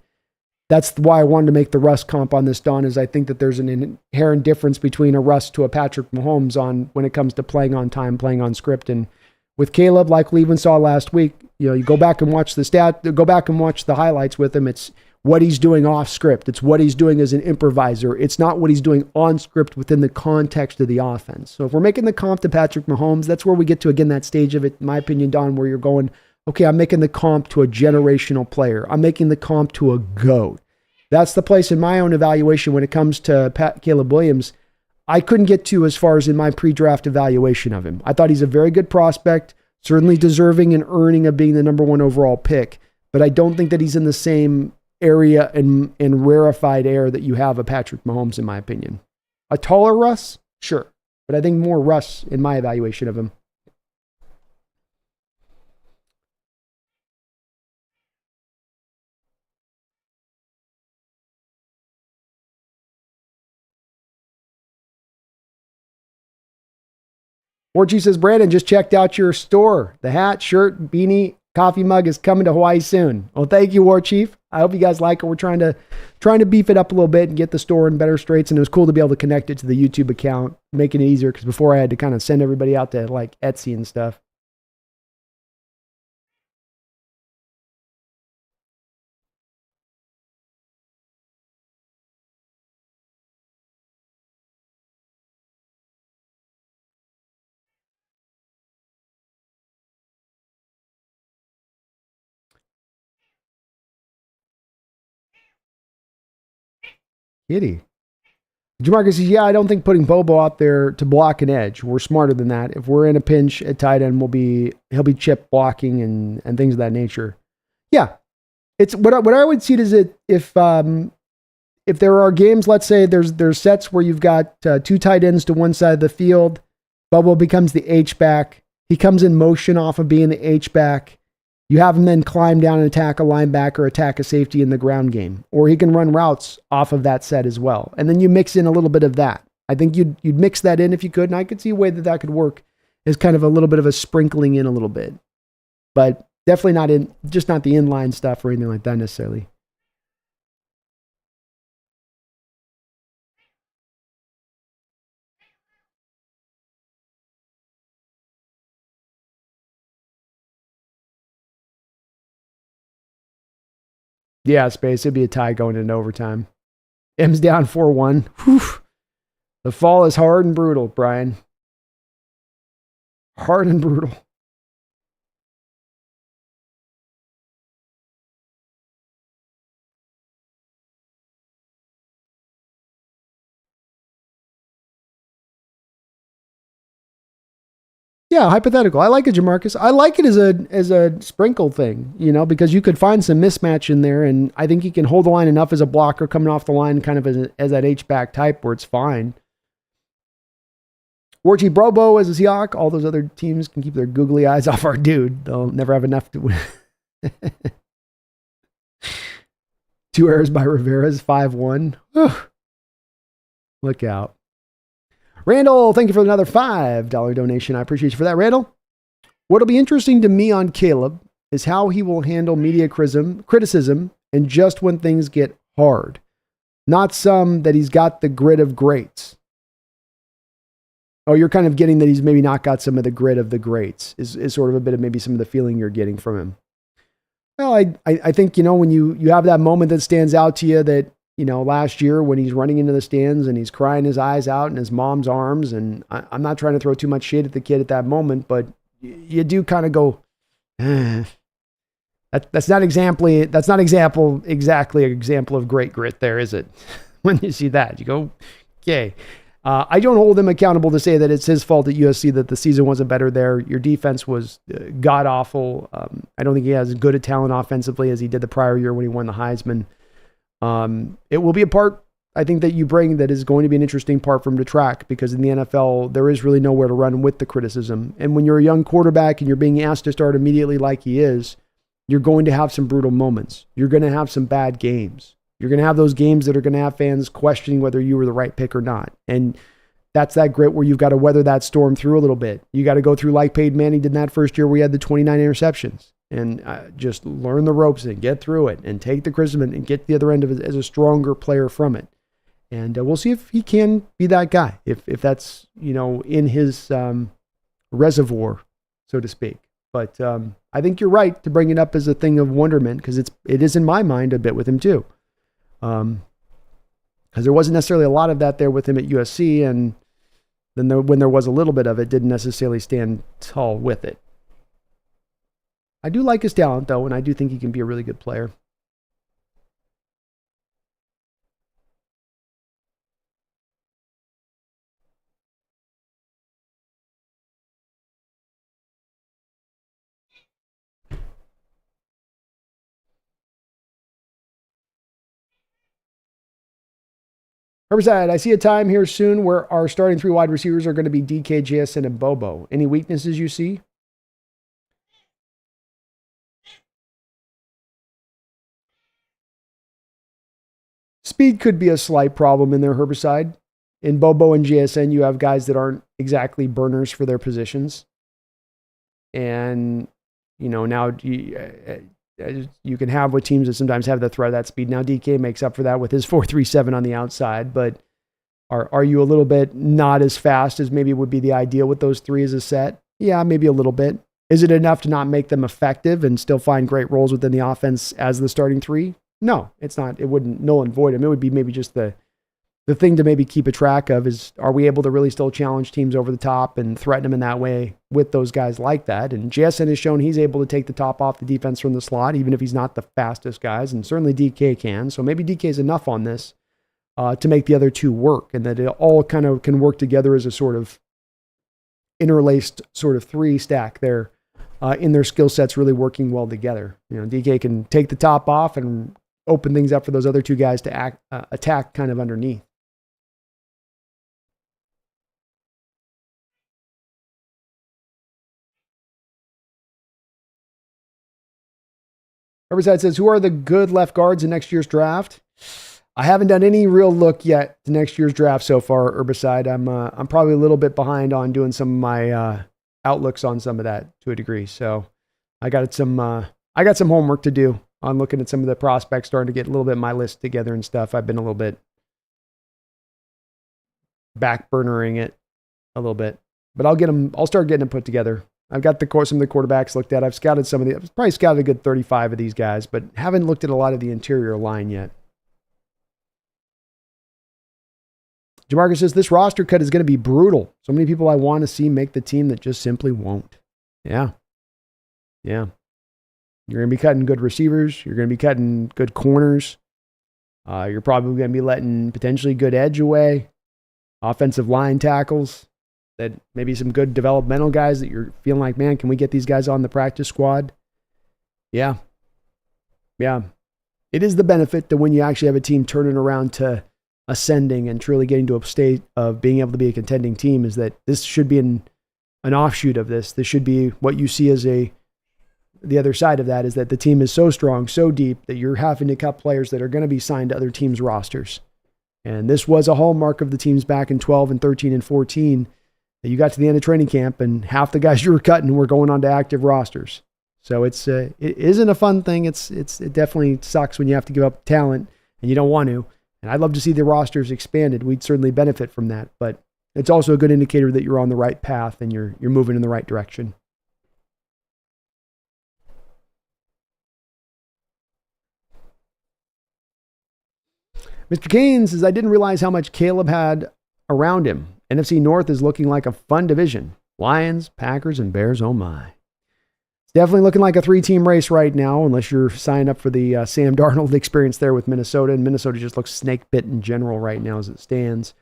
that's why I wanted to make the Russ comp on this, Don, is I think that there's an inherent difference between a Russ to a Patrick Mahomes on when it comes to playing on time, playing on script. And with Caleb, like we even saw last week, you go back and watch go back and watch the highlights with him. It's what he's doing off script. It's what he's doing as an improviser. It's not what he's doing on script within the context of the offense. So if we're making the comp to Patrick Mahomes, that's where we get to, again, that stage of it, in my opinion, Don, where you're going, okay, I'm making the comp to a generational player. I'm making the comp to a GOAT. That's the place in my own evaluation when it comes to Caleb Williams. I couldn't get to as far as in my pre-draft evaluation of him. I thought he's a very good prospect, certainly deserving and earning of being the number 1 overall pick, but I don't think that he's in the same area and rarefied air that you have a Patrick Mahomes, in my opinion. A taller Russ? Sure. But I think more Russ in my evaluation of him. Orchie says, Brandon, just checked out your store. The hat, shirt, beanie, coffee mug is coming to Hawaii soon. Well, thank you, War Chief. I hope you guys like it. We're trying to beef it up a little bit and get the store in better straits. And it was cool to be able to connect it to the YouTube account, making it easier, because before I had to kind of send everybody out to like Etsy and stuff. Kitty. Jamarcus says, yeah, I don't think putting Bobo out there to block an edge. We're smarter than that. If we're in a pinch at tight end, he'll be chip blocking and things of that nature. Yeah. It's what I would see it is if there are games, let's say there's sets where you've got two tight ends to one side of the field, Bobo becomes the H-back. He comes in motion off of being the H-back. You have him then climb down and attack a linebacker, attack a safety in the ground game. Or he can run routes off of that set as well. And then you mix in a little bit of that. I think you'd mix that in if you could, and I could see a way that could work as kind of a little bit of a sprinkling in a little bit. But definitely not not the inline stuff or anything like that necessarily. Yeah, Space. It'd be a tie going into overtime. M's down 4-1. Whew. The fall is hard and brutal, Brian. Hard and brutal. Yeah, hypothetical. I like it, Jamarcus. I like it as a sprinkle thing, because you could find some mismatch in there, and I think he can hold the line enough as a blocker coming off the line, kind of as that H-back type where it's fine. Warchi Brobo as a Seahawk. All those other teams can keep their googly eyes off our dude. They'll never have enough to win. 2 errors by Rivera's 5-1. Look out. Randall, thank you for another $5 donation. I appreciate you for that, Randall. What'll be interesting to me on Caleb is how he will handle media criticism and just when things get hard. Not some that he's got the grit of greats. Oh, you're kind of getting that he's maybe not got some of the grit of the greats is sort of a bit of maybe some of the feeling you're getting from him. Well, I think, when you have that moment that stands out to you that, last year when he's running into the stands and he's crying his eyes out in his mom's arms, and I'm not trying to throw too much shade at the kid at that moment, but you do kind of go, that's not exactly an example of great grit there, is it? When you see that, you go, okay. I don't hold him accountable to say that it's his fault at USC that the season wasn't better there. Your defense was god awful. I don't think he has as good a talent offensively as he did the prior year when he won the Heisman. It will be a part, I think, that you bring that is going to be an interesting part for him to track, because in the NFL, there is really nowhere to run with the criticism. And when you're a young quarterback and you're being asked to start immediately like he is, you're going to have some brutal moments. You're going to have some bad games. You're going to have those games that are going to have fans questioning whether you were the right pick or not. And that's that grit where you've got to weather that storm through a little bit. You got to go through like Peyton Manning did in that first year where he had the 29 interceptions. And just learn the ropes and get through it and take the criticism and get the other end of it as a stronger player from it. And we'll see if he can be that guy, if that's, in his reservoir, so to speak. But I think you're right to bring it up as a thing of wonderment, because it is in my mind a bit with him too. Because there wasn't necessarily a lot of that there with him at USC, and then when there was a little bit of it, didn't necessarily stand tall with it. I do like his talent, though, and I do think he can be a really good player. Herbicide, I see a time here soon where our starting 3 wide receivers are going to be DK, JSN, and Bobo. Any weaknesses you see? Speed could be a slight problem in their Herbicide. In Bobo and JSN, you have guys that aren't exactly burners for their positions. And, now you can have what teams that sometimes have the threat of that speed. Now DK makes up for that with his 4.37 on the outside, but are you a little bit not as fast as maybe would be the ideal with those 3 as a set? Yeah, maybe a little bit. Is it enough to not make them effective and still find great roles within the offense as the starting 3? No, it's not. It wouldn't null and void them. It would be maybe just the thing to maybe keep a track of is, are we able to really still challenge teams over the top and threaten them in that way with those guys like that? And JSN has shown he's able to take the top off the defense from the slot, even if he's not the fastest guys, and certainly DK can. So maybe DK is enough on this. to make the other two work, and that it all kind of can work together as a sort of interlaced sort of three stack there in their skill sets really working well together. DK can take the top off and open things up for those other two guys to attack kind of underneath. Riverside says, who are the good left guards in next year's draft? I haven't done any real look yet to next year's draft so far, Herbicide. I'm probably a little bit behind on doing some of my outlooks on some of that to a degree. So I got some homework to do on looking at some of the prospects, starting to get a little bit of my list together and stuff. I've been a little bit backburnering it a little bit, but I'll start getting them put together. I've got some of the quarterbacks looked at. I've scouted I've probably scouted a good 35 of these guys, but haven't looked at a lot of the interior line yet. Jamarcus says, this roster cut is going to be brutal. So many people I want to see make the team that just simply won't. Yeah. You're going to be cutting good receivers. You're going to be cutting good corners. You're probably going to be letting potentially good edge away. Offensive line tackles. That maybe some good developmental guys that you're feeling like, man, can we get these guys on the practice squad? Yeah. It is the benefit that when you actually have a team turning around to ascending and truly getting to a state of being able to be a contending team, is that this should be an offshoot of this. This should be what you see as the other side of that, is that the team is so strong, so deep, that you're having to cut players that are going to be signed to other teams' rosters. And this was a hallmark of the teams back in 12 and 13 and 14. You got to the end of training camp and half the guys you were cutting were going on to active rosters. So it isn't a fun thing. It definitely sucks when you have to give up talent and you don't want to. And I'd love to see the rosters expanded. We'd certainly benefit from that, but it's also a good indicator that you're on the right path and you're moving in the right direction. Mr. Kane says, I didn't realize how much Caleb had around him. NFC North is looking like a fun division. Lions, Packers, and Bears, oh my. It's definitely looking like a 3-team race right now, unless you're signed up for the Sam Darnold experience there with Minnesota. And Minnesota just looks snake-bit in general right now as it stands.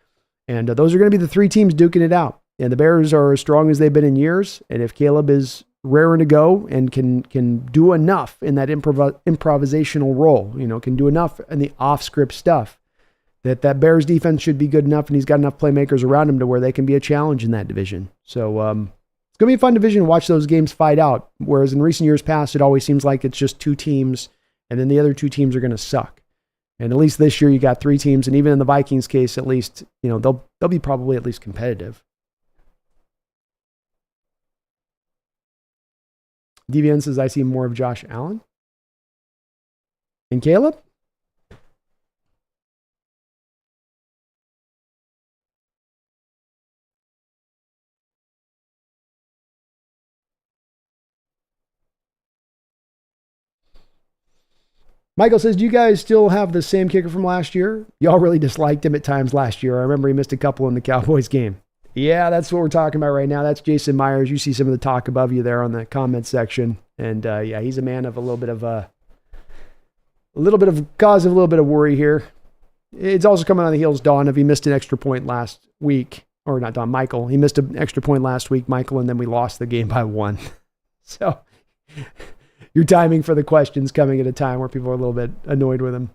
And those are going to be the 3 teams duking it out. And the Bears are as strong as they've been in years. And if Caleb is raring to go and can do enough in that improvisational role, can do enough in the off-script stuff, that Bears defense should be good enough, and he's got enough playmakers around him to where they can be a challenge in that division. So it's going to be a fun division to watch those games fight out, whereas in recent years past, it always seems like it's just 2 teams, and then the other 2 teams are going to suck. And at least this year, you got 3 teams, and even in the Vikings case, at least, they'll be probably at least competitive. DVN says, I see more of Josh Allen. And Caleb? Michael says, do you guys still have the same kicker from last year? Y'all really disliked him at times last year. I remember he missed a couple in the Cowboys game. Yeah, that's what we're talking about right now. That's Jason Myers. You see some of the talk above you there on the comment section. And he's a man of a little bit of cause of a little bit of worry here. It's also coming on the heels, Don, of he missed an extra point last week. Or not Don, Michael. He missed an extra point last week, Michael, and then we lost the game by 1. So your timing for the questions coming at a time where people are a little bit annoyed with him.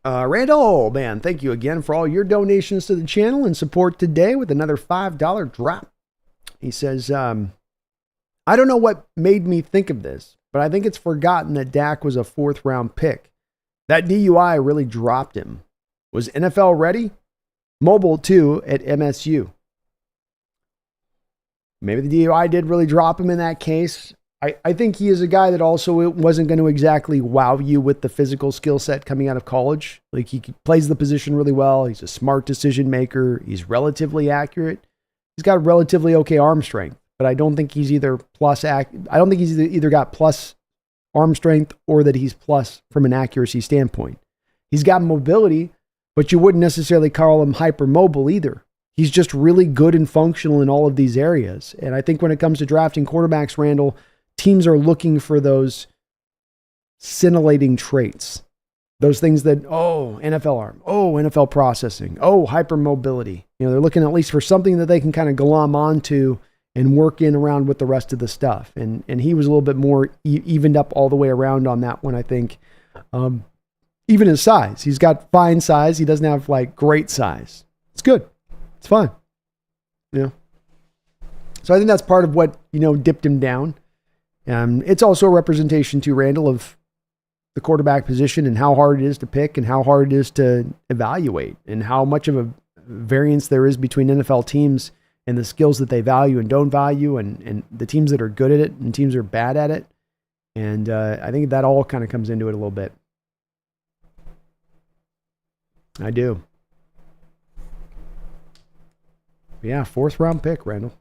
Randall, man, thank you again for all your donations to the channel and support today with another $5 drop. He says, I don't know what made me think of this, but I think it's forgotten that Dak was a 4th-round pick. That DUI really dropped him. Was NFL ready? Mobile, too, at MSU. Maybe the DUI did really drop him in that case. I think he is a guy that also wasn't going to exactly wow you with the physical skill set coming out of college. Like, he plays the position really well. He's a smart decision maker. He's relatively accurate. He's got relatively okay arm strength, but I don't think he's either either got plus arm strength or that he's plus from an accuracy standpoint. He's got mobility, but you wouldn't necessarily call him hypermobile either. He's just really good and functional in all of these areas. And I think when it comes to drafting quarterbacks, Randall, teams are looking for those scintillating traits. Those things that, NFL arm, NFL processing, hypermobility. They're looking at least for something that they can kind of glom onto and work in around with the rest of the stuff. And he was a little bit more evened up all the way around on that one, I think. Even his size. He's got fine size. He doesn't have like great size. It's good. It's fine. So I think that's part of what, dipped him down. It's also a representation too, Randall, of the quarterback position and how hard it is to pick and how hard it is to evaluate and how much of a variance there is between NFL teams and the skills that they value and don't value and the teams that are good at it and teams that are bad at it. And I think that all kind of comes into it a little bit. I do. Yeah, 4th round pick, Randall.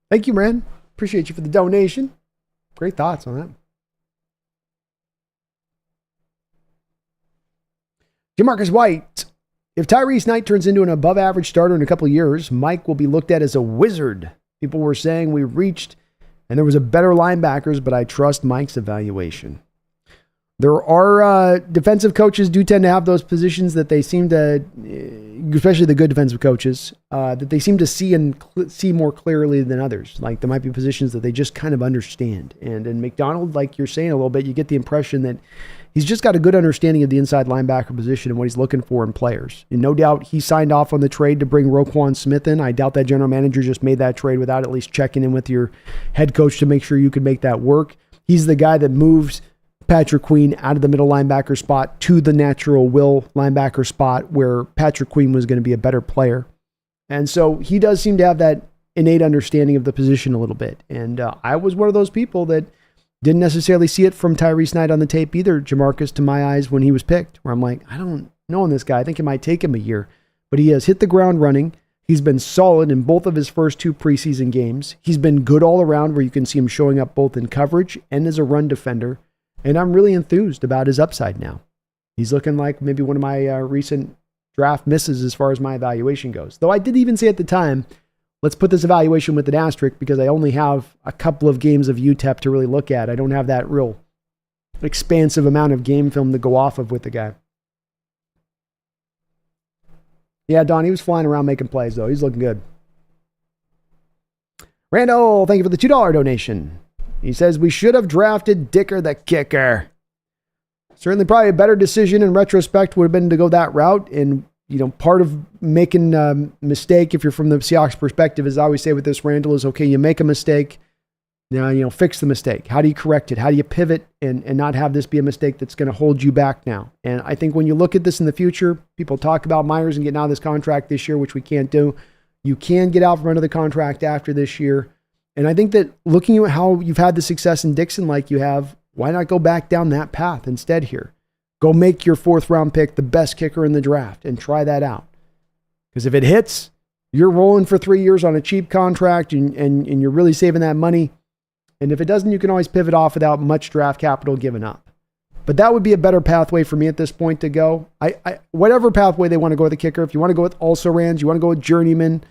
Thank you, man. Appreciate you for the donation. Great thoughts on that. Jamarcus White. If Tyrese Knight turns into an above average starter in a couple of years, Mike will be looked at as a wizard. People were saying we reached and there was a better linebackers, but I trust Mike's evaluation. There are defensive coaches do tend to have those positions that they seem to, especially the good defensive coaches, that they seem to see and see more clearly than others. Like there might be positions that they just kind of understand. And in McDonald, like you're saying a little bit, you get the impression that he's just got a good understanding of the inside linebacker position and what he's looking for in players. And no doubt he signed off on the trade to bring Roquan Smith in. I doubt that general manager just made that trade without at least checking in with your head coach to make sure you could make that work. He's the guy that moves Patrick Queen out of the middle linebacker spot to the natural will linebacker spot where Patrick Queen was going to be a better player. And so he does seem to have that innate understanding of the position a little bit. And I was one of those people that didn't necessarily see it from Tyrese Knight on the tape either, Jamarcus, to my eyes when he was picked, where I'm like, I don't know on this guy. I think it might take him a year. But he has hit the ground running. He's been solid in both of his first 2 preseason games. He's been good all around where you can see him showing up both in coverage and as a run defender. And I'm really enthused about his upside now. He's looking like maybe one of my recent draft misses as far as my evaluation goes. Though I did even say at the time, let's put this evaluation with an asterisk because I only have a couple of games of UTEP to really look at. I don't have that real expansive amount of game film to go off of with the guy. Yeah, Don, he was flying around making plays, though. He's looking good. Randall, thank you for the $2 donation. He says, we should have drafted Dicker the kicker. Certainly probably a better decision in retrospect would have been to go that route. And, part of making a mistake, if you're from the Seahawks perspective, as I always say with this, Randall, is okay, you make a mistake, fix the mistake. How do you correct it? How do you pivot and not have this be a mistake that's going to hold you back now? And I think when you look at this in the future, people talk about Myers and getting out of this contract this year, which we can't do. You can get out from under the contract after this year. And I think that looking at how you've had the success in Dixon like you have, why not go back down that path instead here? Go make your 4th round pick the best kicker in the draft and try that out. Because if it hits, you're rolling for 3 years on a cheap contract and you're really saving that money. And if it doesn't, you can always pivot off without much draft capital given up. But that would be a better pathway for me at this point to go. Whatever pathway they want to go with the kicker, if you want to go with also-rans, you want to go with journeyman,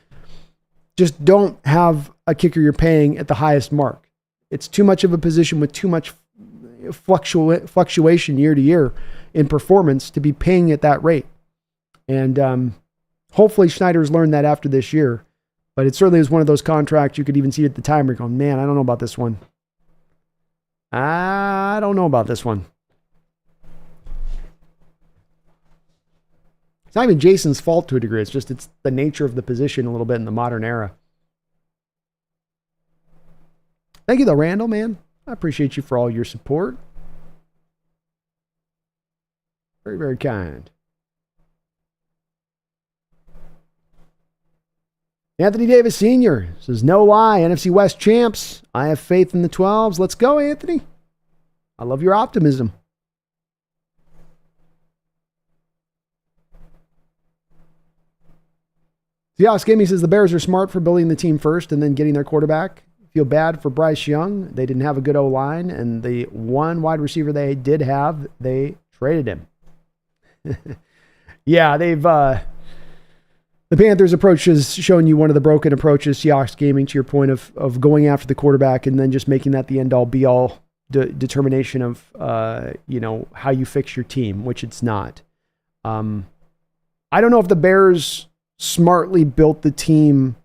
just don't have a kicker you're paying at the highest mark. It's too much of a position with too much fluctuation year to year in performance to be paying at that rate. And hopefully Schneider's learned that after this year. But it certainly is one of those contracts you could even see at the time where you're going, man, I don't know about this one. I don't know about this one. It's not even Jason's fault to a degree. It's the nature of the position a little bit in the modern era. Thank you though, Randall, man. I appreciate you for all your support. Very, very kind. Anthony Davis Sr. says, no lie, NFC West champs. I have faith in the 12s. Let's go, Anthony. I love your optimism. Seahawks Gaming says the Bears are smart for building the team first and then getting their quarterback. If feel bad for Bryce Young. They didn't have a good O-line, and the one wide receiver they did have, they traded him. Yeah, the Panthers' approach has shown you one of the broken approaches, Seahawks gaming, to your point of going after the quarterback and then just making that the end-all, be-all determination of, how you fix your team, which it's not. I don't know if the Bears smartly built the team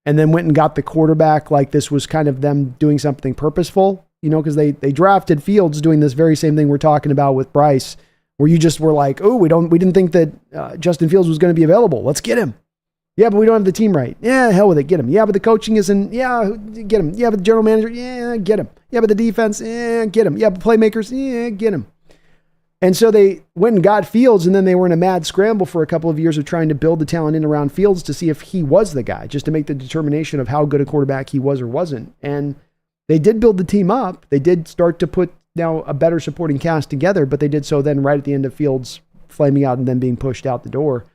and then went and got the quarterback like this was kind of them doing something purposeful, because they drafted Fields doing this very same thing we're talking about with Bryce, where you just were like, oh, we didn't think that Justin Fields was going to be available. Let's get him. Yeah, but we don't have the team right. Yeah, hell with it. Get him. Yeah, but the coaching isn't. Yeah, get him. Yeah, but the general manager. Yeah, get him. Yeah, but the defense. Yeah, get him. Yeah, but playmakers. Yeah, get him. And so they went and got Fields, and then they were in a mad scramble for a couple of years of trying to build the talent in around Fields to see if he was the guy, just to make the determination of how good a quarterback he was or wasn't. And they did build the team up. They did start to put now a better supporting cast together, but they did so then right at the end of Fields flaming out and then being pushed out the door.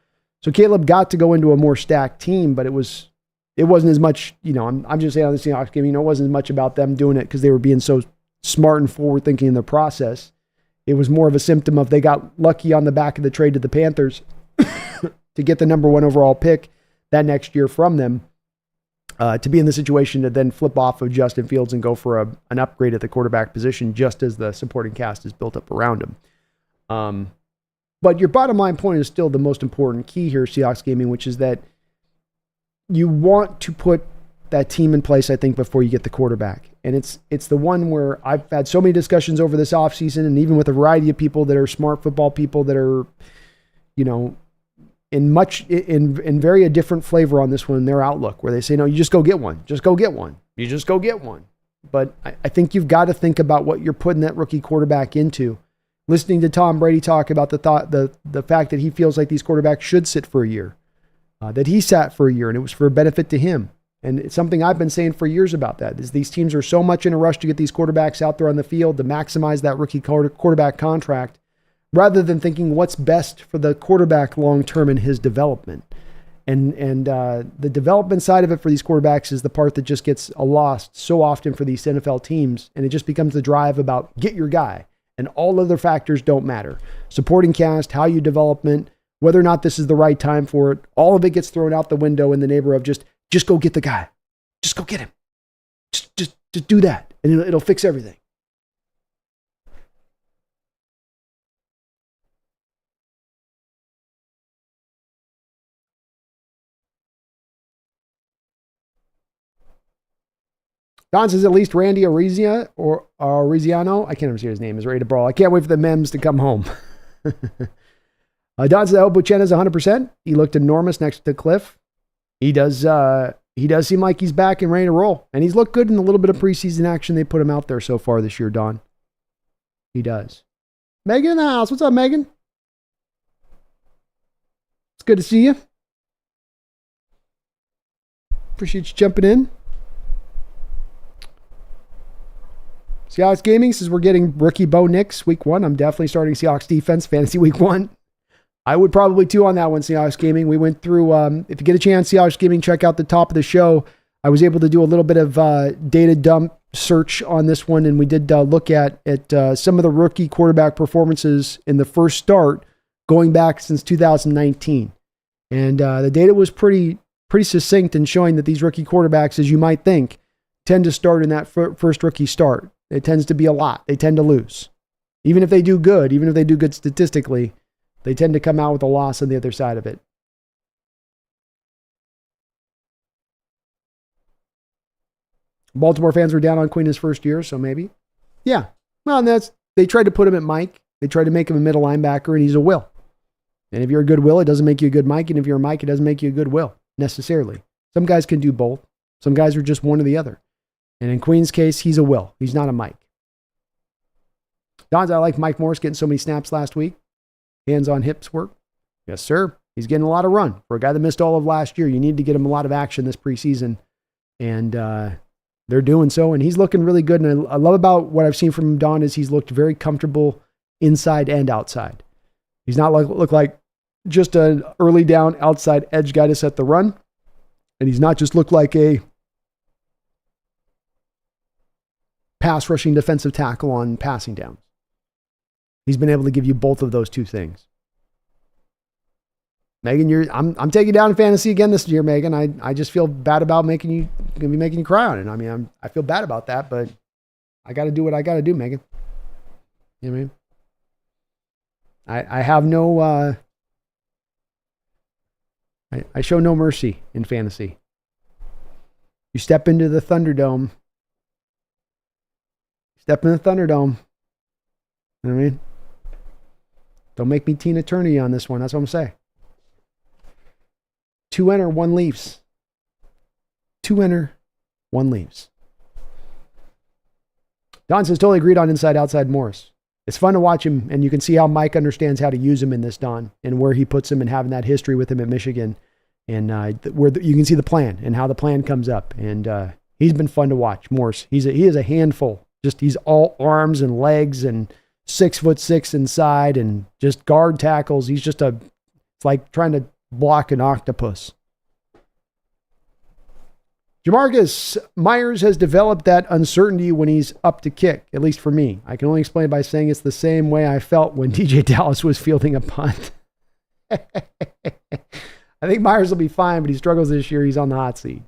So Caleb got to go into a more stacked team, but it wasn't as much, I'm just saying on the Seahawks game, it wasn't as much about them doing it because they were being so smart and forward thinking in the process. It was more of a symptom of they got lucky on the back of the trade to the Panthers to get the number 1 overall pick that next year from them, to be in the situation to then flip off of Justin Fields and go for an upgrade at the quarterback position just as the supporting cast is built up around him. But your bottom line point is still the most important key here, Seahawks gaming, which is that you want to put that team in place, I think, before you get the quarterback. And it's the one where I've had so many discussions over this offseason, and even with a variety of people that are smart football people that are, in very a different flavor on this one in their outlook, where they say, no, you just go get one. Just go get one. You just go get one. But I think you've got to think about what you're putting that rookie quarterback into. Listening to Tom Brady talk about the fact that he feels like these quarterbacks should sit for a year, that he sat for a year, and it was for a benefit to him. And it's something I've been saying for years about that, is these teams are so much in a rush to get these quarterbacks out there on the field to maximize that rookie quarterback contract, rather than thinking what's best for the quarterback long-term in his development. And the development side of it for these quarterbacks is the part that just gets lost so often for these NFL teams. And it just becomes the drive about get your guy, and all other factors don't matter. Supporting cast, how you development, whether or not this is the right time for it, all of it gets thrown out the window in the neighbor of just go get the guy. Just go get him. Just do that, and it'll fix everything. Don says at least Randy Ariziano, I can't ever say his name, is ready to brawl. I can't wait for the memes to come home. Don says Buchenna's 100%. He looked enormous next to Cliff. He does seem like he's back and ready to roll. And he's looked good in a little bit of preseason action they put him out there so far this year, Don. He does. Megan in the house. What's up, Megan? It's good to see you. Appreciate you jumping in. Seahawks Gaming says we're getting rookie Bo Nix week 1. I'm definitely starting Seahawks defense fantasy week 1. I would probably too on that one, Seahawks Gaming. We went through, if you get a chance, Seahawks Gaming, check out the top of the show. I was able to do a little bit of data dump search on this one, and we did look at some of the rookie quarterback performances in the first start going back since 2019. And the data was pretty succinct in showing that these rookie quarterbacks, as you might think, tend to start in that first rookie start. It tends to be a lot. They tend to lose. Even if they do good statistically, they tend to come out with a loss on the other side of it. Baltimore fans were down on Quinn his first year, so maybe. Yeah. Well, and they tried to put him at Mike. They tried to make him a middle linebacker, and he's a Will. And if you're a good Will, it doesn't make you a good Mike. And if you're a Mike, it doesn't make you a good Will, necessarily. Some guys can do both. Some guys are just one or the other. And in Queen's case, he's a Will. He's not a Mike. Don's, I like Mike Morris getting so many snaps last week. Hands on hips work. Yes, sir. He's getting a lot of run. For a guy that missed all of last year, you need to get him a lot of action this preseason. And they're doing so. And he's looking really good. And I love about what I've seen from him, Don, is he's looked very comfortable inside and outside. He's not look like just an early down outside edge guy to set the run. And he's not just looked like a pass rushing defensive tackle on passing downs. He's been able to give you both of those two things. Megan, I'm taking you down in fantasy again this year, Megan. I just feel bad about making you cry on it. I mean, I feel bad about that, but I got to do what I got to do, Megan. You know what I mean? I have no, I show no mercy in fantasy. You step into the Thunderdome. Step in the Thunderdome. You know what I mean? Don't make me Tina Turner on this one. That's what I'm saying. 2 enter, 1 leaves. 2 enter, 1 leaves. Don says, totally agreed on inside outside Morris. It's fun to watch him, and you can see how Mike understands how to use him in this, Don, and where he puts him and having that history with him at Michigan. And you can see the plan and how the plan comes up. And he's been fun to watch, Morris. He is a handful. He's all arms and legs and 6'6" inside and just guard tackles. It's like trying to block an octopus. Jamarcus Myers has developed that uncertainty when he's up to kick, at least for me. I can only explain by saying it's the same way I felt when DJ Dallas was fielding a punt. I think Myers will be fine, but he struggles this year. He's on the hot seat.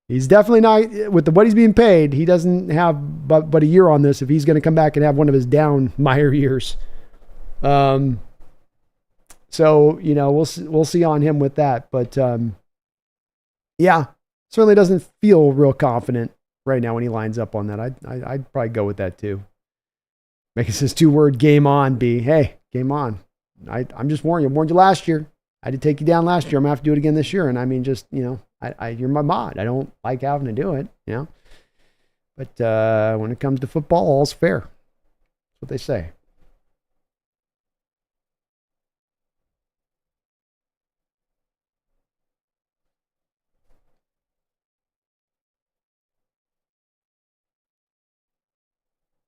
He's definitely not, with what he's being paid, he doesn't have but a year on this if he's going to come back and have one of his down Meyer years. So, we'll see on him with that. But, yeah, certainly doesn't feel real confident right now when he lines up on that. I'd probably go with that too. Making this 2-word game on be, hey, game on. I'm just warning you. I warned you last year. I did take you down last year. I'm going to have to do it again this year. And I mean, just, you're my mod. I don't like having to do it, But when it comes to football, all's fair. That's what they say.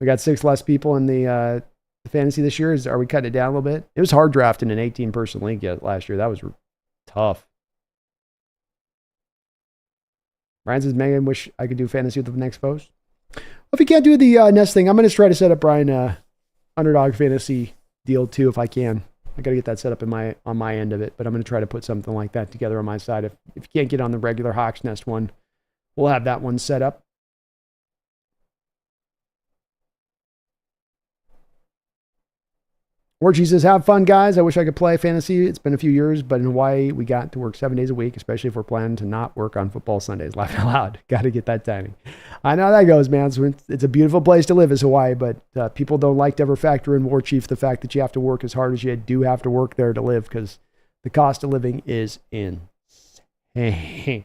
We got 6 less people in the fantasy this year. Are we cutting it down a little bit? It was hard drafting an 18-person league last year. That was tough. Brian says, Megan, wish I could do fantasy with the next post. Well, if you can't do the Nest thing, I'm going to try to set up Brian underdog fantasy deal too if I can. I got to get that set up on my end of it, but I'm going to try to put something like that together on my side. If you can't get on the regular Hawks Nest one, we'll have that one set up. Orchie says, have fun, guys. I wish I could play fantasy. It's been a few years, but in Hawaii, we got to work 7 days a week, especially if we're planning to not work on football Sundays. Laugh out loud. Got to get that timing. I know how that goes, man. So it's a beautiful place to live is Hawaii, but people don't like to ever factor in, War Chief, the fact that you have to work as hard as you do have to work there to live because the cost of living is insane.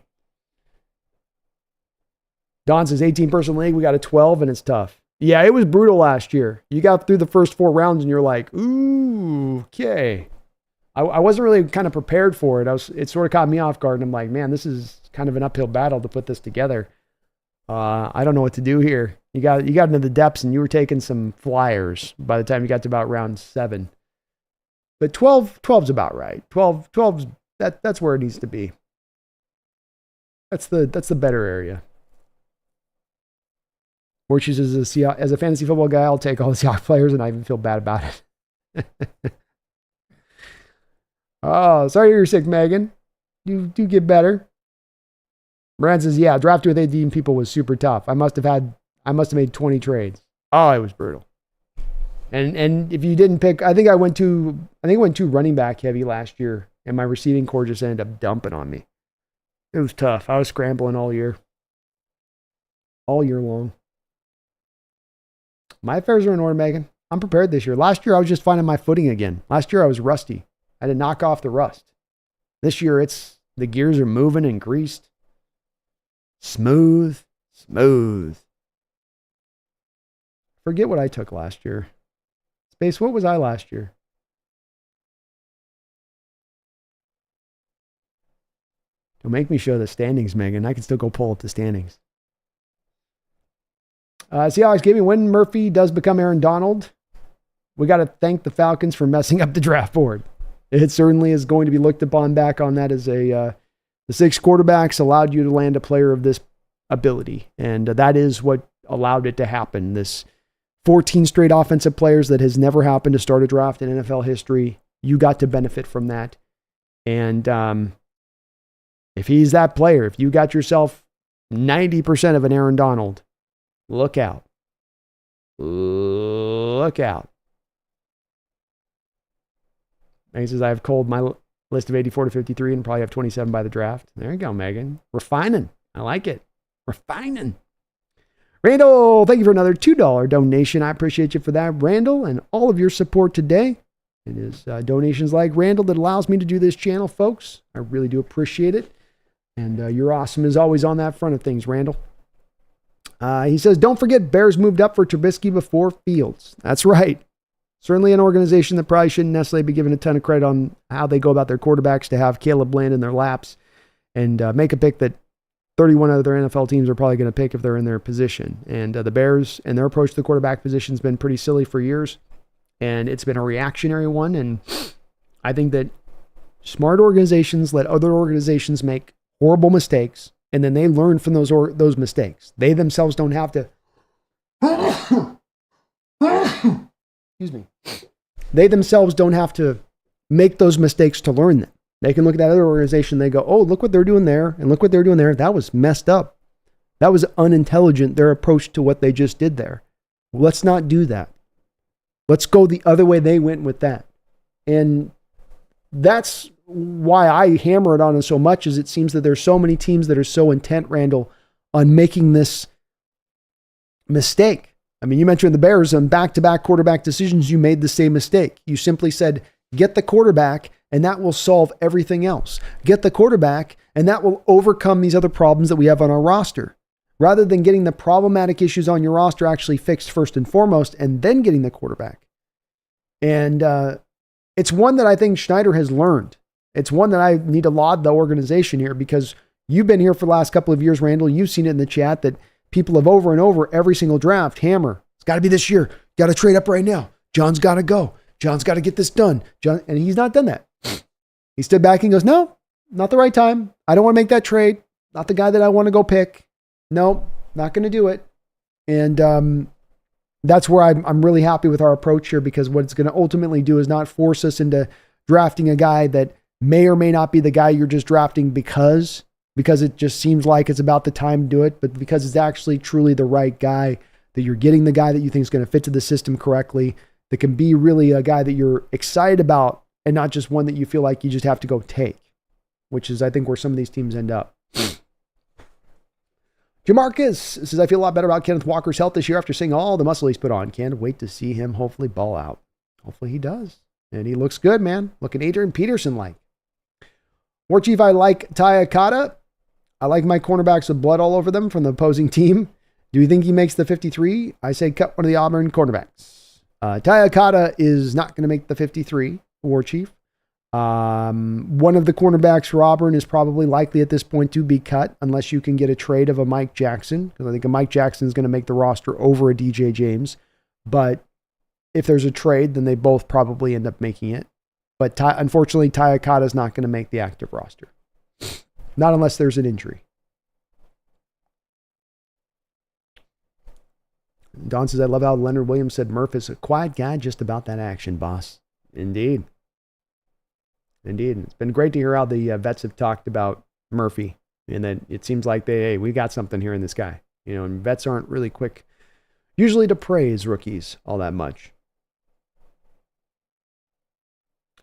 Don says, 18-person league. We got a 12, and it's tough. Yeah, it was brutal last year. You got through the first 4 rounds and you're like, ooh, okay. I wasn't really kind of prepared for it. It sort of caught me off guard. And I'm like, man, this is kind of an uphill battle to put this together. I don't know what to do here. You got into the depths and you were taking some flyers by the time you got to about round 7. But 12's about right. 12's that's where it needs to be. That's the better area. Or she's as a fantasy football guy, I'll take all the Seahawks players and I even feel bad about it. Oh, sorry you're sick, Megan. You do get better. Brand says, yeah, drafting with 18 people was super tough. I must have made 20 trades. Oh, it was brutal. And if you didn't pick, I think I went too running back heavy last year, and my receiving core just ended up dumping on me. It was tough. I was scrambling all year long. My affairs are in order, Megan. I'm prepared this year. Last year, I was just finding my footing again. Last year, I was rusty. I had to knock off the rust. This year, the gears are moving and greased. Smooth. Forget what I took last year. Space, what was I last year? Don't make me show the standings, Megan. I can still go pull up the standings. Seahawks gave me when Murphy does become Aaron Donald. We got to thank the Falcons for messing up the draft board. It certainly is going to be looked upon back on that as the 6 quarterbacks allowed you to land a player of this ability. And that is what allowed it to happen. This 14 straight offensive players that has never happened to start a draft in NFL history. You got to benefit from that. And if he's that player, if you got yourself 90% of an Aaron Donald, look out. Look out. Megan says, I have culled my list of 84 to 53 and probably have 27 by the draft. There you go, Megan. Refining. I like it. Refining. Randall, thank you for another $2 donation. I appreciate you for that, Randall, and all of your support today. It is donations like Randall that allows me to do this channel, folks. I really do appreciate it. And you're awesome as always on that front of things, Randall. He says, don't forget Bears moved up for Trubisky before Fields. That's right. Certainly an organization that probably shouldn't necessarily be given a ton of credit on how they go about their quarterbacks to have Caleb land in their laps and make a pick that 31 other NFL teams are probably going to pick if they're in their position. And the Bears and their approach to the quarterback position has been pretty silly for years. And it's been a reactionary one. And I think that smart organizations let other organizations make horrible mistakes, and then they learn from those mistakes. They themselves don't have to. Excuse me. They themselves don't have to make those mistakes to learn them. They can look at that other organization. They go, oh, look what they're doing there, and look what they're doing there. That was messed up. That was unintelligent, their approach to what they just did there. Let's not do that. Let's go the other way they went with that. And that's why I hammer it on it so much, is it seems that there's so many teams that are so intent, Randall, on making this mistake. I mean, you mentioned the Bears on back-to-back quarterback decisions. You made the same mistake. You simply said, get the quarterback and that will solve everything else. Get the quarterback and that will overcome these other problems that we have on our roster. Rather than getting the problematic issues on your roster actually fixed first and foremost and then getting the quarterback. And it's one that I think Schneider has learned. It's one that I need to laud the organization here, because you've been here for the last couple of years, Randall. You've seen it in the chat that people have over and over every single draft hammer. It's got to be this year. Got to trade up right now. John's got to go. John's got to get this done. John, and he's not done that. He stood back and goes, no, not the right time. I don't want to make that trade. Not the guy that I want to go pick. No, not going to do it. And that's where I'm really happy with our approach here, because what it's going to ultimately do is not force us into drafting a guy that may or may not be the guy you're just drafting because it just seems like it's about the time to do it, but because it's actually truly the right guy, that you're getting the guy that you think is going to fit to the system correctly, that can be really a guy that you're excited about and not just one that you feel like you just have to go take, which is, I think, where some of these teams end up. Jamarcus says, I feel a lot better about Kenneth Walker's health this year after seeing all the muscle he's put on. Can't wait to see him hopefully ball out. Hopefully he does. And he looks good, man. Looking Adrian Peterson-like. War Chief, I like Ty Akata. I like my cornerbacks with blood all over them from the opposing team. Do you think he makes the 53? I say cut one of the Auburn cornerbacks. Ty Akata is not going to make the 53, War Chief. One of the cornerbacks for Auburn is probably likely at this point to be cut unless you can get a trade of a Mike Jackson, because I think a Mike Jackson is going to make the roster over a DJ James. But if there's a trade, then they both probably end up making it. But unfortunately, Ty Akata is not going to make the active roster. Not unless there's an injury. Don says, I love how Leonard Williams said Murph is a quiet guy just about that action, boss. Indeed. Indeed. It's been great to hear how the vets have talked about Murphy, and that it seems like we got something here in this guy. You know, and vets aren't really quick usually to praise rookies all that much.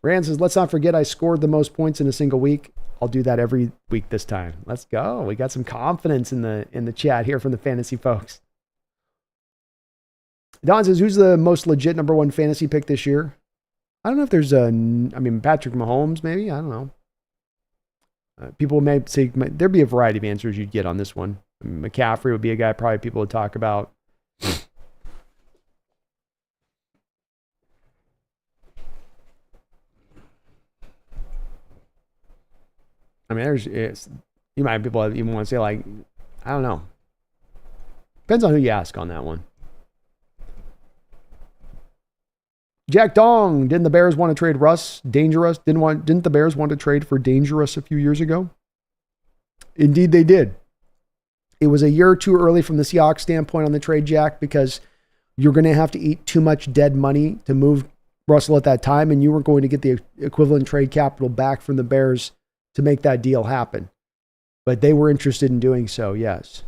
Rand says, let's not forget I scored the most points in a single week. I'll do that every week this time. Let's go. We got some confidence in the chat here from the fantasy folks. Don says, who's the most legit number one fantasy pick this year? I don't know if there's Patrick Mahomes, maybe. I don't know. People may say, there'd be a variety of answers you'd get on this one. McCaffrey would be a guy probably people would talk about. I mean, you might have people that even want to say, like, I don't know. Depends on who you ask on that one. Jack Dong, didn't the Bears want to trade Russ? Dangerous? Didn't the Bears want to trade for Dangerous a few years ago? Indeed, they did. It was a year or two early from the Seahawks standpoint on the trade, Jack, because you're going to have to eat too much dead money to move Russell at that time, and you were going to get the equivalent trade capital back from the Bears to make that deal happen. But they were interested in doing so, yes.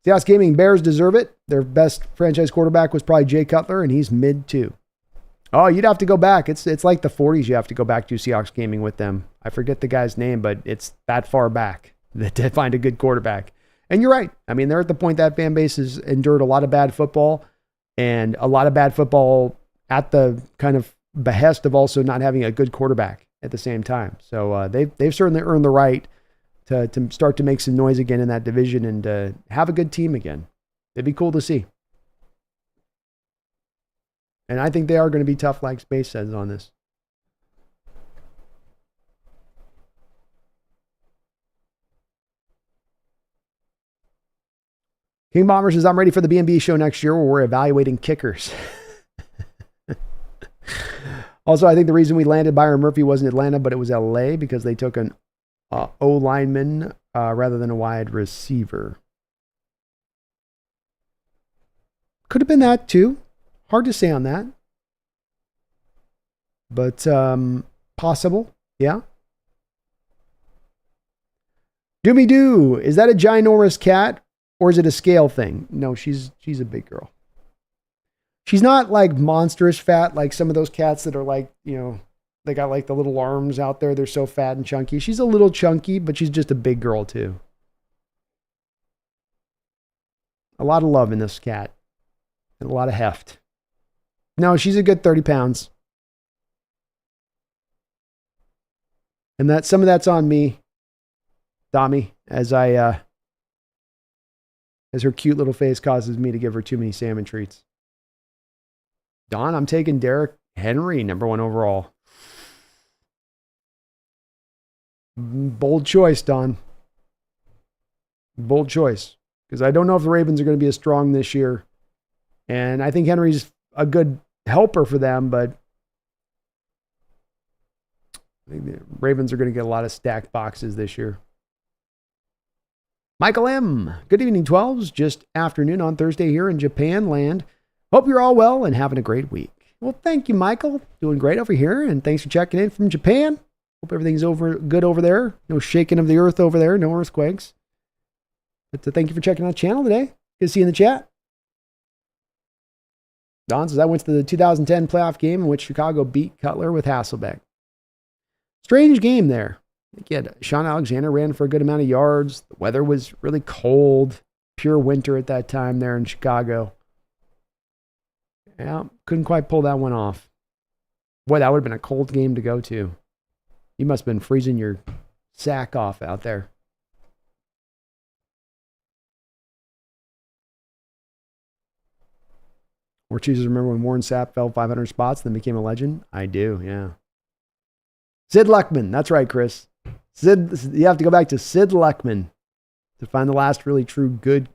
Seahawks Gaming, Bears deserve it. Their best franchise quarterback was probably Jay Cutler, and he's mid too. Oh, you'd have to go back. It's like the 40s you have to go back to Seahawks Gaming with them. I forget the guy's name, but it's that far back to find a good quarterback. And you're right. I mean, they're at the point that fan base has endured a lot of bad football, and a lot of bad football at the kind of behest of also not having a good quarterback at the same time. So they've certainly earned the right to start to make some noise again in that division and have a good team again. It'd be cool to see. And I think they are going to be tough, like Space says on this. King Bomber says, I'm ready for the B&B show next year where we're evaluating kickers. Also, I think the reason we landed Byron Murphy wasn't Atlanta, but it was LA because they took an O-lineman rather than a wide receiver. Could have been that too. Hard to say on that. But possible, yeah. Doomy Doo, is that a ginormous cat or is it a scale thing? No, she's a big girl. She's not like monstrous fat like some of those cats that are like, they got like the little arms out there. They're so fat and chunky. She's a little chunky, but she's just a big girl too. A lot of love in this cat. And a lot of heft. No, she's a good 30 pounds. And that some of that's on me, Dami, as her cute little face causes me to give her too many salmon treats. Don, I'm taking Derrick Henry, #1 overall. Bold choice, Don. Bold choice. Because I don't know if the Ravens are going to be as strong this year. And I think Henry's a good helper for them, but I think the Ravens are going to get a lot of stacked boxes this year. Michael M. Good evening, 12s. Just afternoon on Thursday here in Japan land. Hope you're all well and having a great week. Well, thank you, Michael. Doing great over here, and thanks for checking in from Japan. Hope everything's good over there. No shaking of the earth over there. No earthquakes. But thank you for checking out the channel today. Good to see you in the chat. Don says, I went to the 2010 playoff game in which Chicago beat Cutler with Hasselbeck. Strange game there. Sean Alexander ran for a good amount of yards. The weather was really cold. Pure winter at that time there in Chicago. Yeah, couldn't quite pull that one off. Boy, that would have been a cold game to go to. You must have been freezing your sack off out there. Or chooses to remember when Warren Sapp fell 500 spots, then became a legend? I do, yeah. Sid Luckman. That's right, Chris. You have to go back to Sid Luckman to find the last really true good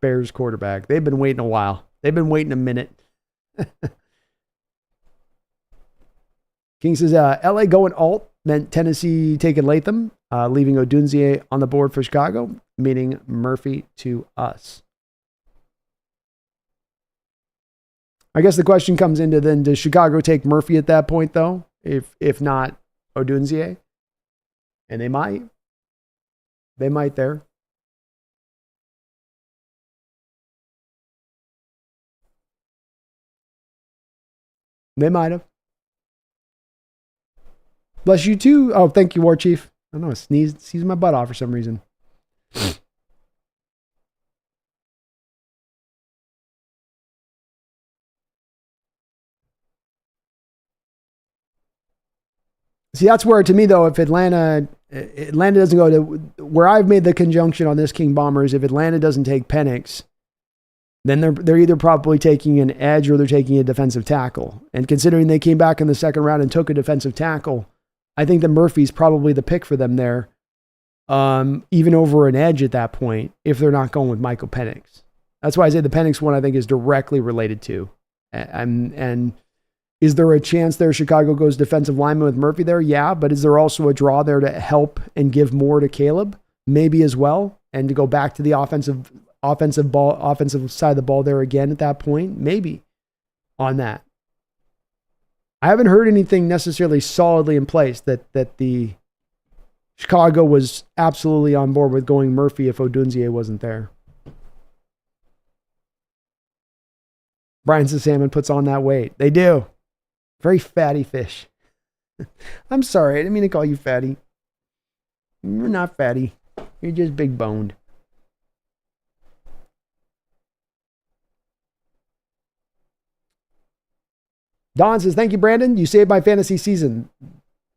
Bears quarterback. They've been waiting a while. They've been waiting a minute. King says, LA going alt meant Tennessee taking Latham, leaving Odunze on the board for Chicago, meaning Murphy to us. I guess the question comes into then, does Chicago take Murphy at that point, though? If not Odunze? And they might. They might there. They might have. Bless you too. Oh, thank you, War Chief. I don't know, I sneezed my butt off for some reason. See, that's where, to me, though, if Atlanta doesn't go to where I've made the conjunction on this King Bombers, if Atlanta doesn't take Penix, then they're either probably taking an edge or they're taking a defensive tackle. And considering they came back in the second round and took a defensive tackle, I think that Murphy's probably the pick for them there, even over an edge at that point, if they're not going with Michael Penix. That's why I say the Penix one I think is directly related to. And is there a chance there Chicago goes defensive lineman with Murphy there? Yeah, but is there also a draw there to help and give more to Caleb? Maybe as well. and to go back to the offensive side of the ball there again at that point, maybe on that. I haven't heard anything necessarily solidly in place that the Chicago was absolutely on board with going Murphy if Odunze wasn't there. Brian says salmon puts on that weight. They do. Very fatty fish. I'm sorry. I didn't mean to call you fatty. You're not fatty. You're just big boned. Don says, thank you, Brandon. You saved my fantasy season.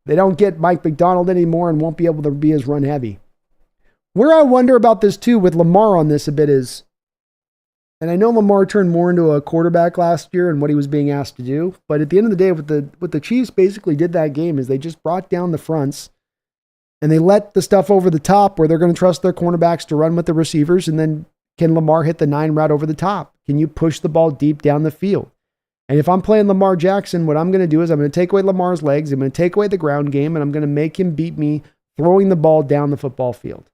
They don't get Mike McDonald anymore and won't be able to be as run heavy. Where I wonder about this too with Lamar on this a bit is, and I know Lamar turned more into a quarterback last year and what he was being asked to do, but at the end of the day, what the Chiefs basically did that game is they just brought down the fronts and they let the stuff over the top where they're going to trust their cornerbacks to run with the receivers, and then can Lamar hit the 9 route over the top? Can you push the ball deep down the field? And if I'm playing Lamar Jackson, what I'm going to do is I'm going to take away Lamar's legs, I'm going to take away the ground game, and I'm going to make him beat me throwing the ball down the football field.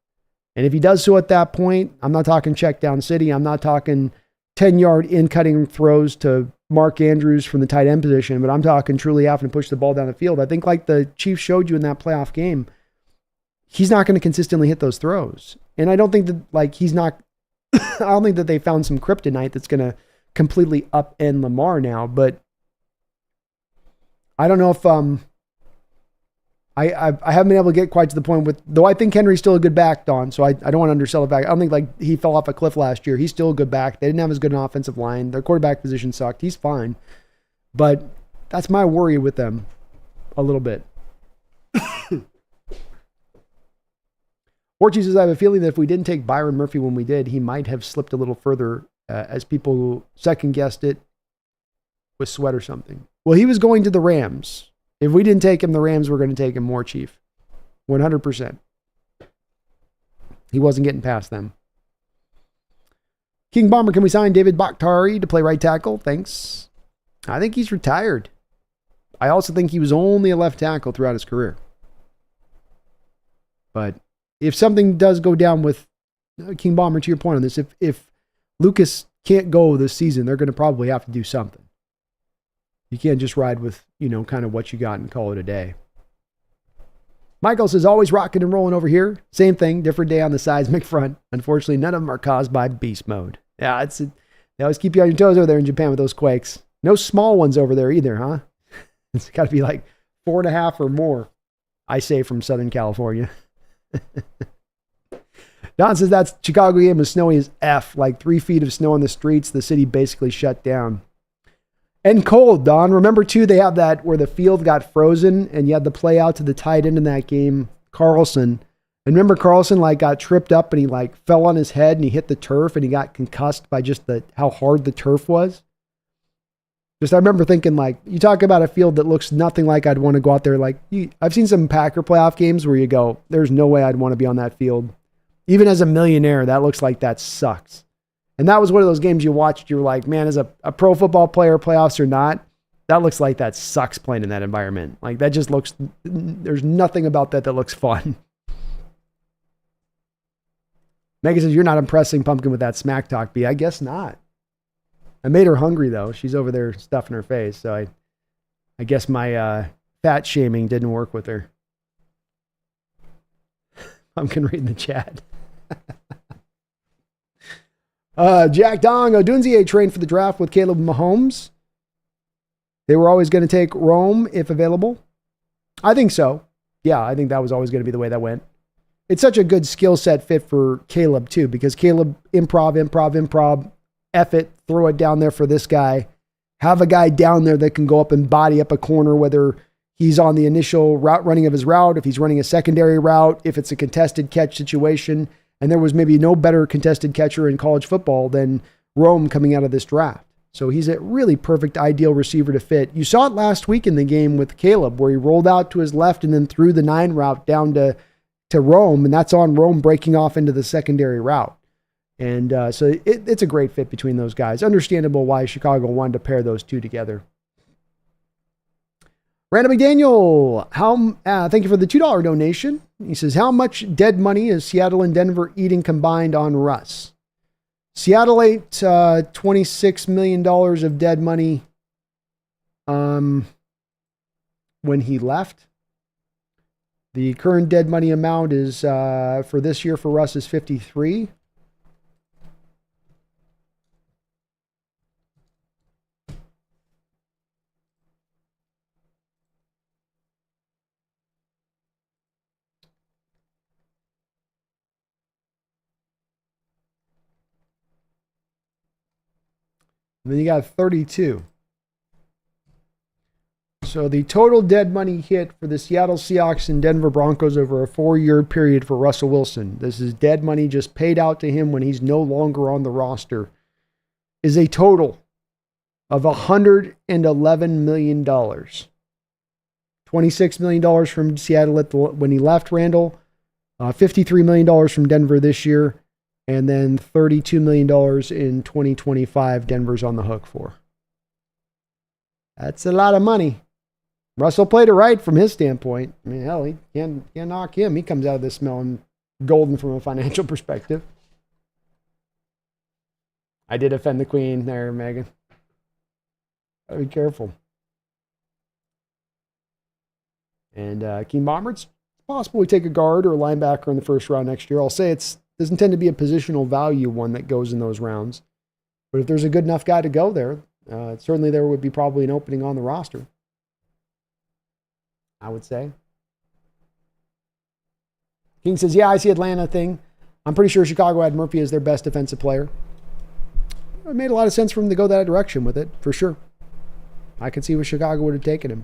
And if he does so at that point, I'm not talking check down city, I'm not talking 10-yard in-cutting throws to Mark Andrews from the tight end position, but I'm talking truly having to push the ball down the field. I think like the Chiefs showed you in that playoff game, he's not going to consistently hit those throws. And I don't think that I don't think that they found some kryptonite that's going to completely upend Lamar now, but I don't know if I haven't been able to get quite to the point with, though I think Henry's still a good back, Don, so I don't want to undersell the back. I don't think like he fell off a cliff last year. He's still a good back. They didn't have as good an offensive line. Their quarterback position sucked. He's fine. But that's my worry with them a little bit. Orchie says, I have a feeling that if we didn't take Byron Murphy when we did, he might have slipped a little further as people second-guessed it with Sweat or something. Well, he was going to the Rams. If we didn't take him, the Rams were going to take him more, Chief. 100%. He wasn't getting past them. King Bomber, can we sign David Bakhtari to play right tackle? Thanks. I think he's retired. I also think he was only a left tackle throughout his career. But if something does go down with King Bomber, to your point on this, if Lucas can't go this season, they're going to probably have to do something. You can't just ride with, kind of what you got and call it a day. Michael says, always rocking and rolling over here. Same thing, different day on the seismic front. Unfortunately, none of them are caused by beast mode. Yeah, they always keep you on your toes over there in Japan with those quakes. No small ones over there either, huh? It's got to be like 4.5 or more, I say, from Southern California. Don says that Chicago game was snowy as F, like 3 feet of snow on the streets. The city basically shut down. And cold, Don. Remember, too, they have that where the field got frozen and you had the play out to the tight end in that game, Carlson. And remember, Carlson got tripped up and he fell on his head and he hit the turf and he got concussed by just how hard the turf was. I remember thinking, you talk about a field that looks nothing like I'd want to go out there. I've seen some Packer playoff games where you go, there's no way I'd want to be on that field. Even as a millionaire, that looks like that sucks. And that was one of those games you watched. You were like, man, as a pro football player, playoffs or not, that looks like that sucks playing in that environment. That just looks, there's nothing about that looks fun. Megan says, you're not impressing Pumpkin with that smack talk, B. I guess not. I made her hungry, though. She's over there stuffing her face. So I guess my fat shaming didn't work with her. Pumpkin reading the chat. Jack Dong, Odunze trained for the draft with Caleb Mahomes. They were always going to take Rome if available. I think so. Yeah, I think that was always going to be the way that went. It's such a good skill set fit for Caleb, too, because Caleb improv, F it, throw it down there for this guy. Have a guy down there that can go up and body up a corner, whether he's on the initial route running of his route, if he's running a secondary route, if it's a contested catch situation. And there was maybe no better contested catcher in college football than Rome coming out of this draft. So he's a really perfect, ideal receiver to fit. You saw it last week in the game with Caleb, where he rolled out to his left and then threw the 9 route down to Rome, and that's on Rome breaking off into the secondary route. And so it's a great fit between those guys. Understandable why Chicago wanted to pair those two together. Random McDaniel, thank you for the $2 donation. He says, how much dead money is Seattle and Denver eating combined on Russ? Seattle ate $26 million of dead money when he left. The current dead money amount is for this year for Russ is 53. And then you got 32. So the total dead money hit for the Seattle Seahawks and Denver Broncos over a 4-year period for Russell Wilson, this is dead money just paid out to him when he's no longer on the roster, is a total of $111 million. $26 million from Seattle when he left Randall, $53 million from Denver this year, and then $32 million in 2025 Denver's on the hook for. That's a lot of money. Russell played it right from his standpoint. I mean, hell, he can't knock him. He comes out of this smelling golden from a financial perspective. I did offend the queen there, Megan. Gotta be careful. And King Bomber, it's possible we take a guard or a linebacker in the first round next year. I'll say it doesn't tend to be a positional value one that goes in those rounds. But if there's a good enough guy to go there, certainly there would be probably an opening on the roster, I would say. King says, yeah, I see Atlanta thing. I'm pretty sure Chicago had Murphy as their best defensive player. It made a lot of sense for him to go that direction with it, for sure. I could see where Chicago would have taken him.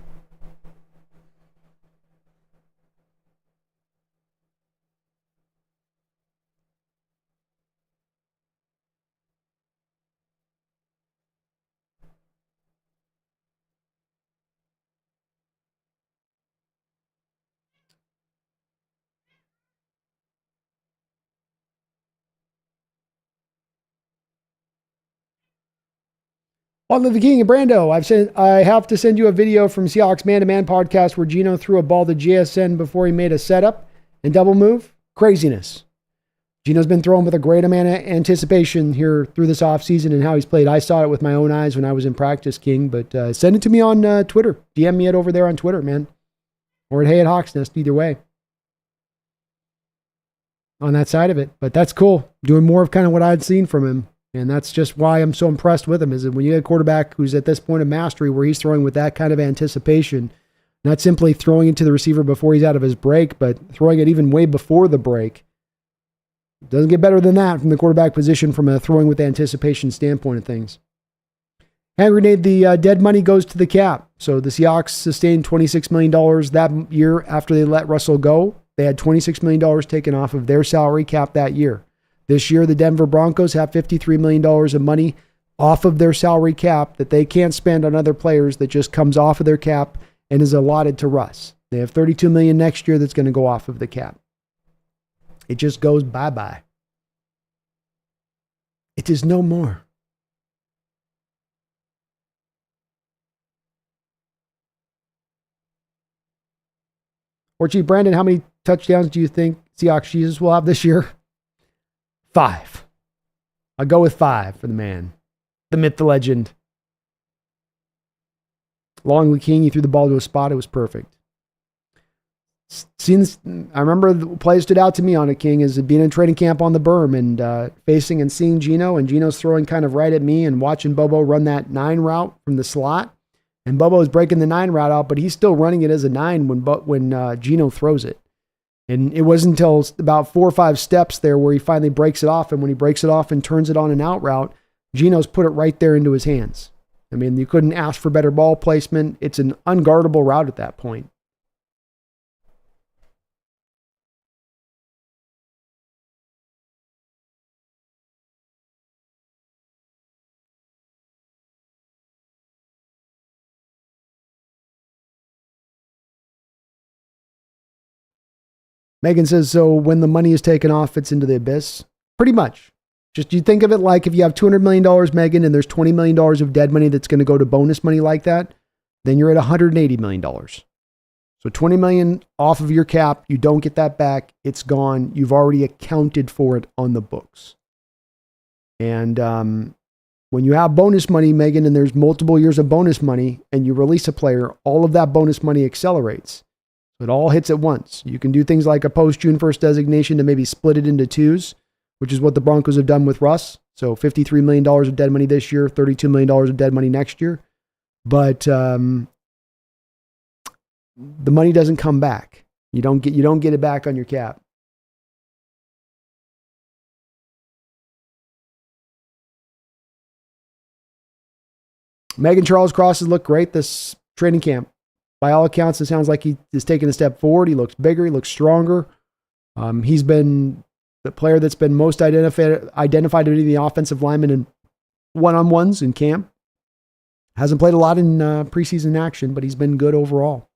On the King and Brando, I have to send you a video from Seahawks Man-to-Man podcast where Geno threw a ball to JSN before he made a setup and double move. Craziness. Geno's been thrown with a great amount of anticipation here through this offseason and how he's played. I saw it with my own eyes when I was in practice, King, but send it to me on Twitter. DM me it over there on Twitter, man. Or at HeyAtHawksNest, either way. On that side of it. But that's cool. Doing more of kind of what I'd seen from him. And that's just why I'm so impressed with him, is that when you get a quarterback who's at this point of mastery where he's throwing with that kind of anticipation, not simply throwing it to the receiver before he's out of his break, but throwing it even way before the break. Doesn't get better than that from the quarterback position from a throwing with anticipation standpoint of things. Hand grenade, the dead money goes to the cap. So the Seahawks sustained $26 million that year after they let Russell go. They had $26 million taken off of their salary cap that year. This year, the Denver Broncos have $53 million of money off of their salary cap that they can't spend on other players that just comes off of their cap and is allotted to Russ. They have $32 million next year that's going to go off of the cap. It just goes bye-bye. It is no more. Or Chief Brandon, how many touchdowns do you think Seahawks Jesus will have this year? 5. I'll go with 5 for the man. The myth, the legend. Long King, he threw the ball to a spot. It was perfect. I remember the play that stood out to me on it, King, is being in training camp on the berm and facing and seeing Geno, and Geno's throwing kind of right at me and watching Bobo run that 9 route from the slot. And Bobo is breaking the 9 route out, but he's still running it as a 9 when Geno throws it. And it wasn't until about 4 or 5 steps there where he finally breaks it off. And when he breaks it off and turns it on an out route, Geno's put it right there into his hands. I mean, you couldn't ask for better ball placement. It's an unguardable route at that point. Megan says, so when the money is taken off, it's into the abyss? Pretty much. Just you think of it like if you have $200 million, Megan, and there's $20 million of dead money that's going to go to bonus money like that, then you're at $180 million. So $20 million off of your cap. You don't get that back. It's gone. You've already accounted for it on the books. And when you have bonus money, Megan, and there's multiple years of bonus money, and you release a player, all of that bonus money accelerates. It all hits at once. You can do things like a post-June 1st designation to maybe split it into twos, which is what the Broncos have done with Russ. So $53 million of dead money this year, $32 million of dead money next year. But the money doesn't come back. You don't get it back on your cap. Megan Charles crosses look great this training camp. By all accounts, it sounds like he is taking a step forward. He looks bigger. He looks stronger. He's been the player that's been most identified to be the offensive lineman in one-on-ones in camp. Hasn't played a lot in preseason action, but he's been good overall.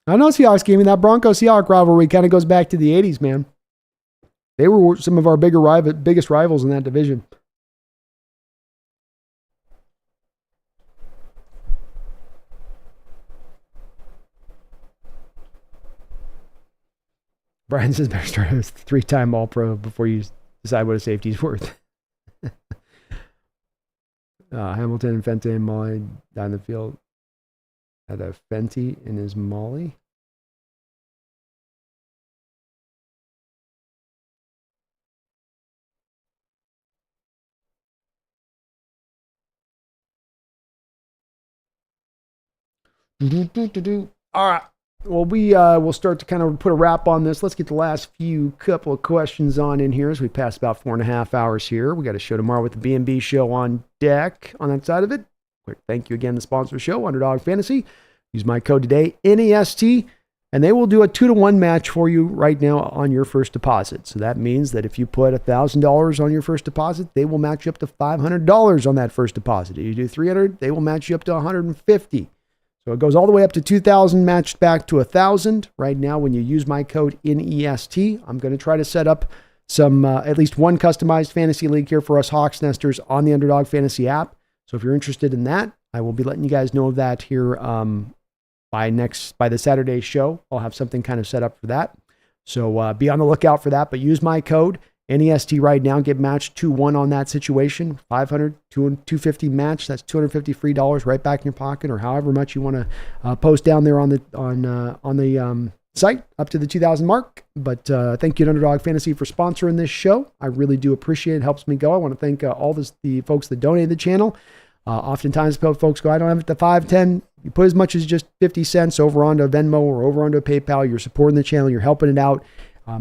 I know Seahawks game, and that Broncos-Seahawks rivalry kind of goes back to the 80s, man. They were some of our biggest rivals in that division. Brian says better start as 3-time All-Pro before you decide what a safety's worth. Hamilton and Fenty and Molly down the field had a Fenty in his Molly. All right. Well, we'll start to kind of put a wrap on this. Let's get the last couple of questions on in here as we pass about 4.5 hours here. We got a show tomorrow with the B&B show on deck on that side of it. Quick thank you again to the sponsor of the show, Underdog Fantasy. Use my code today, NEST, and they will do a 2-to-1 match for you right now on your first deposit. So that means that if you put $1,000 on your first deposit, they will match you up to $500 on that first deposit. If you do $300, they will match you up to $150. So it goes all the way up to $2,000 matched back to $1,000. Right now, when you use my code NEST, I'm going to try to set up some, at least one customized fantasy league here for us Hawks Nesters on the Underdog Fantasy app. So if you're interested in that, I will be letting you guys know of that here by the Saturday show. I'll have something kind of set up for that. So be on the lookout for that, but use my code NEST right now. Get matched 2-1 on that situation. $500, $250 match. That's $250 free dollars right back in your pocket, or however much you want to post down there on the site up to the 2,000 mark. But thank you to Underdog Fantasy for sponsoring this show. I really do appreciate it. It helps me go. I want to thank all the folks that donate to the channel. Oftentimes folks go, I don't have it to 5, 10. You put as much as just 50 cents over onto Venmo or over onto PayPal. You're supporting the channel. You're helping it out.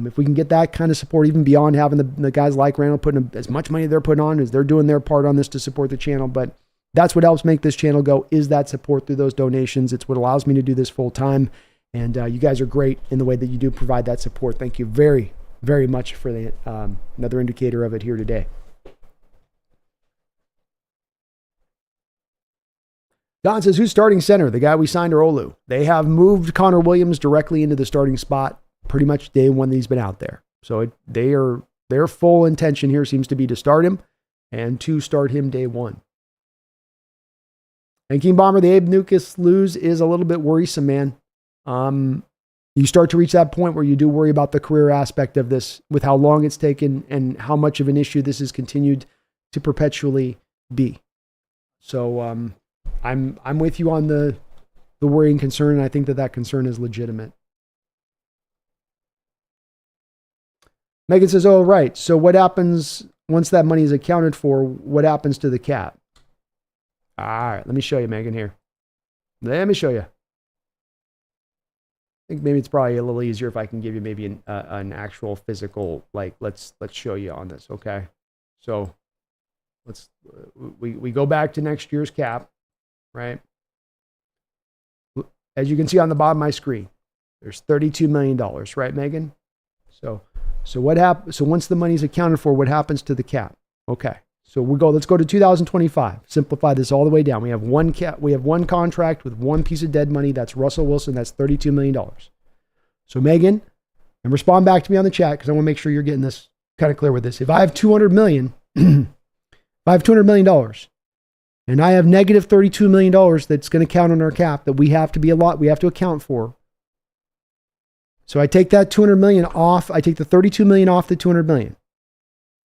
If we can get that kind of support, even beyond having the guys like Randall putting as much money they're putting on as they're doing their part on this to support the channel. But that's what helps make this channel go, is that support through those donations. It's what allows me to do this full time. And you guys are great in the way that you do provide that support. Thank you very, very much for the another indicator of it here today. Don says, who's starting center? The guy we signed, or Olu? They have moved Connor Williams directly into the starting spot pretty much day one that he's been out there. So their full intention here seems to be to start him and to start him day one. And King Bomber, the Abe Nukas lose is a little bit worrisome, man. You start to reach that point where you do worry about the career aspect of this with how long it's taken and how much of an issue this has continued to perpetually be. So I'm with you on the worrying concern, and I think that concern is legitimate. Megan says, oh, right. So what happens once that money is accounted for? What happens to the cap? All right, let me show you, Megan, here. Let me show you. I think maybe it's probably a little easier if I can give you maybe an actual physical, like, let's show you on this, okay? So we go back to next year's cap, right? As you can see on the bottom of my screen, there's $32 million, right, Megan? So what happens? So once the money's accounted for, what happens to the cap? Okay. So let's go to 2025. Simplify this all the way down. We have one cap. We have one contract with one piece of dead money. That's Russell Wilson. That's $32 million. So Megan, and respond back to me on the chat, because I want to make sure you're getting this kind of clear with this. If I have $200 million If I have $200 million and I have negative $32 million that's going to count on our cap that we have to account for. So I take that $200 million off. I take the $32 million off the $200 million.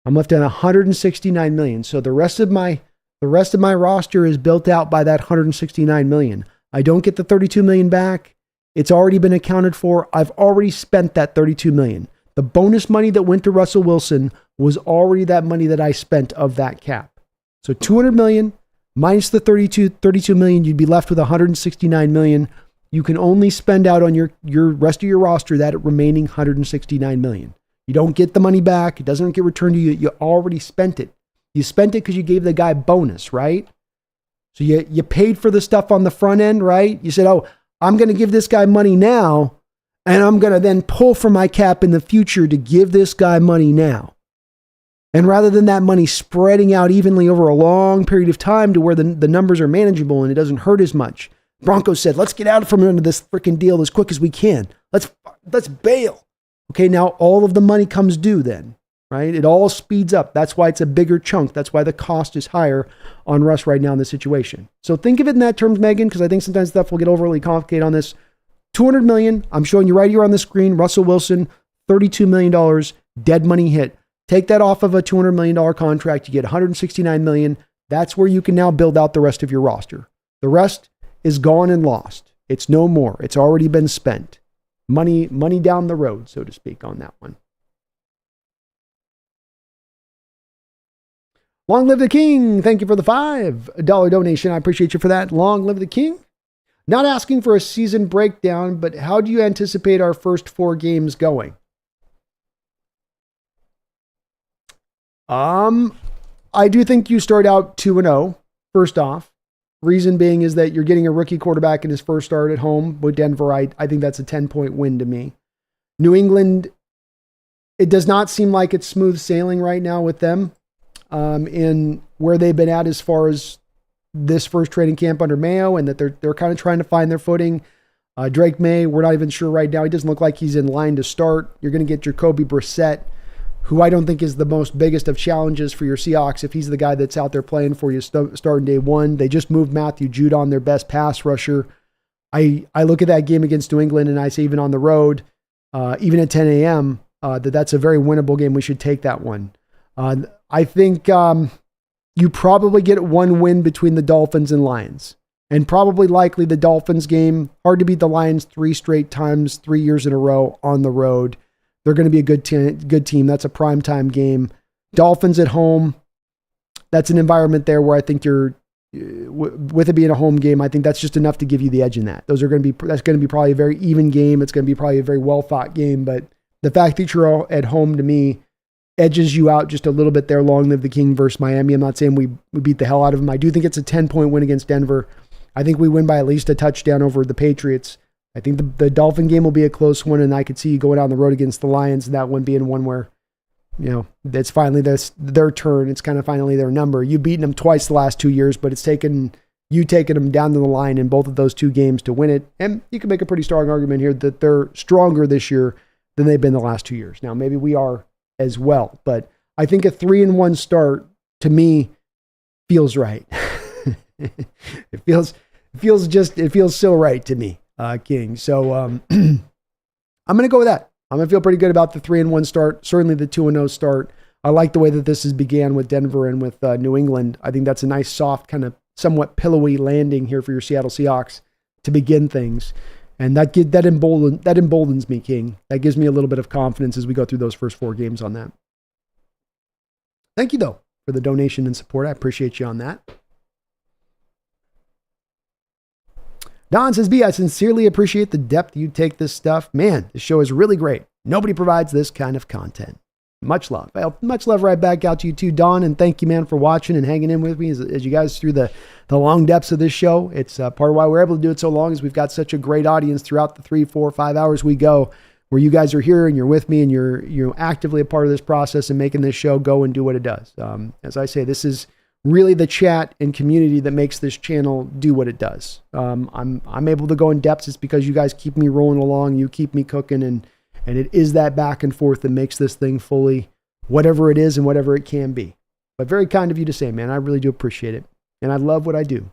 I'm left at $169 million. So the rest of my roster is built out by that $169 million. I don't get the $32 million back. It's already been accounted for. I've already spent that $32 million. The bonus money that went to Russell Wilson was already that money that I spent of that cap. So $200 million minus the $32 million, you'd be left with $169 million. You can only spend out on your rest of your roster that remaining $169 million. You don't get the money back. It doesn't get returned to you. You already spent it. You spent it because you gave the guy bonus, right? So you paid for the stuff on the front end, right? You said, oh, I'm going to give this guy money now, and I'm going to then pull from my cap in the future to give this guy money now. And rather than that money spreading out evenly over a long period of time to where the numbers are manageable and it doesn't hurt as much, Broncos said, let's get out from under this freaking deal as quick as we can. Let's bail. Okay, now all of the money comes due then, right? It all speeds up. That's why it's a bigger chunk. That's why the cost is higher on Russ right now in this situation. So think of it in that terms, Megan, because I think sometimes stuff will get overly complicated on this. $200 million, I'm showing you right here on the screen, Russell Wilson, $32 million, dead money hit. Take that off of a $200 million contract, you get $169 million. That's where you can now build out the rest of your roster. The rest is gone and lost. It's no more. It's already been spent. Money down the road, so to speak, on that one. Long live the king. Thank you for the $5 donation. I appreciate you for that. Long live the king. Not asking for a season breakdown, but how do you anticipate our first 4 games going? I do think you start out 2-0, first off. Reason being is that you're getting a rookie quarterback in his first start at home with Denver. I think that's a 10-point win to me. New England, it does not seem like it's smooth sailing right now with them in where they've been at as far as this first training camp under Mayo, and that they're kind of trying to find their footing. Drake May, we're not even sure right now. He doesn't look like he's in line to start. You're going to get Jacoby Brissett, who I don't think is the most biggest of challenges for your Seahawks if he's the guy that's out there playing for you starting day one. They just moved Matthew Judon, their best pass rusher. I look at that game against New England and I say even on the road, even at 10 a.m., that's a very winnable game. We should take that one. I think you probably get one win between the Dolphins and Lions. And probably likely the Dolphins game, hard to beat the Lions 3 straight times, 3 years in a row on the road. They're going to be a good team. That's a primetime game. Dolphins at home. That's an environment there where I think you're, with it being a home game, I think that's just enough to give you the edge in that. That's going to be probably a very even game. It's going to be probably a very well fought game. But the fact that you're at home to me edges you out just a little bit there. Long live the king versus Miami. I'm not saying we beat the hell out of them. I do think it's a 10-point win against Denver. I think we win by at least a touchdown over the Patriots. I think the Dolphin game will be a close one, and I could see you going on the road against the Lions, and that one being one where, it's finally their turn. It's kind of finally their number. You've beaten them twice the last 2 years, but it's taken them down to the line in both of those 2 games to win it. And you can make a pretty strong argument here that they're stronger this year than they've been the last 2 years. Now, maybe we are as well, but I think a 3-1 start to me feels right. It feels so right to me. King. So I'm going to go with that. I'm going to feel pretty good about the 3-1 start. Certainly the 2-0 start. I like the way that this has began with Denver and with New England. I think that's a nice, soft, kind of somewhat pillowy landing here for your Seattle Seahawks to begin things. And that emboldens me, King. That gives me a little bit of confidence as we go through those first 4 games on that. Thank you, though, for the donation and support. I appreciate you on that. Don says, B, I sincerely appreciate the depth you take this stuff. Man, this show is really great. Nobody provides this kind of content. Much love. Well, much love right back out to you too, Don, and thank you, man, for watching and hanging in with me as you guys through the long depths of this show. It's part of why we're able to do it so long is we've got such a great audience throughout the 3, 4, 5 hours we go where you guys are here and you're with me and you're actively a part of this process and making this show go and do what it does. As I say, this is really the chat and community that makes this channel do what it does. I'm able to go in depth. It's because you guys keep me rolling along. You keep me cooking, and it is that back and forth that makes this thing fully whatever it is and whatever it can be. But very kind of you to say, man. I really do appreciate it. And I love what I do.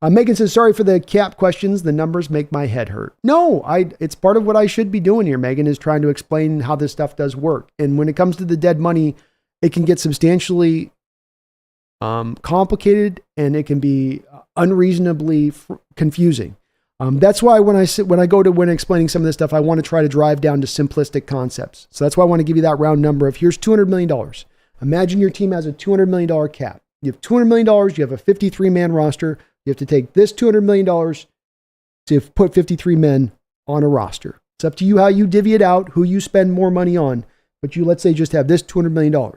Megan says, sorry for the cap questions. The numbers make my head hurt. No, it's part of what I should be doing here, Megan, is trying to explain how this stuff does work. And when it comes to the dead money, it can get substantially complicated, and it can be unreasonably confusing. That's why when explaining some of this stuff, I want to try to drive down to simplistic concepts. So that's why I want to give you that round number of here's $200 million. Imagine your team has a $200 million cap. You have $200 million. You have a 53-man roster. You have to take this $200 million to put 53 men on a roster. It's up to you how you divvy it out, who you spend more money on. But you, let's say, just have this $200 million.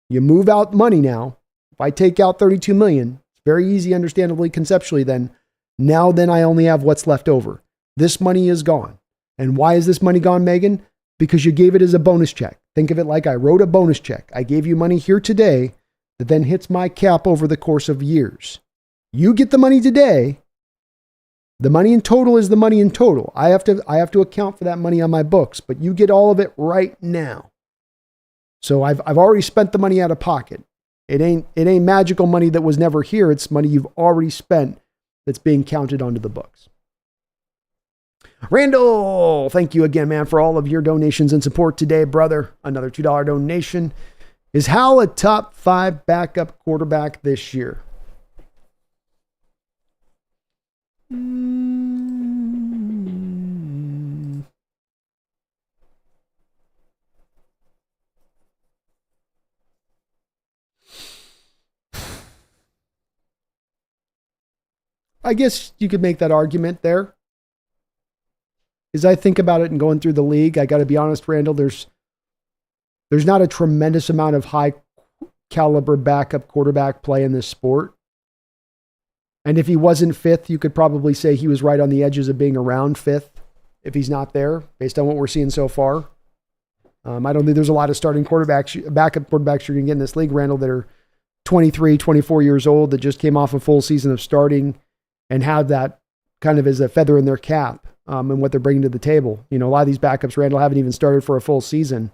You move out money now. If I take out $32 million, it's very easy, understandably, conceptually then. Now then I only have what's left over. This money is gone. And why is this money gone, Megan? Because you gave it as a bonus check. Think of it like I wrote a bonus check. I gave you money here today that then hits my cap over the course of years. You get the money today. The money in total is the money in total. I have to account for that money on my books, but you get all of it right now. So I've already spent the money out of pocket. It ain't magical money that was never here. It's money you've already spent that's being counted onto the books. Randall, thank you again, man, for all of your donations and support today, brother. Another $2 donation. Is Howell a top 5 backup quarterback this year? I guess you could make that argument there. As I think about it and going through the league, I got to be honest, Randall, there's not a tremendous amount of high caliber backup quarterback play in this sport. And if he wasn't 5th, you could probably say he was right on the edges of being around 5th if he's not there, based on what we're seeing so far. I don't think there's a lot of starting quarterbacks, backup quarterbacks you're going to get in this league, Randall, that are 23, 24 years old, that just came off a full season of starting and have that kind of as a feather in their cap and what they're bringing to the table. You know, a lot of these backups, Randall, haven't even started for a full season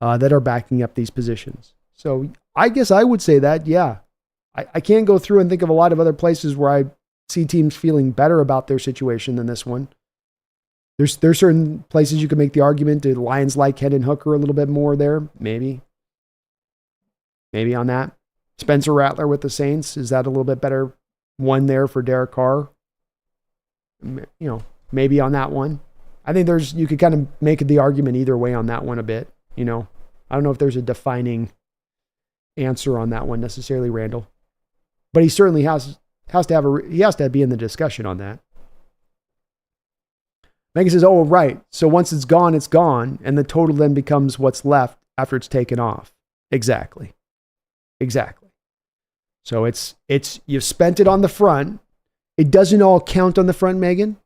that are backing up these positions. So I guess I would say that, yeah. I can't go through and think of a lot of other places where I see teams feeling better about their situation than this one. There's certain places you can make the argument. Do the Lions like Hendon Hooker a little bit more there? Maybe on that. Spencer Rattler with the Saints, is that a little bit better one there for Derek Carr? You know, maybe on that one. I think you could kind of make the argument either way on that one a bit. You know, I don't know if there's a defining answer on that one necessarily, Randall. But he certainly has to be in the discussion on that. Megan says, oh, right. So once it's gone, and the total then becomes what's left after it's taken off. Exactly. So it's you've spent it on the front. It doesn't all count on the front, Megan.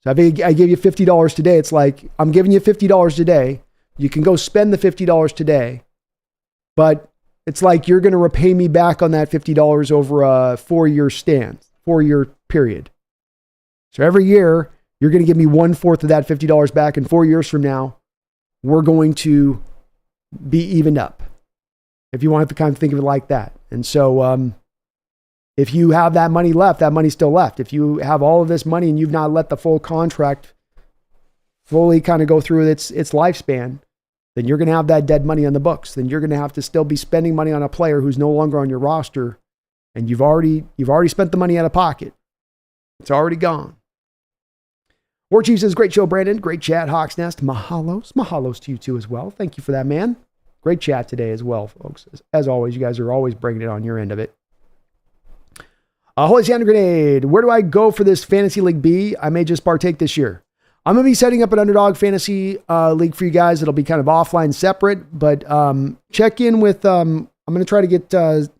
So I gave you $50 today. It's like, I'm giving you $50 today. You can go spend the $50 today, but it's like you're going to repay me back on that $50 over a 4-year period. So every year, you're going to give me 1/4 of that $50 back. And 4 years from now, we're going to be evened up. If you want to kind of think of it like that. And so if you have that money left, that money's still left. If you have all of this money and you've not let the full contract fully kind of go through its lifespan, then you're going to have that dead money on the books. Then you're going to have to still be spending money on a player who's no longer on your roster, and you've already spent the money out of pocket. It's already gone. War Chief says, great show, Brandon. Great chat, Hawks Nest. Mahalos to you too as well. Thank you for that, man. Great chat today as well, folks. As always, you guys are always bringing it on your end of it. Holy Sand Grenade. Where do I go for this Fantasy League B? I may just partake this year. I'm going to be setting up an Underdog Fantasy League for you guys. It'll be kind of offline separate, but check in with, I'm going to try to get,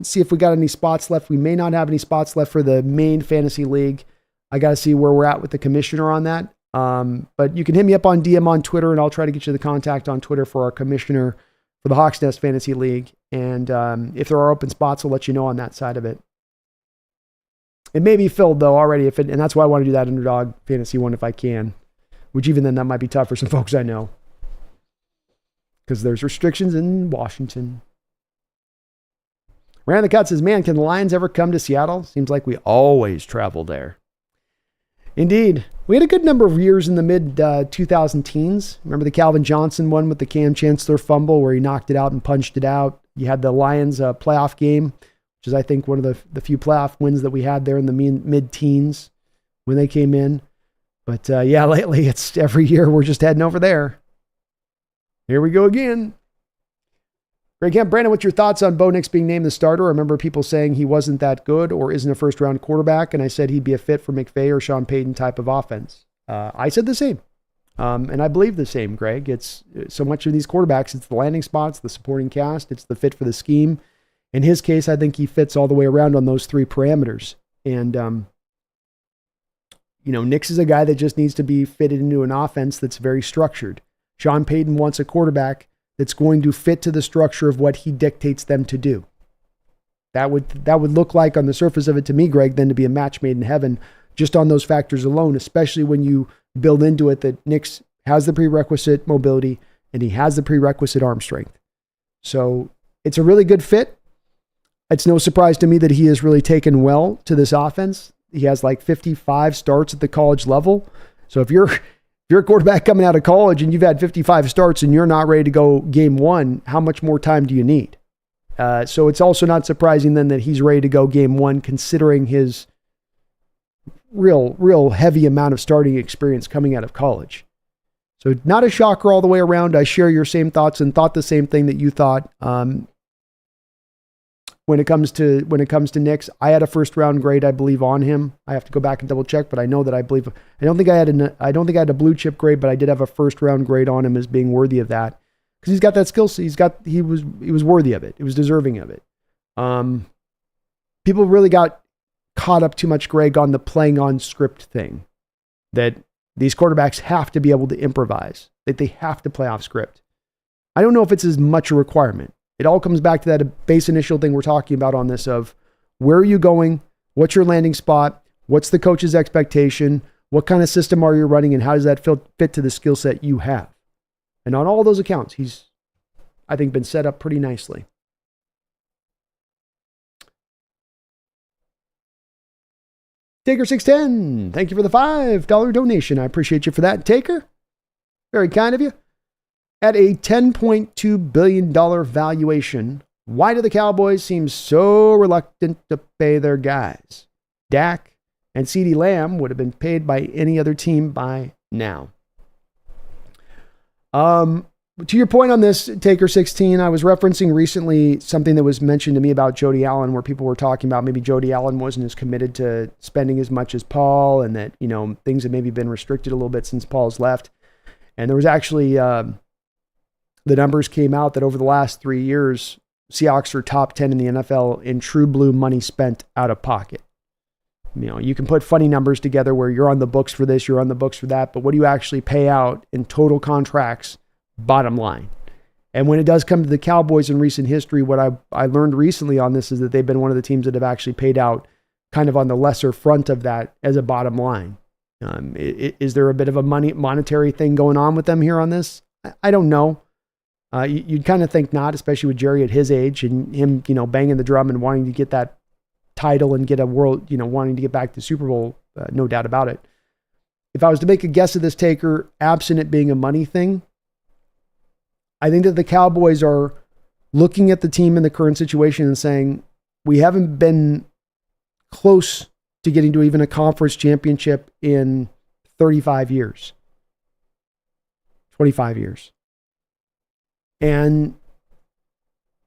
see if we got any spots left. We may not have any spots left for the main Fantasy League. I got to see where we're at with the commissioner on that. But you can hit me up on DM on Twitter, and I'll try to get you the contact on Twitter for our commissioner for the Hawks Nest Fantasy League. And if there are open spots, I'll let you know on that side of it. It may be filled though already, and that's why I want to do that Underdog Fantasy one if I can. Which even then, that might be tough for some folks I know. Because there's restrictions in Washington. Ran the Cut says, man, can the Lions ever come to Seattle? Seems like we always travel there. Indeed. We had a good number of years in the mid 2000 teens. Remember the Calvin Johnson one with the Cam Chancellor fumble where he knocked it out and punched it out. You had the Lions playoff game, which is, I think, one of the few playoff wins that we had there in the mid-teens when they came in. But yeah, lately it's every year we're just heading over there. Here we go again. Greg Kemp, Brandon, what's your thoughts on Bo Nix being named the starter? I remember people saying he wasn't that good or isn't a first-round quarterback, and I said he'd be a fit for McVay or Sean Payton type of offense. I said the same, and I believe the same, Greg. It's so much of these quarterbacks, it's the landing spots, the supporting cast, it's the fit for the scheme. In his case, I think he fits all the way around on those three parameters. And, Nix is a guy that just needs to be fitted into an offense that's very structured. Sean Payton wants a quarterback that's going to fit to the structure of what he dictates them to do. That would look like on the surface of it to me, Greg, then to be a match made in heaven just on those factors alone, especially when you build into it that Nix has the prerequisite mobility and he has the prerequisite arm strength. So it's a really good fit. It's no surprise to me that he has really taken well to this offense. He has like 55 starts at the college level. So if you're a quarterback coming out of college and you've had 55 starts and you're not ready to go game one, how much more time do you need? So it's also not surprising then that he's ready to go game one, considering his real heavy amount of starting experience coming out of college. So not a shocker all the way around. I share your same thoughts and thought the same thing that you thought. When it comes to Nix, I had a first round grade, I believe, on him. I have to go back and double check, but I know that I don't think I had a blue chip grade, but I did have a first round grade on him as being worthy of that because he's got that skill set. He was worthy of it. He was deserving of it. People really got caught up too much, Greg, on the playing on script thing. That these quarterbacks have to be able to improvise. That they have to play off script. I don't know if it's as much a requirement. It all comes back to that base initial thing we're talking about on this of where are you going? What's your landing spot? What's the coach's expectation? What kind of system are you running? And how does that fit to the skill set you have? And on all those accounts, he's, I think, been set up pretty nicely. Taker610, thank you for the $5 donation. I appreciate you for that, Taker. Very kind of you. At a $10.2 billion valuation, why do the Cowboys seem so reluctant to pay their guys? Dak and CeeDee Lamb would have been paid by any other team by now. To your point on this, Taker16, I was referencing recently something that was mentioned to me about Jody Allen, where people were talking about maybe Jody Allen wasn't as committed to spending as much as Paul, and that, things have maybe been restricted a little bit since Paul's left. And there was actually... the numbers came out that over the last 3 years, Seahawks are top 10 in the NFL in true blue money spent out of pocket. You can put funny numbers together where you're on the books for this, you're on the books for that, but what do you actually pay out in total contracts, bottom line? And when it does come to the Cowboys in recent history, what I learned recently on this is that they've been one of the teams that have actually paid out kind of on the lesser front of that as a bottom line. Is there a bit of a monetary thing going on with them here on this? I don't know. You'd kind of think not, especially with Jerry at his age and him, banging the drum and wanting to get that title and get a world, wanting to get back to Super Bowl, no doubt about it. If I was to make a guess at this, Taker, absent it being a money thing, I think that the Cowboys are looking at the team in the current situation and saying, we haven't been close to getting to even a conference championship in 35 years, 25 years. And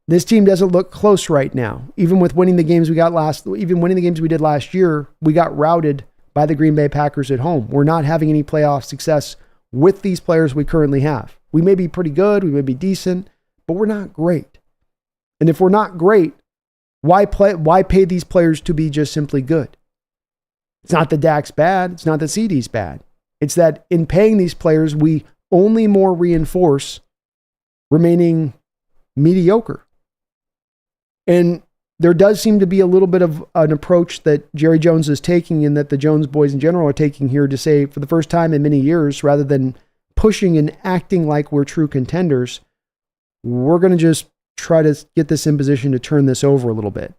this team doesn't look close right now. Even with winning the games we did last year, we got routed by the Green Bay Packers at home. We're not having any playoff success with these players we currently have. We may be pretty good, we may be decent, but we're not great. And if we're not great, why pay these players to be just simply good? It's not that Dak's bad, it's not that CeeDee's bad. It's that in paying these players, we only more reinforce remaining mediocre. And there does seem to be a little bit of an approach that Jerry Jones is taking and that the Jones boys in general are taking here to say, for the first time in many years, rather than pushing and acting like we're true contenders, we're going to just try to get this in position to turn this over a little bit.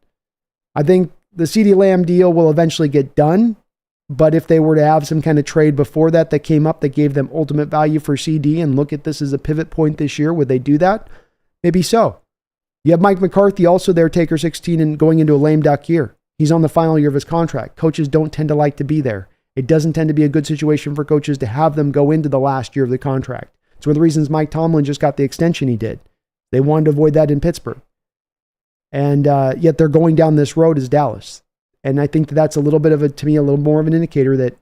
I think the CeeDee Lamb deal will eventually get done, but if they were to have some kind of trade before that came up that gave them ultimate value for CD and look at this as a pivot point this year, would they do that? Maybe so. You have Mike McCarthy also there, taker 16 and going into a lame duck year. He's on the final year of his contract. Coaches don't tend to like to be there. It doesn't tend to be a good situation for coaches to have them go into the last year of the contract. It's one of the reasons Mike Tomlin just got the extension he did. They wanted to avoid that in Pittsburgh. And yet they're going down this road as Dallas. And I think that's a little bit of to me, a little more of an indicator that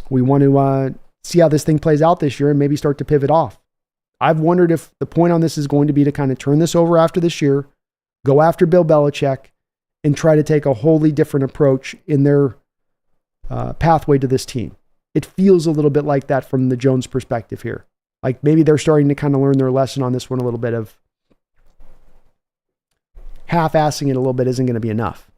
we want to see how this thing plays out this year and maybe start to pivot off. I've wondered if the point on this is going to be to kind of turn this over after this year, go after Bill Belichick, and try to take a wholly different approach in their pathway to this team. It feels a little bit like that from the Jones perspective here. Like maybe they're starting to kind of learn their lesson on this one a little bit of half-assing it a little bit isn't going to be enough.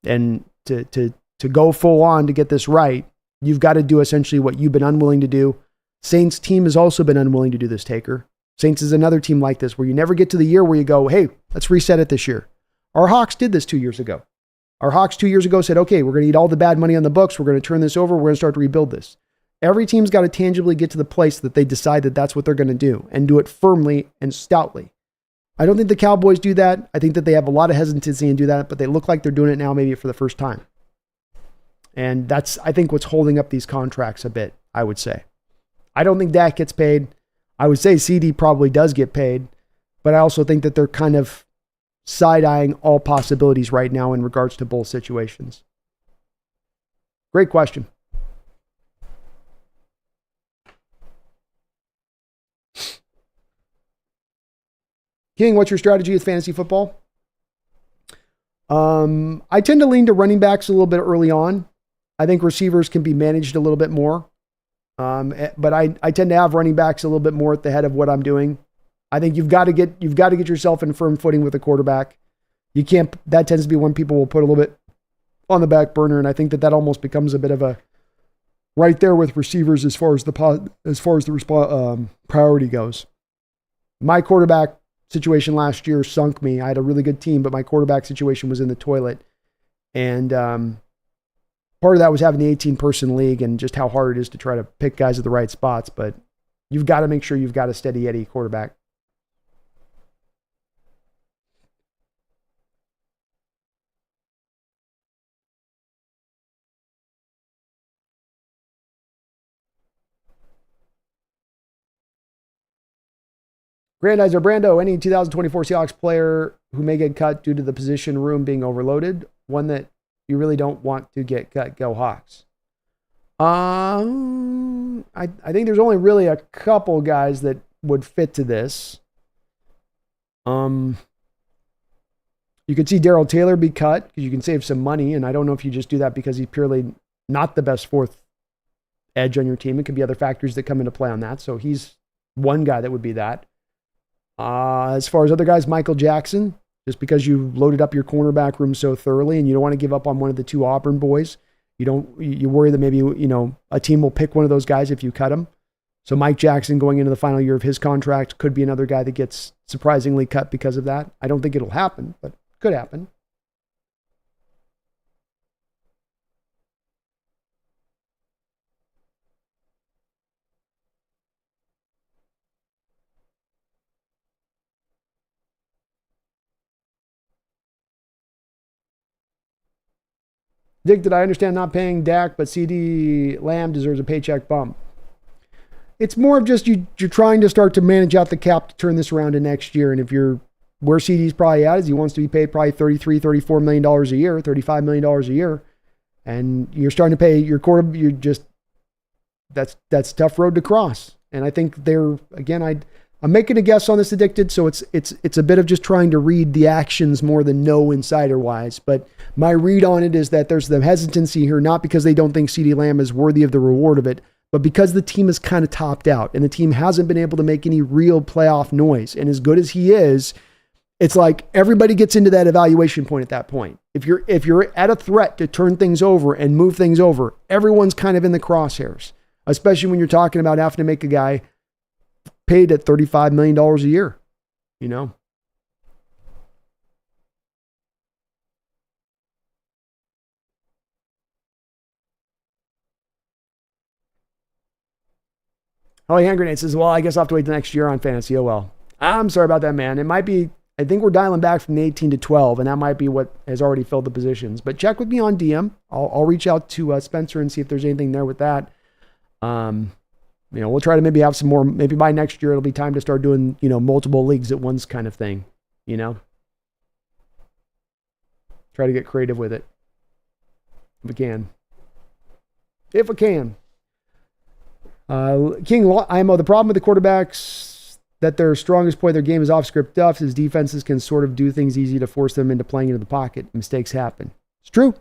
And to go full on to get this right, you've got to do essentially what you've been unwilling to do. Saints team has also been unwilling to do this, Taker. Saints is another team like this where you never get to the year where you go, hey, let's reset it this year. Our Hawks did this 2 years ago. Our Hawks 2 years ago said, okay, we're going to eat all the bad money on the books. We're going to turn this over. We're going to start to rebuild this. Every team's got to tangibly get to the place that they decide that that's what they're going to do and do it firmly and stoutly. I don't think the Cowboys do that. I think that they have a lot of hesitancy in do that, but they look like they're doing it now maybe for the first time. And that's, I think, what's holding up these contracts a bit, I would say. I don't think Dak gets paid. I would say CD probably does get paid, but I also think that they're kind of side-eyeing all possibilities right now in regards to both situations. Great question. King, what's your strategy with fantasy football? I tend to lean to running backs a little bit early on. I think receivers can be managed a little bit more. But I tend to have running backs a little bit more at the head of what I'm doing. I think you've got to get yourself in firm footing with a quarterback. You can't, that tends to be when people will put a little bit on the back burner. And I think that almost becomes a bit of a right there with receivers as far as the priority goes. My quarterback situation last year sunk me. I had a really good team, but my quarterback situation was in the toilet. And part of that was having the 18-person league and just how hard it is to try to pick guys at the right spots. But you've got to make sure you've got a steady Eddie quarterback. Grandizer Brando, any 2024 Seahawks player who may get cut due to the position room being overloaded? One that you really don't want to get cut, go Hawks. I think there's only really a couple guys that would fit to this. You could see Darrell Taylor be cut because you can save some money, and I don't know if you just do that because he's purely not the best fourth edge on your team. It could be other factors that come into play on that. So he's one guy that would be that. As far as other guys, Michael Jackson, just because you loaded up your cornerback room so thoroughly and you don't want to give up on one of the two Auburn boys. You worry that maybe, a team will pick one of those guys if you cut him. So Mike Jackson going into the final year of his contract could be another guy that gets surprisingly cut because of that. I don't think it'll happen, but it could happen. Dick, did I understand not paying Dak, but CD Lamb deserves a paycheck bump? It's more of just you're trying to start to manage out the cap to turn this around to next year. And if you're where CD's probably at is he wants to be paid probably $33, $34 million a year, $35 million a year. And you're starting to pay your quarter, that's a tough road to cross. And I think I'm making a guess on this, Addicted, so it's a bit of just trying to read the actions more than know insider-wise. But my read on it is that there's the hesitancy here, not because they don't think CeeDee Lamb is worthy of the reward of it, but because the team is kind of topped out and the team hasn't been able to make any real playoff noise. And as good as he is, it's like everybody gets into that evaluation point at that point. If you're at a threat to turn things over and move things over, everyone's kind of in the crosshairs, especially when you're talking about having to make a guy paid at $35 million a year, Holy Hand Grenade says, well, I guess I'll have to wait till next year on fantasy. Oh, well. I'm sorry about that, man. It might be, I think we're dialing back from the 18 to 12, and that might be what has already filled the positions. But check with me on DM. I'll reach out to Spencer and see if there's anything there with that. We'll try to maybe have some more, maybe by next year, it'll be time to start doing, multiple leagues at once kind of thing, Try to get creative with it. If we can. If we can. King IMO, the problem with the quarterbacks that their strongest point of their game is off script stuff is defenses can sort of do things easy to force them into playing into the pocket. Mistakes happen. It's true.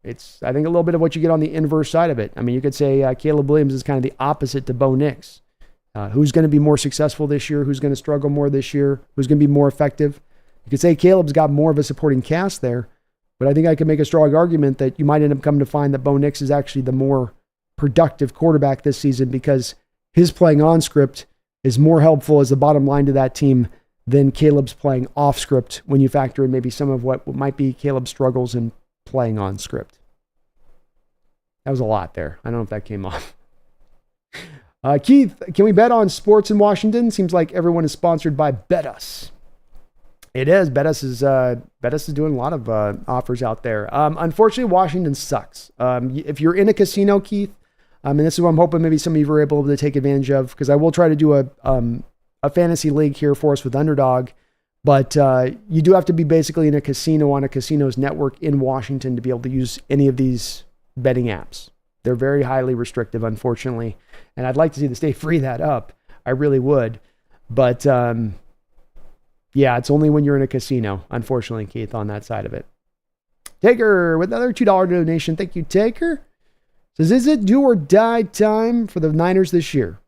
It's, I think, a little bit of what you get on the inverse side of it. I mean, you could say Caleb Williams is kind of the opposite to Bo Nix. Who's going to be more successful this year? Who's going to struggle more this year? Who's going to be more effective? You could say Caleb's got more of a supporting cast there, but I think I could make a strong argument that you might end up coming to find that Bo Nix is actually the more productive quarterback this season because his playing on script is more helpful as the bottom line to that team than Caleb's playing off script when you factor in maybe some of what might be Caleb's struggles in playing on script. That was a lot there. I don't know if that came off. Keith, can we bet on sports in Washington? Seems like everyone is sponsored by Bet-Us. It is. Bet-Us is doing a lot of offers out there. Unfortunately, Washington sucks. If you're in a casino, Keith, and this is what I'm hoping maybe some of you were able to take advantage of, because I will try to do a fantasy league here for us with Underdog, but you do have to be basically in a casino on a casino's network in Washington to be able to use any of these betting apps. They're very highly restrictive, unfortunately, and I'd like to see the state free that up. I really would, but yeah, it's only when you're in a casino, unfortunately, Keith, on that side of it. Taker with another $2 donation. Thank you, Taker. Says, is it do or die time for the Niners this year?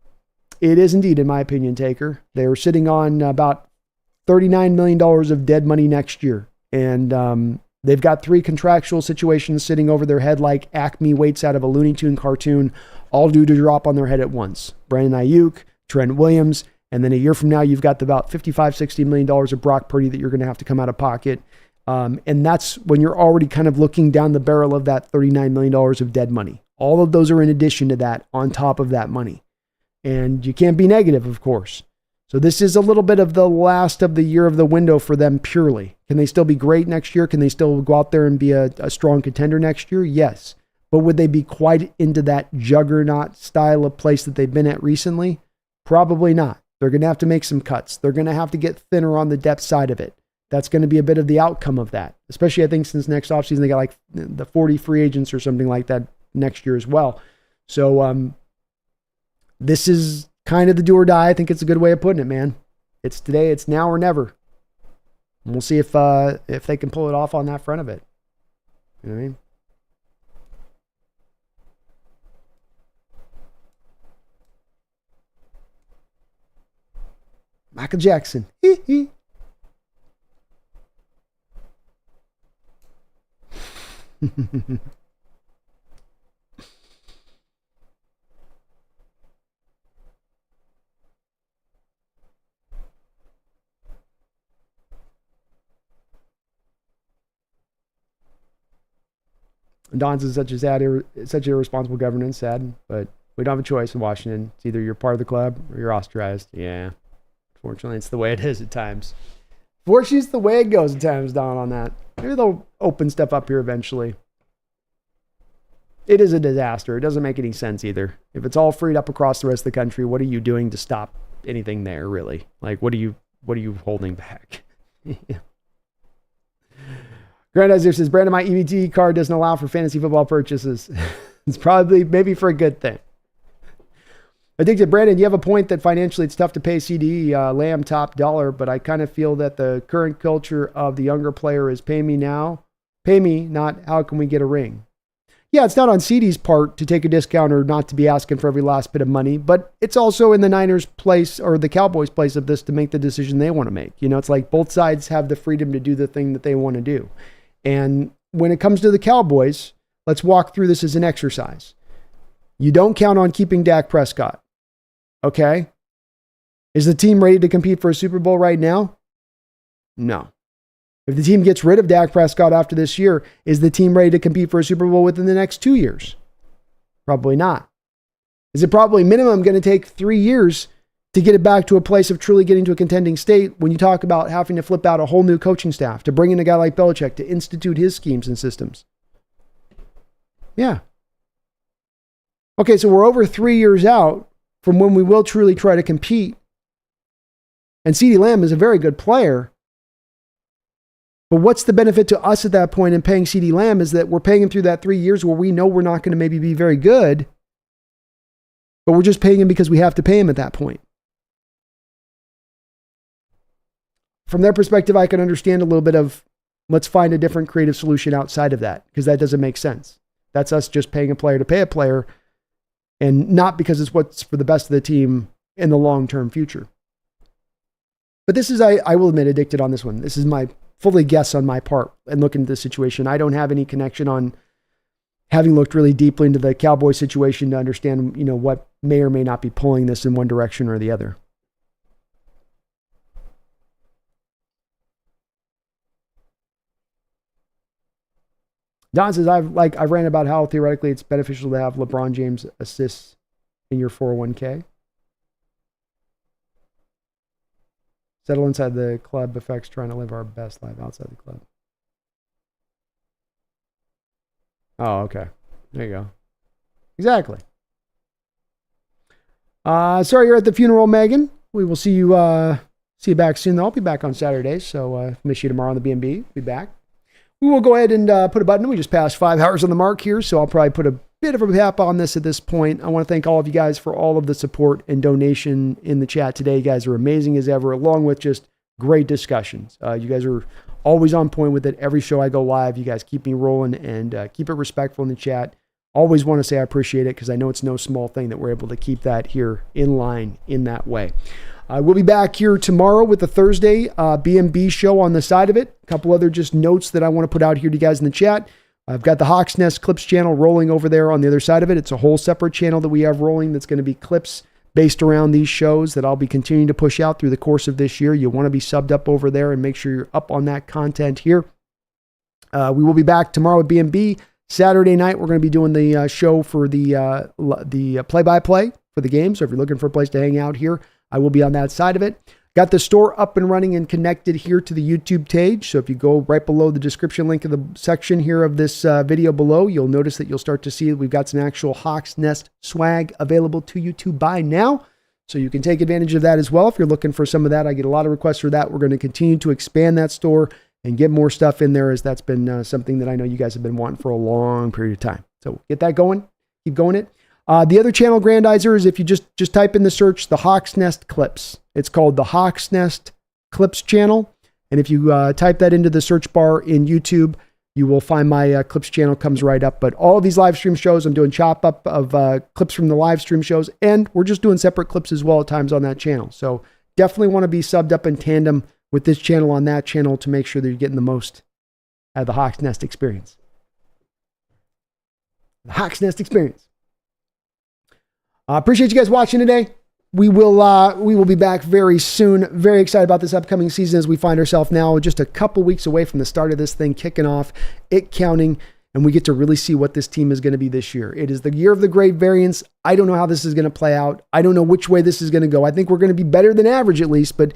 It is indeed, in my opinion, Taker. They're sitting on about $39 million of dead money next year. And they've got 3 contractual situations sitting over their head like Acme weights out of a Looney Tune cartoon, all due to drop on their head at once. Brandon Ayuk, Trent Williams, and then a year from now, you've got about $55-60 million of Brock Purdy that you're going to have to come out of pocket. And that's when you're already kind of looking down the barrel of that $39 million of dead money. All of those are in addition to that, on top of that money. And you can't be negative, of course. So this is a little bit of the last of the year of the window for them purely. Can they still be great next year? Can they still go out there and be a strong contender next year? Yes. But would they be quite into that juggernaut style of place that they've been at recently? Probably not. They're going to have to make some cuts. They're going to have to get thinner on the depth side of it. That's going to be a bit of the outcome of that. Especially, I think, since next offseason, they got like the 40 free agents or something like that next year as well. So this is kind of the do or die. I think it's a good way of putting it, man. It's today, it's now or never. And we'll see if they can pull it off on that front of it. You know what I mean? Michael Jackson. Don's is such irresponsible governance, sad, but we don't have a choice in Washington. It's either you're part of the club or you're ostracized. Yeah. Fortunately, it's the way it is at times. Fortunately, it's the way it goes at times, Don, on that. Maybe they'll open stuff up here eventually. It is a disaster. It doesn't make any sense either. If it's all freed up across the rest of the country, what are you doing to stop anything there, really? Like, what are you holding back? Grandizer says, Brandon, my EBT card doesn't allow for fantasy football purchases. It's probably maybe for a good thing. I think that, Brandon, you have a point that financially it's tough to pay CD Lamb top dollar, but I kind of feel that the current culture of the younger player is pay me now, pay me, not how can we get a ring. Yeah, it's not on CD's part to take a discount or not to be asking for every last bit of money, but it's also in the Niners' place or the Cowboys' place of this to make the decision they want to make. You know, it's like both sides have the freedom to do the thing that they want to do. And when it comes to the Cowboys, let's walk through this as an exercise. You don't count on keeping Dak Prescott. Okay? Is the team ready to compete for a Super Bowl right now? No. If the team gets rid of Dak Prescott after this year, is the team ready to compete for a Super Bowl within the next 2 years? Probably not. Is it probably minimum going to take 3 years to get it back to a place of truly getting to a contending state when you talk about having to flip out a whole new coaching staff, to bring in a guy like Belichick to institute his schemes and systems? Yeah. Okay, so we're over 3 years out from when we will truly try to compete. And CeeDee Lamb is a very good player. But what's the benefit to us at that point in paying CeeDee Lamb is that we're paying him through that 3 years where we know we're not going to maybe be very good, but we're just paying him because we have to pay him at that point. From their perspective, I can understand a little bit of, let's find a different creative solution outside of that, because that doesn't make sense. That's us just paying a player to pay a player, and not because it's what's for the best of the team in the long-term future. But this is, I will admit, addicted on this one. This is my fully guess on my part and looking at the situation. I don't have any connection on having looked really deeply into the Cowboys situation to understand, what may or may not be pulling this in one direction or the other. Don says, I've ran about how theoretically it's beneficial to have LeBron James assists in your 401k. Settle inside the club affects trying to live our best life outside the club. Oh, okay. There you go. Exactly. Sorry you're at the funeral, Megan. We will see you back soon. I'll be back on Saturday, so miss you tomorrow on the B&B. Be back. We will go ahead and put a button. We just passed 5 hours on the mark here, so I'll probably put a bit of a cap on this at this point. I want to thank all of you guys for all of the support and donation in the chat today. You guys are amazing as ever, along with just great discussions. You guys are always on point with it. Every show I go live, you guys keep me rolling and keep it respectful in the chat. Always want to say I appreciate it because I know it's no small thing that we're able to keep that here in line in that way. We'll be back here tomorrow with the Thursday B&B show on the side of it. A couple other just notes that I want to put out here to you guys in the chat. I've got the Hawks Nest Clips channel rolling over there on the other side of it. It's a whole separate channel that we have rolling that's going to be clips based around these shows that I'll be continuing to push out through the course of this year. You want to be subbed up over there and make sure you're up on that content here. We will be back tomorrow with B&B. Saturday night, we're going to be doing the show for the play-by-play for the game. So if you're looking for a place to hang out here, I will be on that side of it. Got the store up and running and connected here to the YouTube page. So if you go right below the description link of the section here of this video below, you'll notice that you'll start to see that we've got some actual Hawks Nest swag available to you to buy now. So you can take advantage of that as well. If you're looking for some of that, I get a lot of requests for that. We're going to continue to expand that store and get more stuff in there, as that's been something that I know you guys have been wanting for a long period of time. So get that going. Keep going it. The other channel grandizer is if you just type in the search, the Hawks Nest Clips. It's called the Hawks Nest Clips channel. And if you type that into the search bar in YouTube, you will find my Clips channel comes right up. But all of these live stream shows, I'm doing chop up of clips from the live stream shows. And we're just doing separate clips as well at times on that channel. So definitely want to be subbed up in tandem with this channel on that channel to make sure that you're getting the most out of the Hawks Nest experience. The Hawks Nest experience. Appreciate you guys watching today. We will be back very soon. Very excited about this upcoming season as we find ourselves now just a couple weeks away from the start of this thing kicking off, it counting, and we get to really see what this team is going to be this year. It is the year of the great variance. I don't know how this is going to play out. I don't know which way this is going to go. I think we're going to be better than average at least, but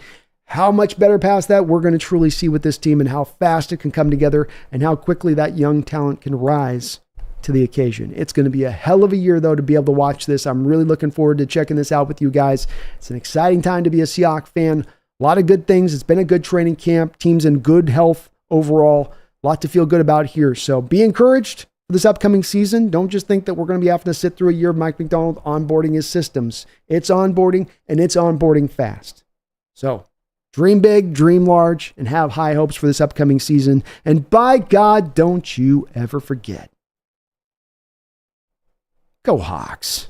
how much better past that, we're going to truly see with this team and how fast it can come together and how quickly that young talent can rise to the occasion. It's going to be a hell of a year, though, to be able to watch this. I'm really looking forward to checking this out with you guys. It's an exciting time to be a Seahawks fan. A lot of good things. It's been a good training camp. Team's in good health overall. A lot to feel good about here. So be encouraged for this upcoming season. Don't just think that we're going to be having to sit through a year of Mike McDonald onboarding his systems. It's onboarding, and it's onboarding fast. So dream big, dream large, and have high hopes for this upcoming season. And by God, don't you ever forget. Go Hawks.